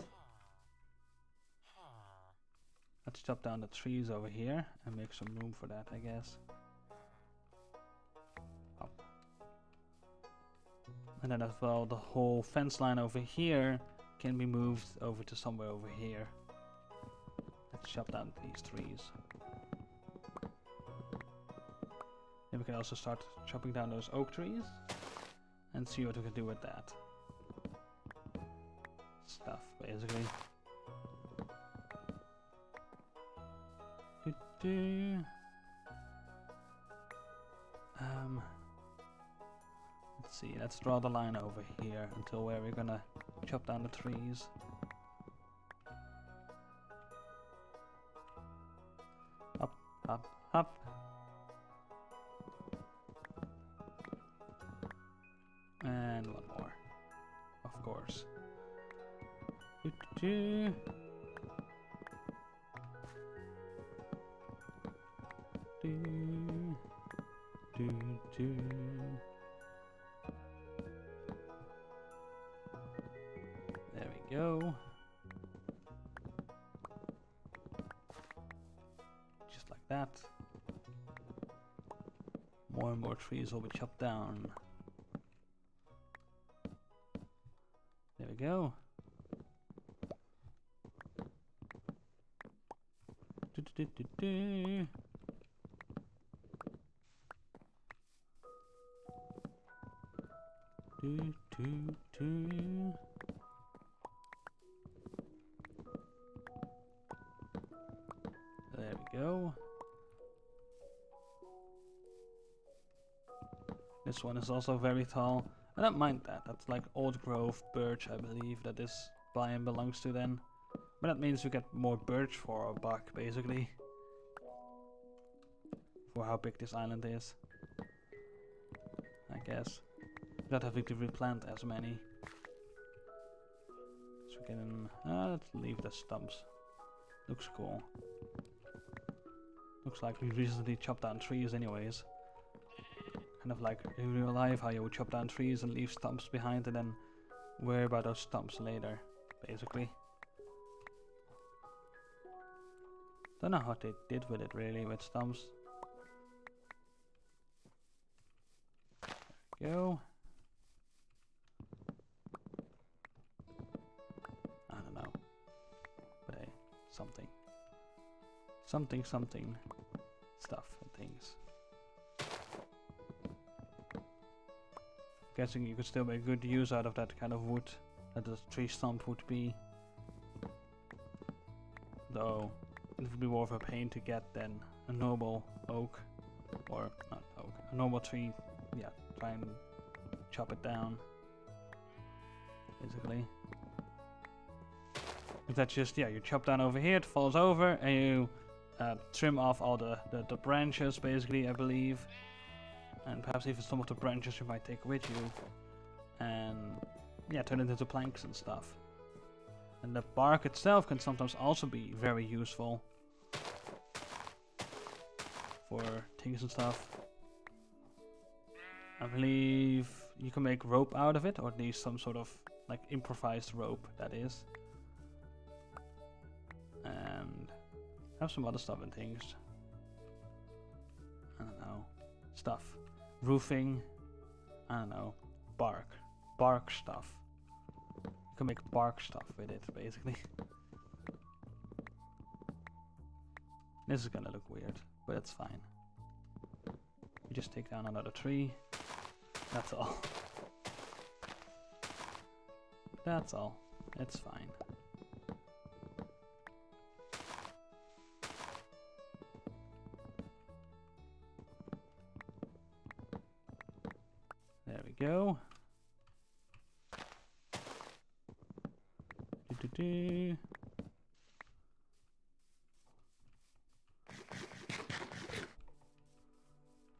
Speaker 1: let's chop down the trees over here and make some room for that, I guess. Up. And then as well, the whole fence line over here can be moved over to somewhere over here. Let's chop down these trees. Then we can also start chopping down those oak trees and see what we can do with that stuff, basically. Let's see, let's draw the line over here until where we're gonna chop down the trees. Up, up, up. And one more, of course. There we go. Just like that. More and more trees will be chopped down. There we go. There we go. This one is also very tall. I don't mind that. That's like old growth birch, I believe, that this biome belongs to then. But that means we get more birch for a buck, basically. For how big this island is. I guess. Without having to replant as many. So we can... let's leave the stumps. Looks cool. Looks like we recently chopped down trees anyways. Kind of like in real life, how you would chop down trees and leave stumps behind and then worry about those stumps later, basically. Don't know what they did with it really, with stumps. There we go. I don't know. But hey, something. Something. Stuff and things. Guessing you could still make good use out of that kind of wood that the tree stump would be. Though it would be more of a pain to get than a normal oak. Or not oak, a normal tree. Yeah, try and chop it down. Basically. If that's just, yeah, you chop down over here, it falls over, and you trim off all the branches, basically, I believe. And perhaps even some of the branches you might take with you. And yeah, turn it into planks and stuff. And the bark itself can sometimes also be very useful. For things and stuff. I believe you can make rope out of it, or at least some sort of like improvised rope, that is. And have some other stuff and things. I don't know. Stuff. Roofing. I don't know. Bark stuff. You can make bark stuff with it, basically. This is gonna look weird, but it's fine. You just take down another tree. That's all. That's all. It's fine. There we go. Do.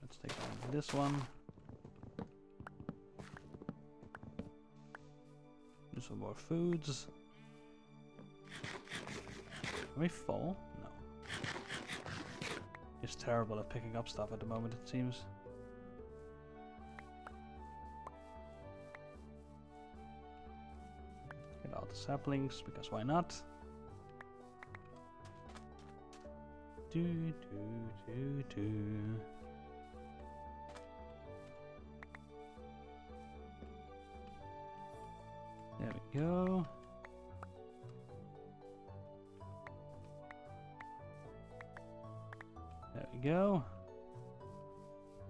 Speaker 1: Let's take on this one. Do some more foods. Are we full? No. He's terrible at picking up stuff at the moment, it seems. Get all the saplings, because why not? Do. There we go. There we go.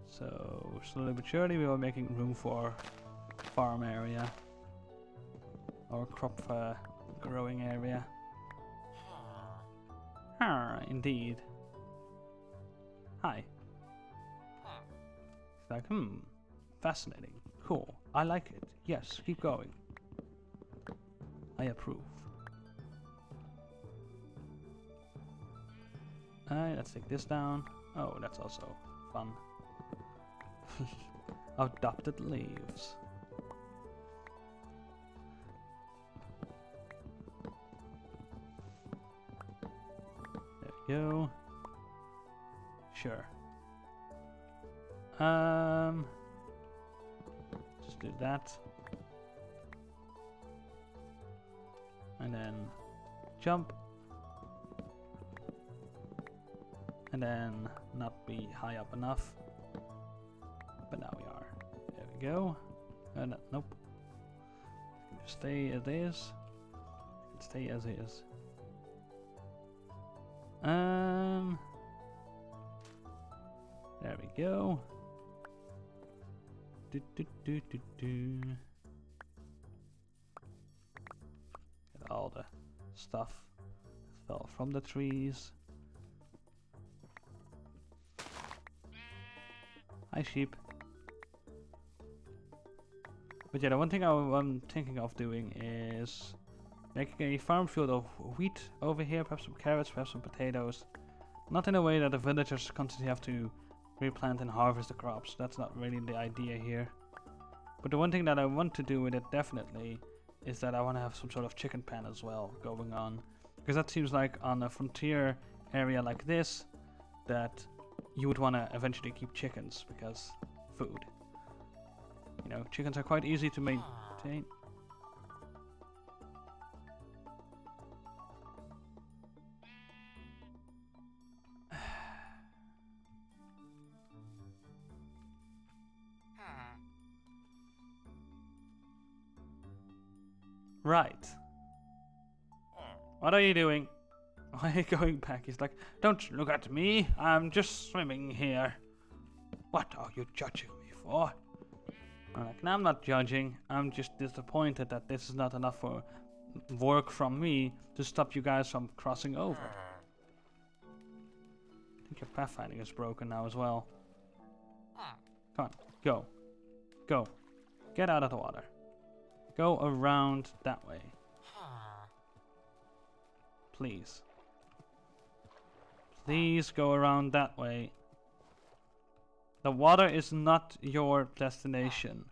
Speaker 1: So slowly but surely we are making room for farm area or crop growing area. Indeed. Hi. It's like, fascinating. Cool. I like it. Yes, keep going. I approve. Alright, let's take this down. Oh, that's also fun. Adopted leaves. There we go. Sure. Just do that. And then jump. And then not be high up enough. But now we are. There we go. No, nope. Just stay as is. Stay as is. There we go. Get all the stuff that fell from the trees. Hi, sheep. But yeah, the one thing I'm thinking of doing is making a farm field of wheat over here, perhaps some carrots, perhaps some potatoes. Not in a way that the villagers constantly have to replant and harvest the crops. That's not really the idea here. But the one thing that I want to do with it definitely is that I want to have some sort of chicken pen as well going on. Because that seems like on a frontier area like this that you would want to eventually keep chickens because food. You know, chickens are quite easy to maintain. Right. What are you doing? Why are you going back? He's like, don't look at me. I'm just swimming here. What are you judging me for? I'm like, no, I'm not judging. I'm just disappointed that this is not enough for work from me to stop you guys from crossing over. I think your pathfinding is broken now as well. Come on, go. Go. Get out of the water. Go around that way. Please. Please go around that way. The water is not your destination,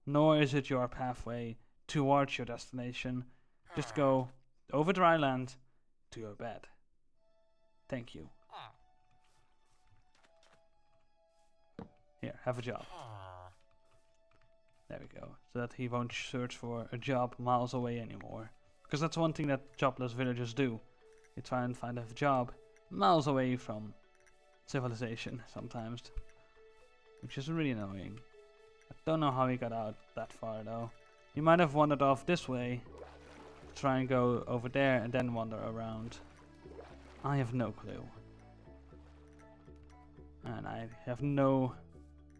Speaker 1: nor is it your pathway towards your destination. Just go over dry land to your bed. Thank you. Here, have a job. There we go. So that he won't search for a job miles away anymore. Because that's one thing that jobless villagers do. They try and find a job miles away from civilization sometimes. Which is really annoying. I don't know how he got out that far though. He might have wandered off this way. Try and go over there and then wander around. I have no clue. And I have no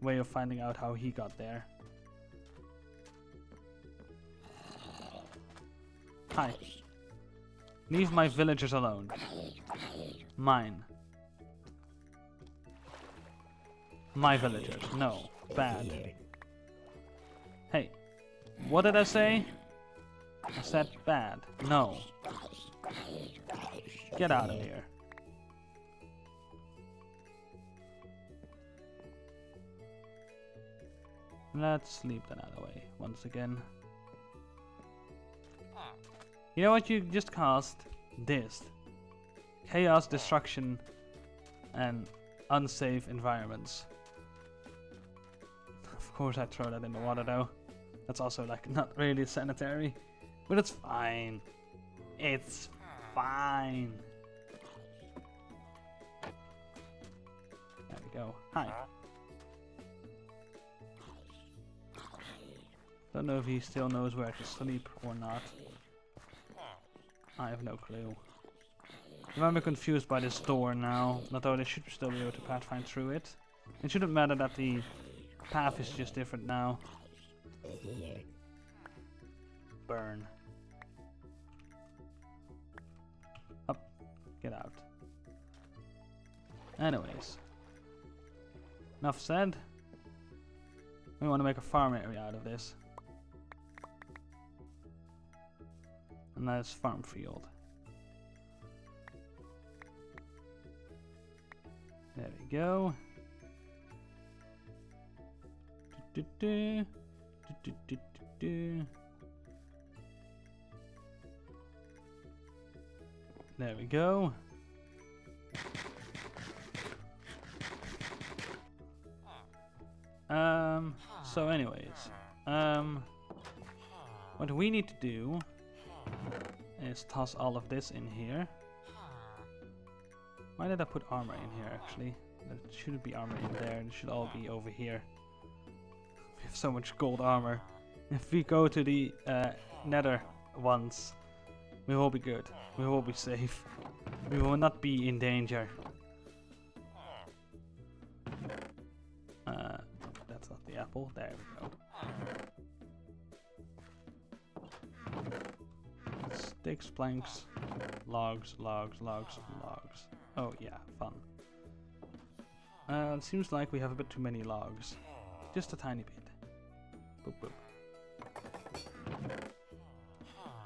Speaker 1: way of finding out how he got there. Hi. Leave my villagers alone. Mine. My villagers. No. Bad. Hey. What did I say? I said bad. No. Get out of here. Let's sleep that out of the way once again. You know what you just caused? This. Chaos, destruction, and unsafe environments. Of course I'd throw that in the water though. That's also like not really sanitary. But it's fine. It's fine. There we go. Hi. Don't know if he still knows where to sleep or not. I have no clue. I'm confused by this door now, although they should still be able to pathfind through it. It shouldn't matter that the path is just different now. Burn. Up. Get out. Anyways. Enough said. We want to make a farm area out of this. A nice farm field. There we go. There we go. So anyways, what we need to do is toss all of this in here. Why did I put armor in here actually? There shouldn't be armor in there, it should all be over here. We have so much gold armor. If we go to the nether once, we will be good. We will be safe. We will not be in danger. That's not the apple. There we go. Sticks, planks, logs. Oh yeah, fun. It seems like we have a bit too many logs. Just a tiny bit. Boop boop.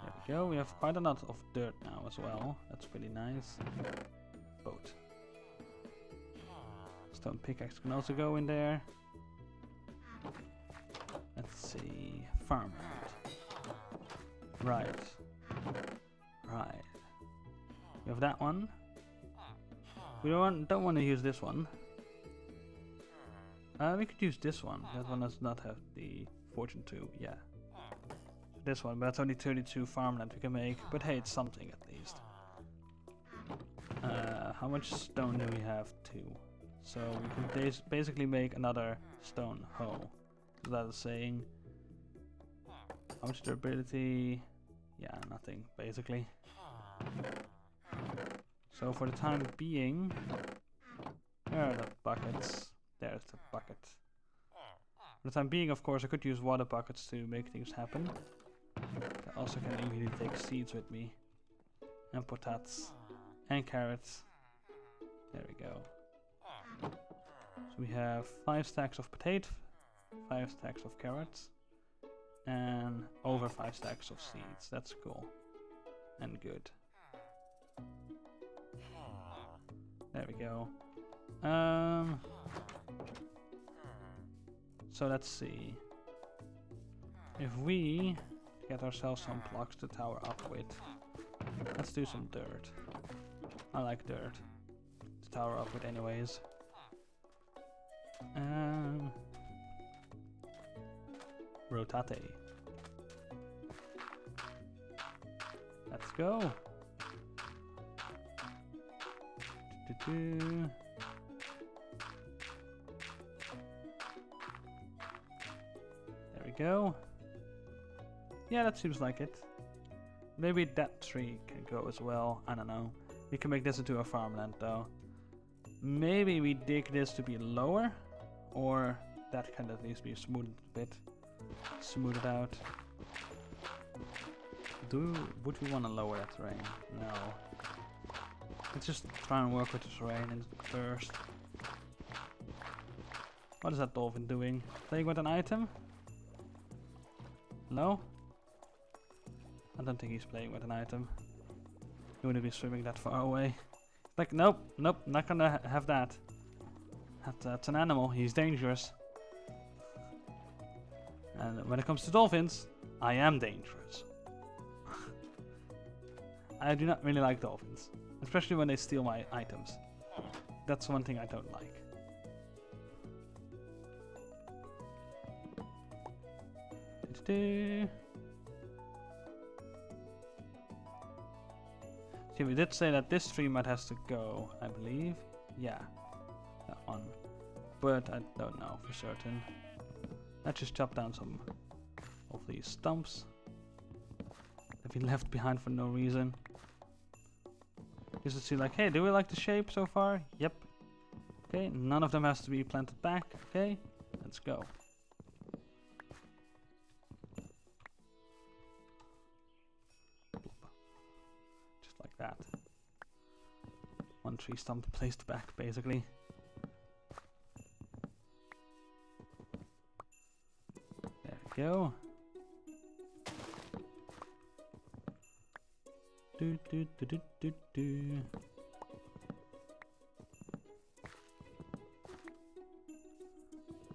Speaker 1: There we go. We have quite a lot of dirt now as well. That's pretty nice. Boat. Stone pickaxe can also go in there. Let's see. Farmland. Right. Right. We have that one. We don't want to use this one. We could use this one. That one does not have the fortune 2. Yeah. This one, but that's only 32 farmland we can make. But hey, it's something at least. How much stone do we have? 2. So we can basically make another stone hoe. So that is saying. How much durability? Yeah, nothing basically. So for the time being, where are the buckets? There's the bucket. For the time being, of course, I could use water buckets to make things happen. I also can easily take seeds with me. And potatoes. And carrots. There we go. So we have 5 stacks of potato, 5 stacks of carrots, and over 5 stacks of seeds. That's cool. And good. There we go. So let's see. If we get ourselves some blocks to tower up with, let's do some dirt. I like dirt to tower up with anyways. Rotate. Let's go. There we go. Yeah, that seems like it. Maybe that tree can go as well. I don't know. We can make this into a farmland though. Maybe we dig this to be lower, or that can at least be smoothed a bit. Smooth it out. Would we want to lower that terrain? No. Let's just try and work with the terrain first. What is that dolphin doing? Playing with an item? No? I don't think he's playing with an item. He wouldn't be swimming that far away. Like, nope, not gonna have that. That's an animal, he's dangerous. And when it comes to dolphins, I am dangerous. I do not really like dolphins. Especially when they steal my items. That's one thing I don't like. See, we did say that this tree might has to go, I believe. Yeah, that one. But I don't know for certain. Let's just chop down some of these stumps that we left behind for no reason. Just to see like, hey, do we like the shape so far? Yep. Okay, none of them has to be planted back. Okay, let's go. Just like that. One tree stump placed back, basically. There we go. Do, do, do, do, do, do.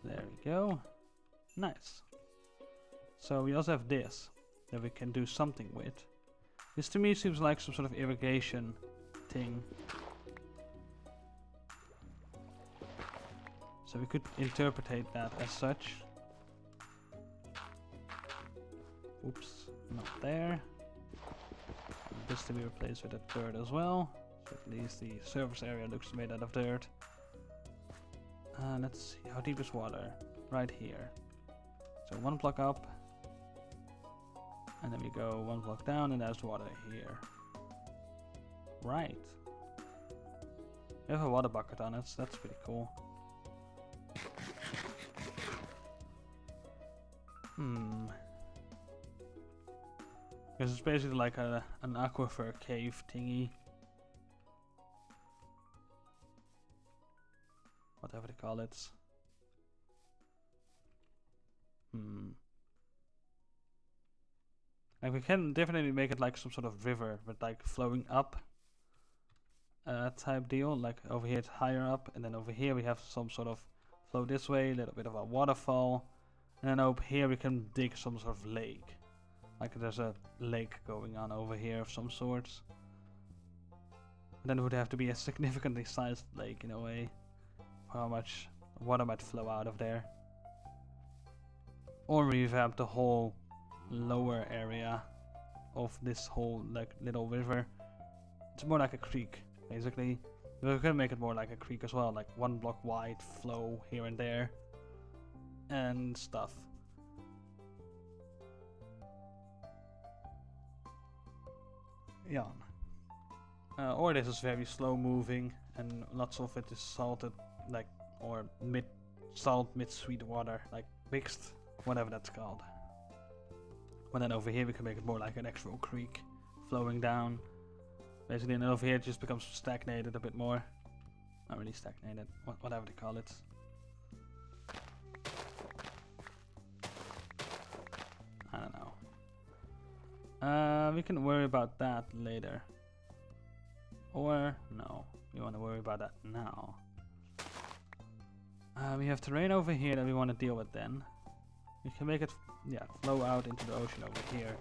Speaker 1: There we go. Nice. So we also have this that we can do something with. This to me seems like some sort of irrigation thing. So we could interpretate that as such. Oops, not there. This to be replaced with a dirt as well. So at least the surface area looks made out of dirt. Let's see, how deep is water? Right here. So one block up. And then we go one block down and there's water here. Right. We have a water bucket on it, so that's pretty cool. Because it's basically like an aquifer cave thingy. Whatever they call it. Like we can definitely make it like some sort of river, but like flowing up type deal. Like over here it's higher up, and then over here we have some sort of flow this way, a little bit of a waterfall. And then over here we can dig some sort of lake. Like there's a lake going on over here of some sorts. Then it would have to be a significantly sized lake in a way. How much water might flow out of there. Or revamp the whole lower area of this whole like little river. It's more like a creek, basically. We can make it more like a creek as well, like one block wide, flow here and there. And stuff. Yeah. Or this is very slow moving and lots of it is salted, like, or mid-salt, mid-sweet water, like mixed, whatever that's called. But then over here we can make it more like an actual creek flowing down. Basically, and over here it just becomes stagnated a bit more. Not really stagnated, whatever they call it. I don't know. We can worry about that later. Or, no, we want to worry about that now. We have terrain over here that we want to deal with then. We can make it, yeah, flow out into the ocean over here.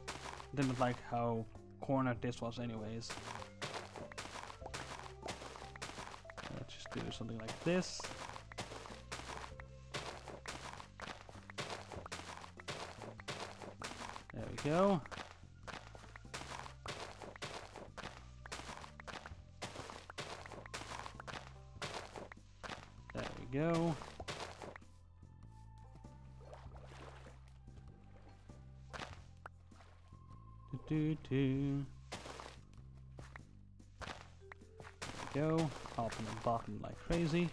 Speaker 1: Didn't like how cornered this was anyways. Let's just do something like this. There we go. There we go. There we go. Top and bottom like crazy.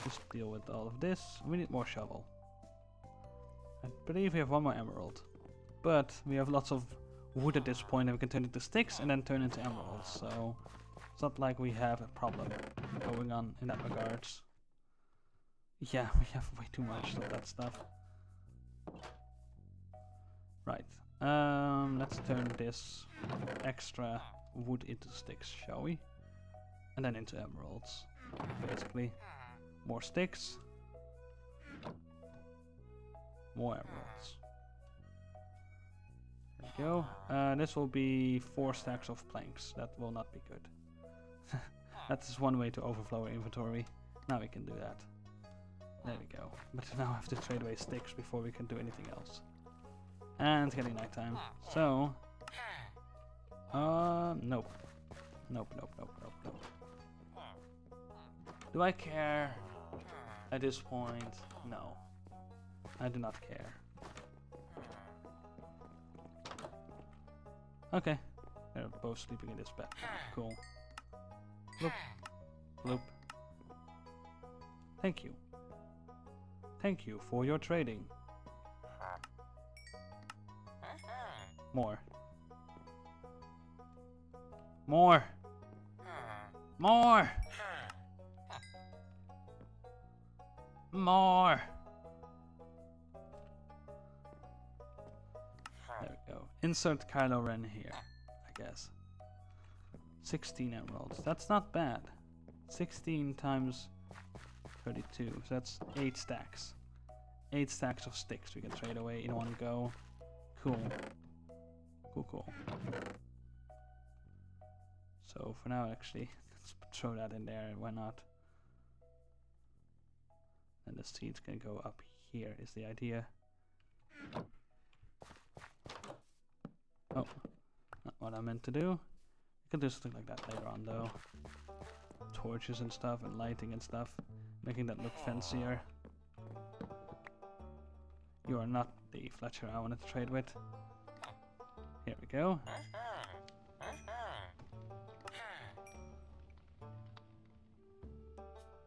Speaker 1: Just deal with all of this. We need more shovel. I believe we have one more emerald. But we have lots of wood at this point and we can turn it into sticks and then turn into emeralds. So it's not like we have a problem going on in that regards. Yeah, we have way too much of that stuff. Right. Let's turn this extra wood into sticks, shall we? And then into emeralds. Basically. More sticks. More emeralds. There we go. This will be 4 stacks of planks. That will not be good. That is one way to overflow our inventory. Now we can do that. There we go. But now I have to trade away sticks before we can do anything else. And it's getting nighttime. So... nope. Nope. Do I care? At this point, no. I do not care. Okay. They're both sleeping in this bed. Cool. Bloop. Bloop. Thank you. Thank you for your trading. More. More! More! More! There we go. Insert Kylo Ren here, I guess. 16 emeralds. That's not bad. 16 times 32. So that's 8 stacks. 8 stacks of sticks we can trade away in one go. Cool. Cool. So for now, actually, let's throw that in there. Why not? And the seeds can go up here, is the idea. Oh, not what I meant to do. You can do something like that later on, though. Torches and stuff, and lighting and stuff. Making that look fancier. You are not the Fletcher I wanted to trade with. Here we go.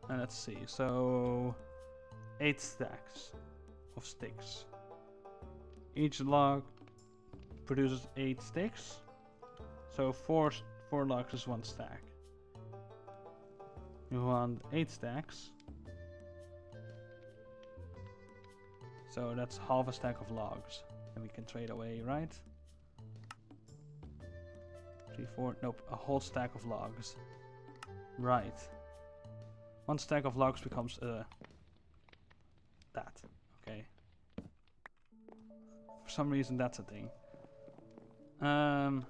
Speaker 1: And let's see, so 8 stacks of sticks. Each log produces 8 sticks, so 4 logs is 1 stack. You want 8 stacks, so that's half a stack of logs, and we can trade away, right? 3, 4, nope, a whole stack of logs. Right. 1 stack of logs becomes that. Okay. For some reason that's a thing. And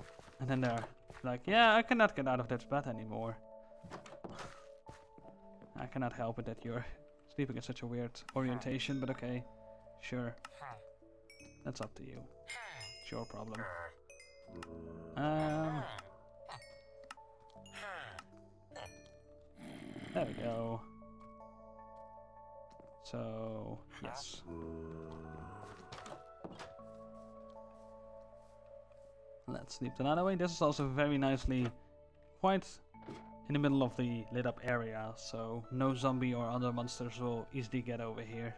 Speaker 1: then they're like, yeah, I cannot get out of that bed anymore. I cannot help it that you're sleeping in such a weird orientation, but okay. Sure. That's up to you. It's your problem. There we go. So, yes. Let's sleep another way. This is also very nicely quite in the middle of the lit up area, so no zombie or other monsters will easily get over here.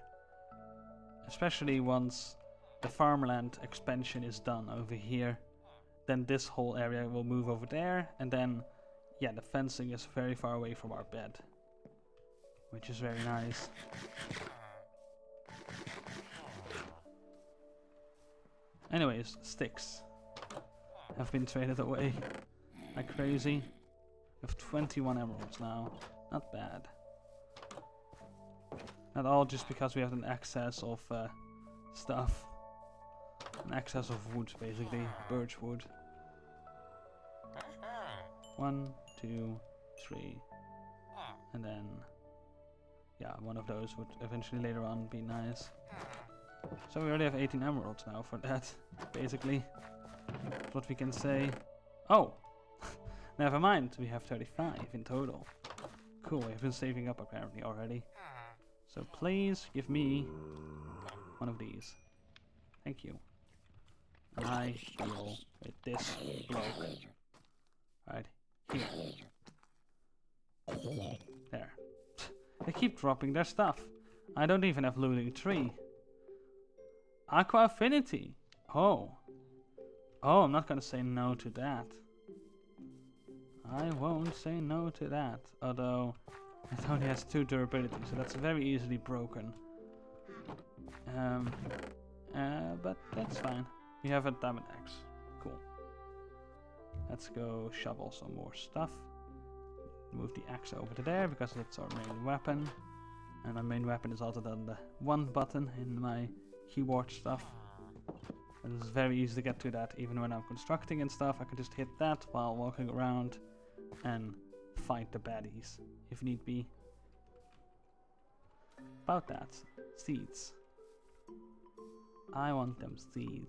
Speaker 1: Especially once the farmland expansion is done over here. Then this whole area will move over there, and then yeah, the fencing is very far away from our bed, which is very nice. Anyways, sticks have been traded away like crazy. We have 21 emeralds now. Not bad. Not all just because we have an excess of stuff. An excess of wood, basically. Birch wood. 1, 2, 3. And then, yeah, one of those would eventually later on be nice. So we already have 18 emeralds now for that, basically. That's what we can say. Oh! Never mind, we have 35 in total. Cool, we've been saving up apparently already. So please give me one of these. Thank you. And I deal with this bloke. Right here. There. They keep dropping their stuff. I don't even have looting 3. Aqua Affinity. Oh, Oh, I'm not gonna say no to that. I won't say no to that. Although it only has 2 durability, so that's very easily broken. But that's fine. We have a diamond axe. Cool. Let's go shovel some more stuff. Move the axe over to there because that's our main weapon. And my main weapon is also the 1 button in my keyboard stuff. And it's very easy to get to that even when I'm constructing and stuff. I can just hit that while walking around and fight the baddies if need be. About that, seeds. I want them seeds.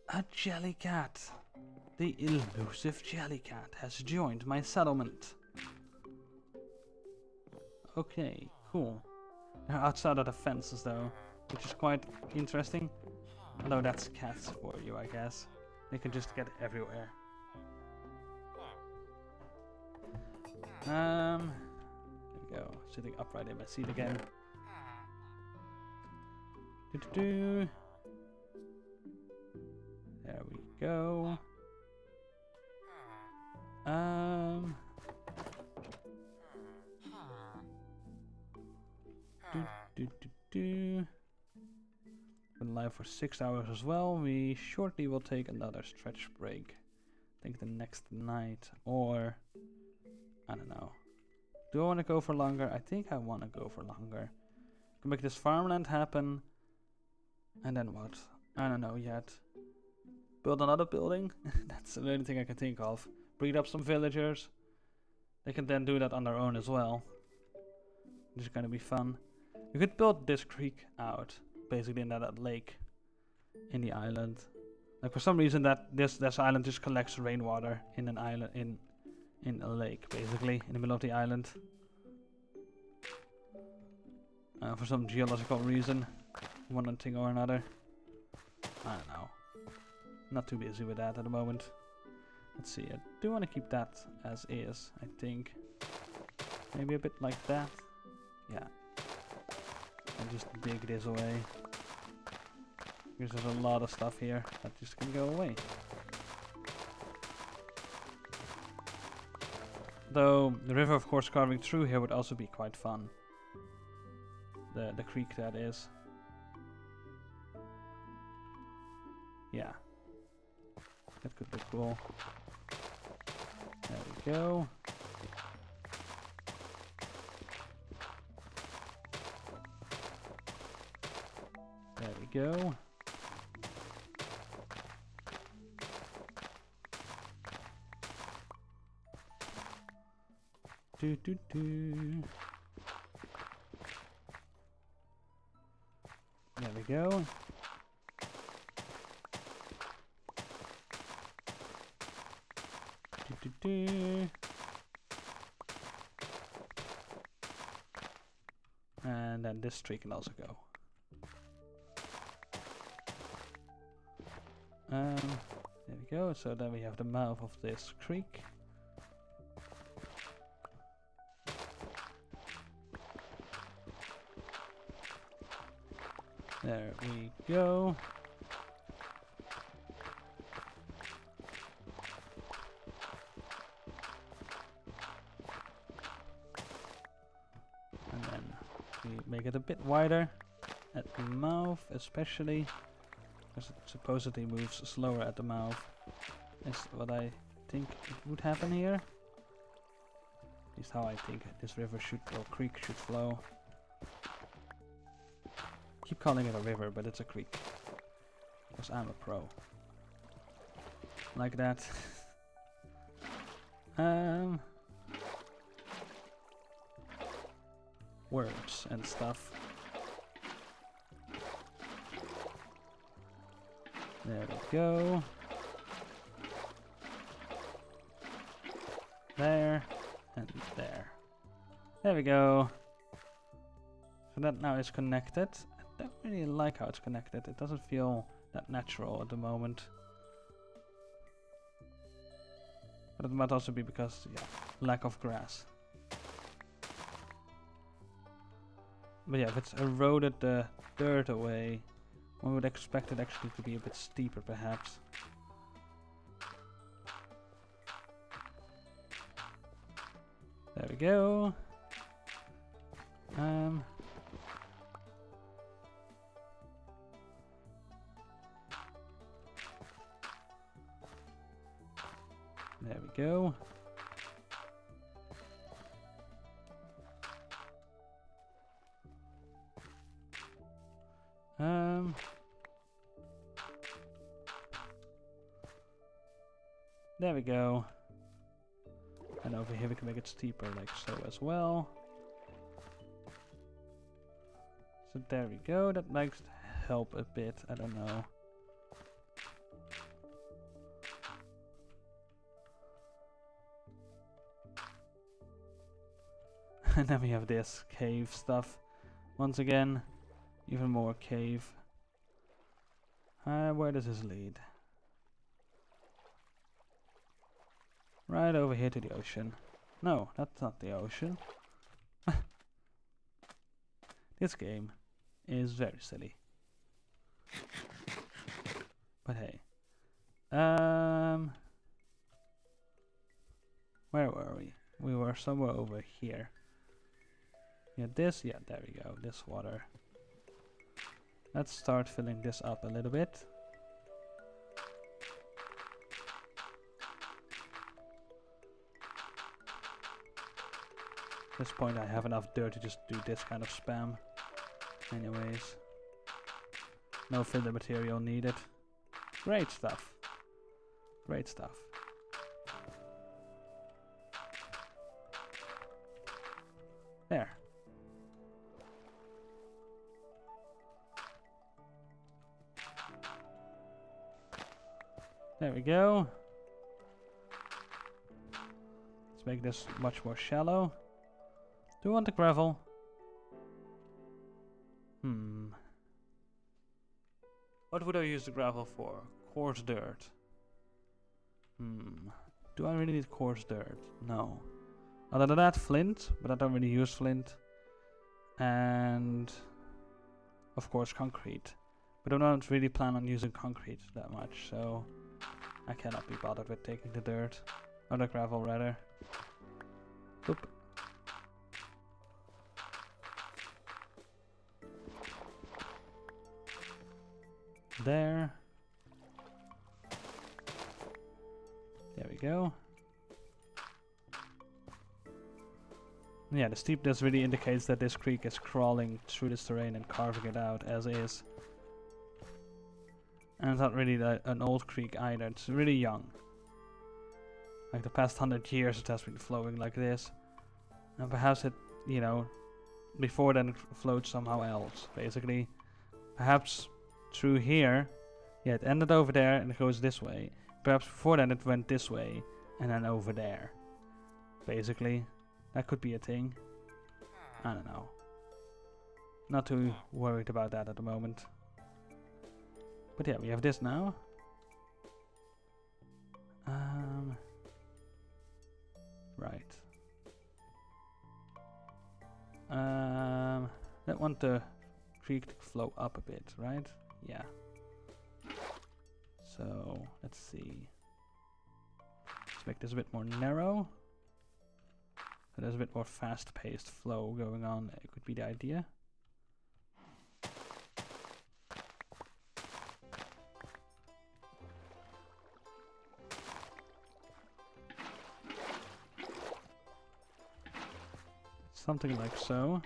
Speaker 1: A jellycat! The elusive jellycat has joined my settlement. Okay, cool. They're outside of the fences though, which is quite interesting. Although that's cats for you, I guess. They can just get everywhere. There we go. Sitting upright in my seat again. There we go. Been live for 6 hours as well. We shortly will take another stretch break. I think the next night, or I don't know. Do I want to go for longer? I think I want to go for longer. Can make this farmland happen. And then what? I don't know yet. Build another building? That's the only thing I can think of. Breed up some villagers. They can then do that on their own as well. Which is gonna be fun. You could build this creek out, basically in that lake in the island. Like for some reason that this island just collects rainwater in an island in a lake, basically, in the middle of the island. For some geological reason. One thing or another. I don't know. Not too busy with that at the moment. Let's see, I do want to keep that as is, I think. Maybe a bit like that. Yeah. And just dig this away. Because there's a lot of stuff here that just can go away. Though the river, of course, carving through here would also be quite fun. The creek, that is. Yeah. That could be cool. There we go. There we go. Do do do. There we go. Do do do. And then this tree can also go. There we go. So then we have the mouth of this creek. There we go. And then we make it a bit wider at the mouth, especially because it supposedly moves slower at the mouth. Is what I think would happen here. At least how I think this river should, or creek should flow. Keep calling it a river, but it's a creek. Because I'm a pro. Like that. Words and stuff. There we go. There. And there. There we go. So that now is connected. I don't really like how it's connected. It doesn't feel that natural at the moment. But it might also be because, yeah, lack of grass. But yeah, if it's eroded the dirt away, One would expect it actually to be a bit steeper, perhaps. There we go. There we go. There we go. And over here we can make it steeper like so as well. So there we go. That might help a bit. I don't know. And then we have this cave stuff. Once again, even more cave. Where does this lead? Right over here to the ocean. No, that's not the ocean. This game is very silly. But hey. Where were we? We were somewhere over here. Yeah, this, yeah, there we go, this water. Let's start filling this up a little bit. At this point I have enough dirt to just do this kind of spam. Anyways. No filler material needed. Great stuff. Great stuff. There. There we go. Let's make this much more shallow. Do you want the gravel? What would I use the gravel for? Coarse dirt. Do I really need coarse dirt? No. Other than that, flint, but I don't really use flint. And of course concrete. But I don't really plan on using concrete that much, so I cannot be bothered with taking the dirt. Or the gravel rather. Boop. There. There we go. Yeah, the steepness really indicates that this creek is crawling through this terrain and carving it out as is. And it's not really an old creek either, it's really young. Like the past 100 years it has been flowing like this. And perhaps it, you know, before then it flowed somehow else, basically. Perhaps through here, yeah, it ended over there and it goes this way. Perhaps before then it went this way and then over there. Basically, that could be a thing. I don't know. Not too worried about that at the moment. But yeah, we have this now. Right. I want the creek to flow up a bit, right? Yeah. So, let's see. Let's make this a bit more narrow. So there's a bit more fast-paced flow going on. It could be the idea. Something like so.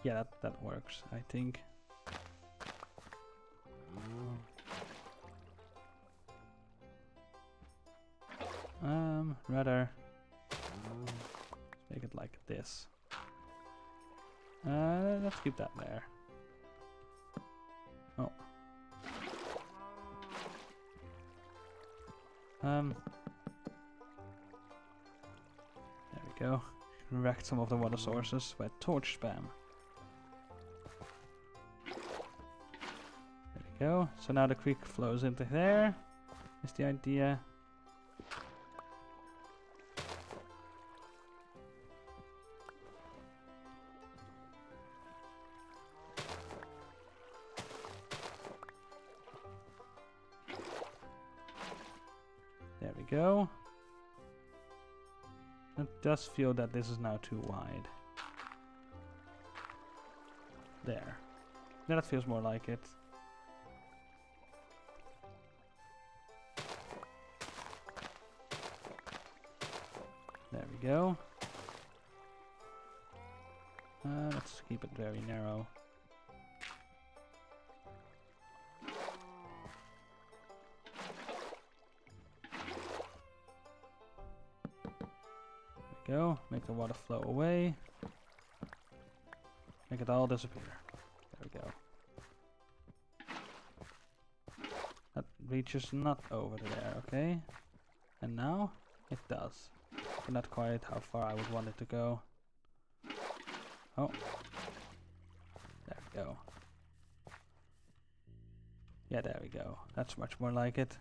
Speaker 1: Yeah, that works, I think. Rather make it like this. Let's keep that there. Oh. There we go. Wrecked some of the water sources by torch spam. There we go. So now the creek flows into there. Is the idea. go. It does feel that this is now too wide. There. Yeah, that feels more like it. There we go. Let's keep it very narrow. There we go. Make the water flow away. Make it all disappear. There we go. That reaches not over there, okay? And now it does. But not quite how far I would want it to go. Oh. There we go. Yeah, there we go. That's much more like it.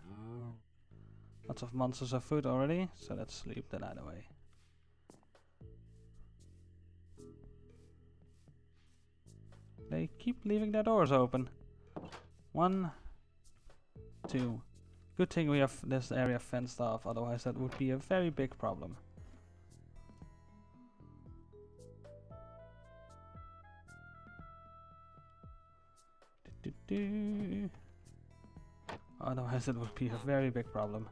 Speaker 1: Lots of monsters of food already, so let's sleep that out away. They keep leaving their doors open. 1, 2. Good thing we have this area fenced off, otherwise that would be a very big problem. Otherwise it would be a very big problem.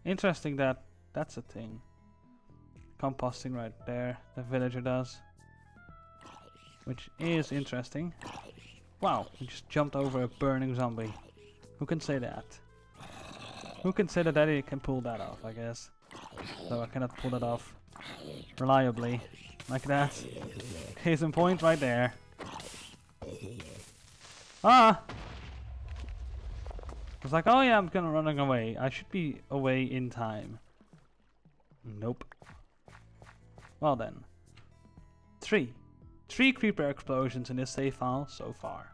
Speaker 1: Interesting that that's a thing. Composting right there, the villager does. Which is interesting. Wow, he just jumped over a burning zombie. Who can say that? Who can say that he can pull that off, I guess. Though I cannot pull it off reliably. Like that. Case in point right there. Ah! I was like, oh yeah, I'm gonna running away. I should be away in time. Nope. Well then. 3 creeper explosions in this save file so far.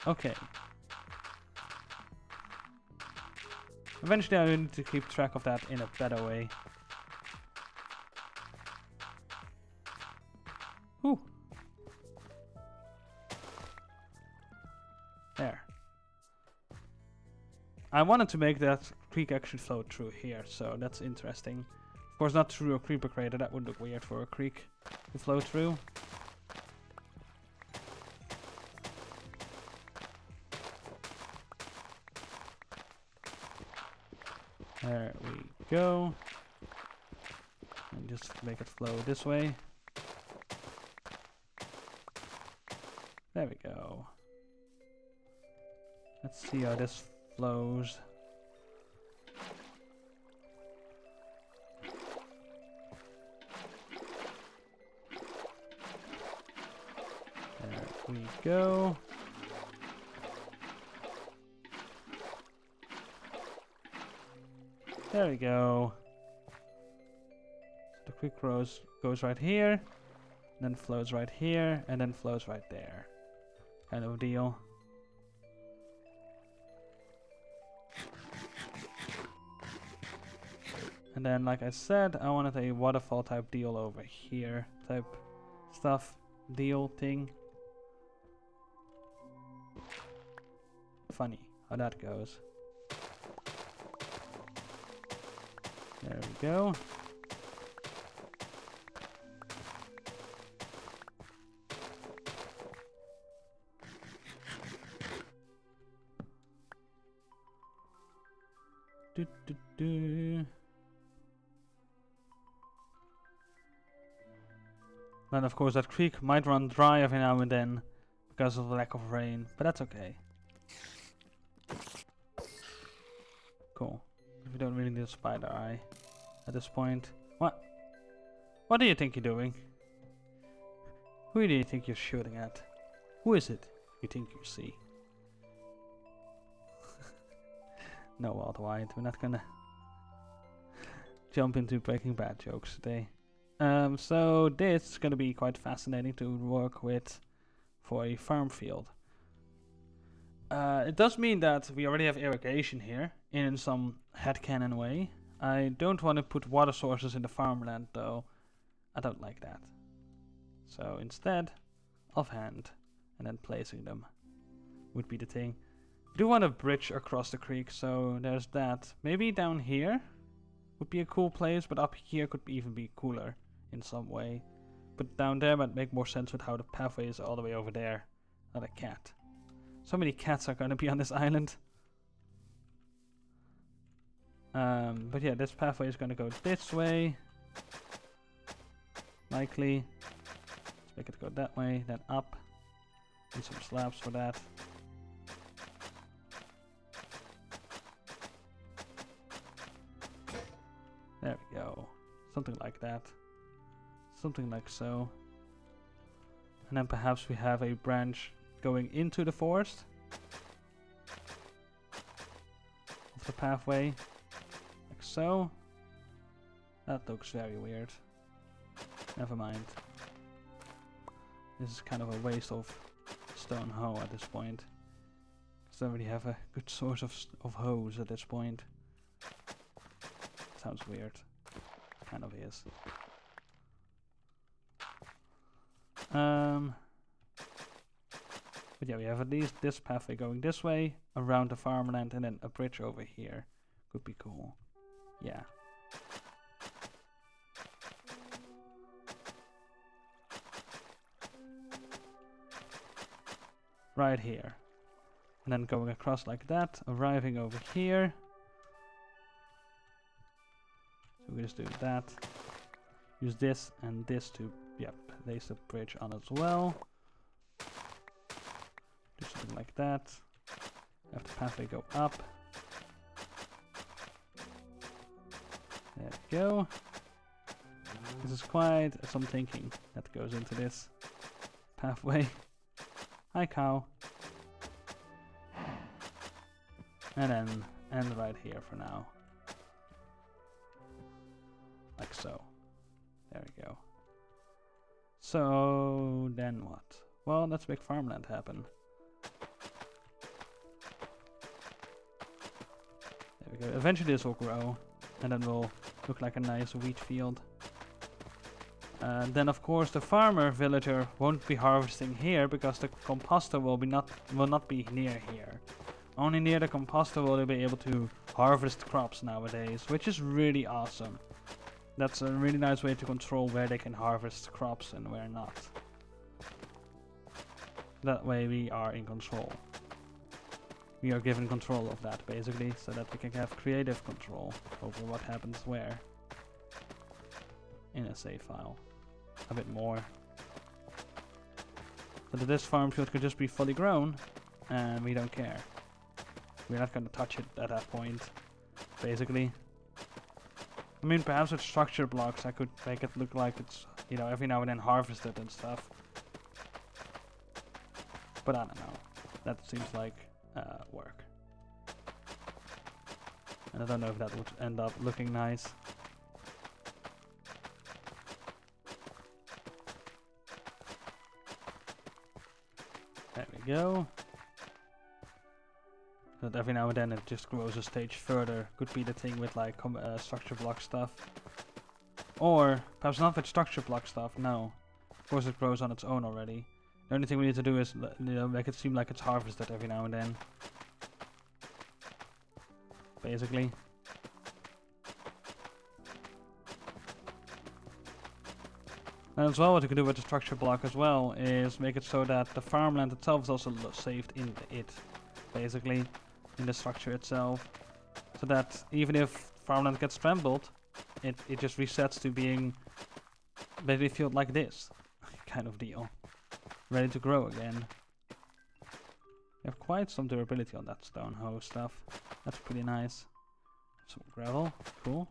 Speaker 1: Okay. Eventually I need to keep track of that in a better way. Ooh. There. I wanted to make that creek actually flow through here, so that's interesting. Of course not through a creeper crater, that would look weird for a creek to flow through. There we go. And just make it flow this way. There we go. Let's see how this flows. There we go. There we go. So the quick rose goes right here, then flows right here, and then flows right there. Kind of deal. And then, like I said, I wanted a waterfall type deal over here. Type stuff, deal thing. Funny how that goes. There we go. Do, do, do. Then of course that creek might run dry every now and then because of the lack of rain, but that's okay. Cool. We don't really need a spider eye at this point. What? What do you think you're doing? Who do you think you're shooting at? Who is it you think you see? No, Walt White, we're not gonna jump into Breaking Bad jokes today. So this is gonna be quite fascinating to work with for a farm field. It does mean that we already have irrigation here in some headcanon way. I don't want to put water sources in the farmland though. I don't like that. So instead, offhand, and then placing them would be the thing. I do want a bridge across the creek, so there's that. Maybe down here would be a cool place, but up here could even be cooler in some way. But down there might make more sense with how the pathway is all the way over there. Not a cat. So many cats are gonna be on this island. But yeah, this pathway is gonna go this way. Likely. Let's make it go that way, then up. Need some slabs for that. There we go. Something like that. Something like so. And then perhaps we have a branch going into the forest of the pathway. Like so. That looks very weird. Never mind. This is kind of a waste of stone hoe at this point. Because I don't really have a good source of hoes at this point. Sounds weird. Kind of is. But yeah, we have at least this pathway going this way, around the farmland, and then a bridge over here. Could be cool. Yeah. Right here. And then going across like that, arriving over here. So we just do that. Use this and this to, yep, place the bridge on as well. Do something like that. Have the pathway go up. There we go. This is quite some thinking that goes into this pathway. Hi, cow. And then end right here for now. Like so. There we go. So then what? Well, let's make farmland happen. There we go. Eventually this will grow, and then will look like a nice wheat field. Then of course the farmer villager won't be harvesting here because the composter will not be near here. Only near the composter will they be able to harvest crops nowadays, which is really awesome. That's a really nice way to control where they can harvest crops and where not. That way we are in control. We are given control of that basically, so that we can have creative control over what happens where in a save file. A bit more. So that this farm field could just be fully grown and we don't care. We're not going to touch it at that point, basically. I mean, perhaps with structure blocks I could make it look like it's, you know, every now and then harvested and stuff. But I don't know. That seems like work. And I don't know if that would end up looking nice. There we go. That every now and then it just grows a stage further. Could be the thing with like structure block stuff. Or perhaps not with structure block stuff, no. Of course it grows on its own already. The only thing we need to do is, you know, make it seem like it's harvested every now and then. Basically. And as well, what you can do with the structure block as well is make it so that the farmland itself is also saved in it. Basically, in the structure itself. So that even if farmland gets trampled, it just resets to being basically field like this. Kind of deal. Ready to grow again. You have quite some durability on that stone hoe stuff. That's pretty nice. Some gravel, cool.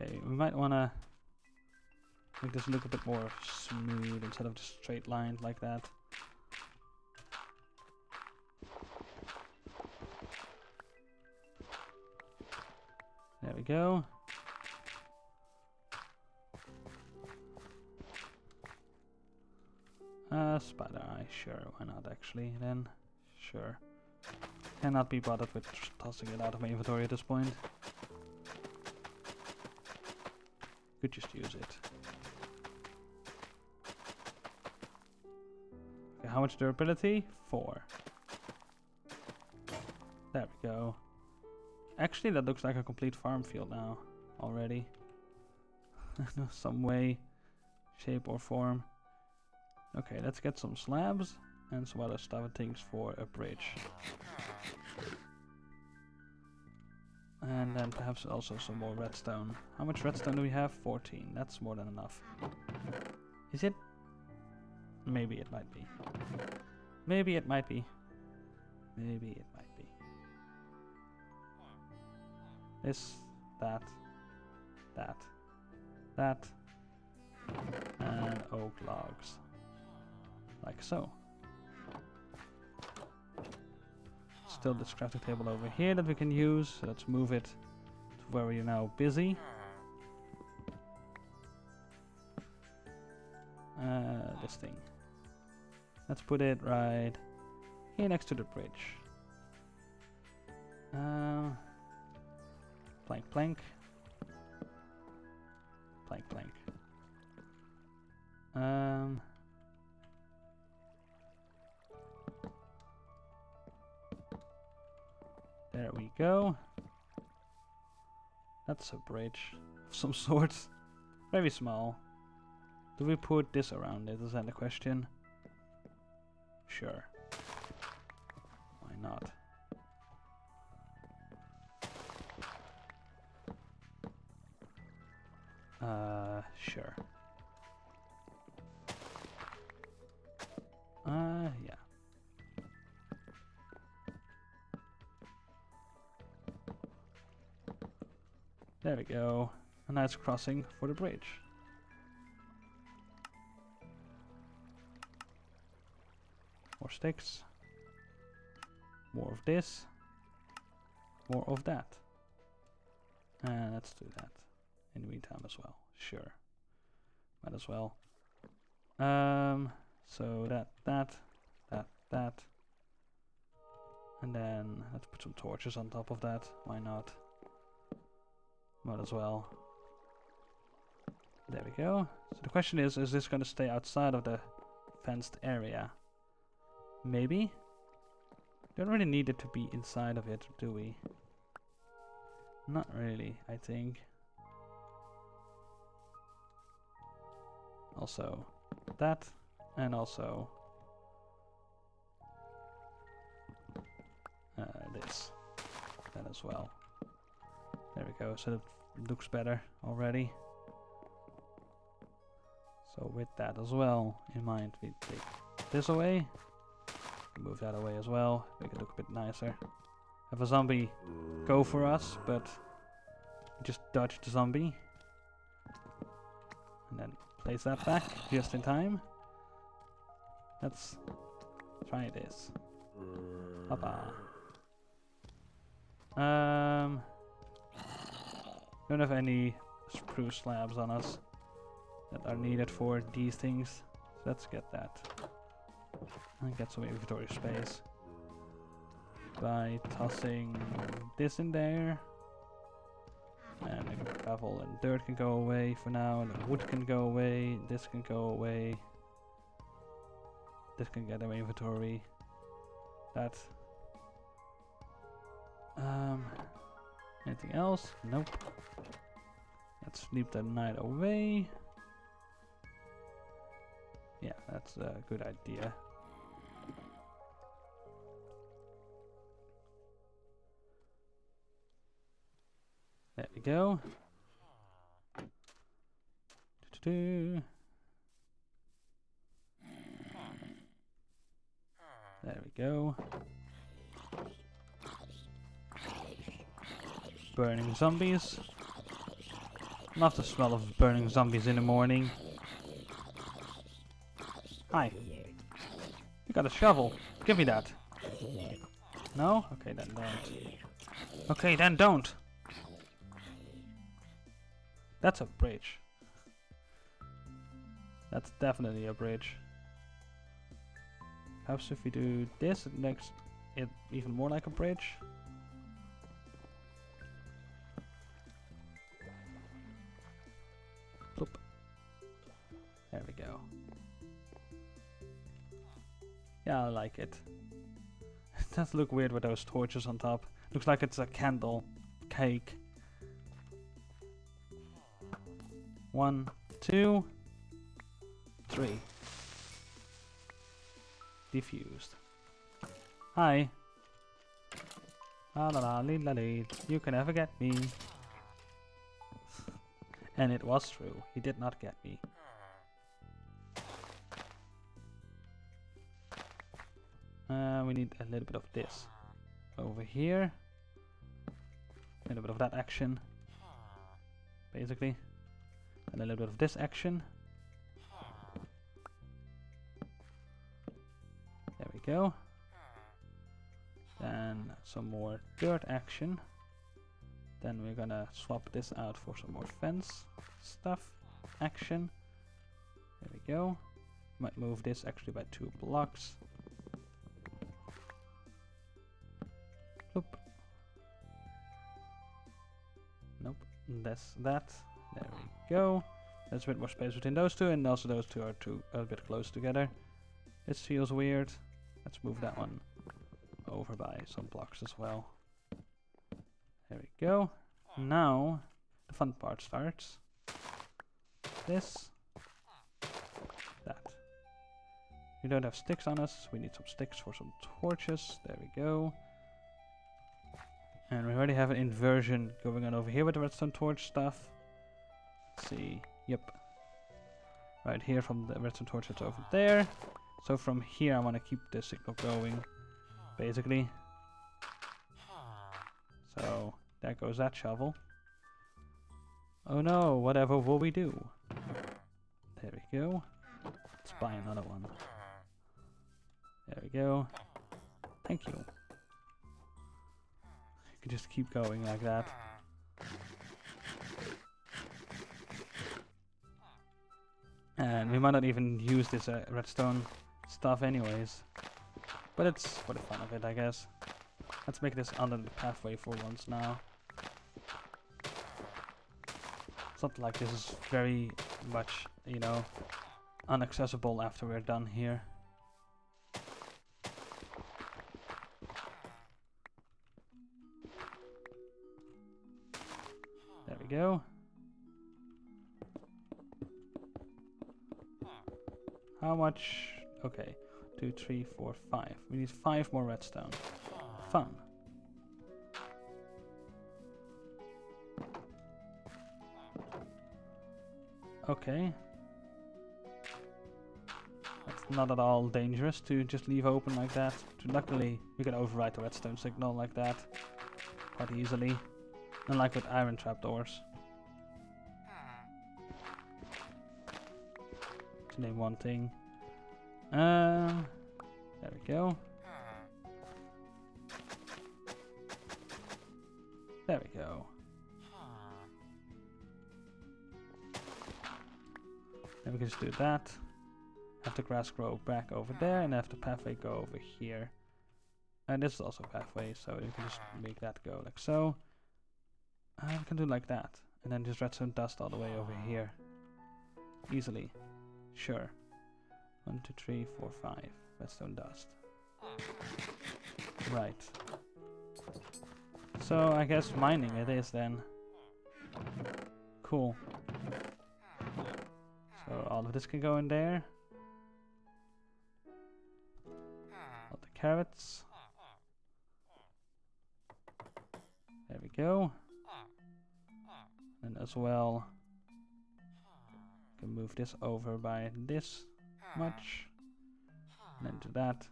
Speaker 1: Okay, we might want to make this look a bit more smooth instead of just straight lines like that. There we go. Spider eye, sure, why not actually then? Sure. Cannot be bothered with tossing it out of my inventory at this point. Could just use it. how much durability? 4. There we go. Actually, that looks like a complete farm field now, already. Some way, shape or form. Okay, let's get some slabs and some other stuff and things for a bridge. And then perhaps also some more redstone. How much redstone do we have? 14. That's more than enough. Is it? Maybe it might be. Maybe it might be. Maybe it might be. This, that, that, and oak logs. Like so. Still this crafting table over here that we can use. So let's move it to where we are now busy. This thing. Let's put it right here next to the bridge. Plank, plank. Plank, plank. There we go. That's a bridge of some sort. Very small. Do we put this around it? Is that the question? Sure. Why not? Sure. Yeah. There we go. A nice crossing for the bridge. More sticks. More of this. More of that. And let's do that in the meantime as well. Sure. Might as well. So that. And then let's put some torches on top of that. Why not? Might as well. There we go. So the question is this going to stay outside of the fenced area? Maybe? Don't really need it to be inside of it, do we? Not really, I think. Also that, and also this. That as well. There we go, so it looks better already. So with that as well in mind, we take this away. Move that away as well, make it look a bit nicer. Have a zombie go for us, but we just dodge the zombie. And then place that back just in time. Let's try this. Papa. Don't have any spruce slabs on us that are needed for these things. So let's get that. And get some inventory space by tossing this in there. And the gravel and dirt can go away for now, and the wood can go away, this can go away. This can get our inventory. That. Anything else? Nope. Let's sleep the night away. Yeah, that's a good idea. There we go. There we go. Burning zombies. Love the smell of burning zombies in the morning. Hi. You got a shovel. Give me that. No? Okay, then don't. Okay, then don't. That's a bridge. That's definitely a bridge. Perhaps if we do this, it makes it even more like a bridge. Bloop. There we go. I like it. It does look weird with those torches on top. Looks like it's a candle cake. 1, 2, 3. Diffused. Hi. La la la lee la lee. You can never get me. And it was true. He did not get me. We need a little bit of this over here. A little bit of that action, basically. And a little bit of this action. There we go. Then some more dirt action. Then we're gonna swap this out for some more fence stuff. Action. There we go. Might move this actually by 2 blocks. Oop. Nope. That's that. There we go. There's a bit more space between those two, and also those two are a bit close together. This feels weird. Let's move that one over by some blocks as well. There we go. Now the fun part starts. This. That. We don't have sticks on us. We need some sticks for some torches. There we go. And we already have an inversion going on over here with the redstone torch stuff. Let's see. Yep. Right here from the redstone torch, it's over there. So from here I want to keep the signal going, basically. So there goes that shovel. Oh no, whatever will we do? There we go. Let's buy another one. There we go. Thank you. You can just keep going like that. And we might not even use this redstone stuff anyways. But it's for the fun of it, I guess. Let's make this under the pathway for once now. It's not like this is very much, you know, inaccessible after we're done here. There we go. How much? Okay. 2, 3, 4, 5. We need 5 more redstone. Fun. Okay. That's not at all dangerous to just leave open like that. Luckily, we can override the redstone signal like that quite easily. Unlike with iron trapdoors. To name one thing. There we go. There we go. Then we can just do that. Have the grass grow back over there and have the pathway go over here. And this is also a pathway, so you can just make that go like so. We can do like that. And then just redstone dust all the way over here. Easily. Sure. 1, 2, 3, 4, 5. Redstone dust. Right. So I guess mining it is then. Cool. So all of this can go in there. All the carrots. There we go. And as well, can move this over by this much. And then to that.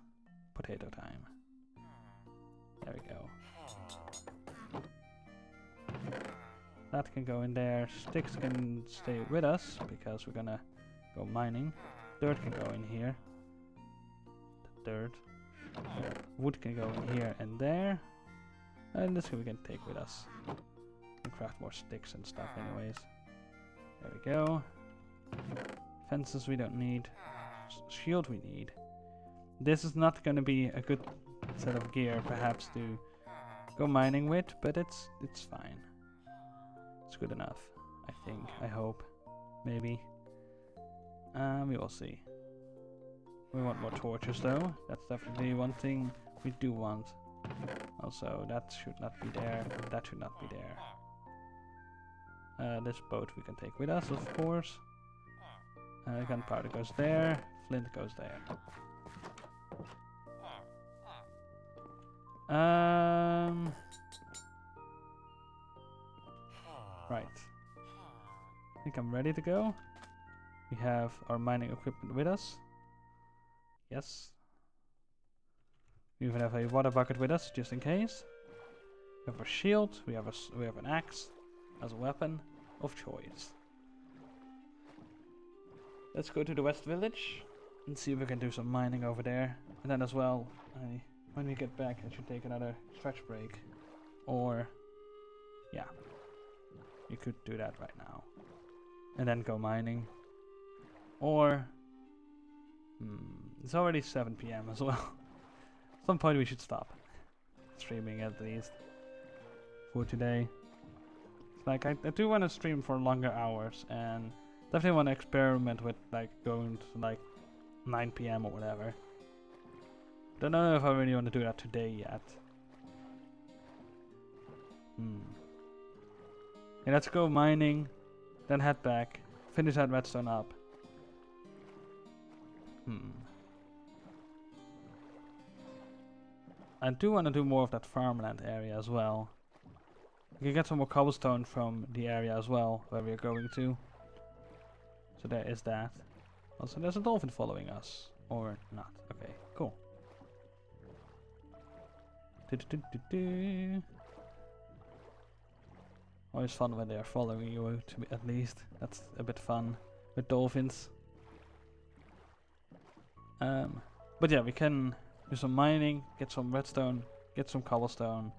Speaker 1: Potato time. There we go. That can go in there. Sticks can stay with us because we're gonna go mining. Dirt can go in here. The dirt. Wood can go in here and there. And this we can take with us. And craft more sticks and stuff anyways. There we go. Fences we don't need. Shield we need. This is not gonna be a good set of gear perhaps to go mining with, but it's fine. It's good enough, I think, I hope, maybe. We will see. We want more torches though. That's definitely one thing we do want. Also, that should not be there. That should not be there. This boat we can take with us, of course. Gunpowder goes there. Flint goes there. Right. I think I'm ready to go. We have our mining equipment with us. Yes. We even have a water bucket with us, just in case. We have a shield. We have an axe as a weapon of choice. Let's go to the West Village and see if we can do some mining over there. And then as well, when we get back, I should take another stretch break. Or, yeah, you could do that right now. And then go mining. Or, it's already 7 PM as well. At some point we should stop streaming at least for today. It's like I do want to stream for longer hours, and definitely want to experiment with like going to like 9 PM or whatever. Don't know if I really want to do that today yet. Okay, let's go mining, then head back, finish that redstone up. I do want to do more of that farmland area as well. We can get some more cobblestone from the area as well, where we're going to. So there is that. Also, there's a dolphin following us. Or not. Okay, cool. Always fun when they are following you, at least. That's a bit fun with dolphins. But yeah, we can do some mining, get some redstone, get some cobblestone,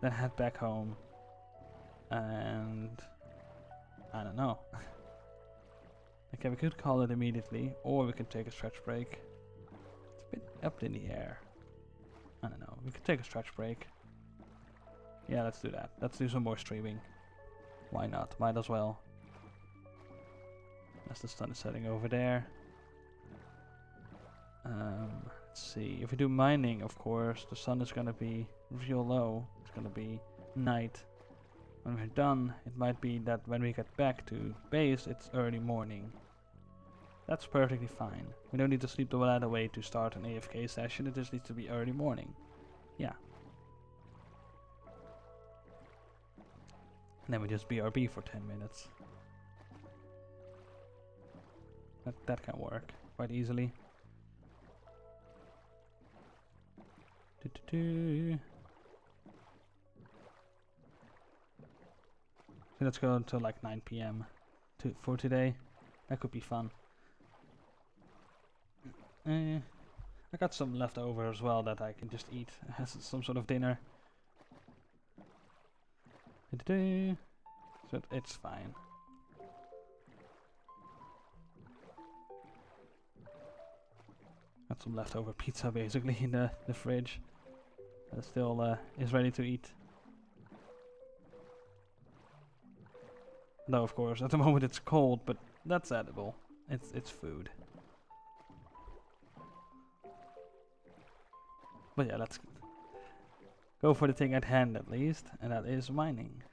Speaker 1: then head back home. And I don't know. Okay, we could call it immediately, or we can take a stretch break. It's a bit up in the air. I don't know. We could take a stretch break. Yeah, let's do that. Let's do some more streaming. Why not? Might as well. As the sun is setting over there. Let's see. If we do mining, of course, the sun is gonna be real low. It's gonna be night. When we're done, it might be that when we get back to base, it's early morning. That's perfectly fine. We don't need to sleep the light away to start an AFK session. It just needs to be early morning. Yeah. And then we just BRB for 10 minutes. That can work quite easily. So let's go until like 9 PM for today. That could be fun. I got some left over as well that I can just eat as some sort of dinner. So it's fine. Got some leftover pizza basically in the fridge. That still is ready to eat. No, of course, at the moment it's cold, but that's edible. It's food. But yeah, let's go for the thing at hand at least, and that is mining.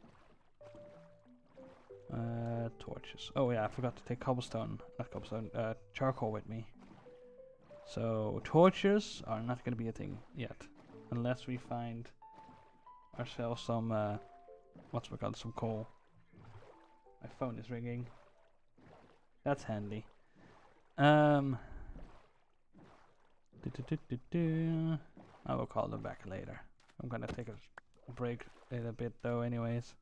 Speaker 1: Torches. Oh yeah, I forgot to take cobblestone, not cobblestone, charcoal with me. So torches are not going to be a thing yet, unless we find ourselves some, some coal. My phone is ringing. That's handy. I will call them back later. I'm gonna take a break in a bit though anyways.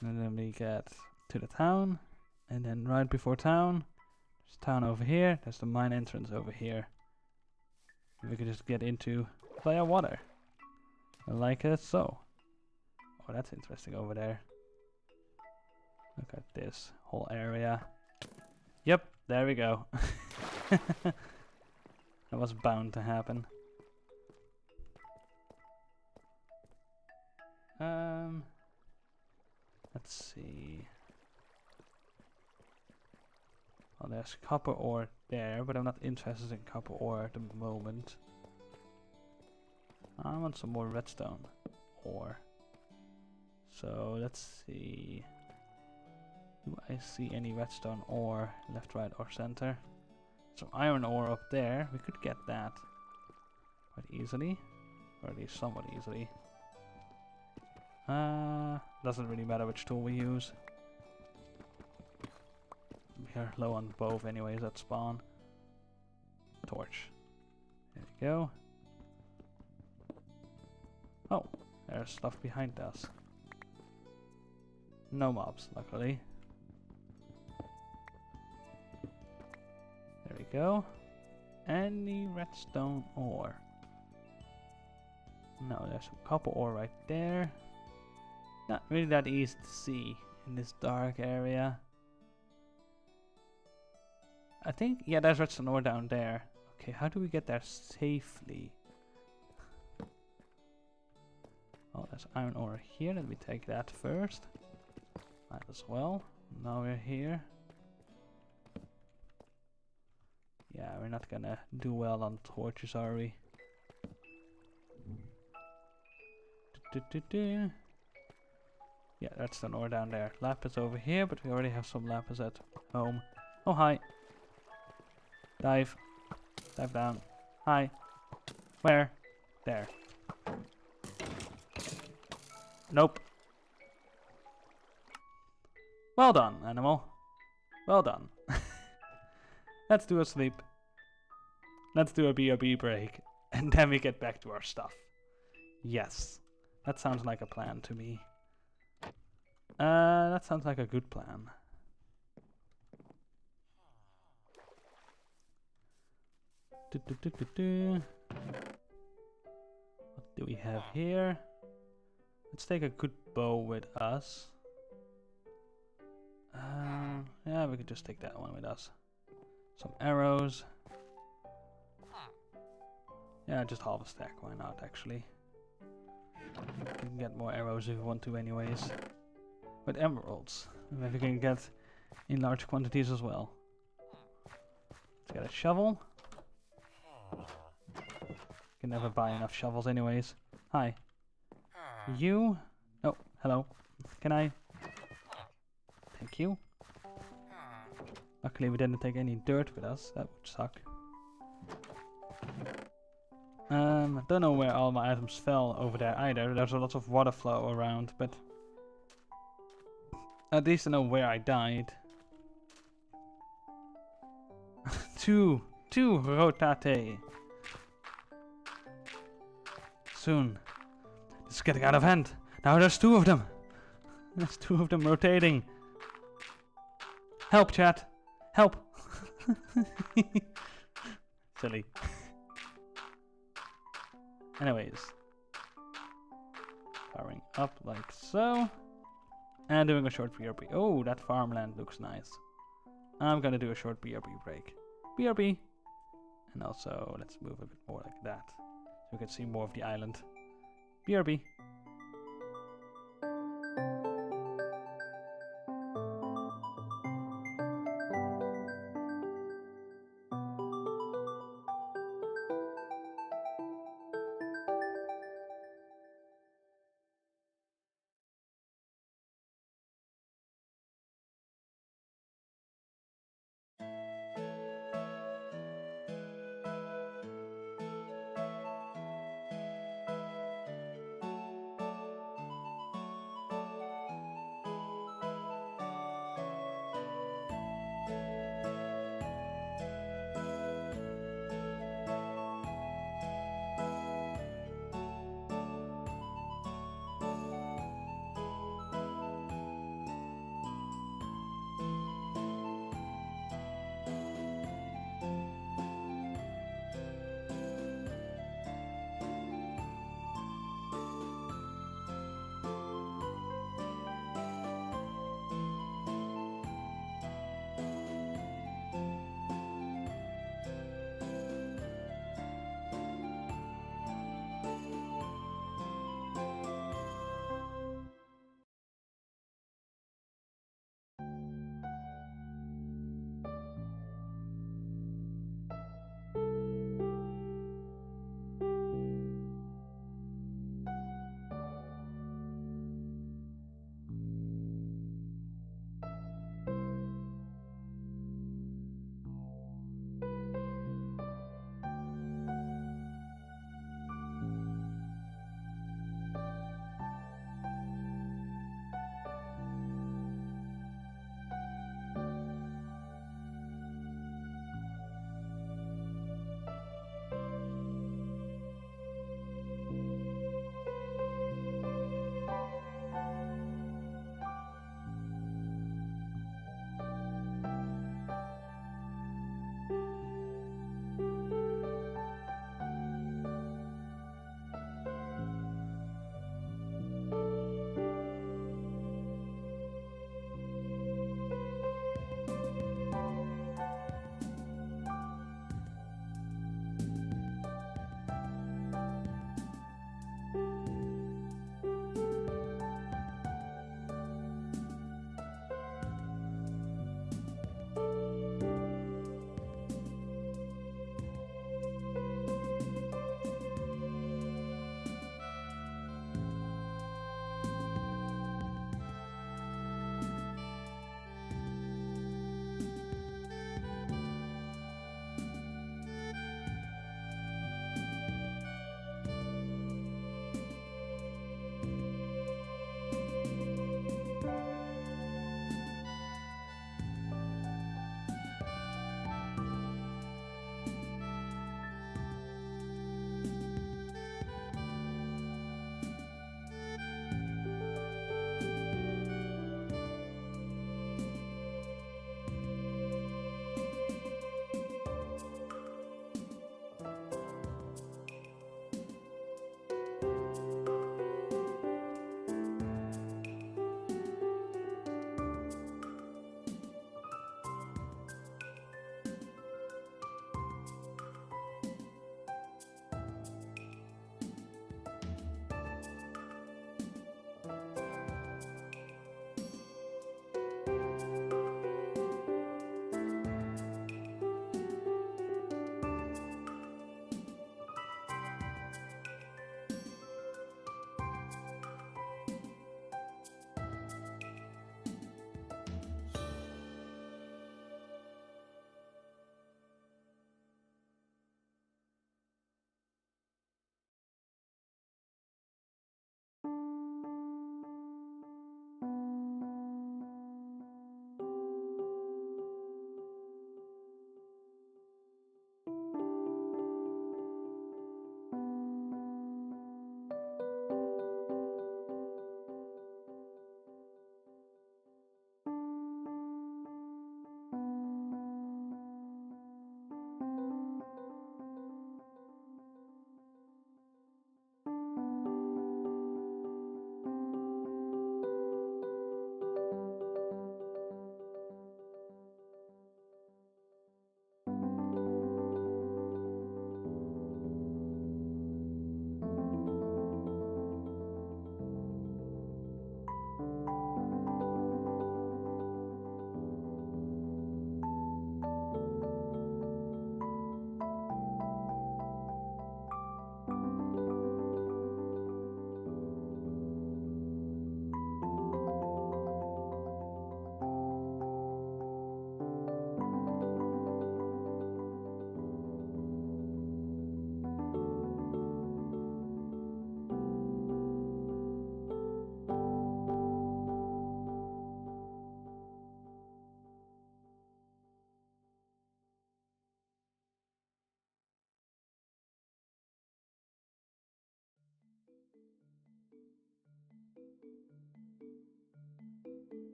Speaker 1: And then we get to the town, and then right before town, there's town over here, there's the mine entrance over here. We can just get into via water. Like so. Oh, that's interesting over there. Look at this whole area. Yep, there we go. That was bound to happen. Let's see. Well, there's copper ore there, but I'm not interested in copper ore at the moment. I want some more redstone ore. So let's see. Do I see any redstone ore left, right, or center? Some iron ore up there. We could get that quite easily, or at least somewhat easily. Doesn't really matter which tool we use. We're low on both anyways at spawn. Torch. There we go. Oh, there's stuff behind us. No mobs, luckily. There we go. Any redstone ore? No, there's some copper ore right there. Not really that easy to see in this dark area. I think, yeah, there's redstone ore down there. Okay, how do we get there safely? Oh, there's iron ore here. Let me take that first. Might as well. Now we're here. Yeah, we're not gonna do well on torches, are we? Yeah, that's the ore down there. Lapis over here, but we already have some lapis at home. Oh, hi. Dive. Dive down. Hi. Where? There. Nope. Well done, animal. Well done. Let's do a sleep. Let's do a BRB break. And then we get back to our stuff. Yes. That sounds like a plan to me. That sounds like a good plan. What do we have here? Let's take a good bow with us. Yeah, we could just take that one with us. Some arrows. Yeah, just half a stack, why not actually? We can get more arrows if we want to anyways. But emeralds, maybe we can get in large quantities as well. Let's get a shovel. Can never buy enough shovels anyways. Hi. You? Oh, hello. Can I? Thank you. Luckily we didn't take any dirt with us, that would suck. I don't know where all my items fell over there either. There's a lot of water flow around, but at least I know where I died. Two rotate. Soon. This is getting out of hand. Now there's two of them. There's two of them rotating. Help, chat. Help. Silly. Anyways. Powering up like so. And doing a short BRB. Oh, that farmland looks nice. I'm gonna do a short BRB break. BRB. And also, let's move a bit more like that. So we can see more of the island. BRB.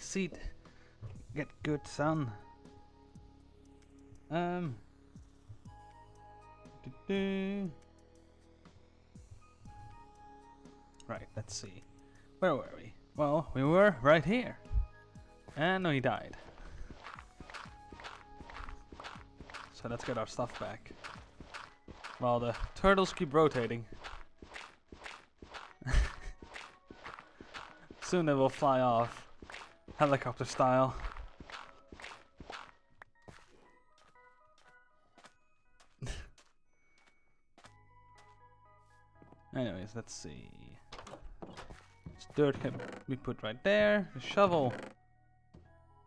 Speaker 1: seat. Get good, son. Right, let's see. Where were we? Well, we were right here. And no, he died. So let's get our stuff back. While the turtles keep rotating. Soon they will fly off. Helicopter style. Anyways, let's see. This dirt can be put right there. The shovel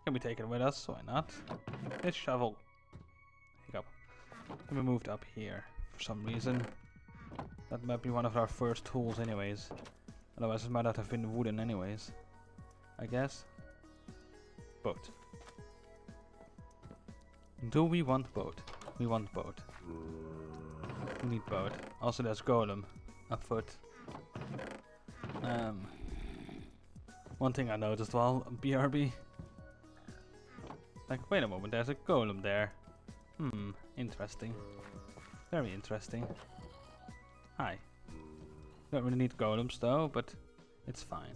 Speaker 1: can be taken with us, why not? This shovel can be moved up here for some reason. That might be one of our first tools anyways. Otherwise it might not have been wooden anyways. I guess. Boat. Do we want boat? We want boat. We need boat. Also there's golem afoot. One thing I noticed while BRB. Like, wait a moment, there's a golem there. Interesting. Very interesting. Hi. Don't really need golems though, but it's fine.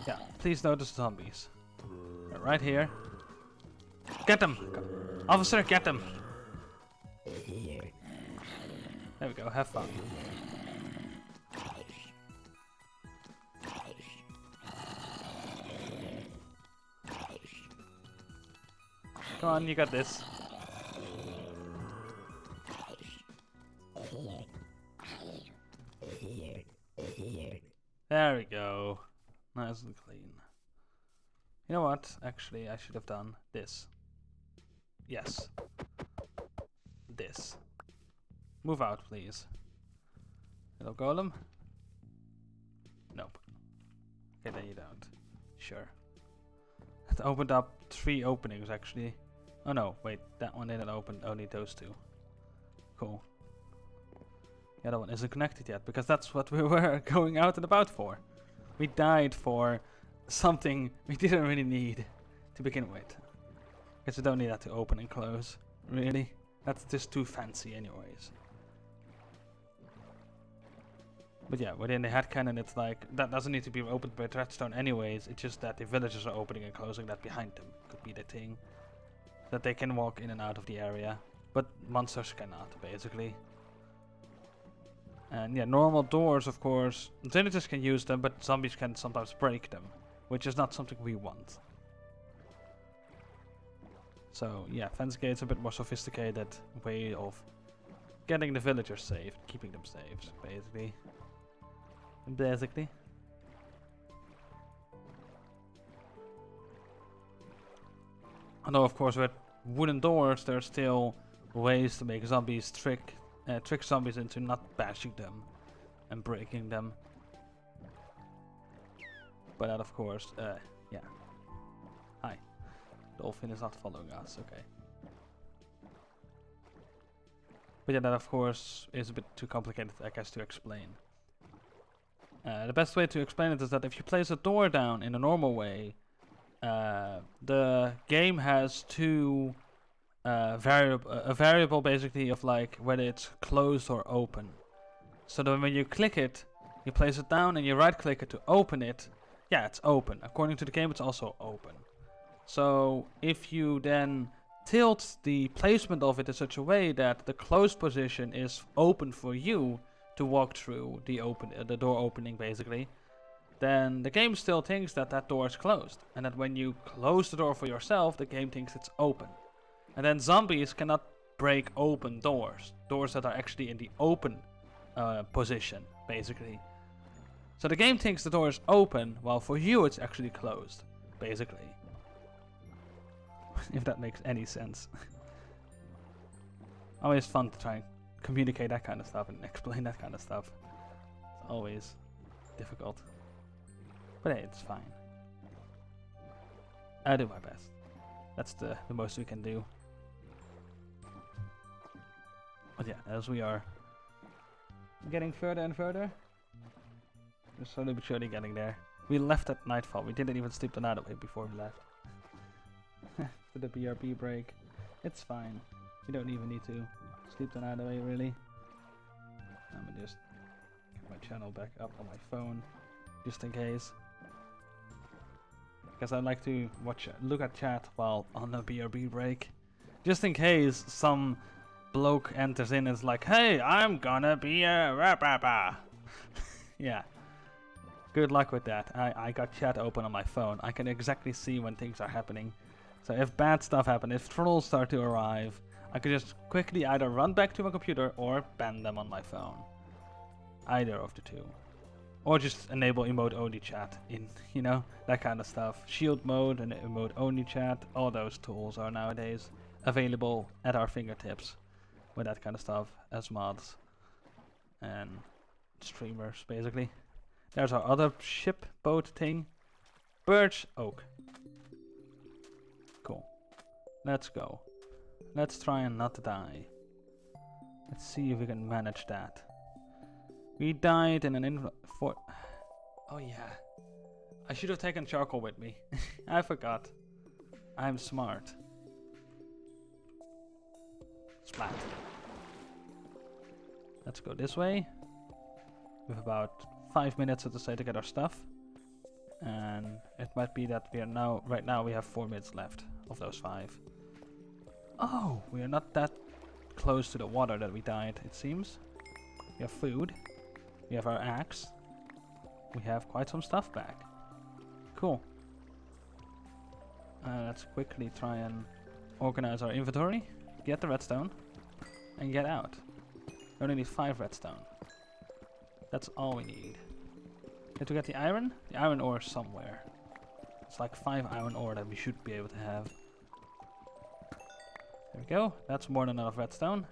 Speaker 1: Yeah, please notice zombies. They're right here. Get them! Officer, get them! There we go, have fun. Come on, you got this. There we go. Nice and clean. You know what? Actually, I should have done this. Yes. This. Move out, please. Hello, golem? Nope. Okay, then you don't. Sure. It opened up 3 openings, actually. Oh no, wait, that one didn't open, only those 2. Cool. The other one isn't connected yet, because that's what we were going out and about for. We died for something we didn't really need to begin with. Because we don't need that to open and close, really. That's just too fancy anyways. But yeah, within the headcanon it's like, that doesn't need to be opened by redstone anyways, it's just that the villagers are opening and closing that behind them. Could be the thing. That they can walk in and out of the area. But monsters cannot, basically. And yeah, normal doors, of course, villagers can use them, but zombies can sometimes break them. Which is not something we want. So yeah, fence gate's a bit more sophisticated way of getting the villagers safe, keeping them safe, basically. Although of course with wooden doors there's still ways to make zombies trick zombies into not bashing them and breaking them. But that of course, yeah. Hi. Dolphin is not following us, okay. But yeah, that of course is a bit too complicated, I guess, to explain. The best way to explain it is that if you place a door down in a normal way, the game has two a variable basically of like whether it's closed or open. So that when you click it, you place it down and you right click it to open it, yeah, it's open. According to the game, it's also open. So if you then tilt the placement of it in such a way that the closed position is open for you to walk through the door opening basically, then the game still thinks that that door is closed, and that when you close the door for yourself, the game thinks it's open. And then zombies cannot break open doors that are actually in the open position basically. So the game thinks the door is open, while for you it's actually closed basically. If that makes any sense. Always fun to try and communicate that kind of stuff and explain that kind of stuff. It's always difficult. But hey, it's fine. I do my best. That's the most we can do. But yeah, as we are getting further and further. We're slowly but surely getting there. We left at nightfall. We didn't even sleep the night away before we left. For the BRB break. It's fine. You don't even need to sleep the night away, really. I'm gonna just get my channel back up on my phone, just in case. Because I like to look at chat while on the BRB break. Just in case some bloke enters in and is like, hey, I'm gonna be a rah-rah-rah. Yeah. Good luck with that. I got chat open on my phone. I can exactly see when things are happening. So if bad stuff happens, if trolls start to arrive, I could just quickly either run back to my computer or ban them on my phone. Either of the two. Or just enable emote only chat in, you know, that kind of stuff. Shield mode and emote only chat, all those tools are nowadays available at our fingertips with that kind of stuff as mods and streamers, basically. There's our other ship boat thing. Birch oak. Cool. Let's go. Let's try and not die. Let's see if we can manage that. We died in an Oh yeah. I should have taken charcoal with me. I forgot. I'm smart. Splat. Let's go this way. We have about 5 minutes to say to get our stuff. And it might be that we are now, right now we have 4 minutes left of those 5. Oh, we are not that close to the water that we died, it seems. We have food. We have our axe. We have quite some stuff back. Cool. Let's quickly try and organize our inventory. Get the redstone. And get out. We only need 5 redstone. That's all we need. Need to get the iron? The iron ore somewhere. It's like 5 iron ore that we should be able to have. There we go. That's more than enough redstone.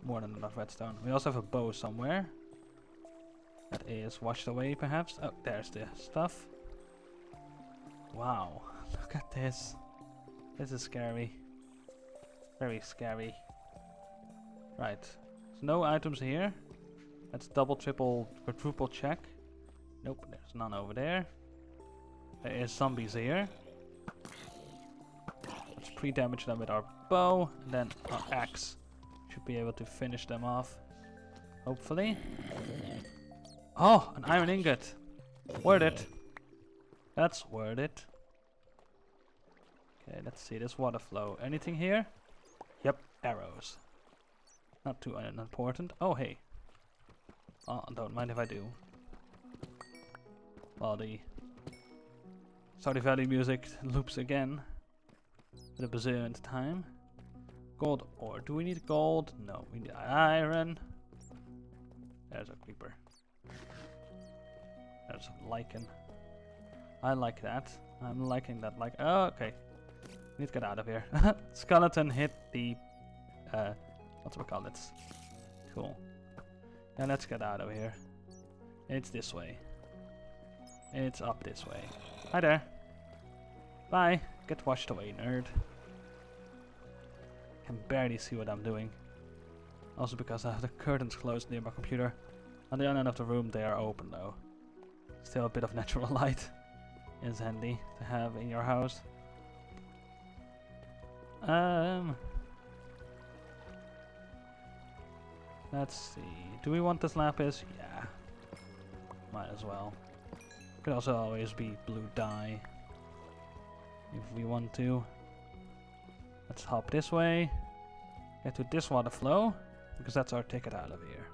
Speaker 1: More than enough redstone. We also have a bow somewhere. That is washed away, perhaps. Oh, there's the stuff. Wow. Look at this. This is scary. Very scary. Right. There's no items here. Let's double, triple, quadruple check. Nope, there's none over there. There is zombies here. Let's pre-damage them with our bow, and then our axe should be able to finish them off. Hopefully. Oh, an iron ingot. Worth it. That's worth it. Okay, let's see this water flow. Anything here? Yep, arrows. Not too unimportant. Oh, hey. Oh, don't mind if I do. While the Stardew Valley music loops again. With a bazillionth time. Gold ore. Do we need gold? No, we need iron. There's a creeper. There's a lichen. I like that. I'm liking that. Like, oh, okay. Need to get out of here. Skeleton hit the what's it called? It's cool. Yeah, let's get out of here. It's this way. It's up this way. Hi there. Bye. Get washed away, nerd. Can barely see what I'm doing. Also because I have the curtains closed near my computer. On the other end of the room they are open though. Still a bit of natural light is handy to have in your house. Let's see. Do we want this lapis? Yeah. Might as well. Could also always be blue dye. If we want to. Let's hop this way. Get to this water flow. Because that's our ticket out of here.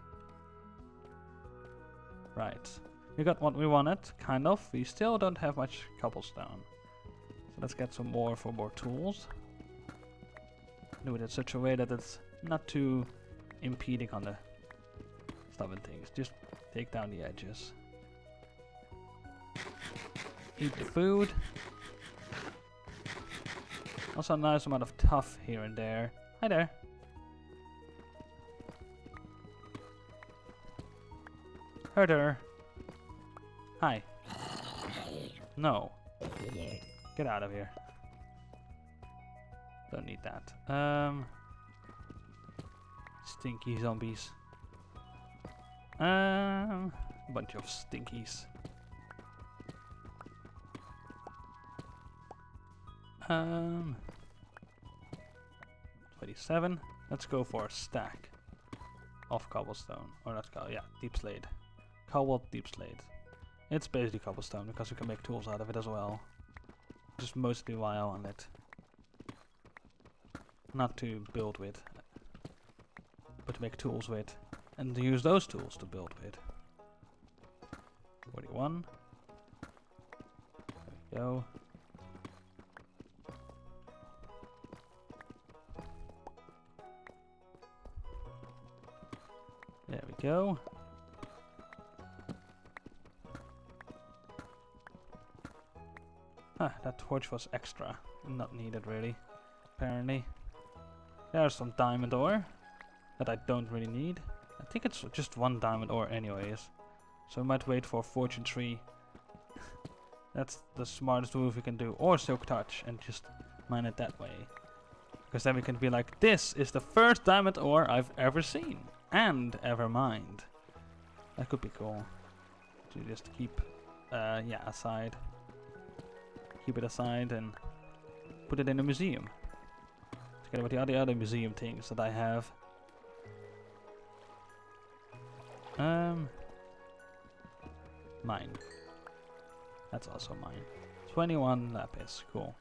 Speaker 1: Right. We got what we wanted, kind of. We still don't have much cobblestone. So let's get some more for more tools. Do it in such a way that it's not too impeding on the stuff and things. Just take down the edges. Eat the food. Also a nice amount of tuff here and there. Hi there. Herder. Hi. No. Get out of here. Don't need that. Stinky zombies. Bunch of stinkies. 27. Let's go for a stack of cobblestone. Or not cobble, yeah, deep slate. Cobbled deep slate. It's basically cobblestone because we can make tools out of it as well. Just mostly why I want it. Not to build with, but to make tools with. And to use those tools to build with. 41. There we go. There we go. Ah, that torch was extra. Not needed really, apparently. There's some diamond ore that I don't really need. I think it's just one diamond ore anyways. So I might wait for fortune tree. That's the smartest move we can do. Or silk touch and just mine it that way. Because then we can be like, this is the first diamond ore I've ever seen. And ever mined. That could be cool. To just keep, yeah, aside. Keep it aside and put it in a museum. Together with the other museum things that I have. Mine. That's also mine. 21 lapis, cool.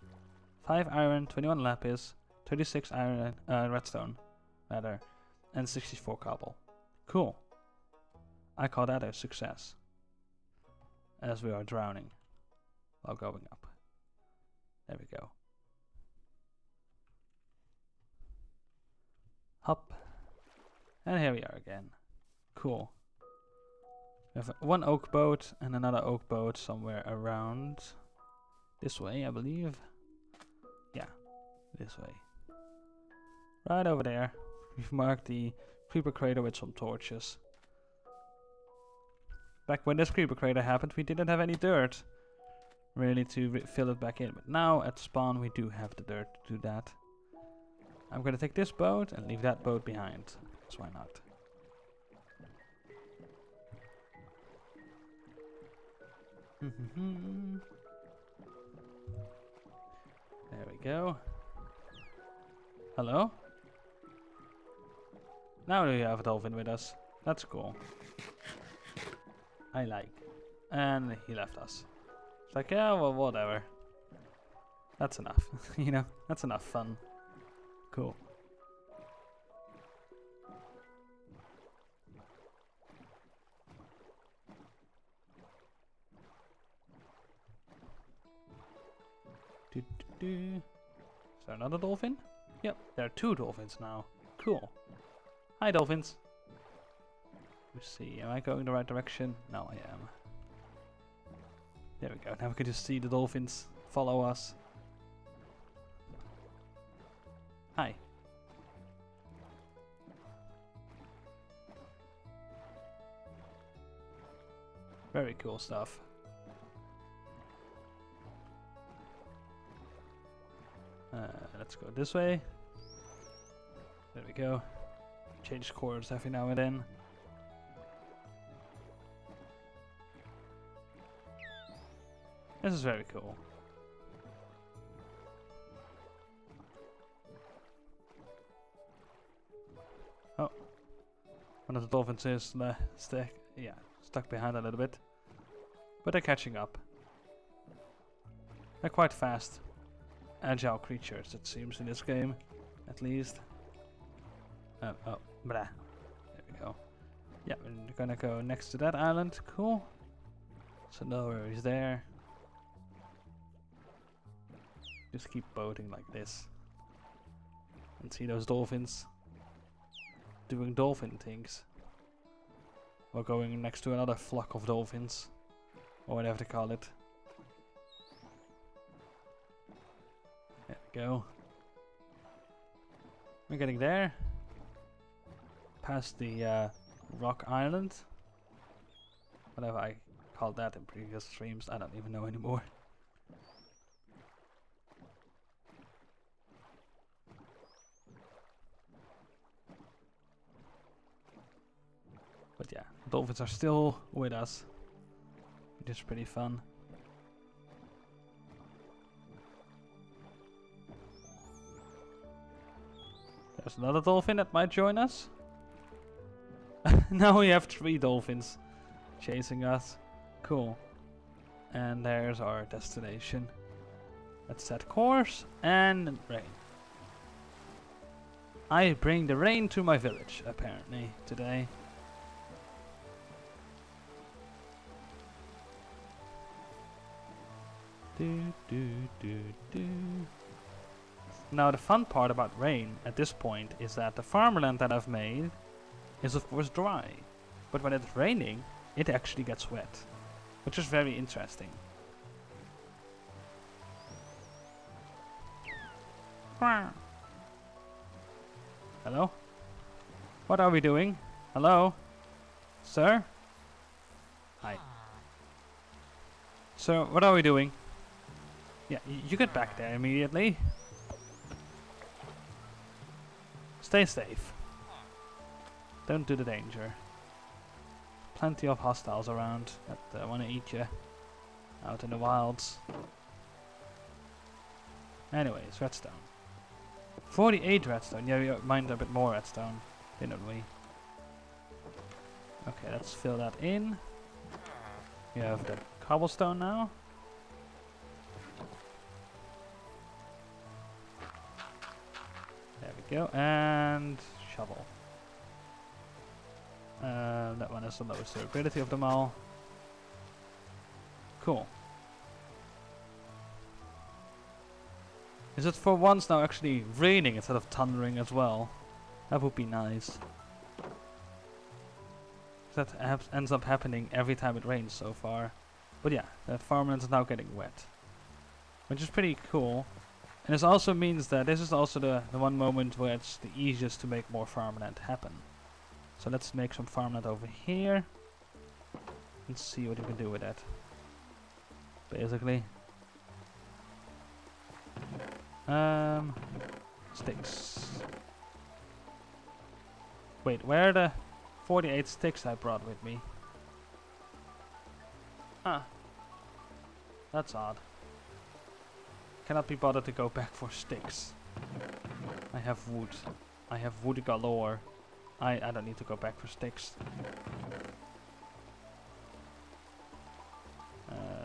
Speaker 1: 5 iron, 21 lapis, 36 iron, redstone, rather, and 64 cobble. Cool. I call that a success. As we are drowning while going up. There we go. Hop. And here we are again. Cool. We have one oak boat and another oak boat somewhere around this way, I believe. Yeah, this way. Right over there. We've marked the creeper crater with some torches. Back when this creeper crater happened, we didn't have any dirt really to fill it back in. But now at spawn, we do have the dirt to do that. I'm gonna take this boat and leave that boat behind. So why not? There we go. Hello? Now we have a dolphin with us. That's cool. I like. And he left us. It's like, yeah, well, whatever. That's enough. You know, that's enough fun. Cool. Is there another dolphin? Yep, there are 2 dolphins now. Cool. Hi, dolphins. Let's see, am I going the right direction? No, I am. There we go. Now we can just see the dolphins follow us. Hi. Very cool stuff. Let's go this way. There we go. Change course every now and then. This is very cool. Oh. One of the dolphins is stuck behind a little bit. But they're catching up. They're quite fast. Agile creatures, it seems, in this game, at least. Oh, blah. There we go. Yeah, we're gonna go next to that island. Cool. So no worries there. Just keep boating like this. And see those dolphins doing dolphin things. Or going next to another flock of dolphins. Or whatever to call it. There we go. We're getting there. Past the rock island. Whatever I called that in previous streams, I don't even know anymore. But yeah, dolphins are still with us, which is pretty fun. There's another dolphin that might join us. Now we have 3 dolphins chasing us. Cool. And there's our destination. Let's set course and rain. I bring the rain to my village, apparently, today. Now the fun part about rain at this point is that the farmland that I've made is of course dry. But when it's raining, it actually gets wet. Which is very interesting. Hello? What are we doing? Hello? Sir? Hi. Sir, what are we doing? Yeah, you get back there immediately. Stay safe. Don't do the danger. Plenty of hostiles around that want to eat you out in the wilds. Anyways, redstone. 48 redstone. Yeah, we mined a bit more redstone, didn't we? Okay, let's fill that in. We have the cobblestone now. There we go. And shovel. That one has the lowest durability of them all. Cool. Is it for once now actually raining instead of thundering as well? That would be nice. That ends up happening every time it rains so far. But yeah, the farmland is now getting wet. Which is pretty cool. And this also means that this is also the one moment where it's the easiest to make more farmland happen. So let's make some farmland over here. And see what we can do with that. Basically. Sticks. Wait, where are the 48 sticks I brought with me? Huh. That's odd. Cannot be bothered to go back for sticks. I have wood. I have wood galore. I don't need to go back for sticks.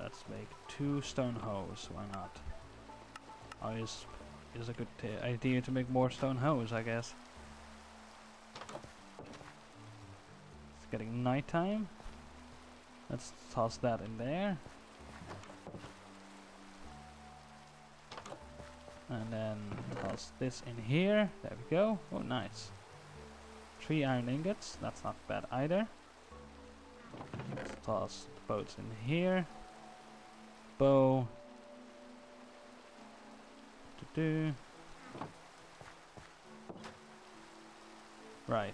Speaker 1: Let's make 2 stone hoes. Why not? Always is a good idea to make more stone hoes, I guess. It's getting nighttime. Let's toss that in there. And then toss this in here. There we go. Oh, nice. 3 iron ingots. That's not bad either. Let's toss the boats in here. Bow. Right.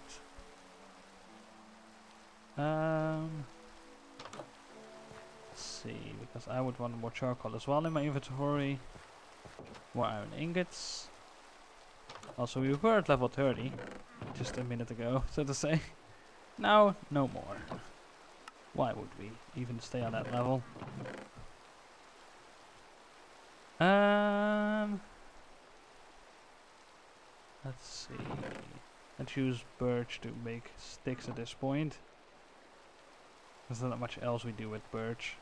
Speaker 1: Let's see, because I would want more charcoal as well in my inventory. More iron ingots. Also, we were at level 30 just a minute ago, so to say. Now, no more. Why would we even stay on that level? Let's see. Let's use birch to make sticks at this point. There's not much else we do with birch.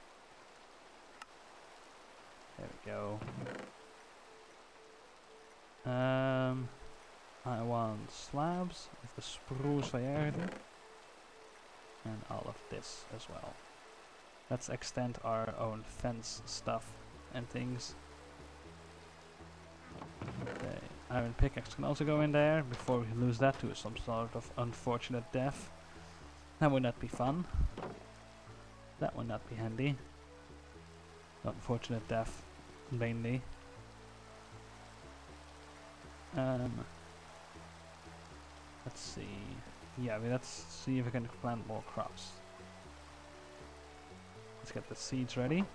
Speaker 1: There we go. I want slabs of the spruce variety. And all of this as well. Let's extend our own fence stuff and things. Okay, iron pickaxe can also go in there before we lose that to some sort of unfortunate death. That would not be fun. That would not be handy. Unfortunate death, mainly. Let's see. Yeah, let's see if we can plant more crops. Let's get the seeds ready.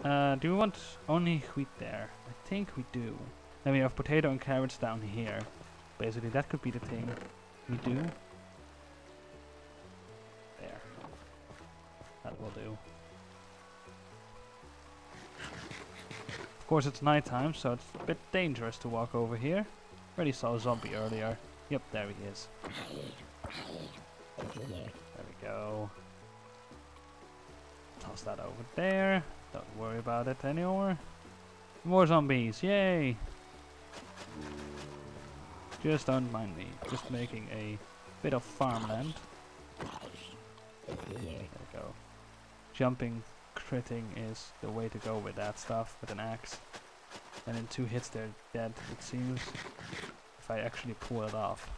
Speaker 1: Do we want only wheat there? I think we do. Then we have potato and carrots down here. Basically, that could be the thing we do. That will do. Of course it's nighttime, so it's a bit dangerous to walk over here. Already saw a zombie earlier. Yep, there he is. There we go. Toss that over there. Don't worry about it anymore. More zombies, yay! Just don't mind me. Just making a bit of farmland. There we go. Jumping, critting is the way to go with that stuff, with an axe. And in 2 hits they're dead, it seems. If I actually pull it off.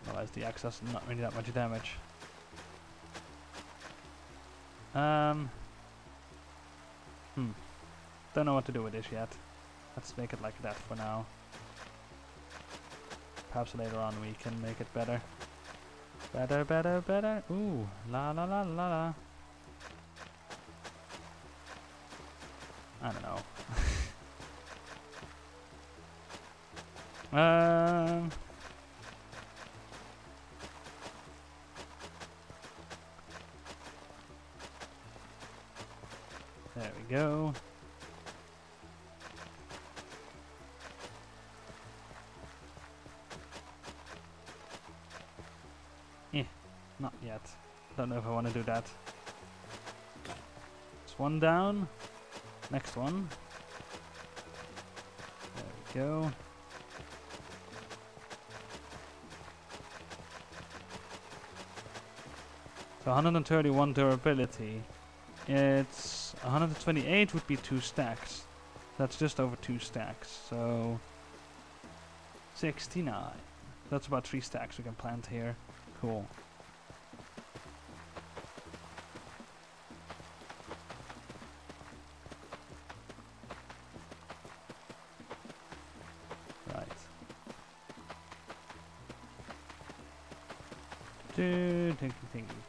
Speaker 1: Otherwise the axe does not really that much damage. Don't know what to do with this yet. Let's make it like that for now. Perhaps later on we can make it better. Better, better, better. Ooh, la la la la la. I don't know. There we go. Not yet. Don't know if I want to do that. It's one down. Next one. There we go. So 131 durability. It's 128 would be 2 stacks. That's just over 2 stacks. So 69. That's about 3 stacks we can plant here. Cool.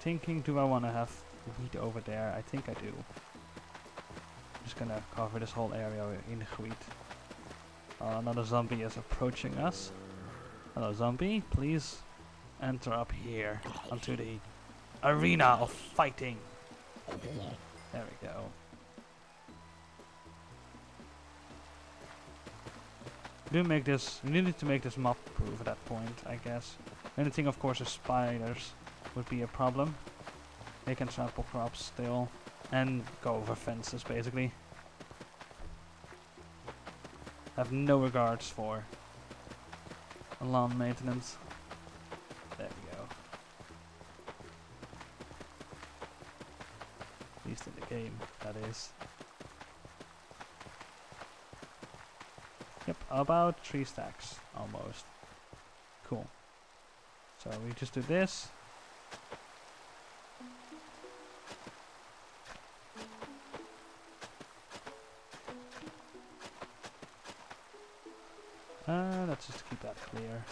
Speaker 1: Thinking, do I want to have wheat over there? I think I do. I'm just gonna cover this whole area in wheat. Another zombie is approaching us. Hello zombie, please enter up here onto the arena of fighting. There we go. We need to make this mob proof at that point, I guess. Anything of course is spiders would be a problem. They can trample crops still and go over fences basically. Have no regards for lawn maintenance. There we go. At least in the game, that is. Yep, about 3 stacks almost. Cool. So we just do this. Let's just keep that clear.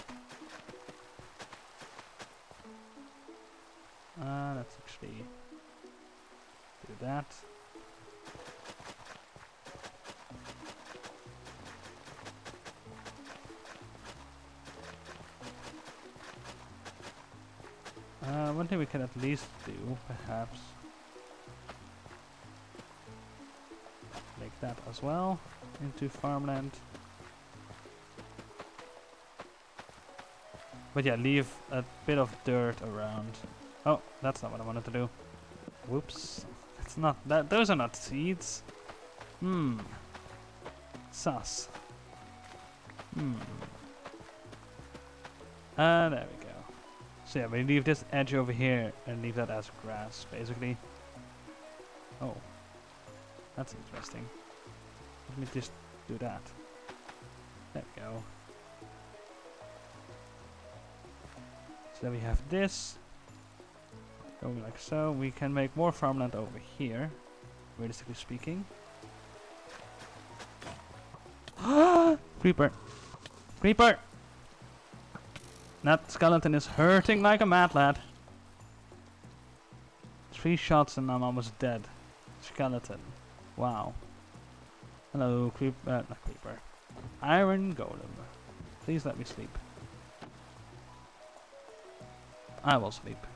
Speaker 1: Let's actually do that. One thing we can at least do, perhaps, make that as well into farmland. But yeah, leave a bit of dirt around. Oh, that's not what I wanted to do. Whoops. It's not that. Those are not seeds. Sus. There we go. So yeah, we leave this edge over here and leave that as grass, basically. Oh. That's interesting. Let me just do that. There we go. So then we have this. Going like so. We can make more farmland over here, realistically speaking. Creeper! Creeper! That skeleton is hurting like a mad lad. 3 shots and I'm almost dead. Skeleton. Wow. Hello, not creeper. Iron golem. Please let me sleep. I will sleep.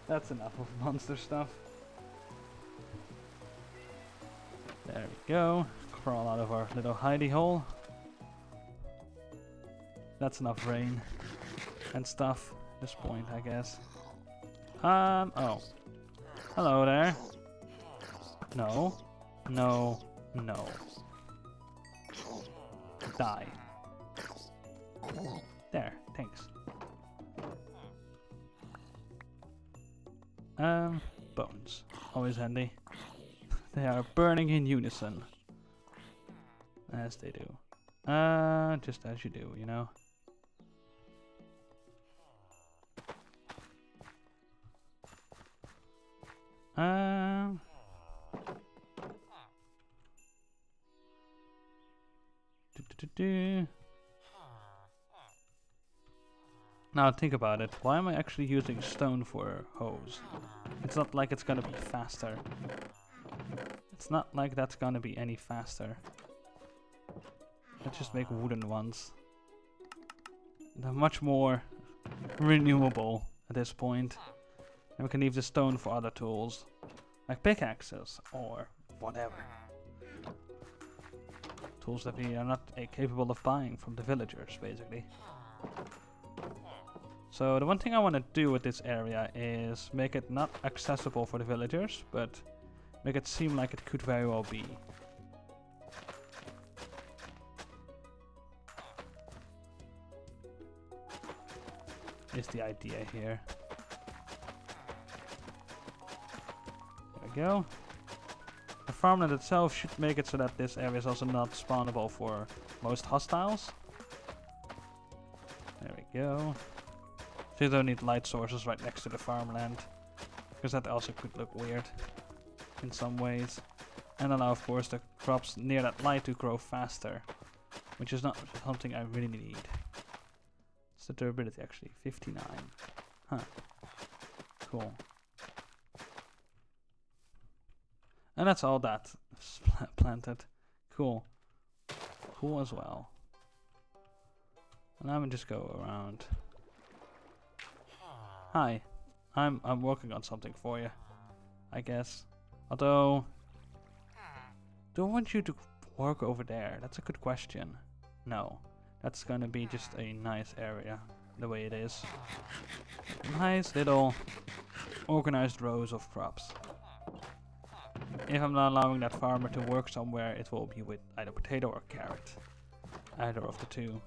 Speaker 1: That's enough of monster stuff. There we go. Crawl out of our little hidey hole. That's enough rain and stuff at this point, I guess. Oh. Hello there. No. No. No. Die. There, thanks. Bones. Always handy. They are burning in unison. As they do. Just as you do, you know. Now think about it. Why am I actually using stone for hose? It's not like it's gonna be faster. It's not like that's gonna be any faster. Let's just make wooden ones. They're much more renewable at this point. And we can leave the stone for other tools. Like pickaxes or whatever. Tools that we are not capable of buying from the villagers, basically. So the one thing I want to do with this area is make it not accessible for the villagers, but make it seem like it could very well be. Is the idea here. There we go. The farmland itself should make it so that this area is also not spawnable for most hostiles. There we go. So you don't need light sources right next to the farmland, because that also could look weird in some ways. And allow, of course, the crops near that light to grow faster, which is not something I really need. It's the durability actually, 59. Huh. Cool. And that's all that planted. Cool. Cool as well. And I'm gonna just go around. Hi. I'm working on something for you, I guess. Although, do I want you to work over there? That's a good question. No. That's gonna be just a nice area, the way it is. Nice little organized rows of crops. If I'm not allowing that farmer to work somewhere, it will be with either potato or carrot. Either of the two.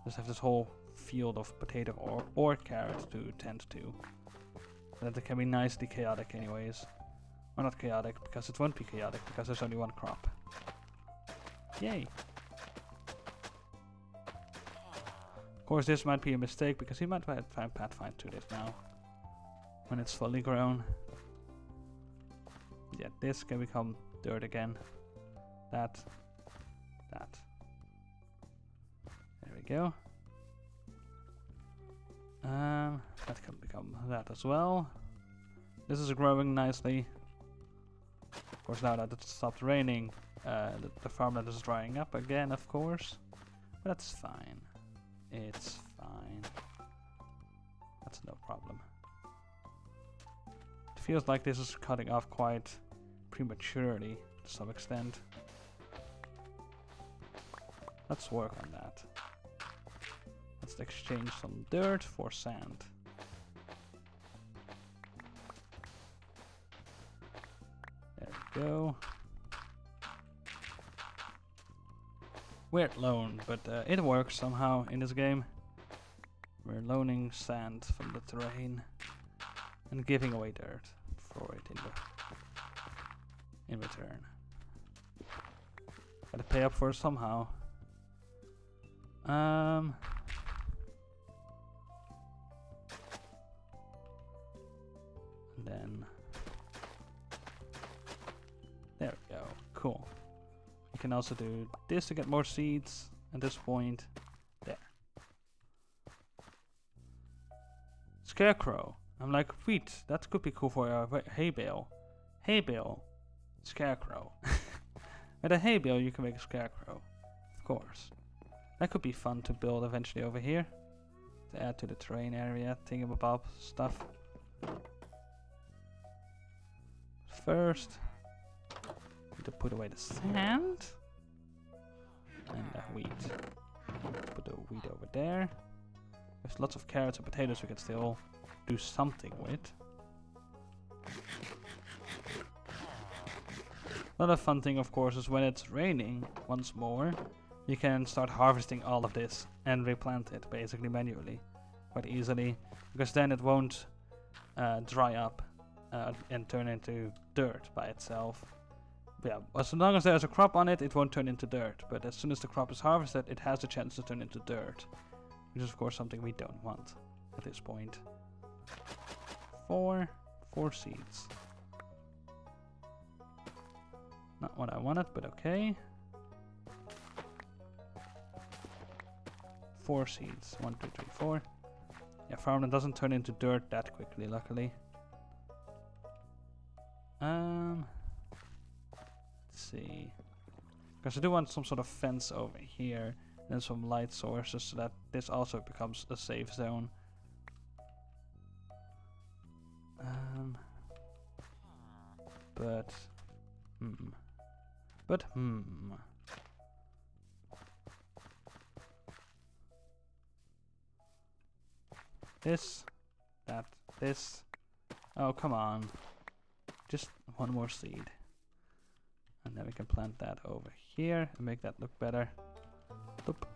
Speaker 1: Just have this whole field of potato or carrot to tend to. So that it can be nicely chaotic anyways. Or not chaotic, because it won't be chaotic, because there's only one crop. Yay! Of course this might be a mistake, because he might find pathfind to this now. When it's fully grown. Yeah, this can become dirt again. That. There we go. That can become that as well. This is growing nicely. Of course, now that it stopped raining, the farmland is drying up again, of course. But that's fine. It's fine. That's no problem. It feels like this is cutting off quite prematurely to some extent. Let's work on that. Let's exchange some dirt for sand. There we go. Weird loan, but it works somehow in this game. We're loaning sand from the terrain and giving away dirt for it in return. Gotta pay up for it somehow. Then there we go. Cool. You can also do this to get more seeds at this point. There. Scarecrow. I'm like, wheat, that could be cool for a hay bale. Hay bale. Scarecrow. With a hay bale you can make a scarecrow. Of course. That could be fun to build eventually over here. To add to the terrain area, thingamabob stuff. first. Need to put away the sand. And the wheat. Put the wheat over there. There's lots of carrots and potatoes we can still do something with. Another fun thing, of course, is when it's raining once more, you can start harvesting all of this and replant it basically manually quite easily, because then it won't dry up and turn into dirt by itself. But yeah, as long as there's a crop on it, it won't turn into dirt, but as soon as the crop is harvested, it has the chance to turn into dirt, which is of course something we don't want at this point. Four seeds. Not what I wanted, but okay. 4 seeds. 1, 2, 3, 4. Yeah, farmland doesn't turn into dirt that quickly, luckily. Let's see. Because I do want some sort of fence over here, and some light sources, so that this also becomes a safe zone. But this, that, this. Oh, come on. Just one more seed. And then we can plant that over here and make that look better. Boop.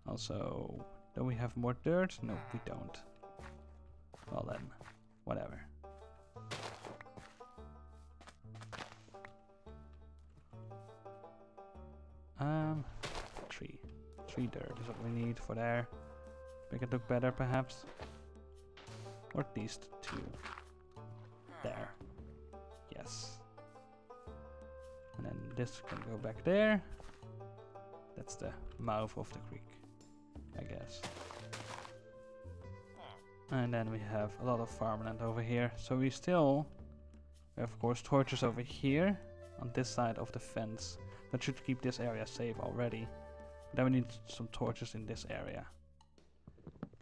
Speaker 1: Also, do we have more dirt? No, we don't. Well then, whatever. Three dirt is what we need for there. Make it look better, perhaps. Or at least 2. There. Yes. And then this can go back there. That's the mouth of the creek, I guess. And then we have a lot of farmland over here. So we still have, of course, torches over here on this side of the fence. That should keep this area safe already. But then we need some torches in this area.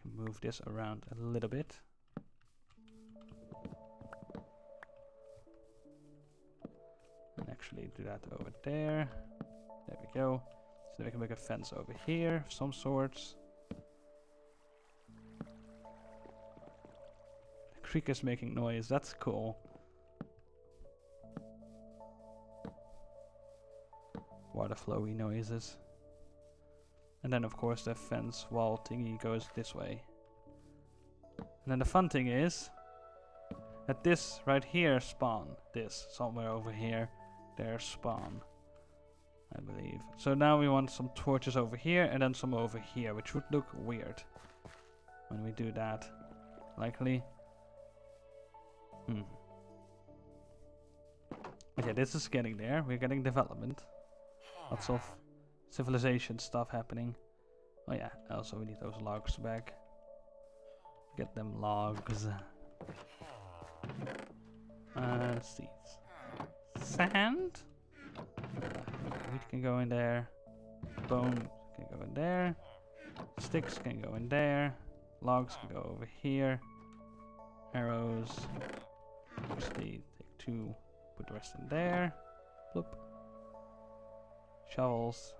Speaker 1: Can move this around a little bit. And actually do that over there. There we go. So we can make a fence over here of some sorts. The creek is making noise, that's cool. Water flowy noises. And then of course the fence wall thingy goes this way. And then the fun thing is that this right here spawn. This somewhere over here. There spawn, I believe. So now we want some torches over here and then some over here, which would look weird when we do that. Likely. But yeah, this is getting there. We're getting development. Lots of civilization stuff happening. Oh yeah, also we need those logs back. Get them logs. Seeds. Sand? Wheat can go in there. Bone can go in there. Sticks can go in there. Logs can go over here. Arrows. Actually, take 2, put the rest in there. Bloop. Shovels.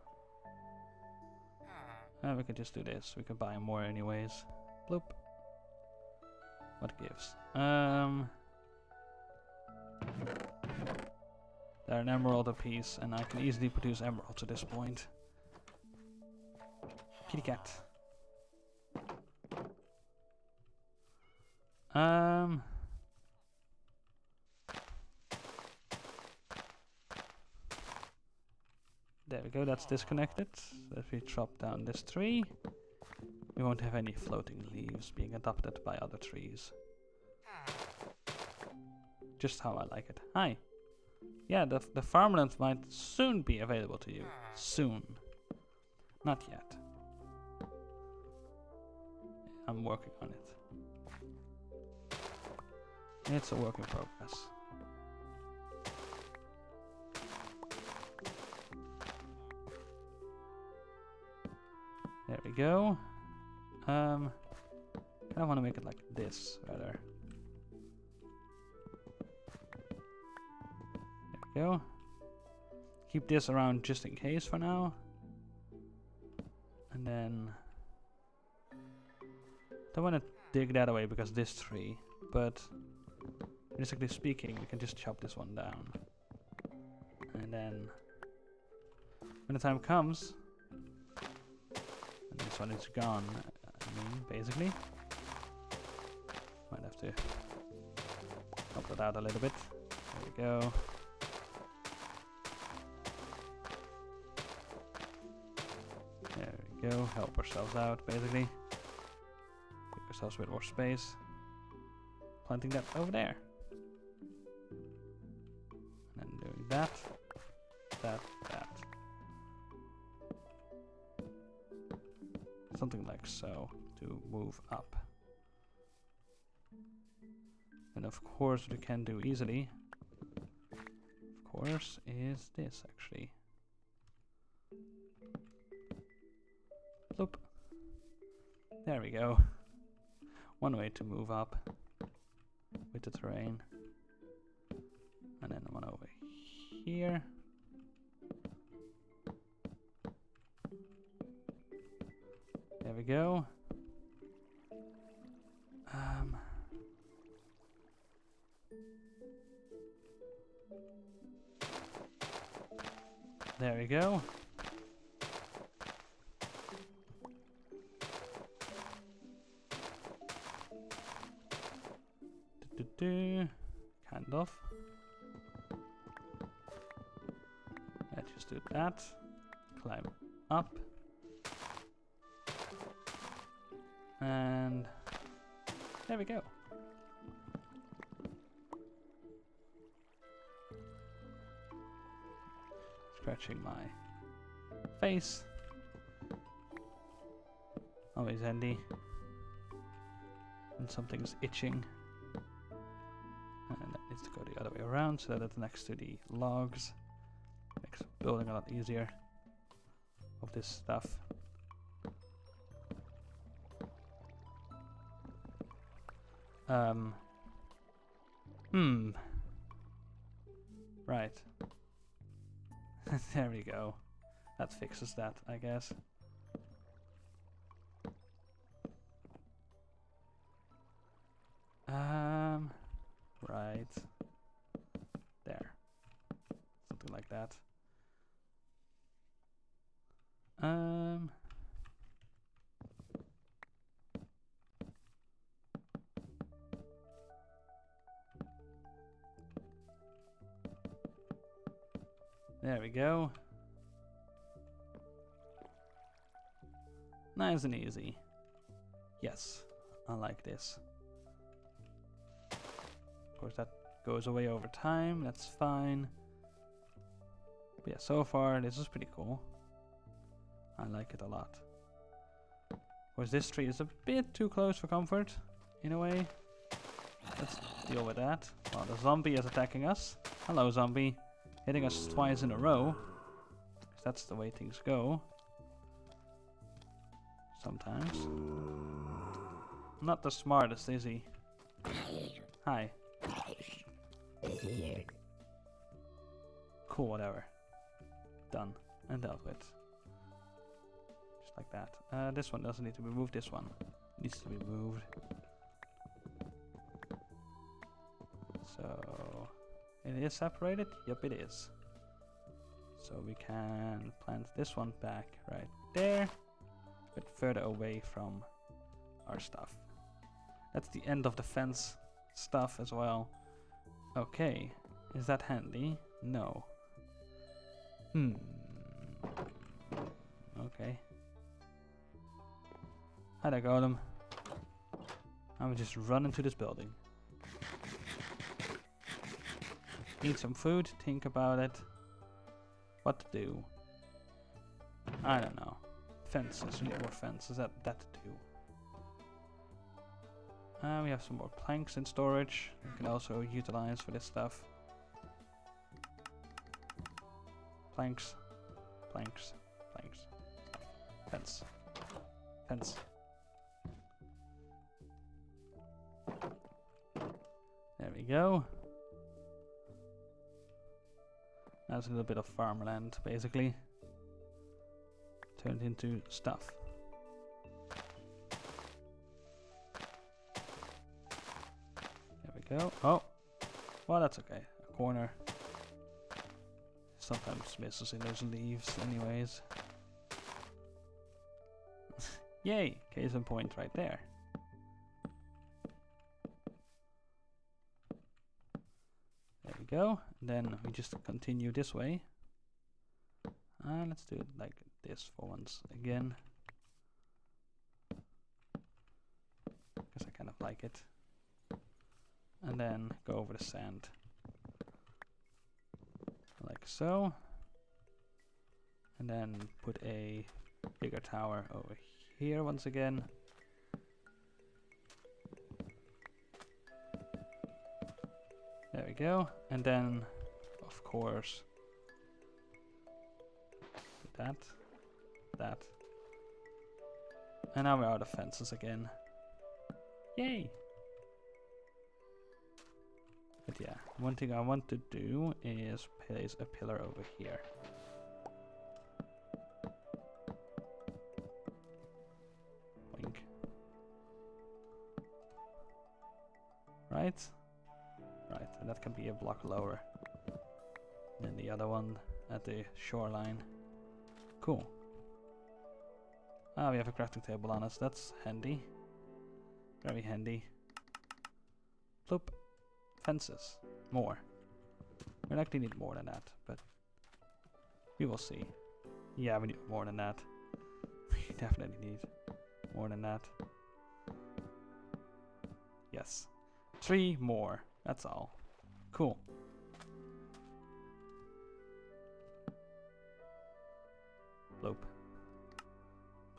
Speaker 1: And we can just do this. We can buy more anyways. Bloop. What gives? They're an emerald apiece, and I can easily produce emeralds at this point. Kitty cat. There we go, that's disconnected. So if we chop down this tree, we won't have any floating leaves being adopted by other trees. Just how I like it. Hi. Yeah, the farmland might soon be available to you. Soon. Not yet. I'm working on it. It's a work in progress. There we go. I want to make it like this, rather. we go. Keep this around just in case for now. And then... don't want to dig that away because of this tree. But... realistically speaking, we can just chop this one down. And then... when the time comes... and this one is gone, I mean, basically. Might have to help that out a little bit. There we go. There we go. Help ourselves out, basically. Give ourselves a bit more space. Planting that over there. And then doing that. That. Something like so, to move up. And of course, what we can do easily, of course, is this actually. Bloop. There we go. One way to move up with the terrain. And then one over here. There we go. There we go. Kind of. Let's just do that. Climb up. And there we go. Scratching my face. Always handy. And something's itching. And that needs to go the other way around so that it's next to the logs. Makes building a lot easier of this stuff. Right. There we go. That fixes that, I guess. Right. There. Something like that. There we go. Nice and easy. Yes, I like this. Of course, that goes away over time. That's fine. But yeah, so far this is pretty cool. I like it a lot. Of course, this tree is a bit too close for comfort, in a way. Let's deal with that. Well, the zombie is attacking us. Hello, zombie. Hitting us twice in a row. 'Cause that's the way things go. Sometimes. Not the smartest, is he? Hi. Cool, whatever. Done. And dealt with. Just like that. This one doesn't need to be moved. This one needs to be moved. So... it is separated? Yep, it is. So we can plant this one back right there. But further away from our stuff. That's the end of the fence stuff as well. Okay. Is that handy? No. Okay. Hi there, golem. I will just run into this building. Need some food, think about it. What to do? I don't know. Fences, we need more fences, that to do. We have some more planks in storage. We can also utilize for this stuff. Planks, planks, planks. Fence. Fence. There we go. has a little bit of farmland, basically. Turned into stuff. There we go. Oh! Well, that's okay. A corner. Sometimes misses in those leaves anyways. Yay! Case in point right there. There we go. Then we just continue this way. Let's do it like this for once again. Because I kind of like it. And then go over the sand. Like so. And then put a bigger tower over here once again. There we go. And then, of course, that. And now we're out of fences again. Yay! But yeah, one thing I want to do is place a pillar over here. Boink. Right? Right, and that can be a block lower than the other one at the shoreline. Cool. Ah, we have a crafting table on us. That's handy. Very handy. Bloop. Fences. More. We likely need more than that, but we will see. Yeah, we need more than that. We definitely need more than that. Yes. 3 more. That's all. Cool. Bloop.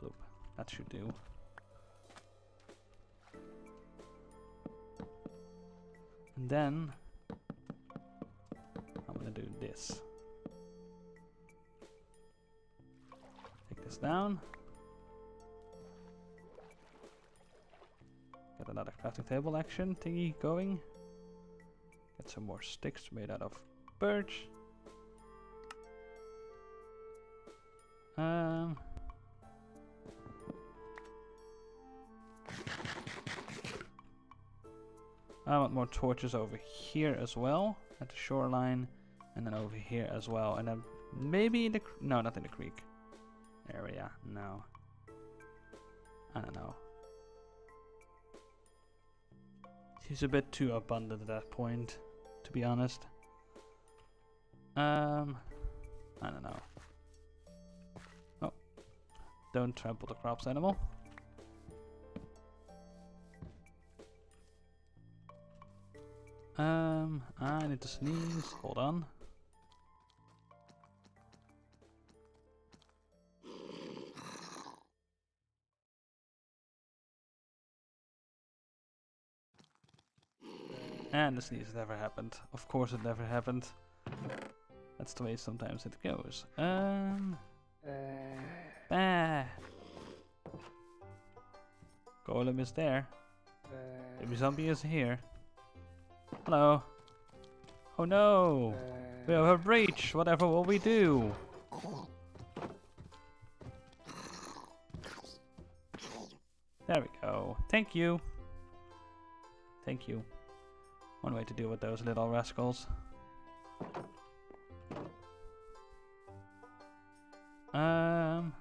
Speaker 1: Bloop. That should do. And then I'm gonna do this. Take this down. Get another crafting table action thingy going. Get some more sticks made out of birch. I want more torches over here as well, at the shoreline, and then over here as well, and then maybe in the no, not in the creek area. No, I don't know. He's a bit too abundant at that point, to be honest. I don't know. Oh, don't trample the crops, animal. I need to sneeze. Hold on. And the sneeze never happened. Of course it never happened. That's the way sometimes it goes. Golem is there. Baby zombie is here. Hello. Oh no! We have a breach! Whatever will we do? There we go. Thank you. Thank you. One way to deal with those little rascals. Then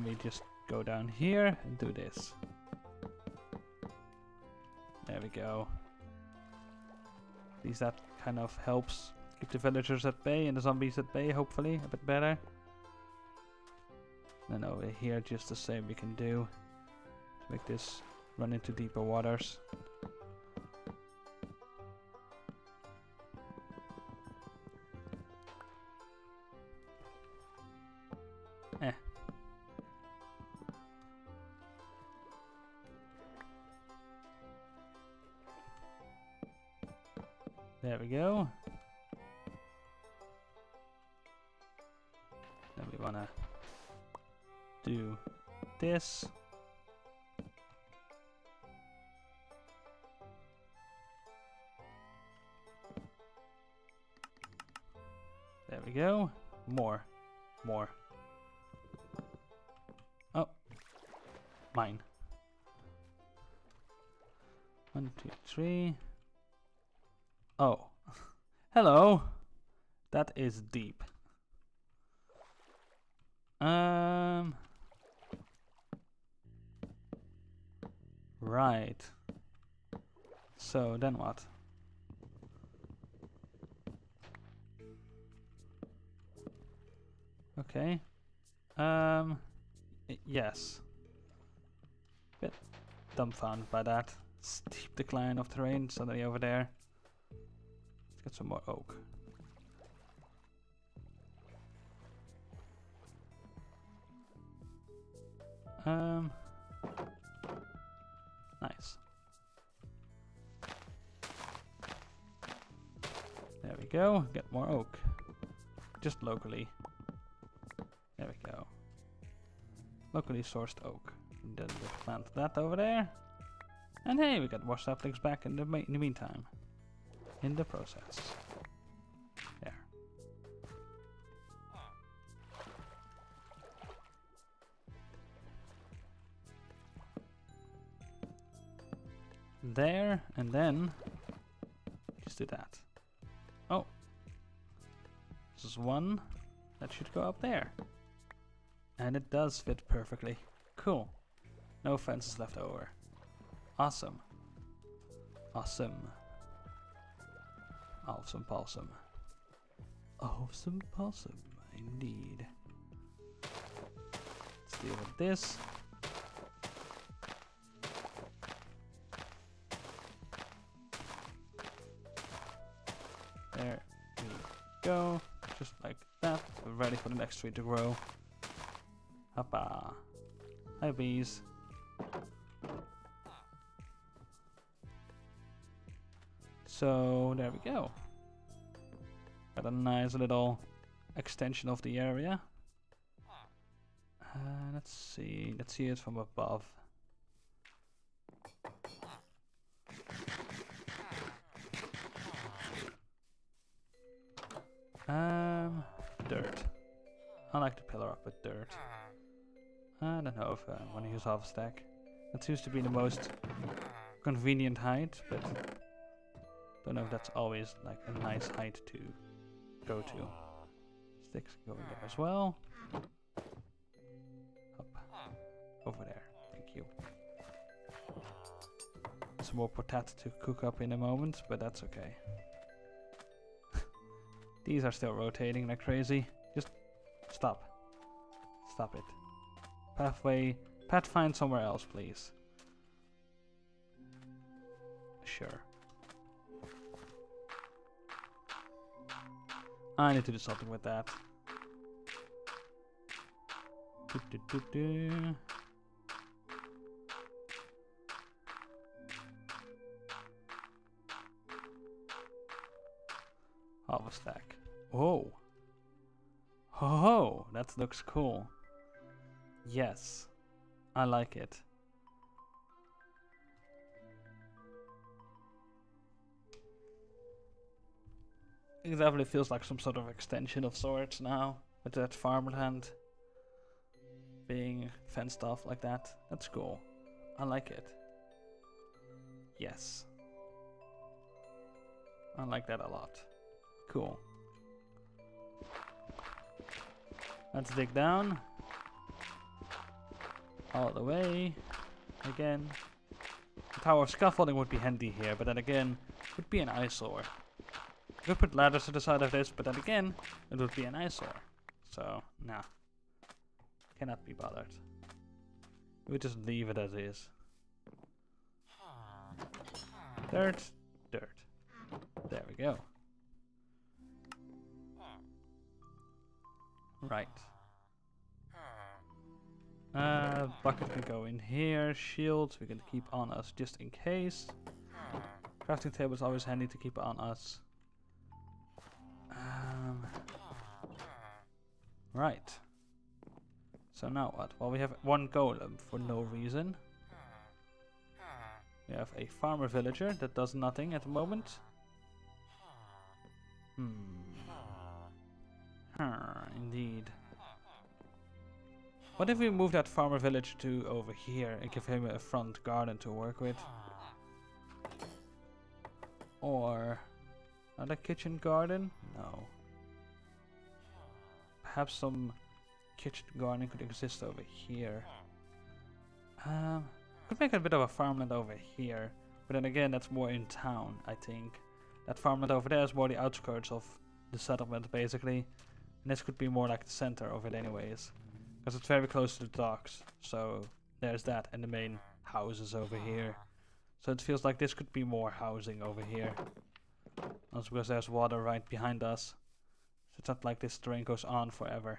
Speaker 1: we just go down here and do this. There we go. At least that kind of helps keep the villagers at bay and the zombies at bay, hopefully, a bit better. And over here, just the same we can do to make this run into deeper waters. There we go. Then we wanna do this. There we go. More. More. Oh. Mine. 1, 2, 3. Oh. Hello. That is deep. Right. So then what? Okay. Yes. Bit dumbfounded by that steep decline of terrain suddenly over there. Let's get some more oak. Nice. There we go. Get more oak. Just locally. There we go. Locally sourced oak. And then we plant that over there. And hey, we got more saplings back in the meantime. In the process. There. There, and then just do that. Oh. This is one that should go up there. And it does fit perfectly. Cool. No fences left over. Awesome. Awesome. Awesome possum. Awesome possum, indeed. Let's deal with this. There we go. Just like that. We're ready for the next tree to grow. Hoppa. Hi bees. So there we go. Got a nice little extension of the area. Let's see it from above. Dirt. I like to pillar up with dirt. I don't know if I want to use half a stack. That seems to be the most convenient height, but don't know if that's always like a nice height to go to. Sticks going there as well. Up. Over there. Thank you. Some more potato to cook up in a moment, but that's okay. These are still rotating like crazy. Just stop. Stop it. Pathway. Path find somewhere else, please. Sure. I need to do something with that. Half a stack. Oh. Oh, that looks cool. Yes. I like it. It definitely feels like some sort of extension of sorts now, with that farmland being fenced off like that. That's cool. I like it. Yes. I like that a lot. Cool. Let's dig down. All the way. Again. The tower of scaffolding would be handy here, but then again, it would be an eyesore. We could put ladders to the side of this, but then again, it would be an eyesore. So, nah. Cannot be bothered. We just leave it as is. Dirt, dirt. There we go. Right. Bucket can go in here. Shields we can keep on us just in case. Crafting table is always handy to keep on us. Right. So now what? Well, we have one golem for no reason. We have a farmer villager that does nothing at the moment. Indeed. What if we move that farmer village to over here and give him a front garden to work with? Or another kitchen garden? No. Perhaps some kitchen garden could exist over here. Could make a bit of a farmland over here, but then again that's more in town, I think. That farmland over there is more the outskirts of the settlement basically. And this could be more like the center of it anyways. Because it's very close to the docks. So there's that and the main houses over here. So it feels like this could be more housing over here. Also because there's water right behind us. So it's not like this terrain goes on forever.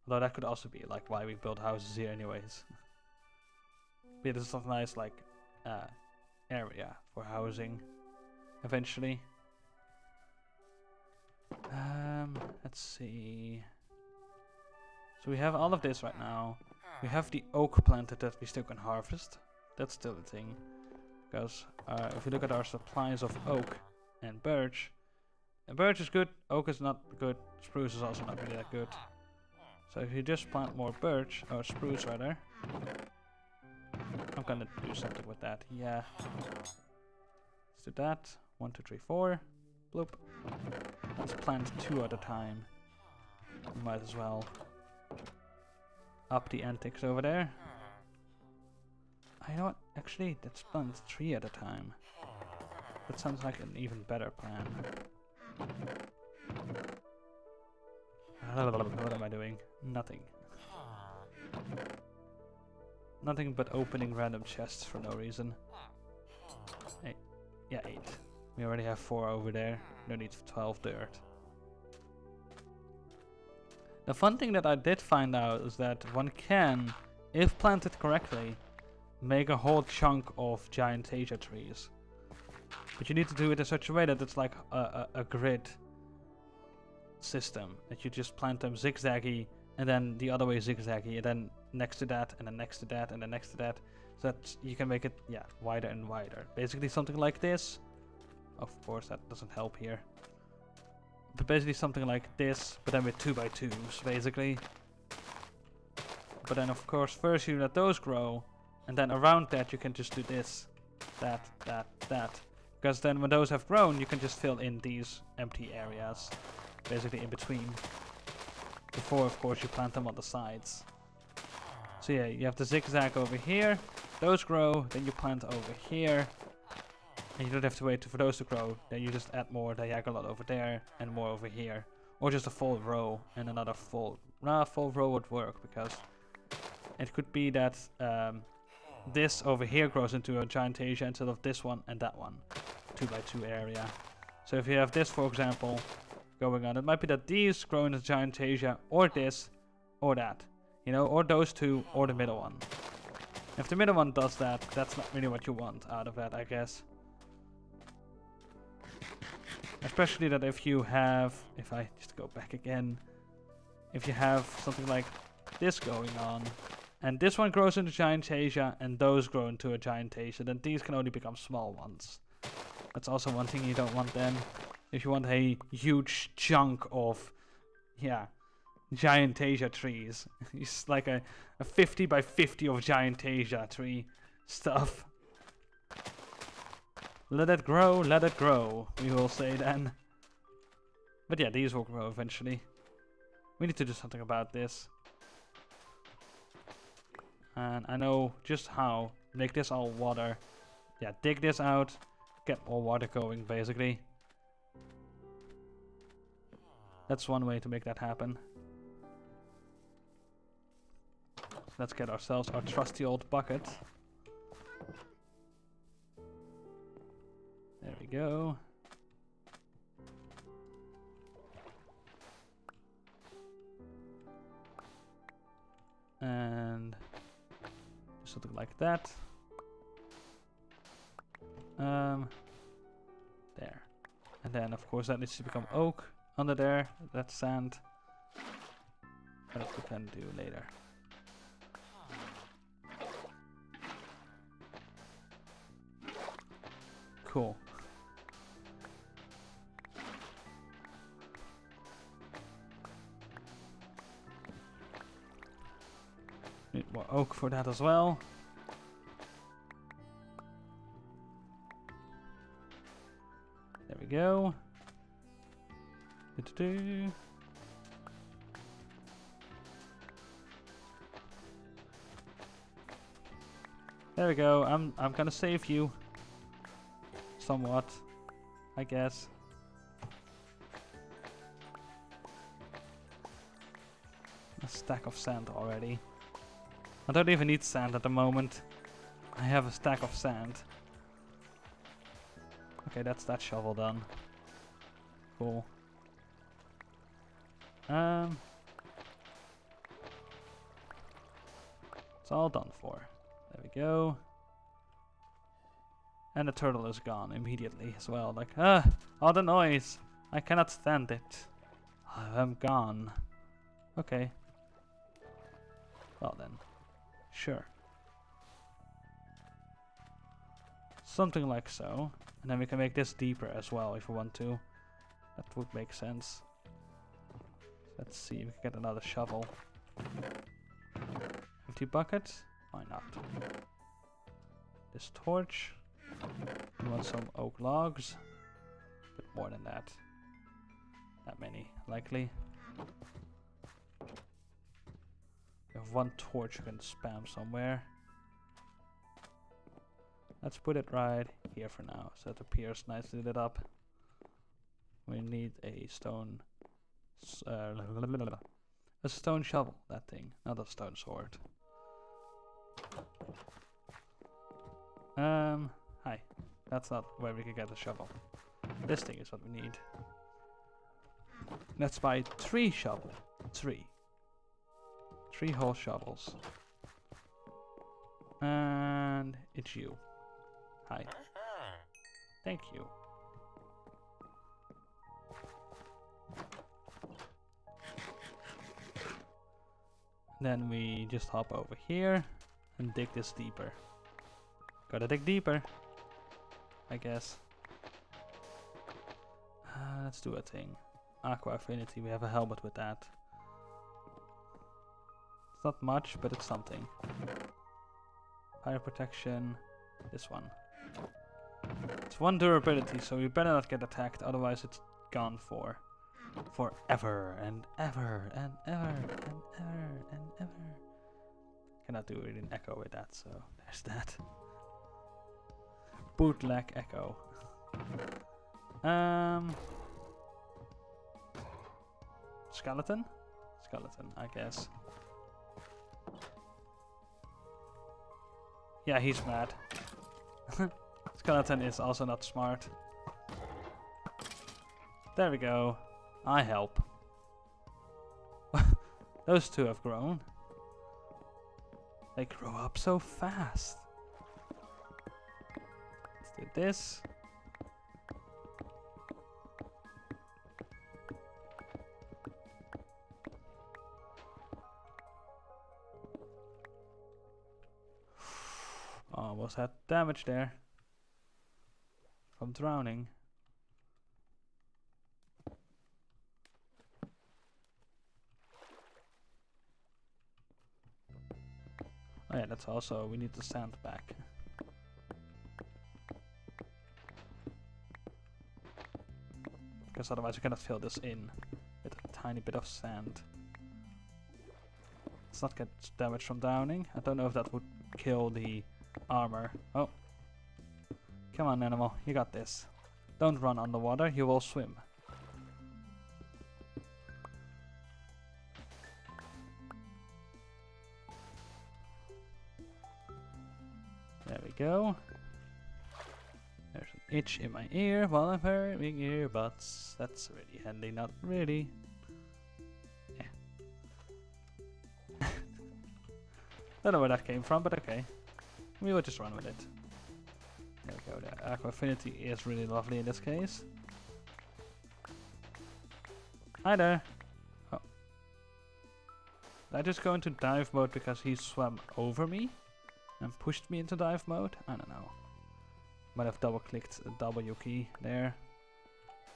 Speaker 1: Although that could also be like why we build houses here anyways. But this is a nice like area for housing eventually. Let's see. So we have all of this right now. We have the oak planted that we still can harvest. That's still a thing. Because if you look at our supplies of oak and birch is good, oak is not good, spruce is also not really that good. So if you just plant more birch, or spruce rather, I'm gonna do something with that, yeah. Let's do that, 1, 2, 3, 4, bloop. Let's plant 2 at a time. Might as well up the antics over there. You know what, actually, let's plant 3 at a time. That sounds like an even better plan. What am I doing? Nothing. Nothing but opening random chests for no reason. 8. Yeah, 8. We already have 4 over there. No need for 12 dirt. The fun thing that I did find out is that one can, if planted correctly, make a whole chunk of giantasia trees. But you need to do it in such a way that it's like a grid system. That you just plant them zigzaggy and then the other way zigzaggy and then next to that and then next to that and then next to that. So that you can make it, yeah, wider and wider. Basically something like this. Of course that doesn't help here. But basically something like this, but then with 2x2s basically. But then of course first you let those grow. And then around that you can just do this, that. Because then when those have grown, you can just fill in these empty areas, basically in between. Before, of course, you plant them on the sides. So yeah, you have the zigzag over here, those grow, then you plant over here. And you don't have to wait for those to grow, then you just add more diagonal over there and more over here. Or just a full row and another full row would work, because it could be that this over here grows into a giantasia instead of this one and that one. 2x2 area. So if you have this, for example, going on, it might be that these grow into giantasia, or this, or that. You know, or those two, or the middle one. If the middle one does that, that's not really what you want out of that, I guess. Especially that if you have, if I just go back again, if you have something like this going on, and this one grows into giantasia, and those grow into a giantasia, then these can only become small ones. That's also one thing you don't want then. If you want a huge chunk of, yeah, giantasia trees. It's like a 50 by 50 of giantasia tree stuff. Let it grow, we will say then. But yeah, these will grow eventually. We need to do something about this. And I know just how. Make this all water. Yeah, dig this out. Get more water going, basically. That's one way to make that happen. Let's get ourselves our trusty old bucket. There we go. And something like that. There. And then of course that needs to become oak under there. That's sand. That we can do later. Cool. more oak for that as well. There we go. Do-do-do. There we go. I'm gonna save you. Somewhat, I guess. A stack of sand already. I don't even need sand at the moment. I have a stack of sand. Okay, that's that shovel done. Cool. It's all done for. There we go. And the turtle is gone immediately as well. Like, all the noise. I cannot stand it. I'm gone. Okay. Well then. Sure. Something like so. And then we can make this deeper as well if we want to. That would make sense. Let's see if we can get another shovel. Empty bucket? Why not? This torch. We want some oak logs. Bit more than that. That many, likely. We have one torch you can spam somewhere. Let's put it right here for now, so it appears nicely lit up. We need a stone... a stone shovel, that thing, not a stone sword. Hi. That's not where we can get a shovel. This thing is what we need. Let's buy 3 shovels. 3 whole shovels. And it's you. Hi. Thank you. Then we just hop over here and dig this deeper. Gotta dig deeper, I guess. Let's do a thing. Aqua Affinity, we have a helmet with that. It's not much, but it's something. Fire protection, this one. It's 1 durability, so we better not get attacked, otherwise it's gone for forever and ever and ever and ever and ever. Cannot do it in echo with that, so there's that. Bootleg echo. Skeleton? Skeleton, I guess. Yeah, he's mad. Skeleton is also not smart. There we go. I help. Those two have grown. They grow up so fast. Let's do this. Almost had damage there from drowning. Oh yeah, that's also, we need the sand back. Because otherwise we cannot fill this in with a tiny bit of sand. Let's not get damage from drowning. I don't know if that would kill the armor. Oh. Come on, animal, you got this. Don't run underwater, you will swim. There we go. There's an itch in my ear while I'm wearing earbuds. That's really handy, not really. Yeah. Don't know where that came from, but okay. We will just run with it. There we go, the Aqua Affinity is really lovely in this case. Hi there! Oh. Did I just go into dive mode because he swam over me? And pushed me into dive mode? I don't know. Might have double clicked the W key there.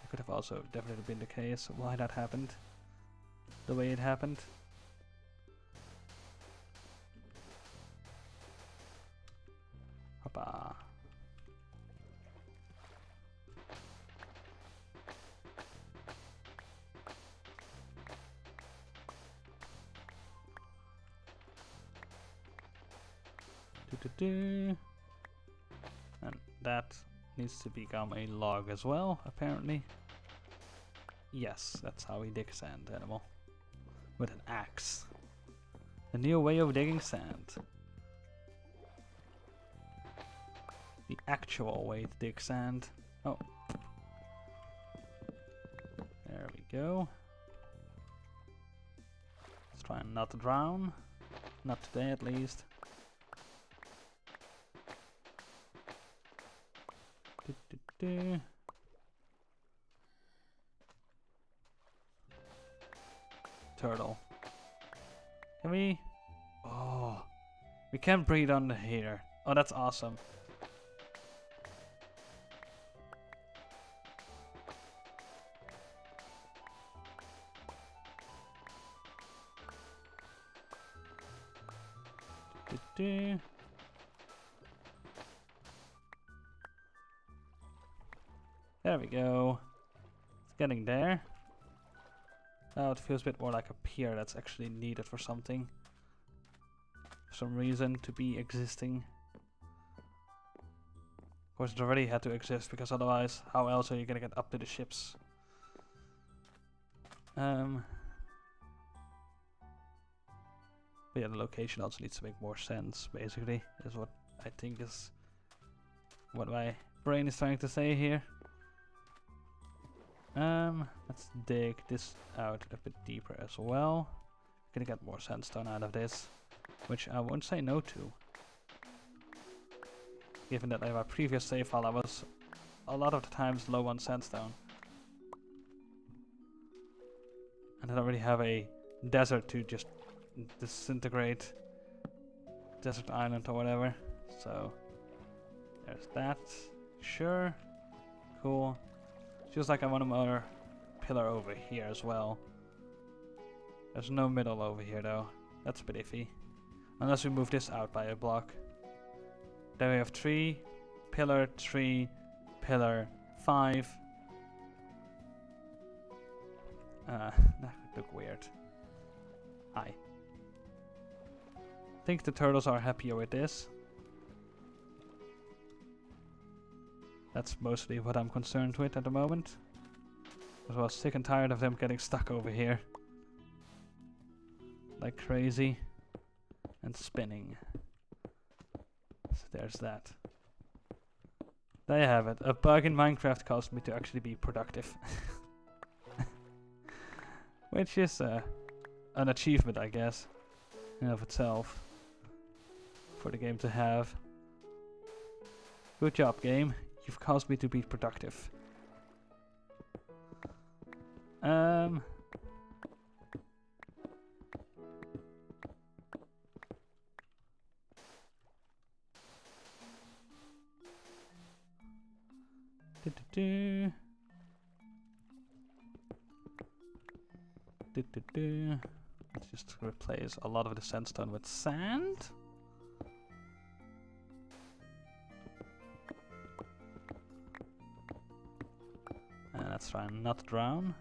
Speaker 1: It could have also definitely been the case why that happened. The way it happened. Ba-ba. Do-do-do. And that needs to become a log as well, apparently. Yes, that's how we dig sand, animal. With an axe. A new way of digging sand. The actual way to dig sand. Oh. There we go. Let's try and not drown. Not today, at least. Do-do-do. Turtle. Can we? Oh, we can breathe under here. Oh, that's awesome. Do-do-do. There we go. It's getting there. Now it feels a bit more like a pier that's actually needed for something. For some reason to be existing. Of course it already had to exist, because otherwise how else are you gonna get up to the ships? But yeah, the location also needs to make more sense, basically, is what I think is what my brain is trying to say here. Let's dig this out a bit deeper as well. Gonna get more sandstone out of this, which I won't say no to. Given that in my previous save file I was a lot of the times low on sandstone. And I don't really have a desert to just disintegrate. Desert island or whatever. So, there's that. Sure. Cool. Feels like I want another pillar over here as well. There's no middle over here though. That's a bit iffy. Unless we move this out by a block. Then we have 3, pillar, 3, pillar, 5. That could look weird. Hi. I think the turtles are happier with this. That's mostly what I'm concerned with at the moment. I was sick and tired of them getting stuck over here. Like crazy. And spinning. So there's that. There you have it. A bug in Minecraft caused me to actually be productive. Which is an achievement, I guess, in of itself. For the game to have. Good job, game. You've caused me to be productive. Let's just replace a lot of the sandstone with sand. And let's try and not drown.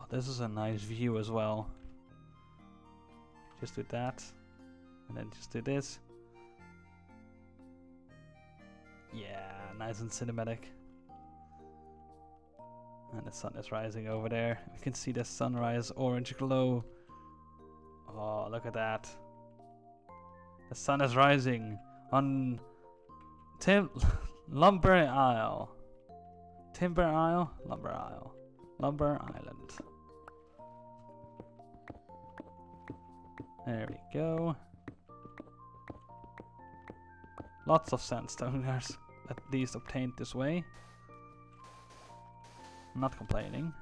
Speaker 1: Oh, this is a nice view as well. Just do that. And then just do this. Yeah, nice and cinematic. And the sun is rising over there. We can see the sunrise orange glow. Oh, look at that. The sun is rising on Lumber Isle. Timber Isle? Lumber Isle. Lumber Island. There we go. Lots of sandstone there's at least obtained this way. I'm not complaining.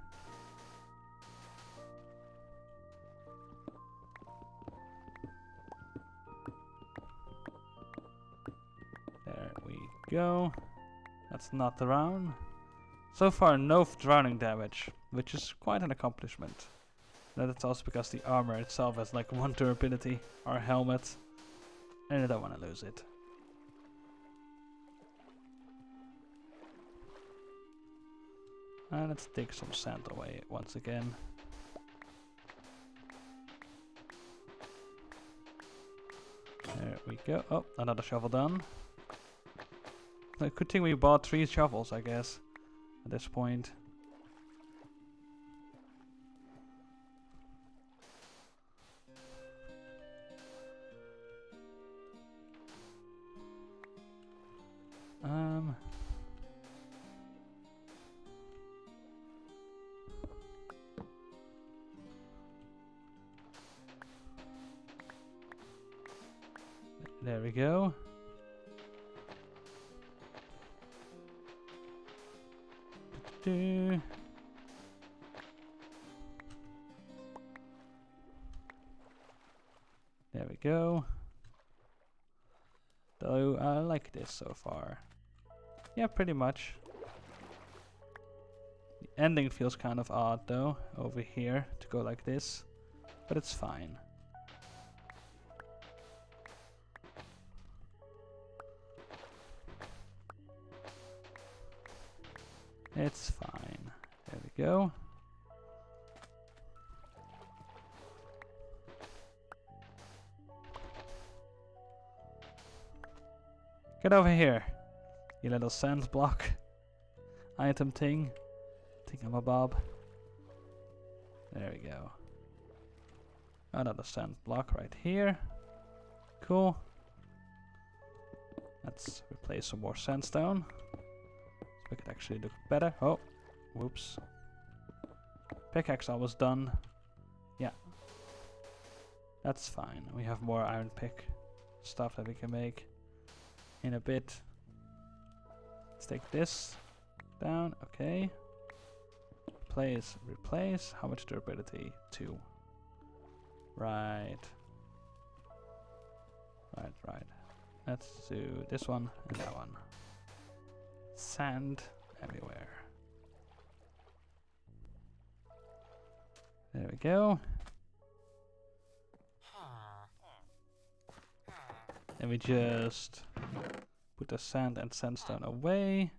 Speaker 1: There we go. That's not drown. So far no drowning damage, which is quite an accomplishment. That's also because the armor itself has like 1 durability. Our helmet And I don't want to lose it. And let's take some sand away once again. There we go. Oh, another shovel done. Good thing we bought 3 shovels, I guess, at this point. There we go. There we go. Though I like this so far. Yeah, pretty much. The ending feels kind of odd though, over here, to go like this. But it's fine. It's fine. There we go. Get over here, you little sand block item thing. Thingamabob. There we go. Another sand block right here. Cool. Let's replace some more sandstone. So we could actually look better. Oh, whoops. Pickaxe almost done. Yeah. That's fine. We have more iron pick stuff that we can make in a bit. Let's take this down. Okay. Replace. How much durability? 2. Right. Let's do this one and that one. Sand everywhere. There we go. And we just put the sand and sandstone away.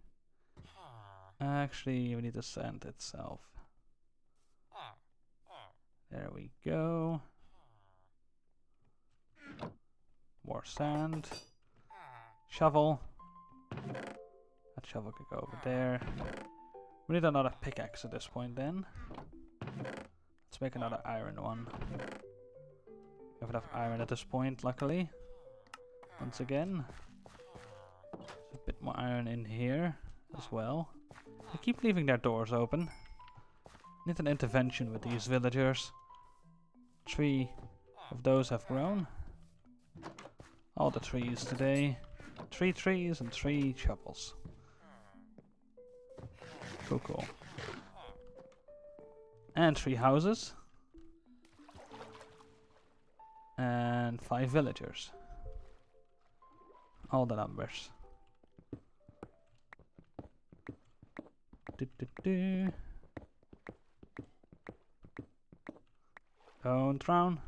Speaker 1: Actually, we need the sand itself. There we go. More sand. Shovel. That shovel could go over there. We need another pickaxe at this point then. Let's make another iron one. We have enough iron at this point, luckily. Once again. There's a bit more iron in here as well. They keep leaving their doors open. Need an intervention with these villagers. 3 of those have grown. All the trees today. 3 trees and 3 shovels. Cool. And 3 houses. And 5 villagers. All the numbers. Don't drown.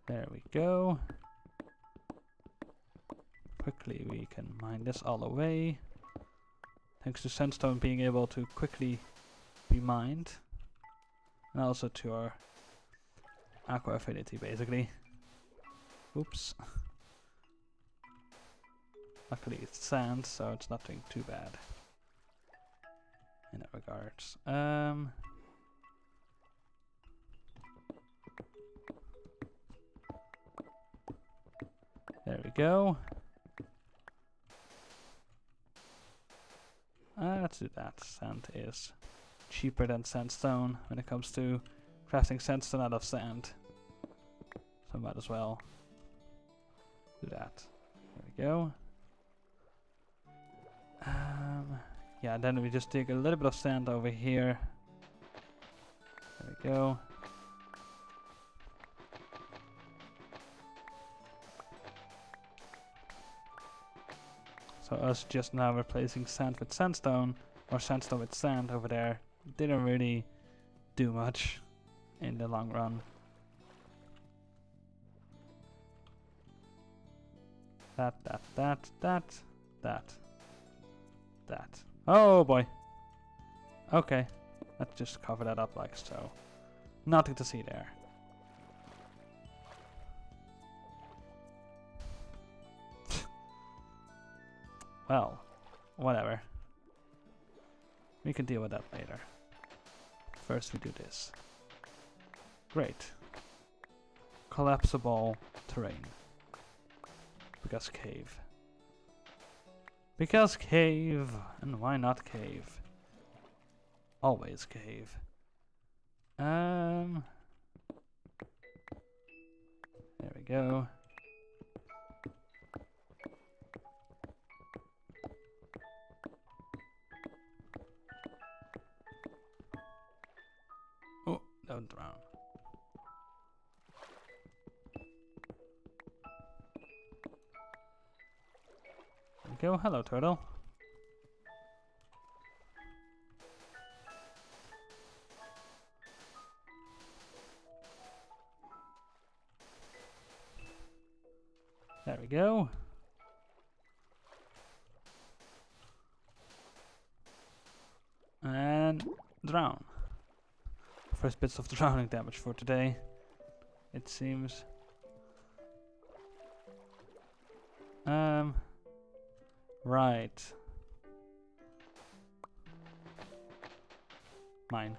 Speaker 1: There we go. Quickly we can mine this all away. Thanks to sandstone being able to quickly be mined. And also to our aqua affinity basically. Oops. Luckily it's sand, so it's nothing too bad in that regards. There we go. Let's do that. Sand is cheaper than sandstone when it comes to crafting sandstone out of sand. So might as well do that. There we go. Yeah, then we just take a little bit of sand over here. There we go. So us just now replacing sand with sandstone, or sandstone with sand over there, didn't really do much in the long run. That. Oh boy. Okay. Let's just cover that up like so. Nothing to see there. Well, whatever. We can deal with that later. First we do this. Great. Collapsible terrain. Because cave. Because cave! And why not cave? Always cave. There we go. Oh, don't drown. There we go. Hello, turtle. There we go. And drown. First bits of drowning damage for today, it seems. Right. Mine.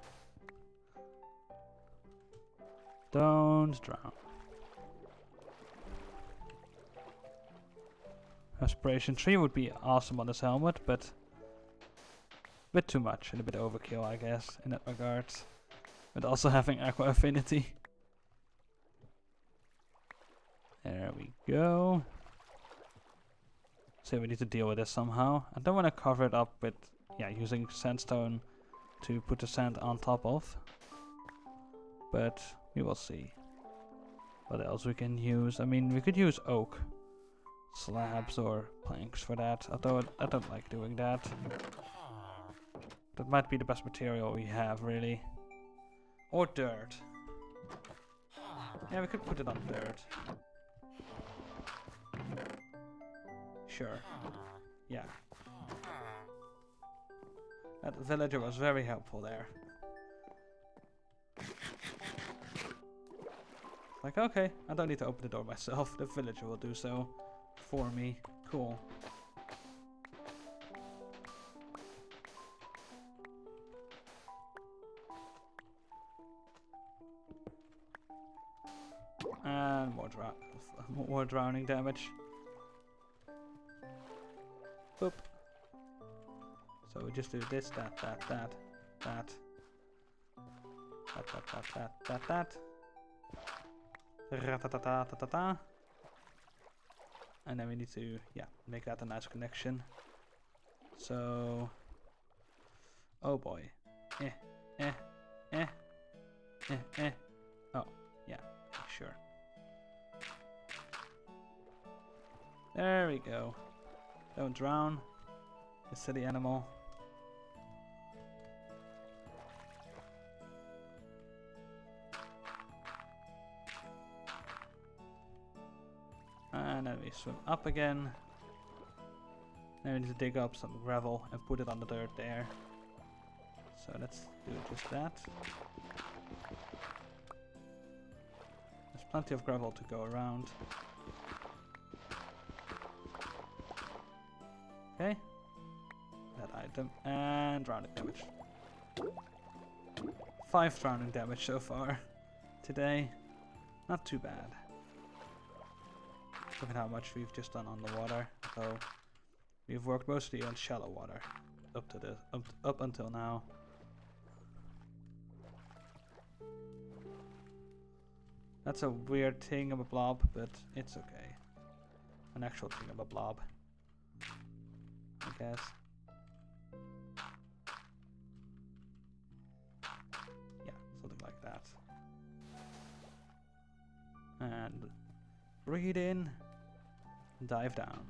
Speaker 1: Don't drown. Aspiration 3 would be awesome on this helmet, but a bit too much and a bit overkill, I guess, in that regard. But also having aqua affinity. There we go. So we need to deal with this somehow. I don't want to cover it up with, using sandstone to put the sand on top of. But we will see what else we can use. I mean, we could use oak slabs or planks for that, although I don't like doing that. That might be the best material we have, really. Or dirt. Yeah, we could put it on dirt. Sure. Yeah. That villager was very helpful there. Like, okay, I don't need to open the door myself. The villager will do so for me. Cool. And more drowning damage. Boop. So we just do this, that. Ra-ta-ta-ta-ta-ta-ta. And then we need to, make that a nice connection. So, oh boy. Oh, yeah, sure. There we go. Don't drown, you silly animal. And then we swim up again. Then we need to dig up some gravel and put it on the dirt there. So let's do just that. There's plenty of gravel to go around. Okay. That item. And drowning damage. 5 drowning damage so far today. Not too bad. Look at how much we've just done on the water. So we've worked mostly on shallow water up until now. That's a weird thing of a blob, but it's okay. An actual thing of a blob, I guess. Yeah, something like that. And breathe in, dive down.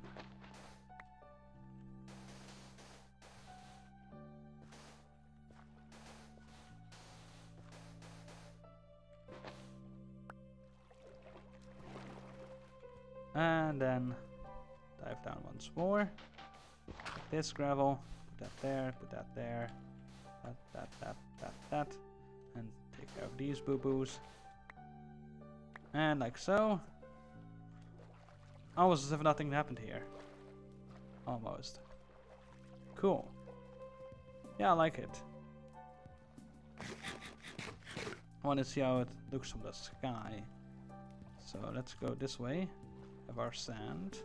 Speaker 1: And then dive down once more. Take this gravel, put that there, put that there. That. And take care of these boo-boos. And like so. Almost as if nothing happened here. Almost. Cool. Yeah, I like it. I want to see how it looks from the sky. So let's go this way. Have our sand.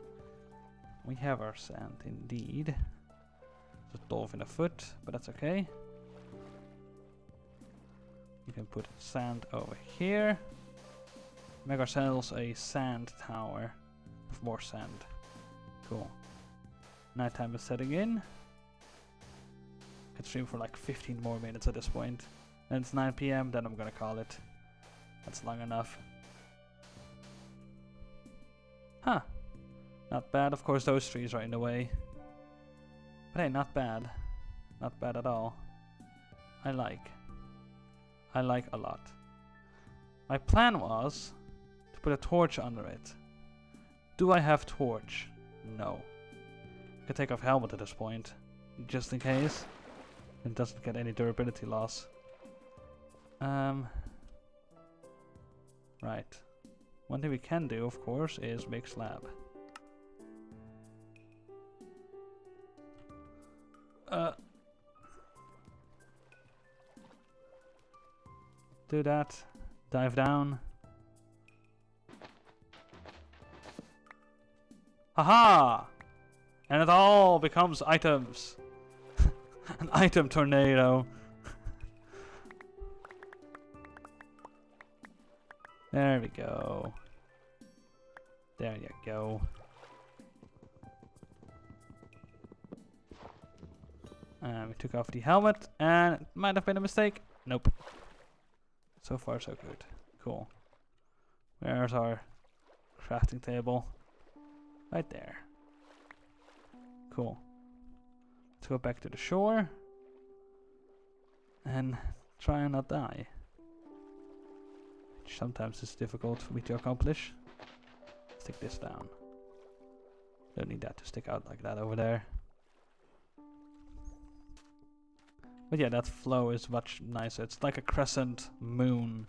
Speaker 1: We have our sand indeed. There's a dolphin a foot, but that's okay. You can put sand over here. Make ourselves a sand tower with more sand. Cool. Nighttime is setting in. I could stream for like 15 more minutes at this point. And it's 9 PM, then I'm gonna call it. That's long enough. Huh. Not bad. Of course, those trees are in the way. But hey, not bad. Not bad at all. I like a lot. My plan was to put a torch under it. Do I have torch? No. I could take off helmet at this point, just in case. It doesn't get any durability loss. Right. One thing we can do, of course, is make slab. Do that. Dive down. Haha! And it all becomes items. An item tornado. There we go. There you go. We took off the helmet, and it might have been a mistake. Nope. So far, so good. Cool. Where's our crafting table? Right there. Cool. Let's go back to the shore. And try and not die. Which sometimes is difficult for me to accomplish. Let's take this down. Don't need that to stick out like that over there. But yeah, that flow is much nicer. It's like a crescent moon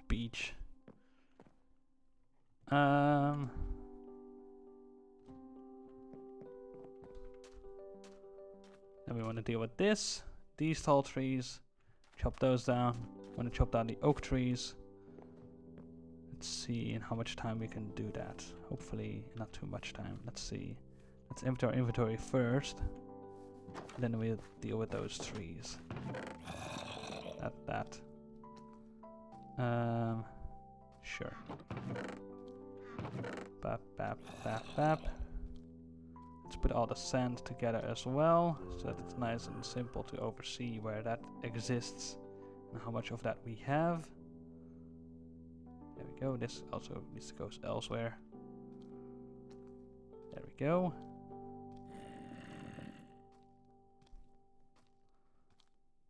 Speaker 1: beach. Then we want to deal with this. These tall trees. Chop those down. Want to chop down the oak trees. Let's see in how much time we can do that. Hopefully not too much time. Let's see. Let's empty our inventory first. Then we'll deal with those trees. That. Sure. Bap. Let's put all the sand together as well, so that it's nice and simple to oversee where that exists and how much of that we have. There we go. This also needs to go elsewhere. There we go.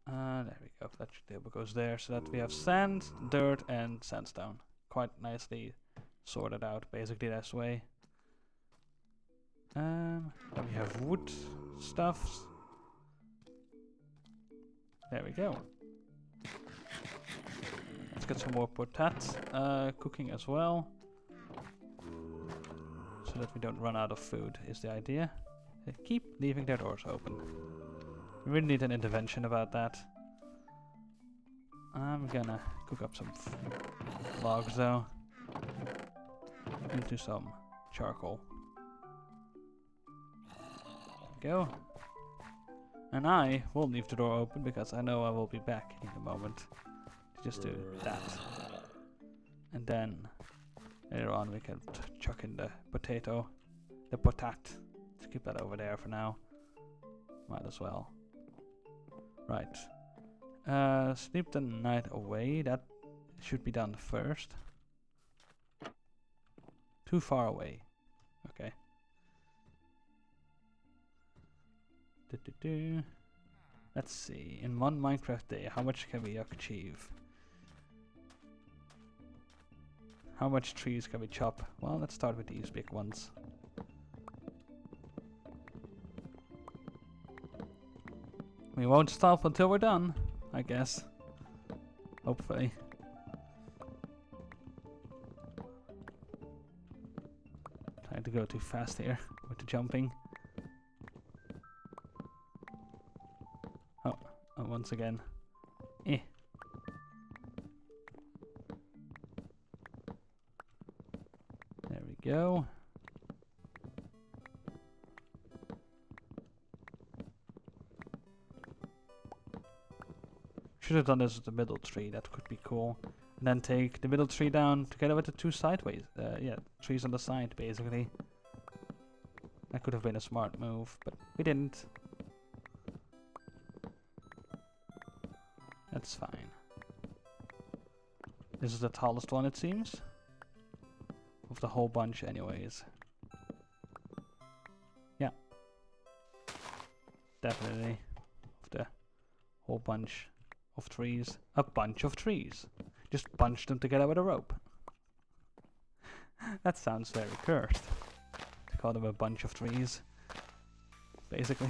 Speaker 1: There we go. That table goes there, so that we have sand, dirt, and sandstone. Quite nicely sorted out, basically this way. Then we have wood stuffs. There we go. Let's get some more potats cooking as well, so that we don't run out of food is the idea. They keep leaving their doors open. We really need an intervention about that. I'm gonna cook up some logs though, into some charcoal. There we go. And I will leave the door open because I know I will be back in a moment to just do that. And then later on we can chuck in the potato, the potat. Let's keep that over there for now. Might as well. Right. Sleep the night away. That should be done first. Too far away. Okay. Let's see. In one Minecraft day, how much can we achieve? How much trees can we chop? Well, let's start with these big ones. We won't stop until we're done, I guess. Hopefully. Trying to go too fast here with the jumping. Oh, once again. Eh. There we go. Should have done this with the middle tree, that could be cool. And then take the middle tree down together with the two sideways, trees on the side, basically. That could have been a smart move, but we didn't. That's fine. This is the tallest one, it seems. Of the whole bunch, anyways. Yeah. Definitely. Of the whole bunch of trees. A bunch of trees. Just bunch them together with a rope. That sounds very cursed. To call them a bunch of trees. Basically.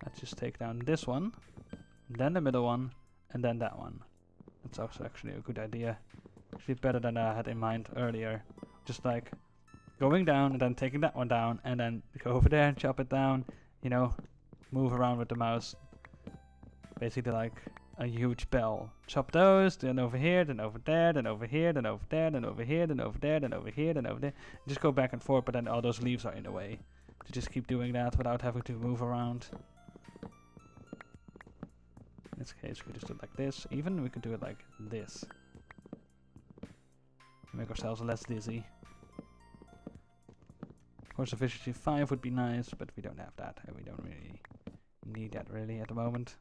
Speaker 1: Let's just take down this one. Then the middle one. And then that one. That's also actually a good idea. Actually better than I had in mind earlier. Just like going down and then taking that one down and then go over there, chop it down, you know, move around with the mouse. Basically like a huge bell. Chop those, then over here, then over there, then over here, then over there, then over here, then over there, then over here, then over there. Just go back and forth, but then all those leaves are in the way. To just keep doing that without having to move around. In this case, we just do it like this. Even we could do it like this. Make ourselves less dizzy. Of course, efficiency 5 would be nice, but we don't have that. And we don't really need that really at the moment.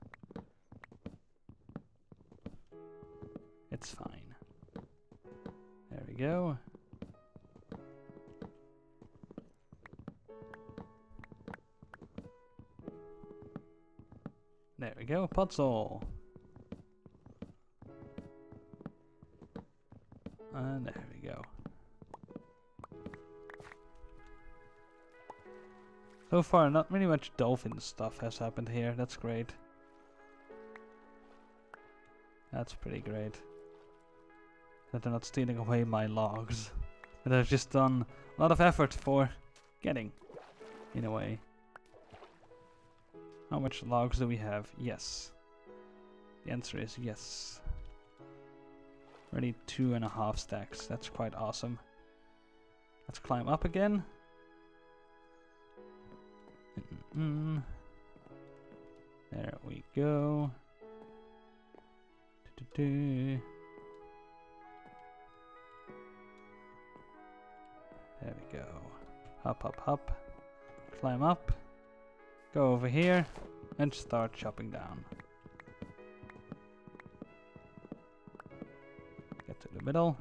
Speaker 1: It's fine. There we go. There we go, puzzle. And there we go. So far, not really much dolphin stuff has happened here. That's great. That's pretty great. That they're not stealing away my logs. That I've just done a lot of effort for getting, in a way. How much logs do we have? Yes. The answer is yes. Already 2.5 stacks. That's quite awesome. Let's climb up again. There we go. There we go. Hop, hop, hop. Climb up. Go over here and start chopping down. Get to the middle.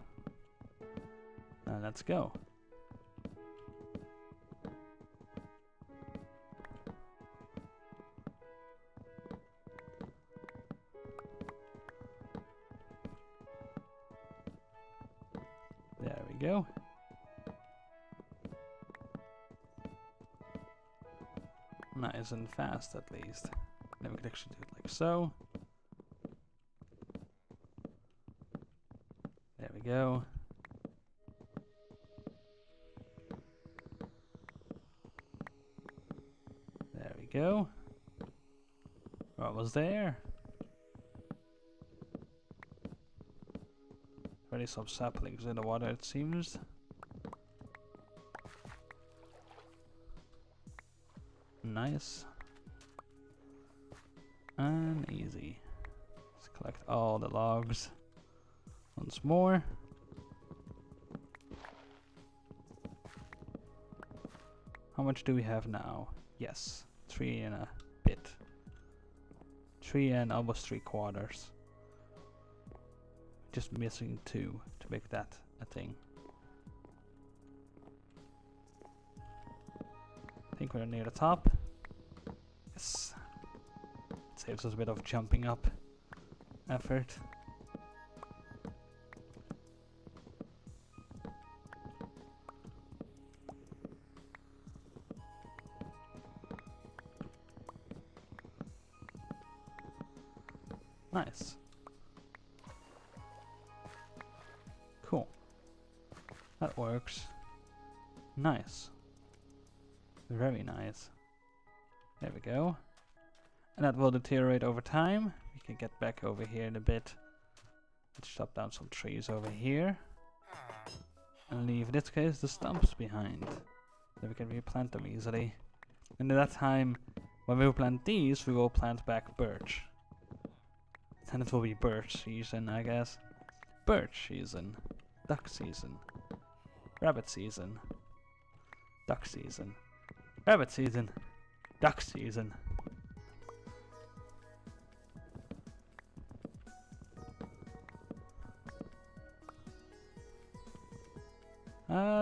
Speaker 1: And let's go. There we go. Nice and fast at least. Then we can actually do it like so. There we go. There we go. What was there? Already some saplings in the water, it seems. Nice. And easy. Let's collect all the logs once more. How much do we have now? Yes, 3 and a bit. 3 and almost 3/4. Just missing 2 to make that a thing. I think we're near the top. Yes. It's saves us a bit of jumping up effort. Nice. Cool. That works. Nice. Very nice. There we go. And that will deteriorate over time. We can get back over here in a bit. Let's chop down some trees over here. And leave, in this case, the stumps behind. So we can replant them easily. And at that time, when we plant these, we will plant back birch. Then it will be birch season, I guess. Birch season. Duck season. Rabbit season. Duck season. Rabbit season. Duck season.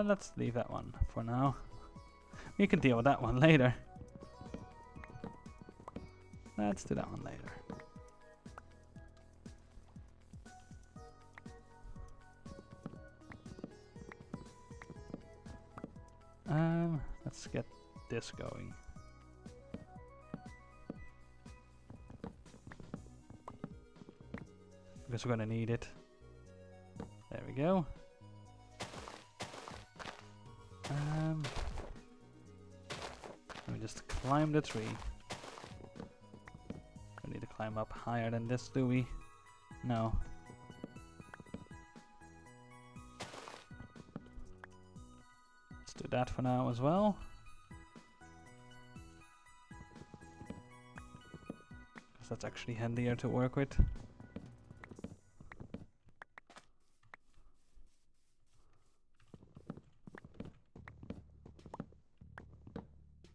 Speaker 1: Let's leave that one for now. We can deal with that one later. Let's do that one later. Let's get this going. Because we're gonna need it. There we go. Let me just climb the tree. We need to climb up higher than this, do we? No. Let's do that for now as well. Because that's actually handier to work with.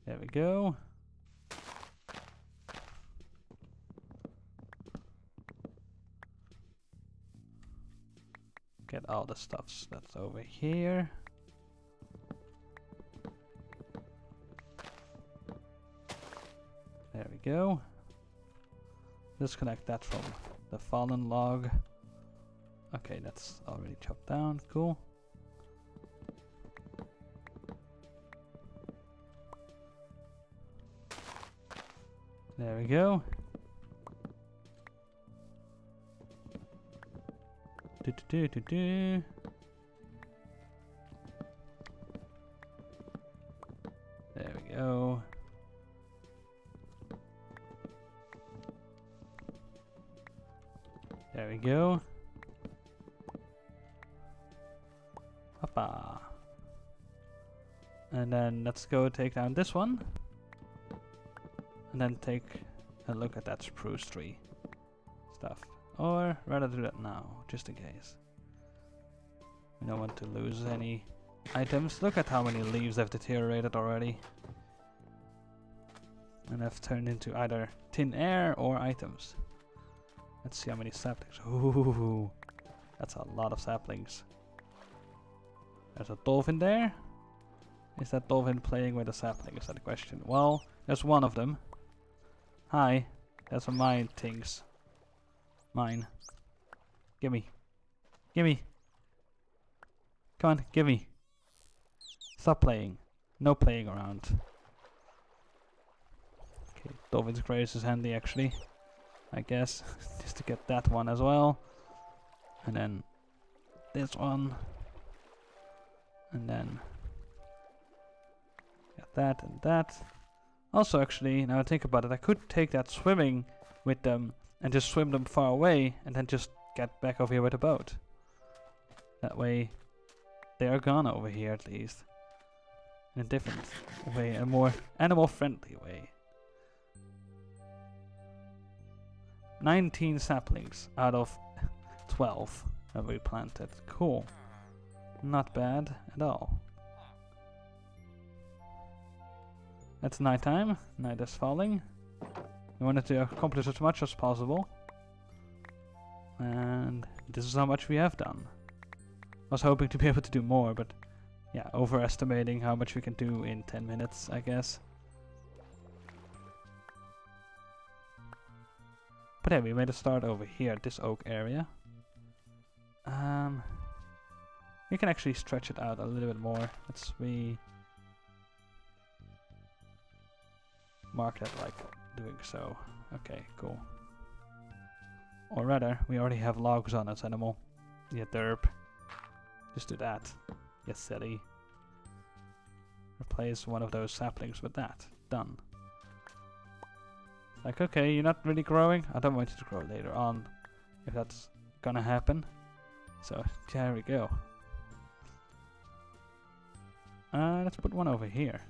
Speaker 1: There we go. Get all the stuffs that's over here. There we go. Disconnect that from the fallen log. Okay, that's already chopped down. Cool. There we go. Do. There we go. There we go. Hoppa. And then let's go take down this one. And then take a look at that spruce tree stuff. Or rather do that now, just in case. We don't want to lose any items. Look at how many leaves have deteriorated already. And have turned into either thin air or items. Let's see how many saplings. Ooh, that's a lot of saplings. There's a dolphin there. Is that dolphin playing with a sapling? Is that the question? Well, there's one of them. Hi, that's a mine things. Mine. Gimme. Gimme. Come on, gimme. Stop playing. No playing around. Okay, Dolphin's Grace is handy actually. I guess. Just to get that one as well. And then this one. And then get that and that. Also, actually, now I think about it, I could take that swimming with them and just swim them far away and then just get back over here with a boat. That way, they are gone over here at least. In a different way, a more animal-friendly way. 19 saplings out of 12 that we planted. Cool. Not bad at all. It's nighttime. Night is falling. We wanted to accomplish as much as possible. And this is how much we have done. I was hoping to be able to do more, but yeah, overestimating how much we can do in 10 minutes, I guess. But hey, we made a start over here at this oak area. We can actually stretch it out a little bit more. Let's mark that like doing so. Okay, cool. Or rather, we already have logs on this animal. Yeah, derp. Just do that. You silly. Replace one of those saplings with that. Done. Like, okay, you're not really growing. I don't want you to grow later on, if that's gonna happen. So, there we go. Let's put one over here.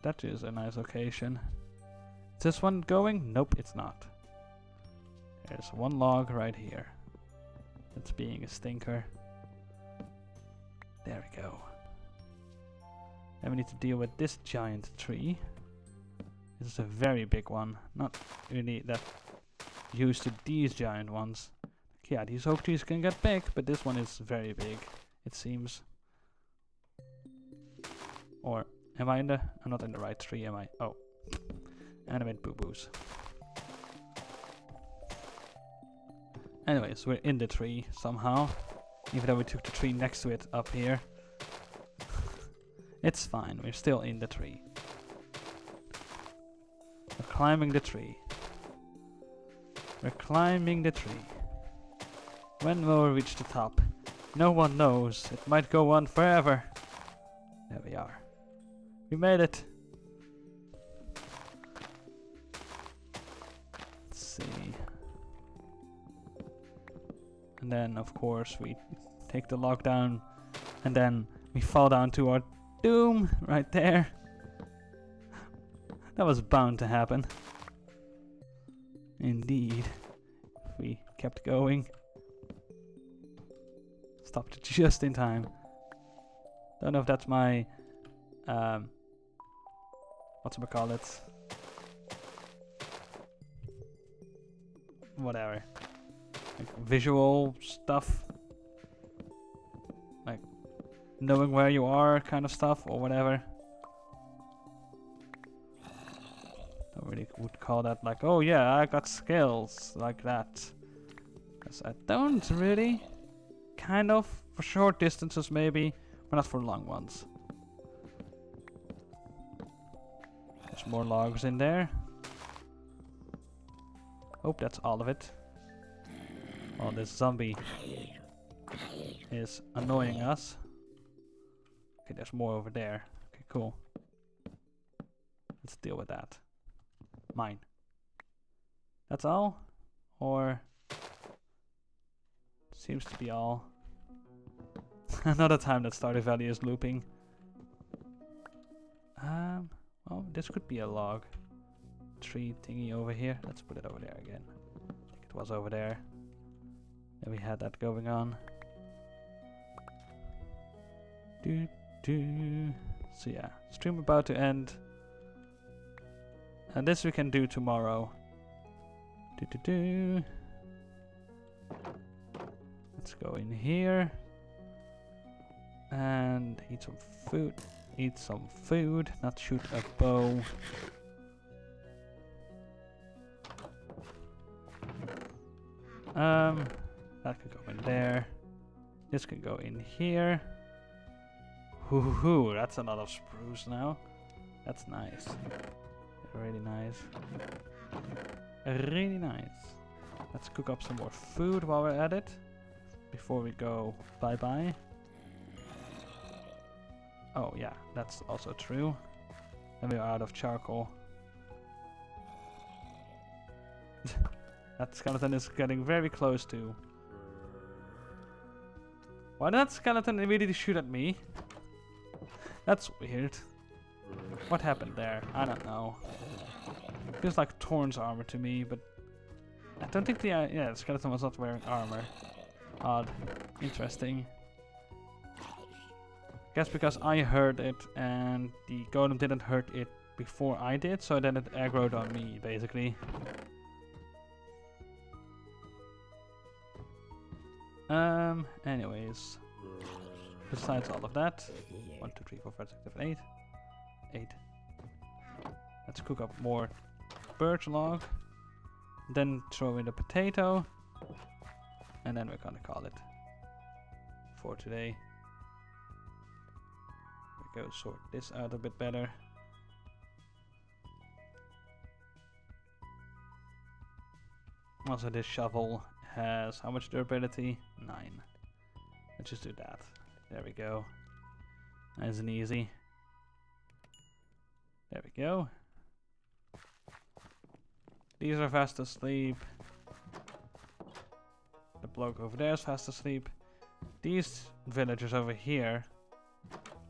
Speaker 1: That is a nice location. Is this one going? Nope, it's not. There's one log right here. That's being a stinker. There we go. Then we need to deal with this giant tree. This is a very big one. Not really that used to these giant ones. Yeah, these oak trees can get big, but this one is very big, it seems. Or am I in the... I'm not in the right tree, am I? Oh. And I made boo-boos. Anyways, we're in the tree somehow. Even though we took the tree next to it up here. It's fine, we're still in the tree. We're climbing the tree. We're climbing the tree. When will we reach the top? No one knows. It might go on forever. There we are. We made it. Let's see. And then, of course, we take the log down. And then we fall down to our doom right there. That was bound to happen. Indeed. If we kept going. Stopped just in time. Don't know if that's my whatchamacallit. Whatever. Like visual stuff. Like knowing where you are kind of stuff or whatever. Don't really would call that like, oh yeah, I got skills like that. Because I don't really. Kind of. For short distances maybe, but not for long ones. There's more logs in there. Hope that's all of it. Oh, this zombie is annoying us. Okay, there's more over there. Okay, cool. Let's deal with that. Mine. That's all? Or... seems to be all. Another time that Stardew Valley is looping. Well, this could be a log. Tree thingy over here. Let's put it over there again. I think it was over there. And we had that going on. So yeah, stream about to end. And this we can do tomorrow. Let's go in here. And eat some food. Eat some food, not shoot a bow. That could go in there. This could go in here. Hoo, that's a lot of spruce now. That's nice. Really nice. Really nice. Let's cook up some more food while we're at it. Before we go bye-bye. Oh yeah, that's also true. And we're out of charcoal. That skeleton is getting very close to. Why did that skeleton immediately shoot at me? That's weird. What happened there? I don't know. Feels like Thorn's armor to me, but I don't think the skeleton was not wearing armor. Odd. Interesting. Guess because I heard it and the golem didn't hurt it before I did, so then it aggroed on me, basically. Anyways. Besides all of that. 1, 2, 3, 4, 5, 6, 7, 8. 8. Let's cook up more birch log. Then throw in the potato. And then we're gonna call it for today. We go sort this out a bit better. Also, this shovel has how much durability? 9. Let's just do that. There we go. Nice and easy. There we go. These are fast asleep. The bloke over there is fast asleep. These villagers over here,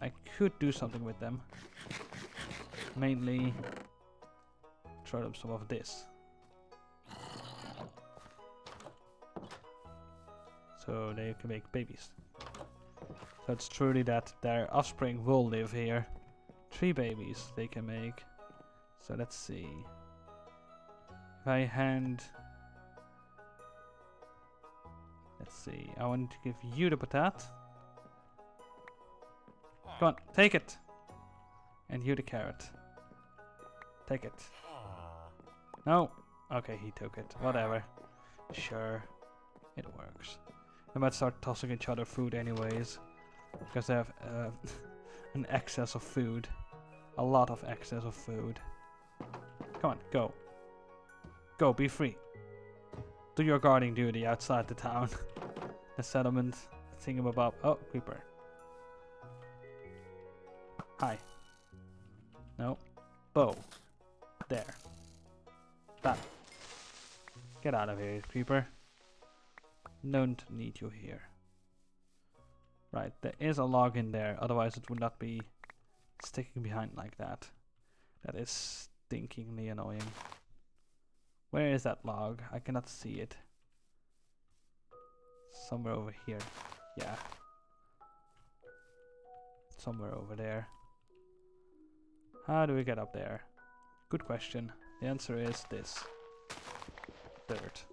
Speaker 1: I could do something with them. Mainly throw them some of this. So they can make babies. So it's truly that their offspring will live here. 3 babies they can make. So let's see. If I hand... Let's see. I want to give you the potat. Come on, take it. And you the carrot. Take it. No. Okay, he took it. Whatever. Sure. It works. They might start tossing each other food anyways. Because they have an excess of food. A lot of excess of food. Come on, go. Go, be free. Do your guarding duty outside the town. The settlement. Thingamabob. Oh, creeper. Hi. No. Bow. There. That. Get out of here, creeper. Don't need you here. Right, there is a log in there, otherwise it would not be sticking behind like that. That is stinkingly annoying. Where is that log? I cannot see it. Somewhere over here. Yeah. Somewhere over there. How do we get up there? Good question. The answer is this. Dirt.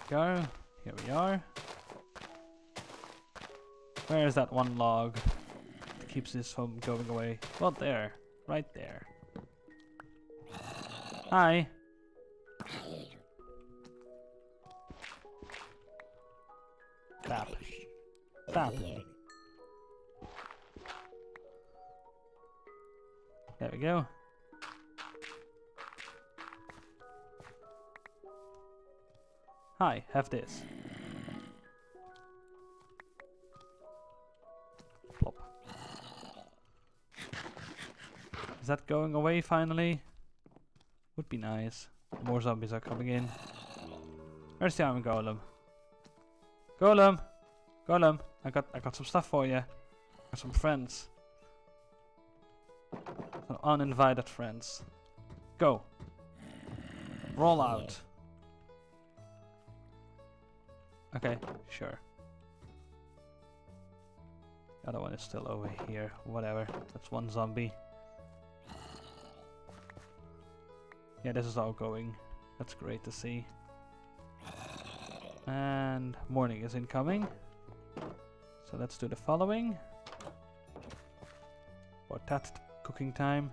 Speaker 1: Go. Here we are. Where is that one log that keeps this from going away? Well, there. Right there. Hi. Tap. Tap. There we go. Hi, have this. Plop. Is that going away finally? Would be nice. More zombies are coming in. Where's the iron golem? Golem! Golem! I got some stuff for you. Got some friends. Some uninvited friends. Go. Roll out. Okay, sure. The other one is still over here. Whatever. That's one zombie. Yeah, this is all going. That's great to see. And morning is incoming. So let's do the following. Potat cooking time.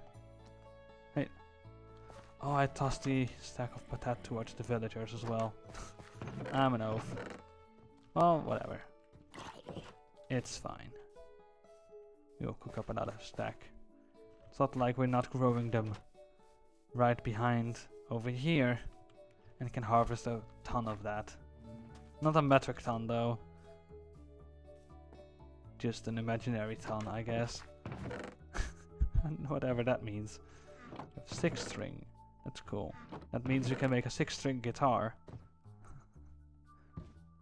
Speaker 1: Hey. Oh, I tossed the stack of potat towards the villagers as well. I'm an oaf. Well, whatever. It's fine. We'll cook up another stack. It's not like we're not growing them right behind over here and can harvest a ton of that. Not a metric ton though. Just an imaginary ton, I guess. Whatever that means. 6-string. That's cool. That means you can make a 6-string guitar.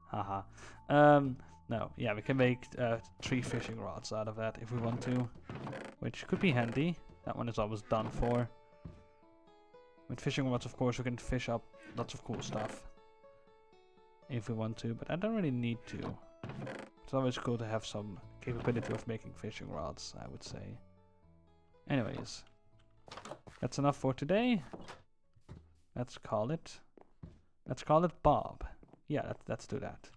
Speaker 1: Haha. No, yeah, we can make 3 fishing rods out of that if we want to. Which could be handy. That one is almost done for. With fishing rods, of course, we can fish up lots of cool stuff. If we want to, but I don't really need to. It's always cool to have some capability of making fishing rods, I would say. Anyways. That's enough for today. Let's call it Bob. Yeah, let's do that.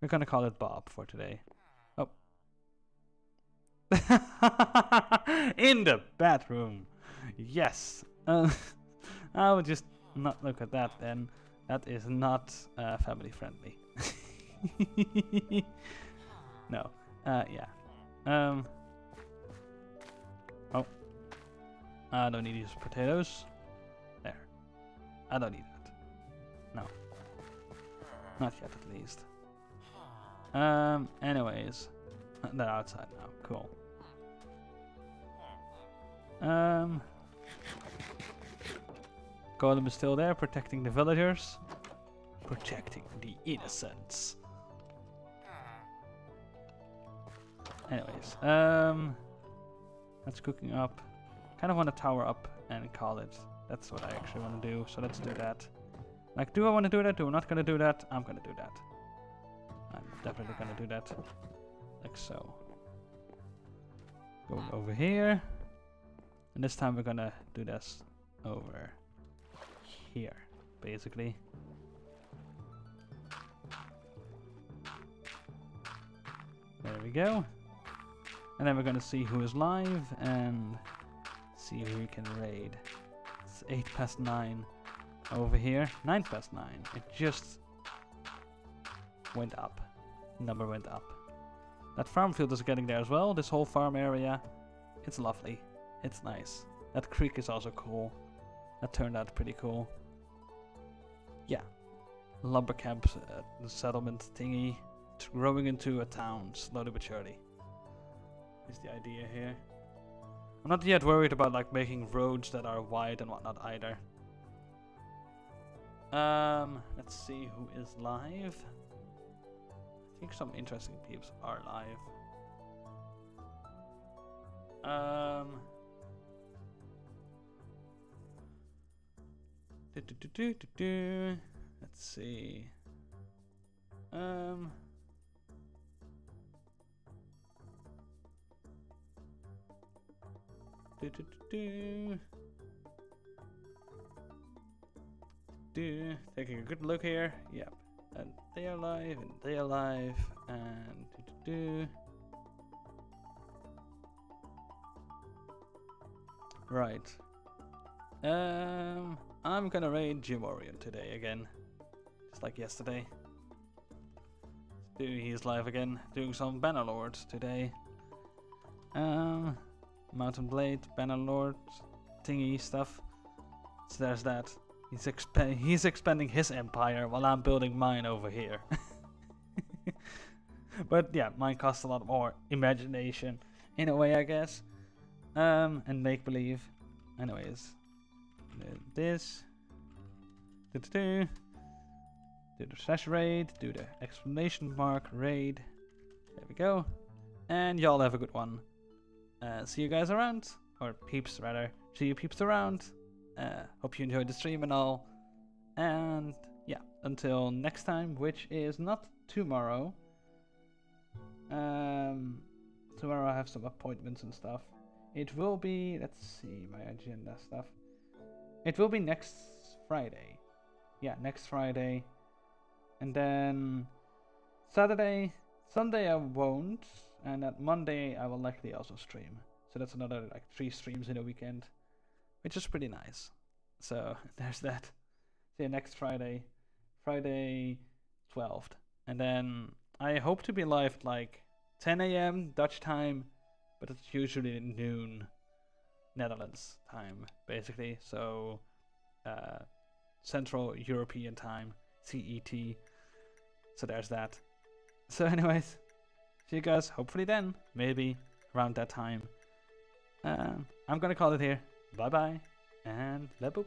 Speaker 1: We're gonna call it Bob for today. Oh. In the bathroom. Yes. I would just not look at that then. That is not family friendly. No. Yeah. Oh. I don't need these potatoes. There. I don't need that. No. Not yet, at least. Anyways. They're outside now. Cool. Golem is still there, protecting the villagers. Protecting the innocents. Anyways, that's cooking up. Kind of want to tower up and call it. That's what I actually want to do, so let's do that. Like, do I want to do that? Do I not going to do that? I'm going to do that. I'm definitely going to do that. Like so. Going over here. And this time we're going to do this over here, basically. There we go. And then we're going to see who is live and see who we can raid. It's 8 past 9 over here. 9 past 9. It just went up. Number went up. That farm field is getting there as well. This whole farm area. It's lovely. It's nice. That creek is also cool. That turned out pretty cool. Yeah. Lumber camp the settlement thingy. It's growing into a town slowly but surely. Is the idea here. I'm not yet worried about like making roads that are wide and whatnot either. Let's see who is live. I think some interesting peeps are live. Let's see. Taking a good look here. Yep. And they are live, and they are live, and right. I'm gonna raid Jim Orion today again, just like yesterday. He's live again, doing some Bannerlord today. Mountain Blade, Bannerlord, thingy stuff. So there's that. He's expanding his empire while I'm building mine over here. But yeah, mine costs a lot more imagination in a way, I guess. And make believe. Anyways, this. Do the slash raid. Do the exclamation mark raid. There we go. And y'all have a good one. See you guys around, or peeps rather. See you peeps around. Hope you enjoyed the stream and all. And yeah, until next time, which is not tomorrow. Tomorrow I have some appointments and stuff. It will be, let's see my agenda stuff. It will be next Friday. Yeah, next Friday. And then Saturday, Sunday I won't. And at Monday I will likely also stream. So that's another like 3 streams in a weekend, which is pretty nice. So there's that. See you next Friday, Friday 12th. And then I hope to be live at like 10 a.m. Dutch time, but it's usually noon Netherlands time, basically. So Central European time, CET. So there's that. So anyways, see you guys hopefully then, maybe around that time. I'm gonna call it here. Bye bye and le boop.